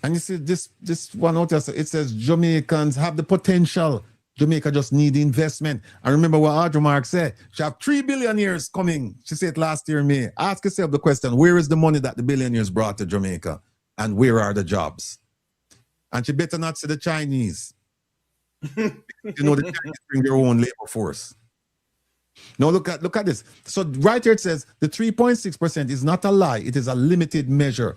S4: And you see this one out there, it says Jamaicans have the potential. Jamaica just need investment. I remember what Audrey Mark said. She have 3 billionaires coming. She said last year in May. Ask yourself the question, where is the money that the billionaires brought to Jamaica? And where are the jobs? And she better not say the Chinese. You know, the Chinese bring their own labor force. Now look at this. So right here it says the 3.6% is not a lie. It is a limited measure.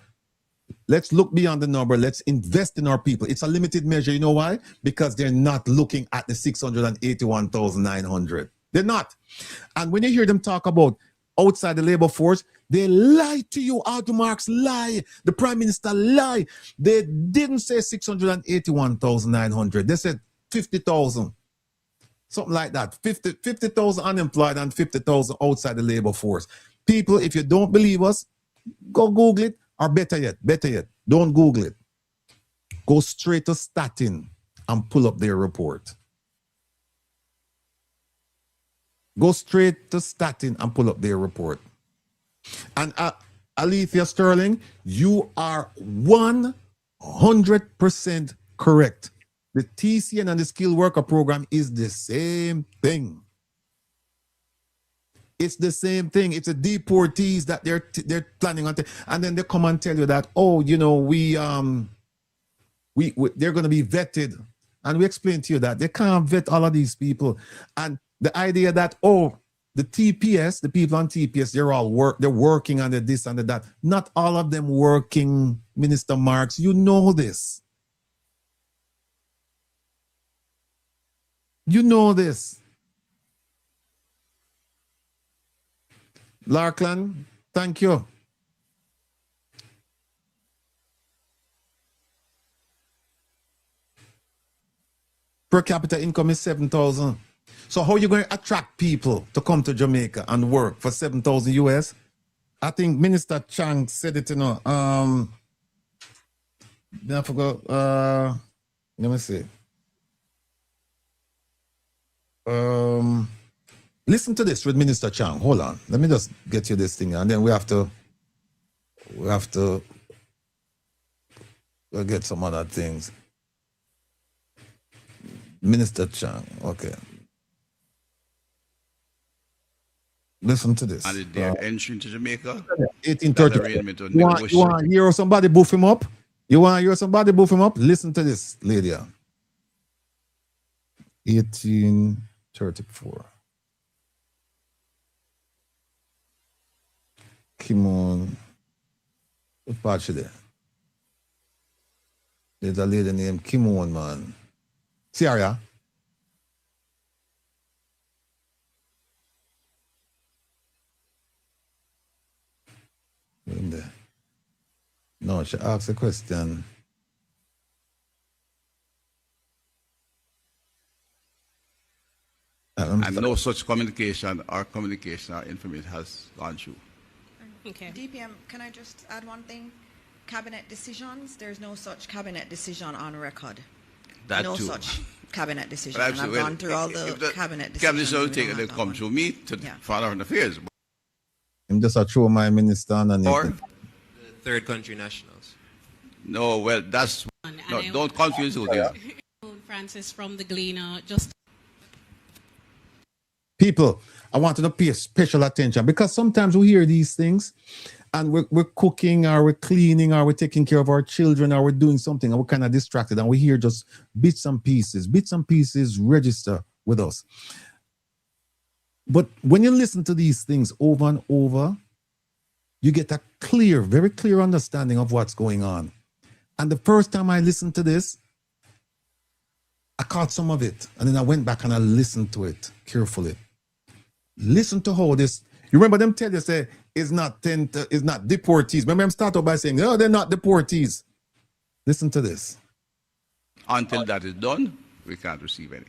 S4: Let's look beyond the number. Let's invest in our people. It's a limited measure. You know why? Because they're not looking at the 681,900. They're not. And when you hear them talk about outside the labor force, they lie to you. Audrey Marks lie. The Prime Minister lie. They didn't say 681,900. They said 50,000. Something like that. 50,000 unemployed and 50,000 outside the labor force. People, if you don't believe us, go Google it. Or better yet, don't Google it. Go straight to Statin and pull up their report. Go straight to Statin and pull up their report. And Alethea Sterling, you are 100% correct. The TCN and the skilled worker program is the same thing. It's the same thing. It's a deportees that they're planning on, and then they come and tell you that, oh, you know, they're going to be vetted, and we explain to you that they can't vet all of these people, and the idea that, oh, the TPS, the people on TPS, they're working on the this and the that. Not all of them working, Minister Marks. You know this. You know this. Larkland, thank you. Per capita income is 7,000. So how are you going to attract people to come to Jamaica and work for 7,000 US? I think Minister Chang said it, you know. I forgot. Let me see. Listen to this with Minister Chang. Hold on. Let me just get you this thing, and then we have to get some other things. Minister Chang, okay. Listen to this.
S22: And their entry into Jamaica.
S4: 1830. You want to hear somebody boof him up? You want to hear somebody boof him up? Listen to this, lady. 1834. Kimon. What part she there? There's a lady named Kimon, man. Syria. In there. No, she asked a question.
S22: And no such communication or information has gone through.
S5: Okay. DPM, can I just add one thing? Cabinet decisions, there's no such cabinet decision on record.
S22: That
S5: no
S22: too.
S5: such cabinet decision.
S22: But
S5: And I've gone through all the cabinet decisions.
S22: Cabinet
S5: we
S22: will take
S5: don't
S22: it,
S5: have
S22: come
S5: that
S22: through me to Foreign Affairs.
S4: I'm just a throw my minister and
S22: Or
S7: third country nationals.
S22: no, well, that's no. Don't confuse who these.
S23: Francis from the Gleaner, just
S4: people, I want you to pay special attention because sometimes we hear these things and we're cooking or we're cleaning or we're taking care of our children or we're doing something and we're kind of distracted and we hear just bits and pieces. Bits and pieces register with us. But when you listen to these things over and over, you get a clear, very clear understanding of what's going on. And the first time I listened to this, I caught some of it and then I went back and I listened to it carefully. Listen to how this, you remember them tell you, say, it's not deportees. Remember them start out by saying, no, they're not deportees. Listen to this.
S22: Until that is done, we can't receive any.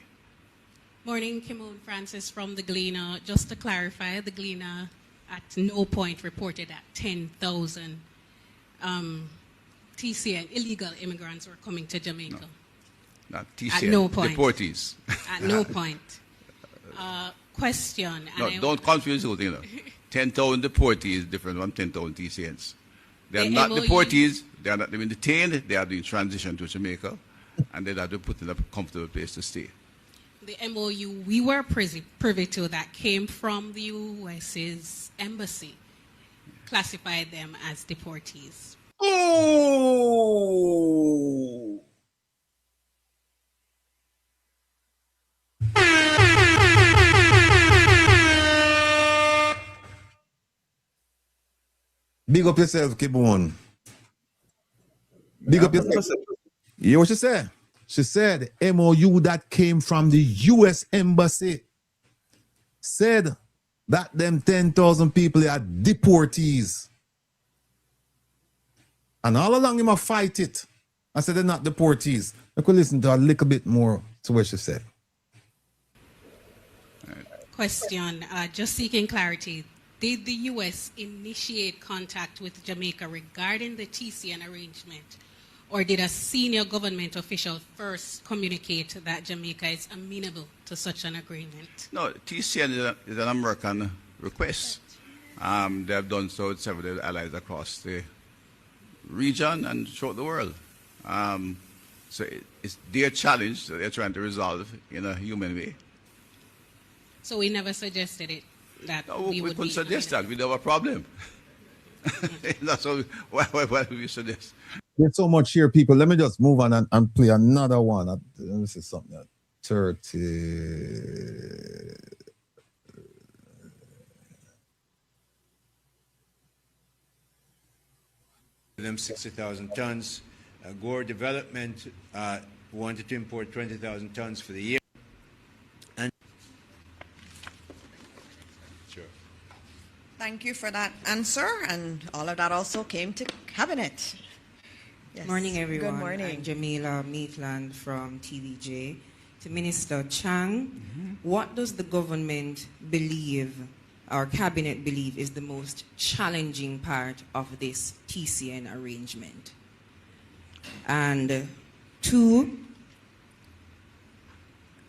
S23: morning, Kimon Francis from the Gleaner. Just to clarify, the Gleaner at no point reported that 10,000 TCN illegal immigrants were coming to Jamaica.
S22: Not TCN,
S23: At no point.
S22: deportees.
S23: At no point. Question.
S22: No, don't confuse those things. 10,000 deportees is different from 10,000 TCNs. They are
S23: The
S22: not
S23: MOU
S22: deportees. They are not even detained. They are doing transition to Jamaica, and they have to put in a comfortable place to stay.
S23: The MOU we were privy to that came from the US's embassy classified them as deportees.
S4: Oh! Big up yourself, Kibon. Big up yourself. You hear what she said? She said MOU that came from the US Embassy said that them 10,000 people are deportees. And all along, you must fight it. I said they're not deportees. I could listen to a little bit more to what she said.
S23: Question, just seeking clarity. Did the U.S. initiate contact with Jamaica regarding the TCN arrangement? Or did a senior government official first communicate that Jamaica is amenable to such an agreement?
S22: No, TCN is an American request. They have done so with several allies across the region and throughout the world. So it's their challenge that they're trying to resolve in a human way.
S23: So we never suggested it that
S22: No,
S23: we
S22: we
S23: would
S22: couldn't
S23: be
S22: suggest that. We don't have a problem. That's why would we suggest?
S4: There's so much here, people. Let me just move on and play another one. This is something at 30.
S24: Them 60,000 tons. Gore Development wanted to import 20,000 tons for the year. And sure.
S5: Thank you for that answer, and all of that also came to cabinet. Yes.
S25: Morning, everyone.
S5: Good morning.
S25: I'm Jamila Maitland from TVJ. To Minister Chang, what does the government believe, our cabinet believe, is the most challenging part of this TCN arrangement? And two,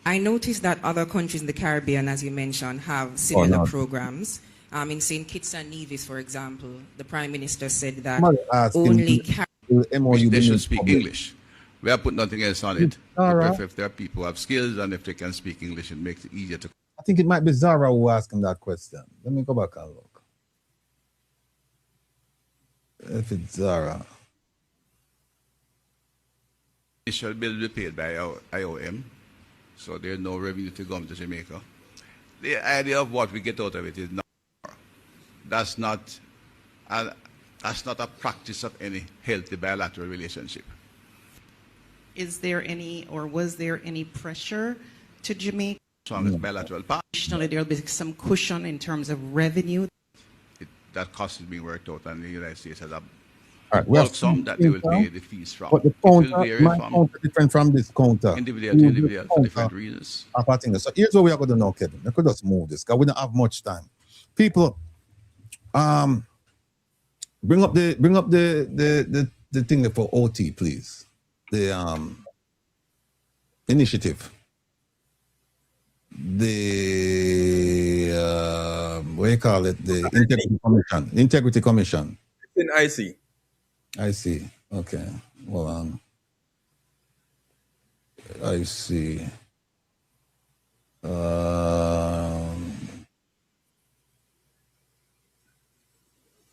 S25: I noticed that other countries in the Caribbean, as you mentioned, have similar programs. In St. Kitts and Nevis, for example, the Prime Minister said that only
S22: They should speak English. We have put nothing else on it. If there are people who have skills and if they can speak English, it makes it easier to.
S4: I think it might be Zara who asked him that question. Let me go back and look. If it's Zara.
S22: Initial bill will be paid by IOM, so there's no revenue to come to Jamaica. The idea of what we get out of it is not. That's not And that's not a practice of any healthy bilateral relationship.
S8: Is there any, or was there any pressure to Jamaica?
S22: As long as bilateral part,
S8: Additionally, there'll be some cushion in terms of revenue.
S22: that cost is being worked out, and the United States has a
S4: Right, we have
S22: bulk sum that they will pay the fees from.
S4: But the
S22: It will
S4: counter,
S22: vary
S4: my
S22: from
S4: counter different from this counter.
S22: individual to individual for different reasons.
S4: So here's what we are going to know, Kevin. We could just move this because we don't have much time. People, bring up the thing for OT, please. The initiative. The what do you call it? The Integrity Commission. Integrity Commission.
S3: In IC.
S4: I see. Okay. Well, I see.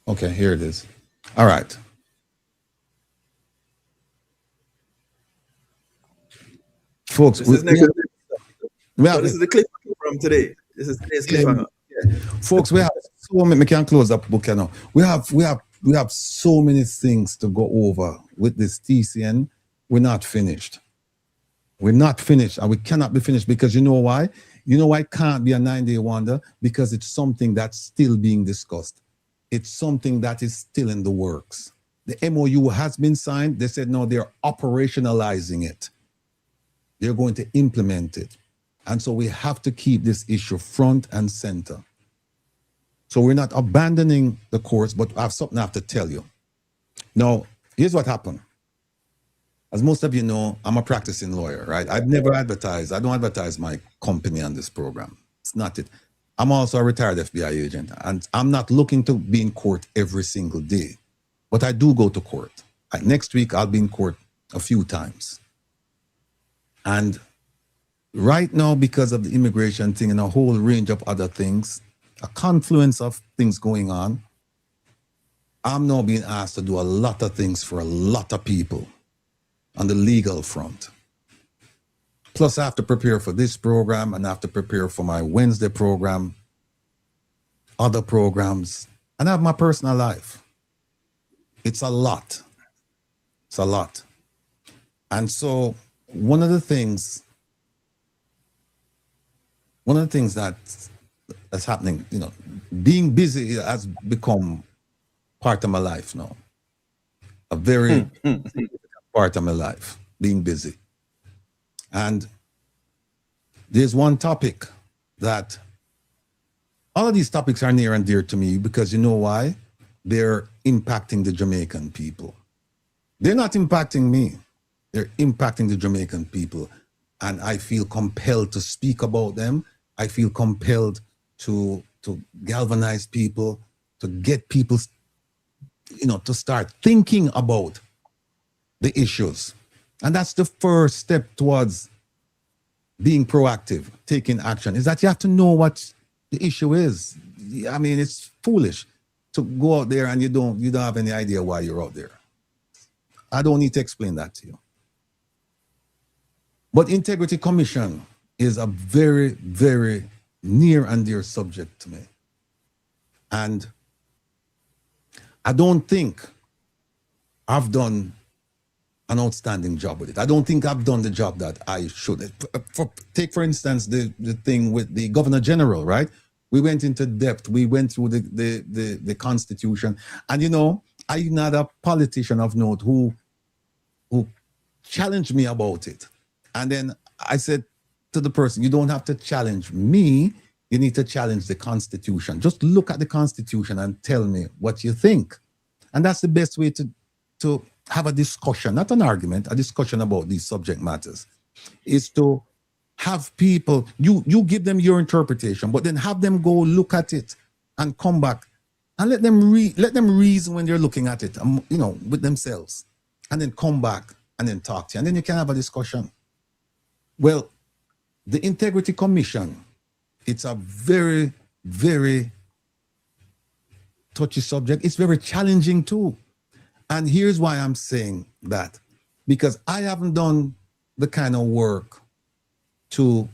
S4: Okay, here it is. All right. Folks,
S3: This is negative. So this is the clip from today. This is today's clip.
S4: Folks, we have so many. We can close up book now. We have so many things to go over with this TCN. We're not finished. We're not finished, and we cannot be finished because you know why? You know why it can't be a 9-day wonder? Because it's something that's still being discussed. It's something that is still in the works. The MOU has been signed. They said no, they're operationalizing it. They're going to implement it. And so we have to keep this issue front and center. So we're not abandoning the course, but I have something I have to tell you. Now, here's what happened. As most of you know, I'm a practicing lawyer, right? I've never advertised. I don't advertise my company on this program. It's not it. I'm also a retired FBI agent, and I'm not looking to be in court every single day, but I do go to court. Next week, I'll be in court a few times. And right now, because of the immigration thing and a whole range of other things, a confluence of things going on, I'm now being asked to do a lot of things for a lot of people on the legal front. Plus, I have to prepare for this program and I have to prepare for my Wednesday program, other programs, and I have my personal life. It's a lot. It's a lot. And so one of the things that's happening, you know, being busy has become part of my life now. A very part of my life, being busy. And there's one topic that all of these topics are near and dear to me because you know why? They're impacting the Jamaican people. They're not impacting me. They're impacting the Jamaican people. And I feel compelled to speak about them. I feel compelled to galvanize people, to get people, you know, to start thinking about the issues. And that's the first step towards being proactive, taking action, is that you have to know what the issue is. I mean, it's foolish to go out there and you don't have any idea why you're out there. I don't need to explain that to you. But Integrity Commission is a very, very near and dear subject to me. And I don't think I've done an outstanding job with it. I don't think I've done the job that I should. Take, for instance, the thing with the Governor General, right? We went into depth. We went through the Constitution. And, you know, I even had a politician of note who challenged me about it. And then I said to the person, you don't have to challenge me. You need to challenge the Constitution. Just look at the Constitution and tell me what you think. And that's the best way to have a discussion, not an argument, a discussion about these subject matters, is to have people, you give them your interpretation, but then have them go look at it and come back and let them reason when they're looking at it, you know, with themselves, and then come back and then talk to you, and then you can have a discussion. Well, the Integrity Commission, it's a very, very touchy subject. It's very challenging too. And here's why I'm saying that. Because I haven't done the kind of work to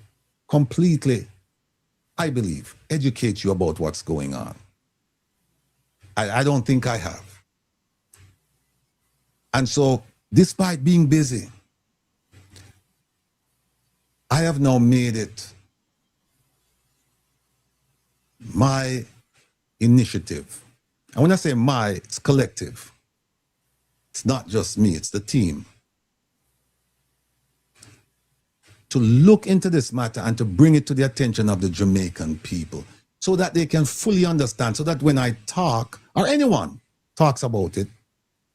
S4: completely, I believe, educate you about what's going on. I don't think I have. And so, despite being busy, I have now made it my initiative. And when I say my, it's collective. It's not just me, it's the team. To look into this matter and to bring it to the attention of the Jamaican people so that they can fully understand, so that when I talk, or anyone talks about it,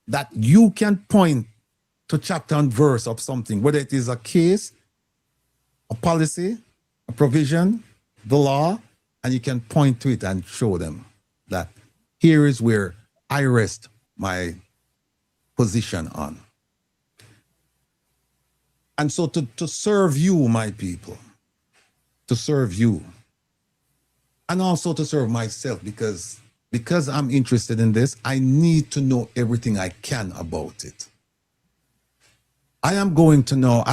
S4: that you can point to chapter and verse of something, whether it is a case, a policy, a provision, the law, and you can point to it and show them that here is where I rest my position on. And so to serve you, my people, to serve you, and also to serve myself, because I'm interested in this, I need to know everything I can about it. I am going to know,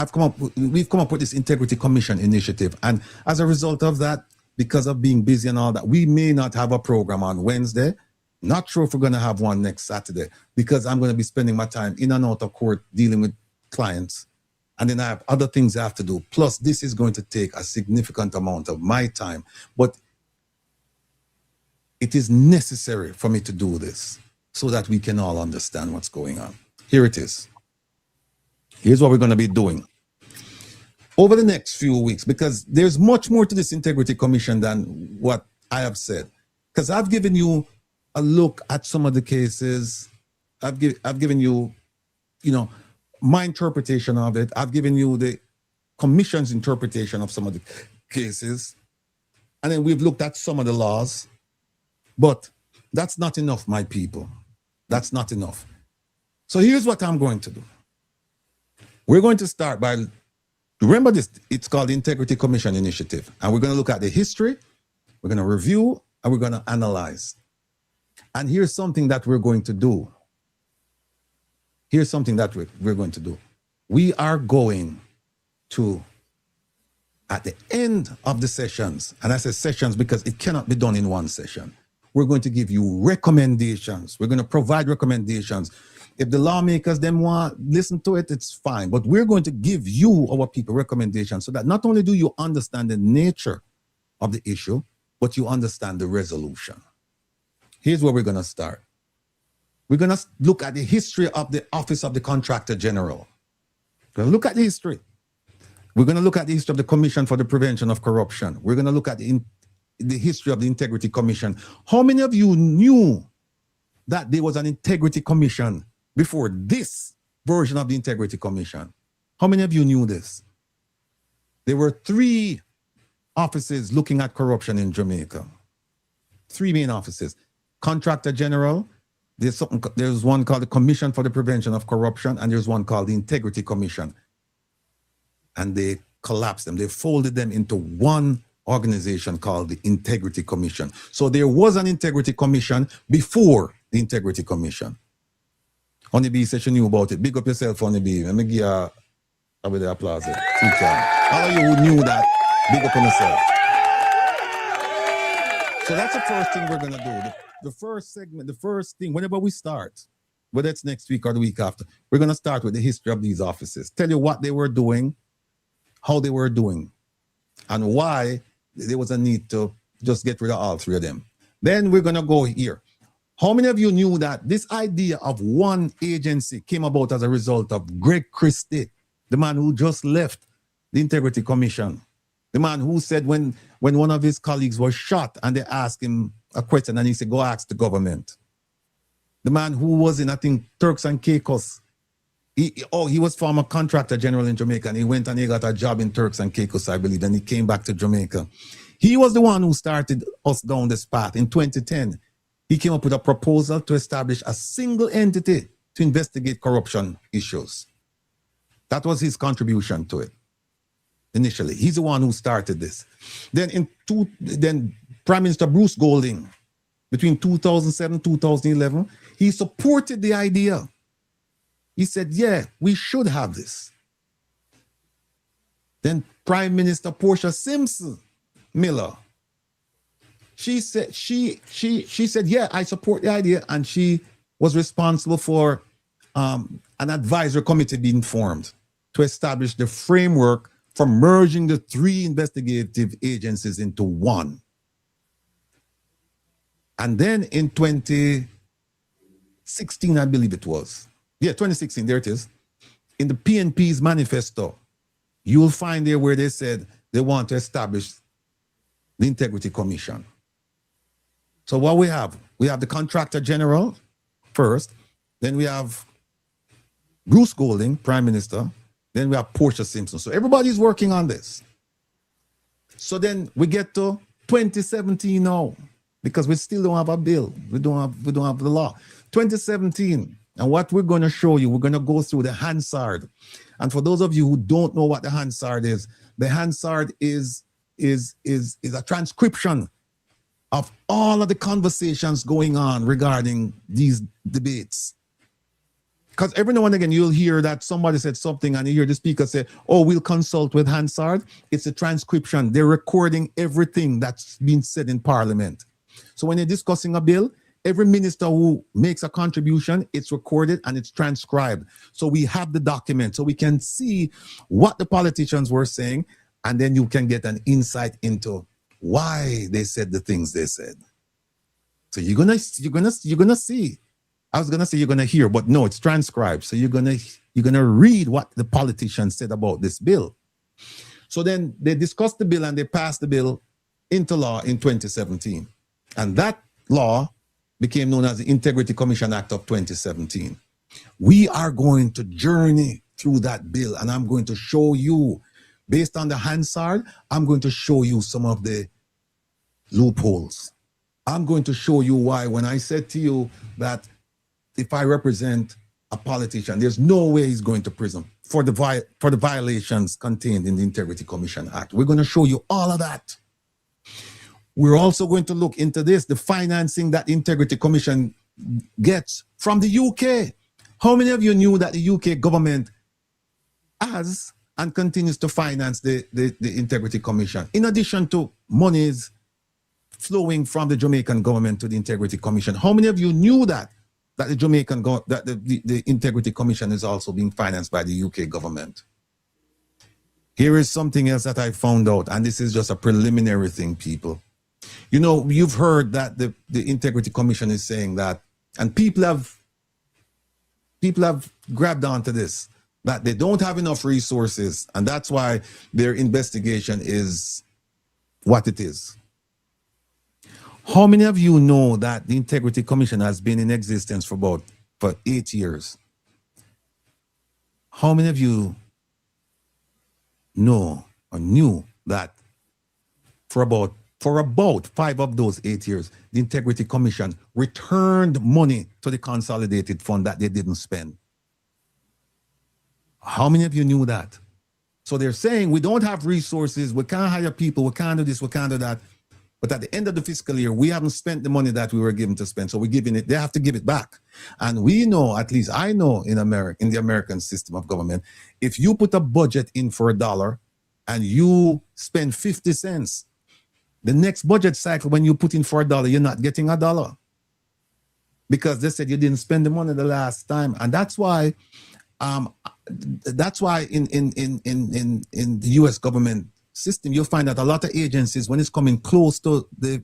S4: we've come up with this Integrity Commission initiative, and as a result of that, because of being busy and all that, we may not have a program on Wednesday. Not sure if we're going to have one next Saturday, because I'm going to be spending my time in and out of court dealing with clients. And then I have other things I have to do. Plus, this is going to take a significant amount of my time. But it is necessary for me to do this so that we can all understand what's going on. Here it is. Here's what we're going to be doing over the next few weeks, because there's much more to this Integrity Commission than what I have said. Because I've given you a look at some of the cases. I've given you, my interpretation of it. I've given you the Commission's interpretation of some of the cases. And then we've looked at some of the laws. But that's not enough, my people. That's not enough. So here's what I'm going to do. We're going to start by, remember this, it's called the Integrity Commission Initiative. And we're going to look at the history, we're going to review, and we're going to analyze. And here's something that we're going to do. Here's something that we're going to do. We are going to, at the end of the sessions, and I say sessions because it cannot be done in one session, we're going to give you recommendations. We're going to provide recommendations. If the lawmakers then want listen to it, it's fine. But we're going to give you, our people, recommendations so that not only do you understand the nature of the issue, but you understand the resolution. Here's where we're going to start. We're going to look at the history of the Office of the Contractor General. We're going to look at the history. We're going to look at the history of the Commission for the Prevention of Corruption. We're going to look at the history of the Integrity Commission. How many of you knew that there was an Integrity Commission before this version of the Integrity Commission? How many of you knew this? There were 3 offices looking at corruption in Jamaica. 3 main offices. Contractor General, there's one called the Commission for the Prevention of Corruption, and there's one called the Integrity Commission. And they collapsed them. They folded them into one organization called the Integrity Commission. So there was an Integrity Commission before the Integrity Commission. Honeybee said she knew about it. Big up yourself, Honeybee. Let me give you a bit of applause. All of you who knew that, big up on yourself. So that's the first thing we're going to do. The first segment, the first thing, whenever we start, whether it's next week or the week after, we're going to start with the history of these offices. Tell you what they were doing, how they were doing, and why there was a need to just get rid of all 3 of them. Then we're going to go here. How many of you knew that this idea of one agency came about as a result of Greg Christie, the man who just left the Integrity Commission? The man who said when one of his colleagues was shot and they asked him a question and he said, go ask the government. The man who was in, I think, Turks and Caicos. He was former contractor general in Jamaica, and he went and he got a job in Turks and Caicos, I believe. Then he came back to Jamaica. He was the one who started us down this path in 2010. He came up with a proposal to establish a single entity to investigate corruption issues. That was his contribution to it initially. He's the one who started this. Then Prime Minister Bruce Golding, between 2007 and 2011, he supported the idea. He said, yeah, we should have this. Then Prime Minister Portia Simpson Miller she said she said, yeah, I support the idea, and she was responsible for an advisory committee being formed to establish the framework for merging the 3 investigative agencies into one. And then in 2016, I believe it was. Yeah, 2016, there it is. In the PNP's manifesto, you will find there where they said they want to establish the Integrity Commission. So what we have the Contractor General first, then we have Bruce Golding, Prime Minister, then we have Portia Simpson. So everybody's working on this. So then we get to 2017 now, because we still don't have a bill. We don't have the law. 2017, and what we're going to show you, we're going to go through the Hansard. And for those of you who don't know what the Hansard is, the Hansard is a transcription of all of the conversations going on regarding these debates. Because every now and again, you'll hear that somebody said something and you hear the speaker say, oh, we'll consult with Hansard. It's a transcription. They're recording everything that's been said in Parliament. So when you're discussing a bill, every minister who makes a contribution, it's recorded and it's transcribed. So we have the document, so we can see what the politicians were saying, and then you can get an insight into why they said the things they said. So you're gonna see. I was gonna say you're gonna hear, but no, it's transcribed. So you're gonna read what the politicians said about this bill. So then they discussed the bill and they passed the bill into law in 2017. And that law became known as the Integrity Commission Act of 2017. We are going to journey through that bill, and I'm going to show you, based on the Hansard, I'm going to show you some of the loopholes. I'm going to show you why, when I said to you that if I represent a politician, there's no way he's going to prison for the violations contained in the Integrity Commission Act. We're going to show you all of that. We're also going to look into this, the financing that the Integrity Commission gets from the UK. How many of you knew that the UK government has and continues to finance the Integrity Commission, in addition to monies flowing from the Jamaican government to the Integrity Commission? How many of you knew that the Jamaican the Integrity Commission is also being financed by the UK government? Here is something else that I found out, and this is just a preliminary thing, people. You know, you've heard that the Integrity Commission is saying that, and people have grabbed onto this, that they don't have enough resources, and that's why their investigation is what it is. How many of you know that the Integrity Commission has been in existence for 8 years? How many of you know or knew that for about 5 of those 8 years, the Integrity Commission returned money to the consolidated fund that they didn't spend? How many of you knew that? So they're saying we don't have resources, we can't hire people, we can't do this, we can't do that. But at the end of the fiscal year, we haven't spent the money that we were given to spend. So we're giving it, they have to give it back. And we know, at least I know in America, in the American system of government, if you put a budget in for $1 and you spend 50 cents, the next budget cycle, when you put in for $1, you're not getting $1. Because they said you didn't spend the money the last time. And that's why in the US government system, you'll find that a lot of agencies, when it's coming close to the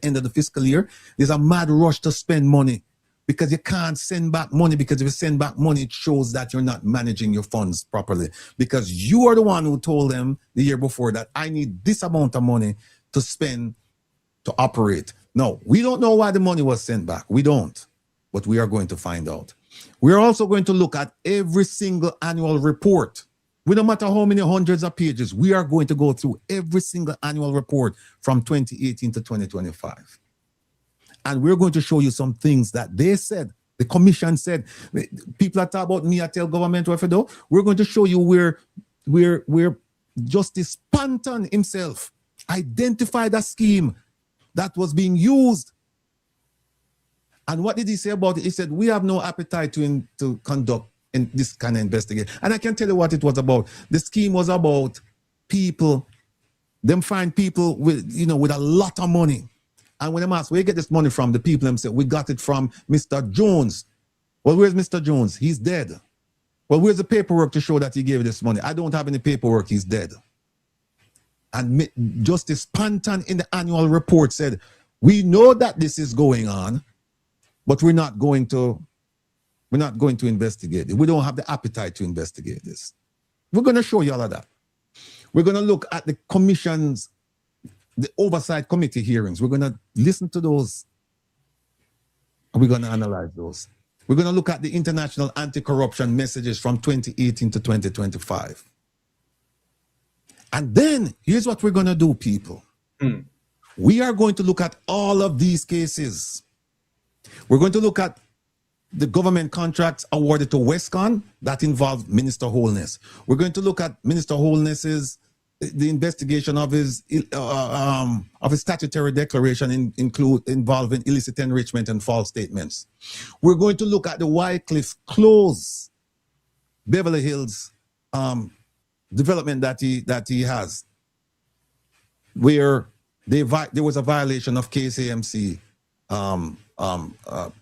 S4: end of the fiscal year, there's a mad rush to spend money because you can't send back money, because if you send back money, it shows that you're not managing your funds properly, because you are the one who told them the year before that I need this amount of money to spend to operate. No, we don't know why the money was sent back. We don't, but we are going to find out. We're also going to look at every single annual report. We no matter how many hundreds of pages, we are going to go through every single annual report from 2018 to 2025. And we're going to show you some things that they said, the commission said. People that talk about me, I tell government what to do. We're going to show you where Justice Panton himself identified a scheme that was being used. And what did he say about it? He said, we have no appetite to conduct in this kind of investigation. And I can tell you what it was about. The scheme was about people, them find people with a lot of money, And when I'm asked, where you get this money from? The people them say, we got it from Mr. Jones. Well, where's Mr. Jones? He's dead. Well, where's the paperwork to show that he gave this money? I don't have any paperwork. He's dead. And Justice Panton in the annual report said, we know that this is going on, but we're not going to investigate it. We don't have the appetite to investigate this. We're going to show you all of that. We're going to look at the commission's, the oversight committee hearings. We're going to listen to those. And we're going to analyze those. We're going to look at the international anti-corruption messages from 2018 to 2025. And then here's what we're going to do, people. We are going to look at all of these cases. We're going to look at the government contracts awarded to Westcon that involved Minister Holness. We're going to look at Minister Holness's the investigation of his statutory declaration involving illicit enrichment and false statements. We're going to look at the Wycliffe Close, Beverly Hills development that he has, where there was a violation of KCMC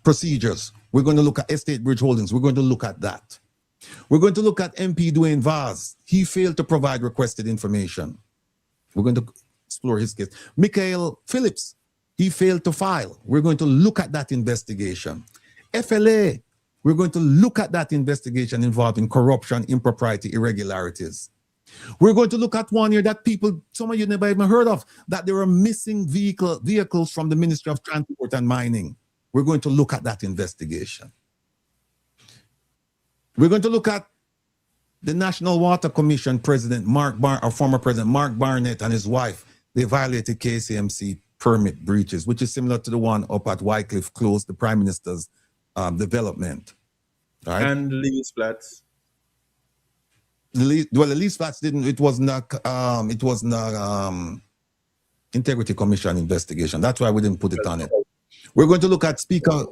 S4: procedures. We're going to look at Estate Bridge Holdings. We're going to look at that. We're going to look at MP Dwayne Vaz. He failed to provide requested information. We're going to explore his case. Michael Phillips, he failed to file. We're going to look at that investigation. FLA, we're going to look at that investigation involving corruption, impropriety, irregularities. We're going to look at one here that some of you never even heard of, that there are missing vehicles from the Ministry of Transport and Mining. We're going to look at that investigation. We're going to look at the National Water Commission President, former President Mark Barnett and his wife. They violated KCMC permit breaches, which is similar to the one up at Wycliffe Close, the Prime Minister's development. All right?
S3: And lease flats.
S4: The lease flats didn't. It was not Integrity Commission investigation. That's why we didn't put it on it. We're going to look at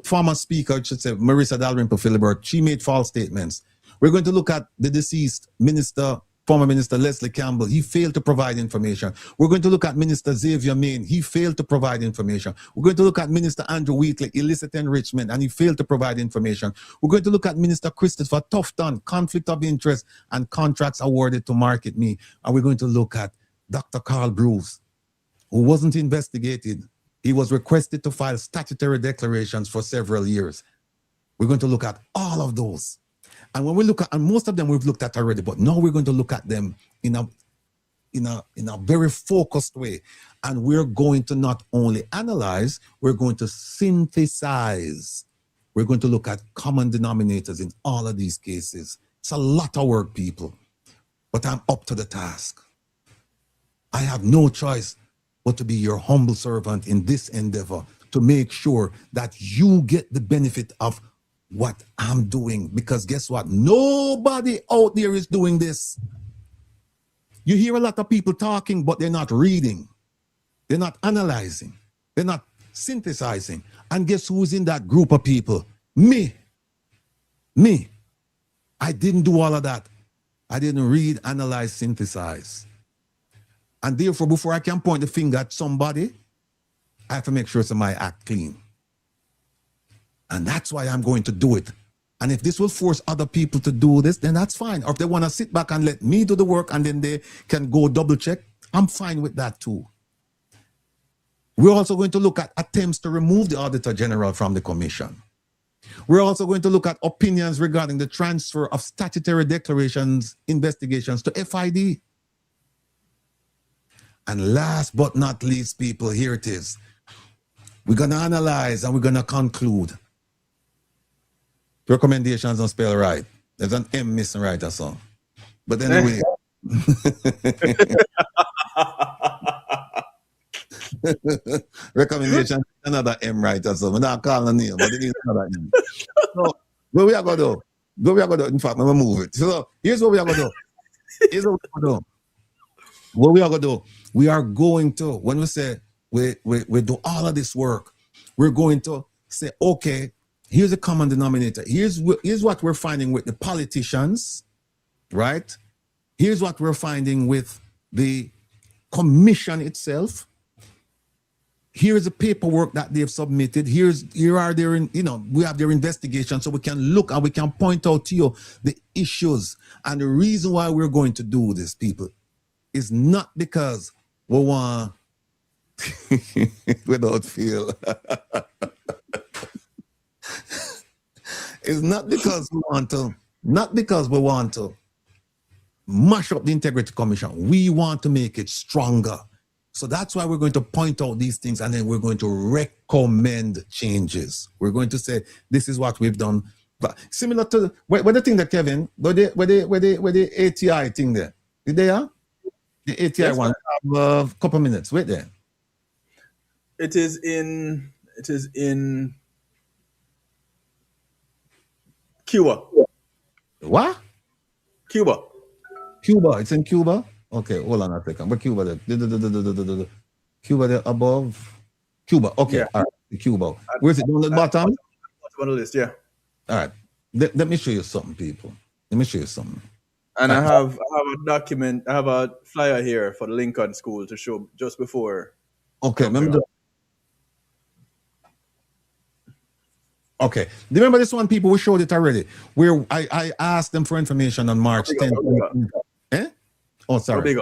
S4: former Speaker, Marissa Dalrymple Philibert. She made false statements. We're going to look at the deceased former Minister Leslie Campbell. He failed to provide information. We're going to look at Minister Xavier Main. He failed to provide information. We're going to look at Minister Andrew Wheatley, illicit enrichment, and he failed to provide information. We're going to look at Minister Christopher Tufton, conflict of interest and contracts awarded to Market Me. And we're going to look at Dr. Carl Bruce, who wasn't investigated. He was requested to file statutory declarations for several years. We're going to look at all of those. And when we look at, and most of them we've looked at already, but now we're going to look at them in a very focused way. And we're going to not only analyze, we're going to synthesize. We're going to look at common denominators in all of these cases. It's a lot of work, people, but I'm up to the task. I have no choice but to be your humble servant in this endeavor to make sure that you get the benefit of what I'm doing. Because guess what? Nobody out there is doing this. You hear a lot of people talking, but they're not reading. They're not analyzing. They're not synthesizing. And guess who's in that group of people? Me. I didn't do all of that. I didn't read, analyze, synthesize. And therefore, before I can point the finger at somebody, I have to make sure somebody act clean. And that's why I'm going to do it. And if this will force other people to do this, then that's fine. Or if they want to sit back and let me do the work and then they can go double check, I'm fine with that too. We're also going to look at attempts to remove the Auditor General from the Commission. We're also going to look at opinions regarding the transfer of statutory declarations, investigations to FID. And last but not least, people, here it is. We're going to analyze and we're going to conclude. Recommendations don't spell right. There's an M missing right or so. But anyway. Recommendation, another M right or so. I'm not calling the name, but it is another M. So, what we are going to do? In fact, I'm going to move it. So, here's what we are going to do. What we are going to do. We are going to, when we say we do all of this work, we're going to say, okay, here's a common denominator. Here's what we're finding with the politicians, right? Here's what we're finding with the commission itself. Here's the paperwork that they've submitted. Here are their, we have their investigation, so we can look and we can point out to you the issues. And the reason why we're going to do this, people, is not because we want without feel. It's not because we want to mash up the Integrity Commission. We want to make it stronger. So that's why we're going to point out these things, and then we're going to recommend changes. We're going to say, this is what we've done. But similar to where the thing that Kevin, where the ATI thing there. Did they are? The ATI yes, one. A couple minutes. Wait there.
S3: It is in Cuba.
S4: What?
S3: Cuba.
S4: It's in Cuba. Okay, hold on a second. But Cuba there. Cuba there above. Cuba. Okay, yeah. All right. Cuba. Where's it? On the bottom?
S3: On the list, yeah.
S4: All right. Let me show you something, people. Let me show you something.
S3: And I have a document. I have a flyer here for the Lincoln School to show just before.
S4: Okay, Okay. Remember this one, people? We showed it already. Where I asked them for information on March 10th. Eh? Oh, sorry.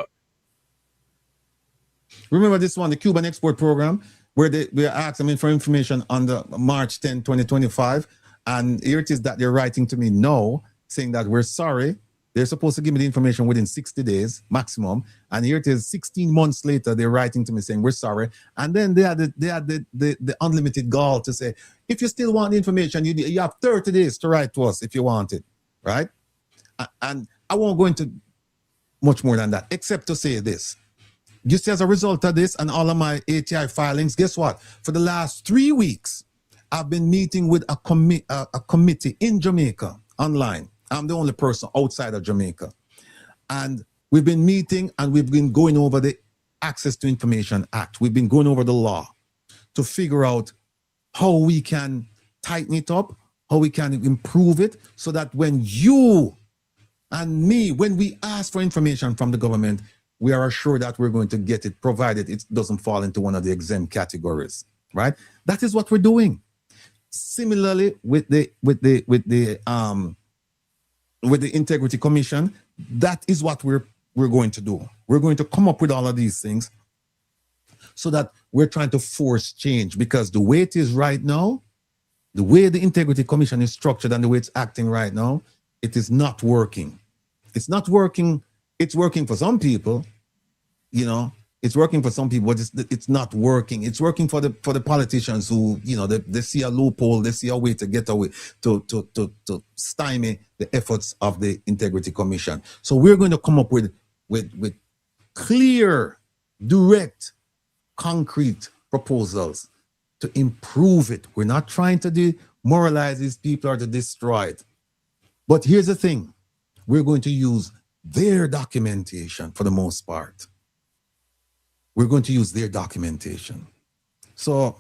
S4: Remember this one, the Cuban Export Program, where we asked them for information on the March 10, 2025. And here it is that they're writing to me now, saying that we're sorry. They're supposed to give me the information within 60 days maximum. And here it is 16 months later, they're writing to me saying we're sorry. And then they had the unlimited gall to say, if you still want the information, you have 30 days to write to us if you want it, right? And I won't go into much more than that, except to say this. You see, as a result of this and all of my ATI filings, guess what? For the last 3 weeks, I've been meeting with a committee in Jamaica online. I'm the only person outside of Jamaica. And we've been meeting and we've been going over the Access to Information Act. We've been going over the law to figure out how we can tighten it up, how we can improve it, so that when you and me, when we ask for information from the government, we are assured that we're going to get it, provided it doesn't fall into one of the exempt categories, right? That is what we're doing. Similarly, with the Integrity Commission, that is what we're going to do. We're going to come up with all of these things so that we're trying to force change, because the way it is right now, the way the Integrity Commission is structured and the way it's acting right now, it is not working. It's not working. It's working for some people, it's working for some people, but it's not working. It's working for the politicians who, they see a loophole, they see a way to get away, to stymie the efforts of the Integrity Commission. So we're going to come up with clear, direct, concrete proposals to improve it. We're not trying to demoralize these people or to destroy it. But here's the thing. We're going to use their documentation for the most part. We're going to use their documentation. So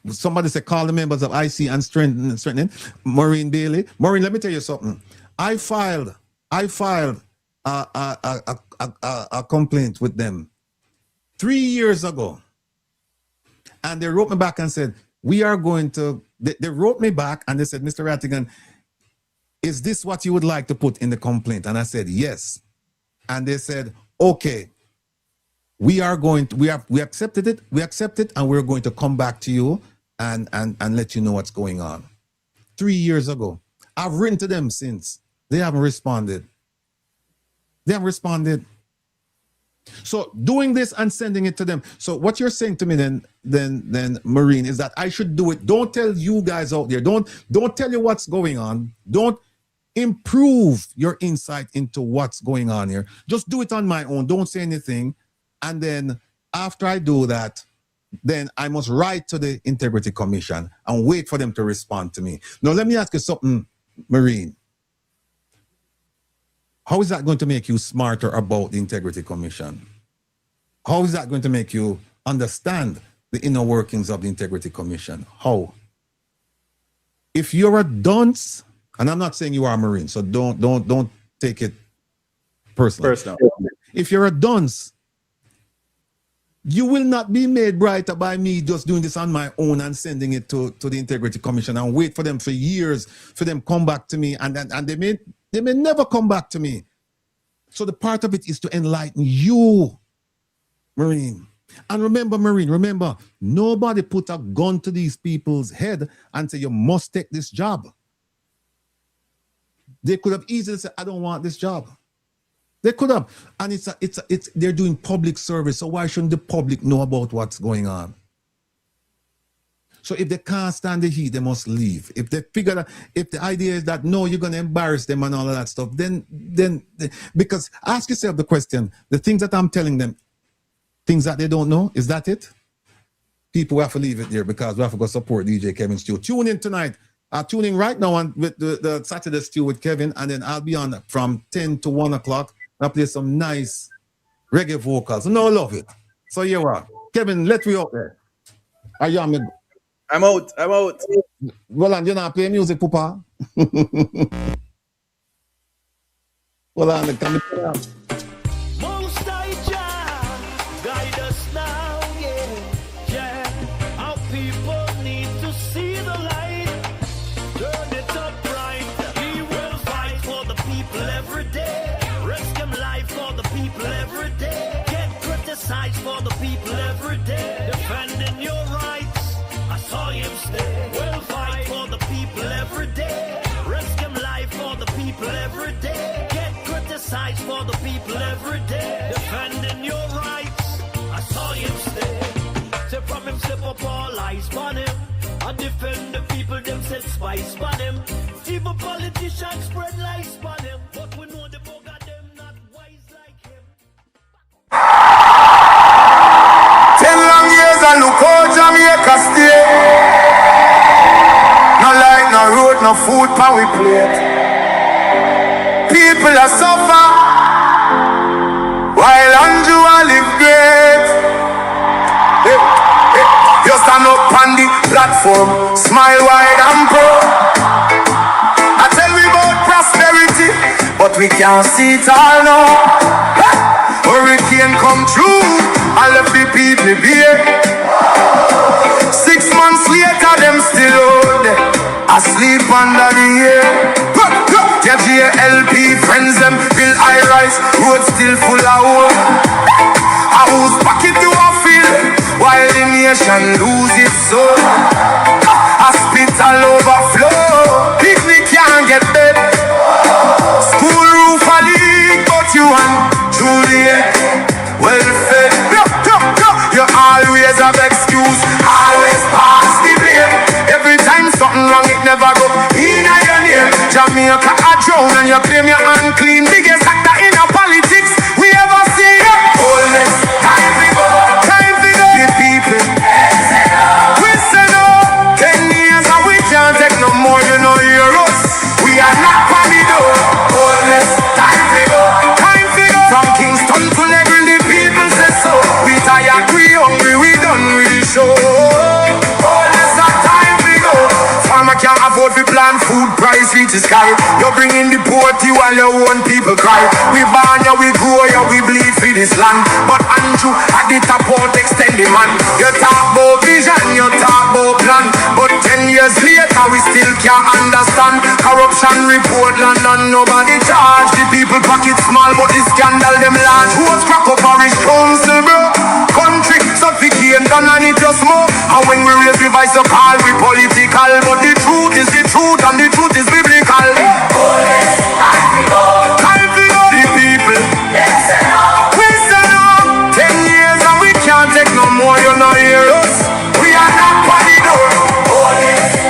S4: somebody said, call the members of IC and strengthening. Maureen Bailey. Maureen, let me tell you something. I filed a complaint with them 3 years ago. And they wrote me back and said, we are going to, they wrote me back and they said, Mr. Rattigan, is this what you would like to put in the complaint? And I said, yes. And they said, okay, we accepted it, and we're going to come back to you and let you know what's going on. 3 years ago. I've written to them since. They haven't responded. So doing this and sending it to them. So what you're saying to me then Maureen, is that I should do it. Don't tell you guys out there. Don't tell you what's going on. Don't improve your insight into what's going on here. Just do it on my own. Don't say anything. And then after I do that, then I must write to the Integrity Commission and wait for them to respond to me. Now, let me ask you something, Maureen. How is that going to make you smarter about the Integrity Commission? How is that going to make you understand the inner workings of the Integrity Commission? How? If you're a dunce, and I'm not saying you are a Marine, so don't take it personally. If you're a dunce, You will not be made brighter by me just doing this on my own and sending it to the Integrity Commission and wait for them for years for them come back to me, and they may never come back to me. So the part of it is to enlighten you, Marine. And remember, Marine, remember, nobody put a gun to these people's head and say you must take this job. They could have easily said, I don't want this job. They could have. And they're doing public service, so why shouldn't the public know about what's going on? So if they can't stand the heat, they must leave. If they figure that, if the idea is that, no, you're going to embarrass them and all of that stuff, then because ask yourself the question, the things that I'm telling them, things that they don't know, is that it? People have to leave it there because we have to go support DJ Kevin Stew. Tune in tonight. Tune in right now on with the Saturday Stew with Kevin, and then I'll be on from 10 to 1 o'clock. I'll play some nice reggae vocals. No, I love it. So here we are. Kevin, let me out there.
S3: I'm out.
S4: Well, and you're not playing music, Papa. Well, and come on.
S2: Most High Jah, guide us now, yeah. Our people need to see the light. Turn it up right. He will fight for the people every day. Risk him life for the people every day. Get criticized for the people every day. Defending your rights, I saw him stay. Will fight for the people every day. Risk him life for the people every day. Get criticized for the people every day. Defending your rights, I saw him stay. Say from him slip up all eyes on him. I defend the people, them set spice on him. Evil politicians spread lies on him. But we know the bug of them not wise like him.
S9: 10 long years and look how Jamaica stay. No light, no road, no food pan we plate. People are suffer while Andrew live great. You stand up on the platform, smile wide and proud. I tell we about prosperity, but we can't see it all now. Hurricane come through, I left the people here. 6 months later, them still out there, asleep under the air. Their JLP friends, them build high-rise, road still full of hope. A whose pocket you a fill, while the nation lose its soul. Hospital overflow, picnic can't get bed. School roof a leak, but you want Juliet, well fed. You always have excuse, always pass the blame. Every time something wrong, it never go in your name. Jamaica a drown and you claim you're unclean. Biggest actor in our politics we ever see. Wholeness, time we go, the people. We say no, 10 years and we can't take no more, you know hear us. We are not on the door. Wholeness, time we go, from Kingston to Negril, the people say so. We tired, we hungry, we done with the show. Wholeness, time we go. Farmer can't afford to plant food, price reach the sky. You bring in the Deportee while your own people cry. We born you, we grow you, we bleed for this land. But Andrew at the top won't extend the man. You talk about vision, you talk about plan. But 10 years later we still can't understand. Corruption report land and nobody charge. The people pocket small but the scandal them large. Who's crack up parish council bro? Country suffocate and it just more. And when we raise the voice up all we political. But the truth is the truth and the truth is biblical. Time to go, the people. We say no, 10 years and we can't take no more, you know hear us. We are not by the door.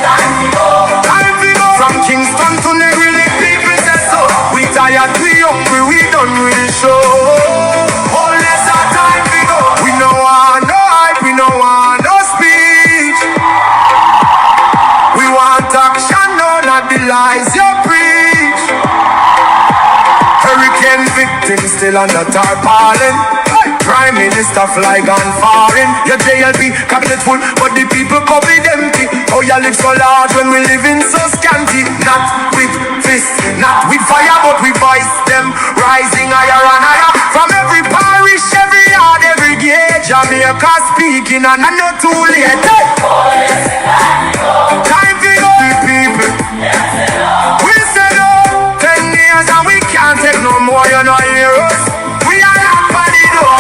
S9: Time to go, from Kingston to Negril, the people say so. We tired, we hungry, we done with the show. All this our time to go. We no want no hype, we no want no speech. We want action, no not the lies you preach. Hurricane victims still under tarpaulin. Prime Minister fly gone foreign. Your JLP cabinet full, but the people covered empty. Oh, you live so large when we living so scanty. Not with fists, not with fire, but we voice them rising higher and higher. From every parish, every yard, every gate. Jamaica speaking and I'm not too late. Time for go, people. We say no, 10 years and we can't take no more, you know, hear us. We are not for the door.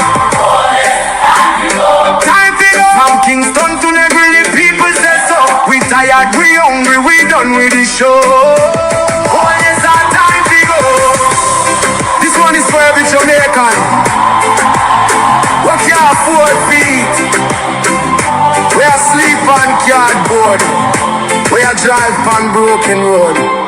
S9: Time for go. From Kingston to Negril, the people say so. We tired, we hungry, we done with the show. Oh, yes, our time to go. This one is for every Jamaican. What can't afford feet? We are sleep on cardboard. We are drive on broken road.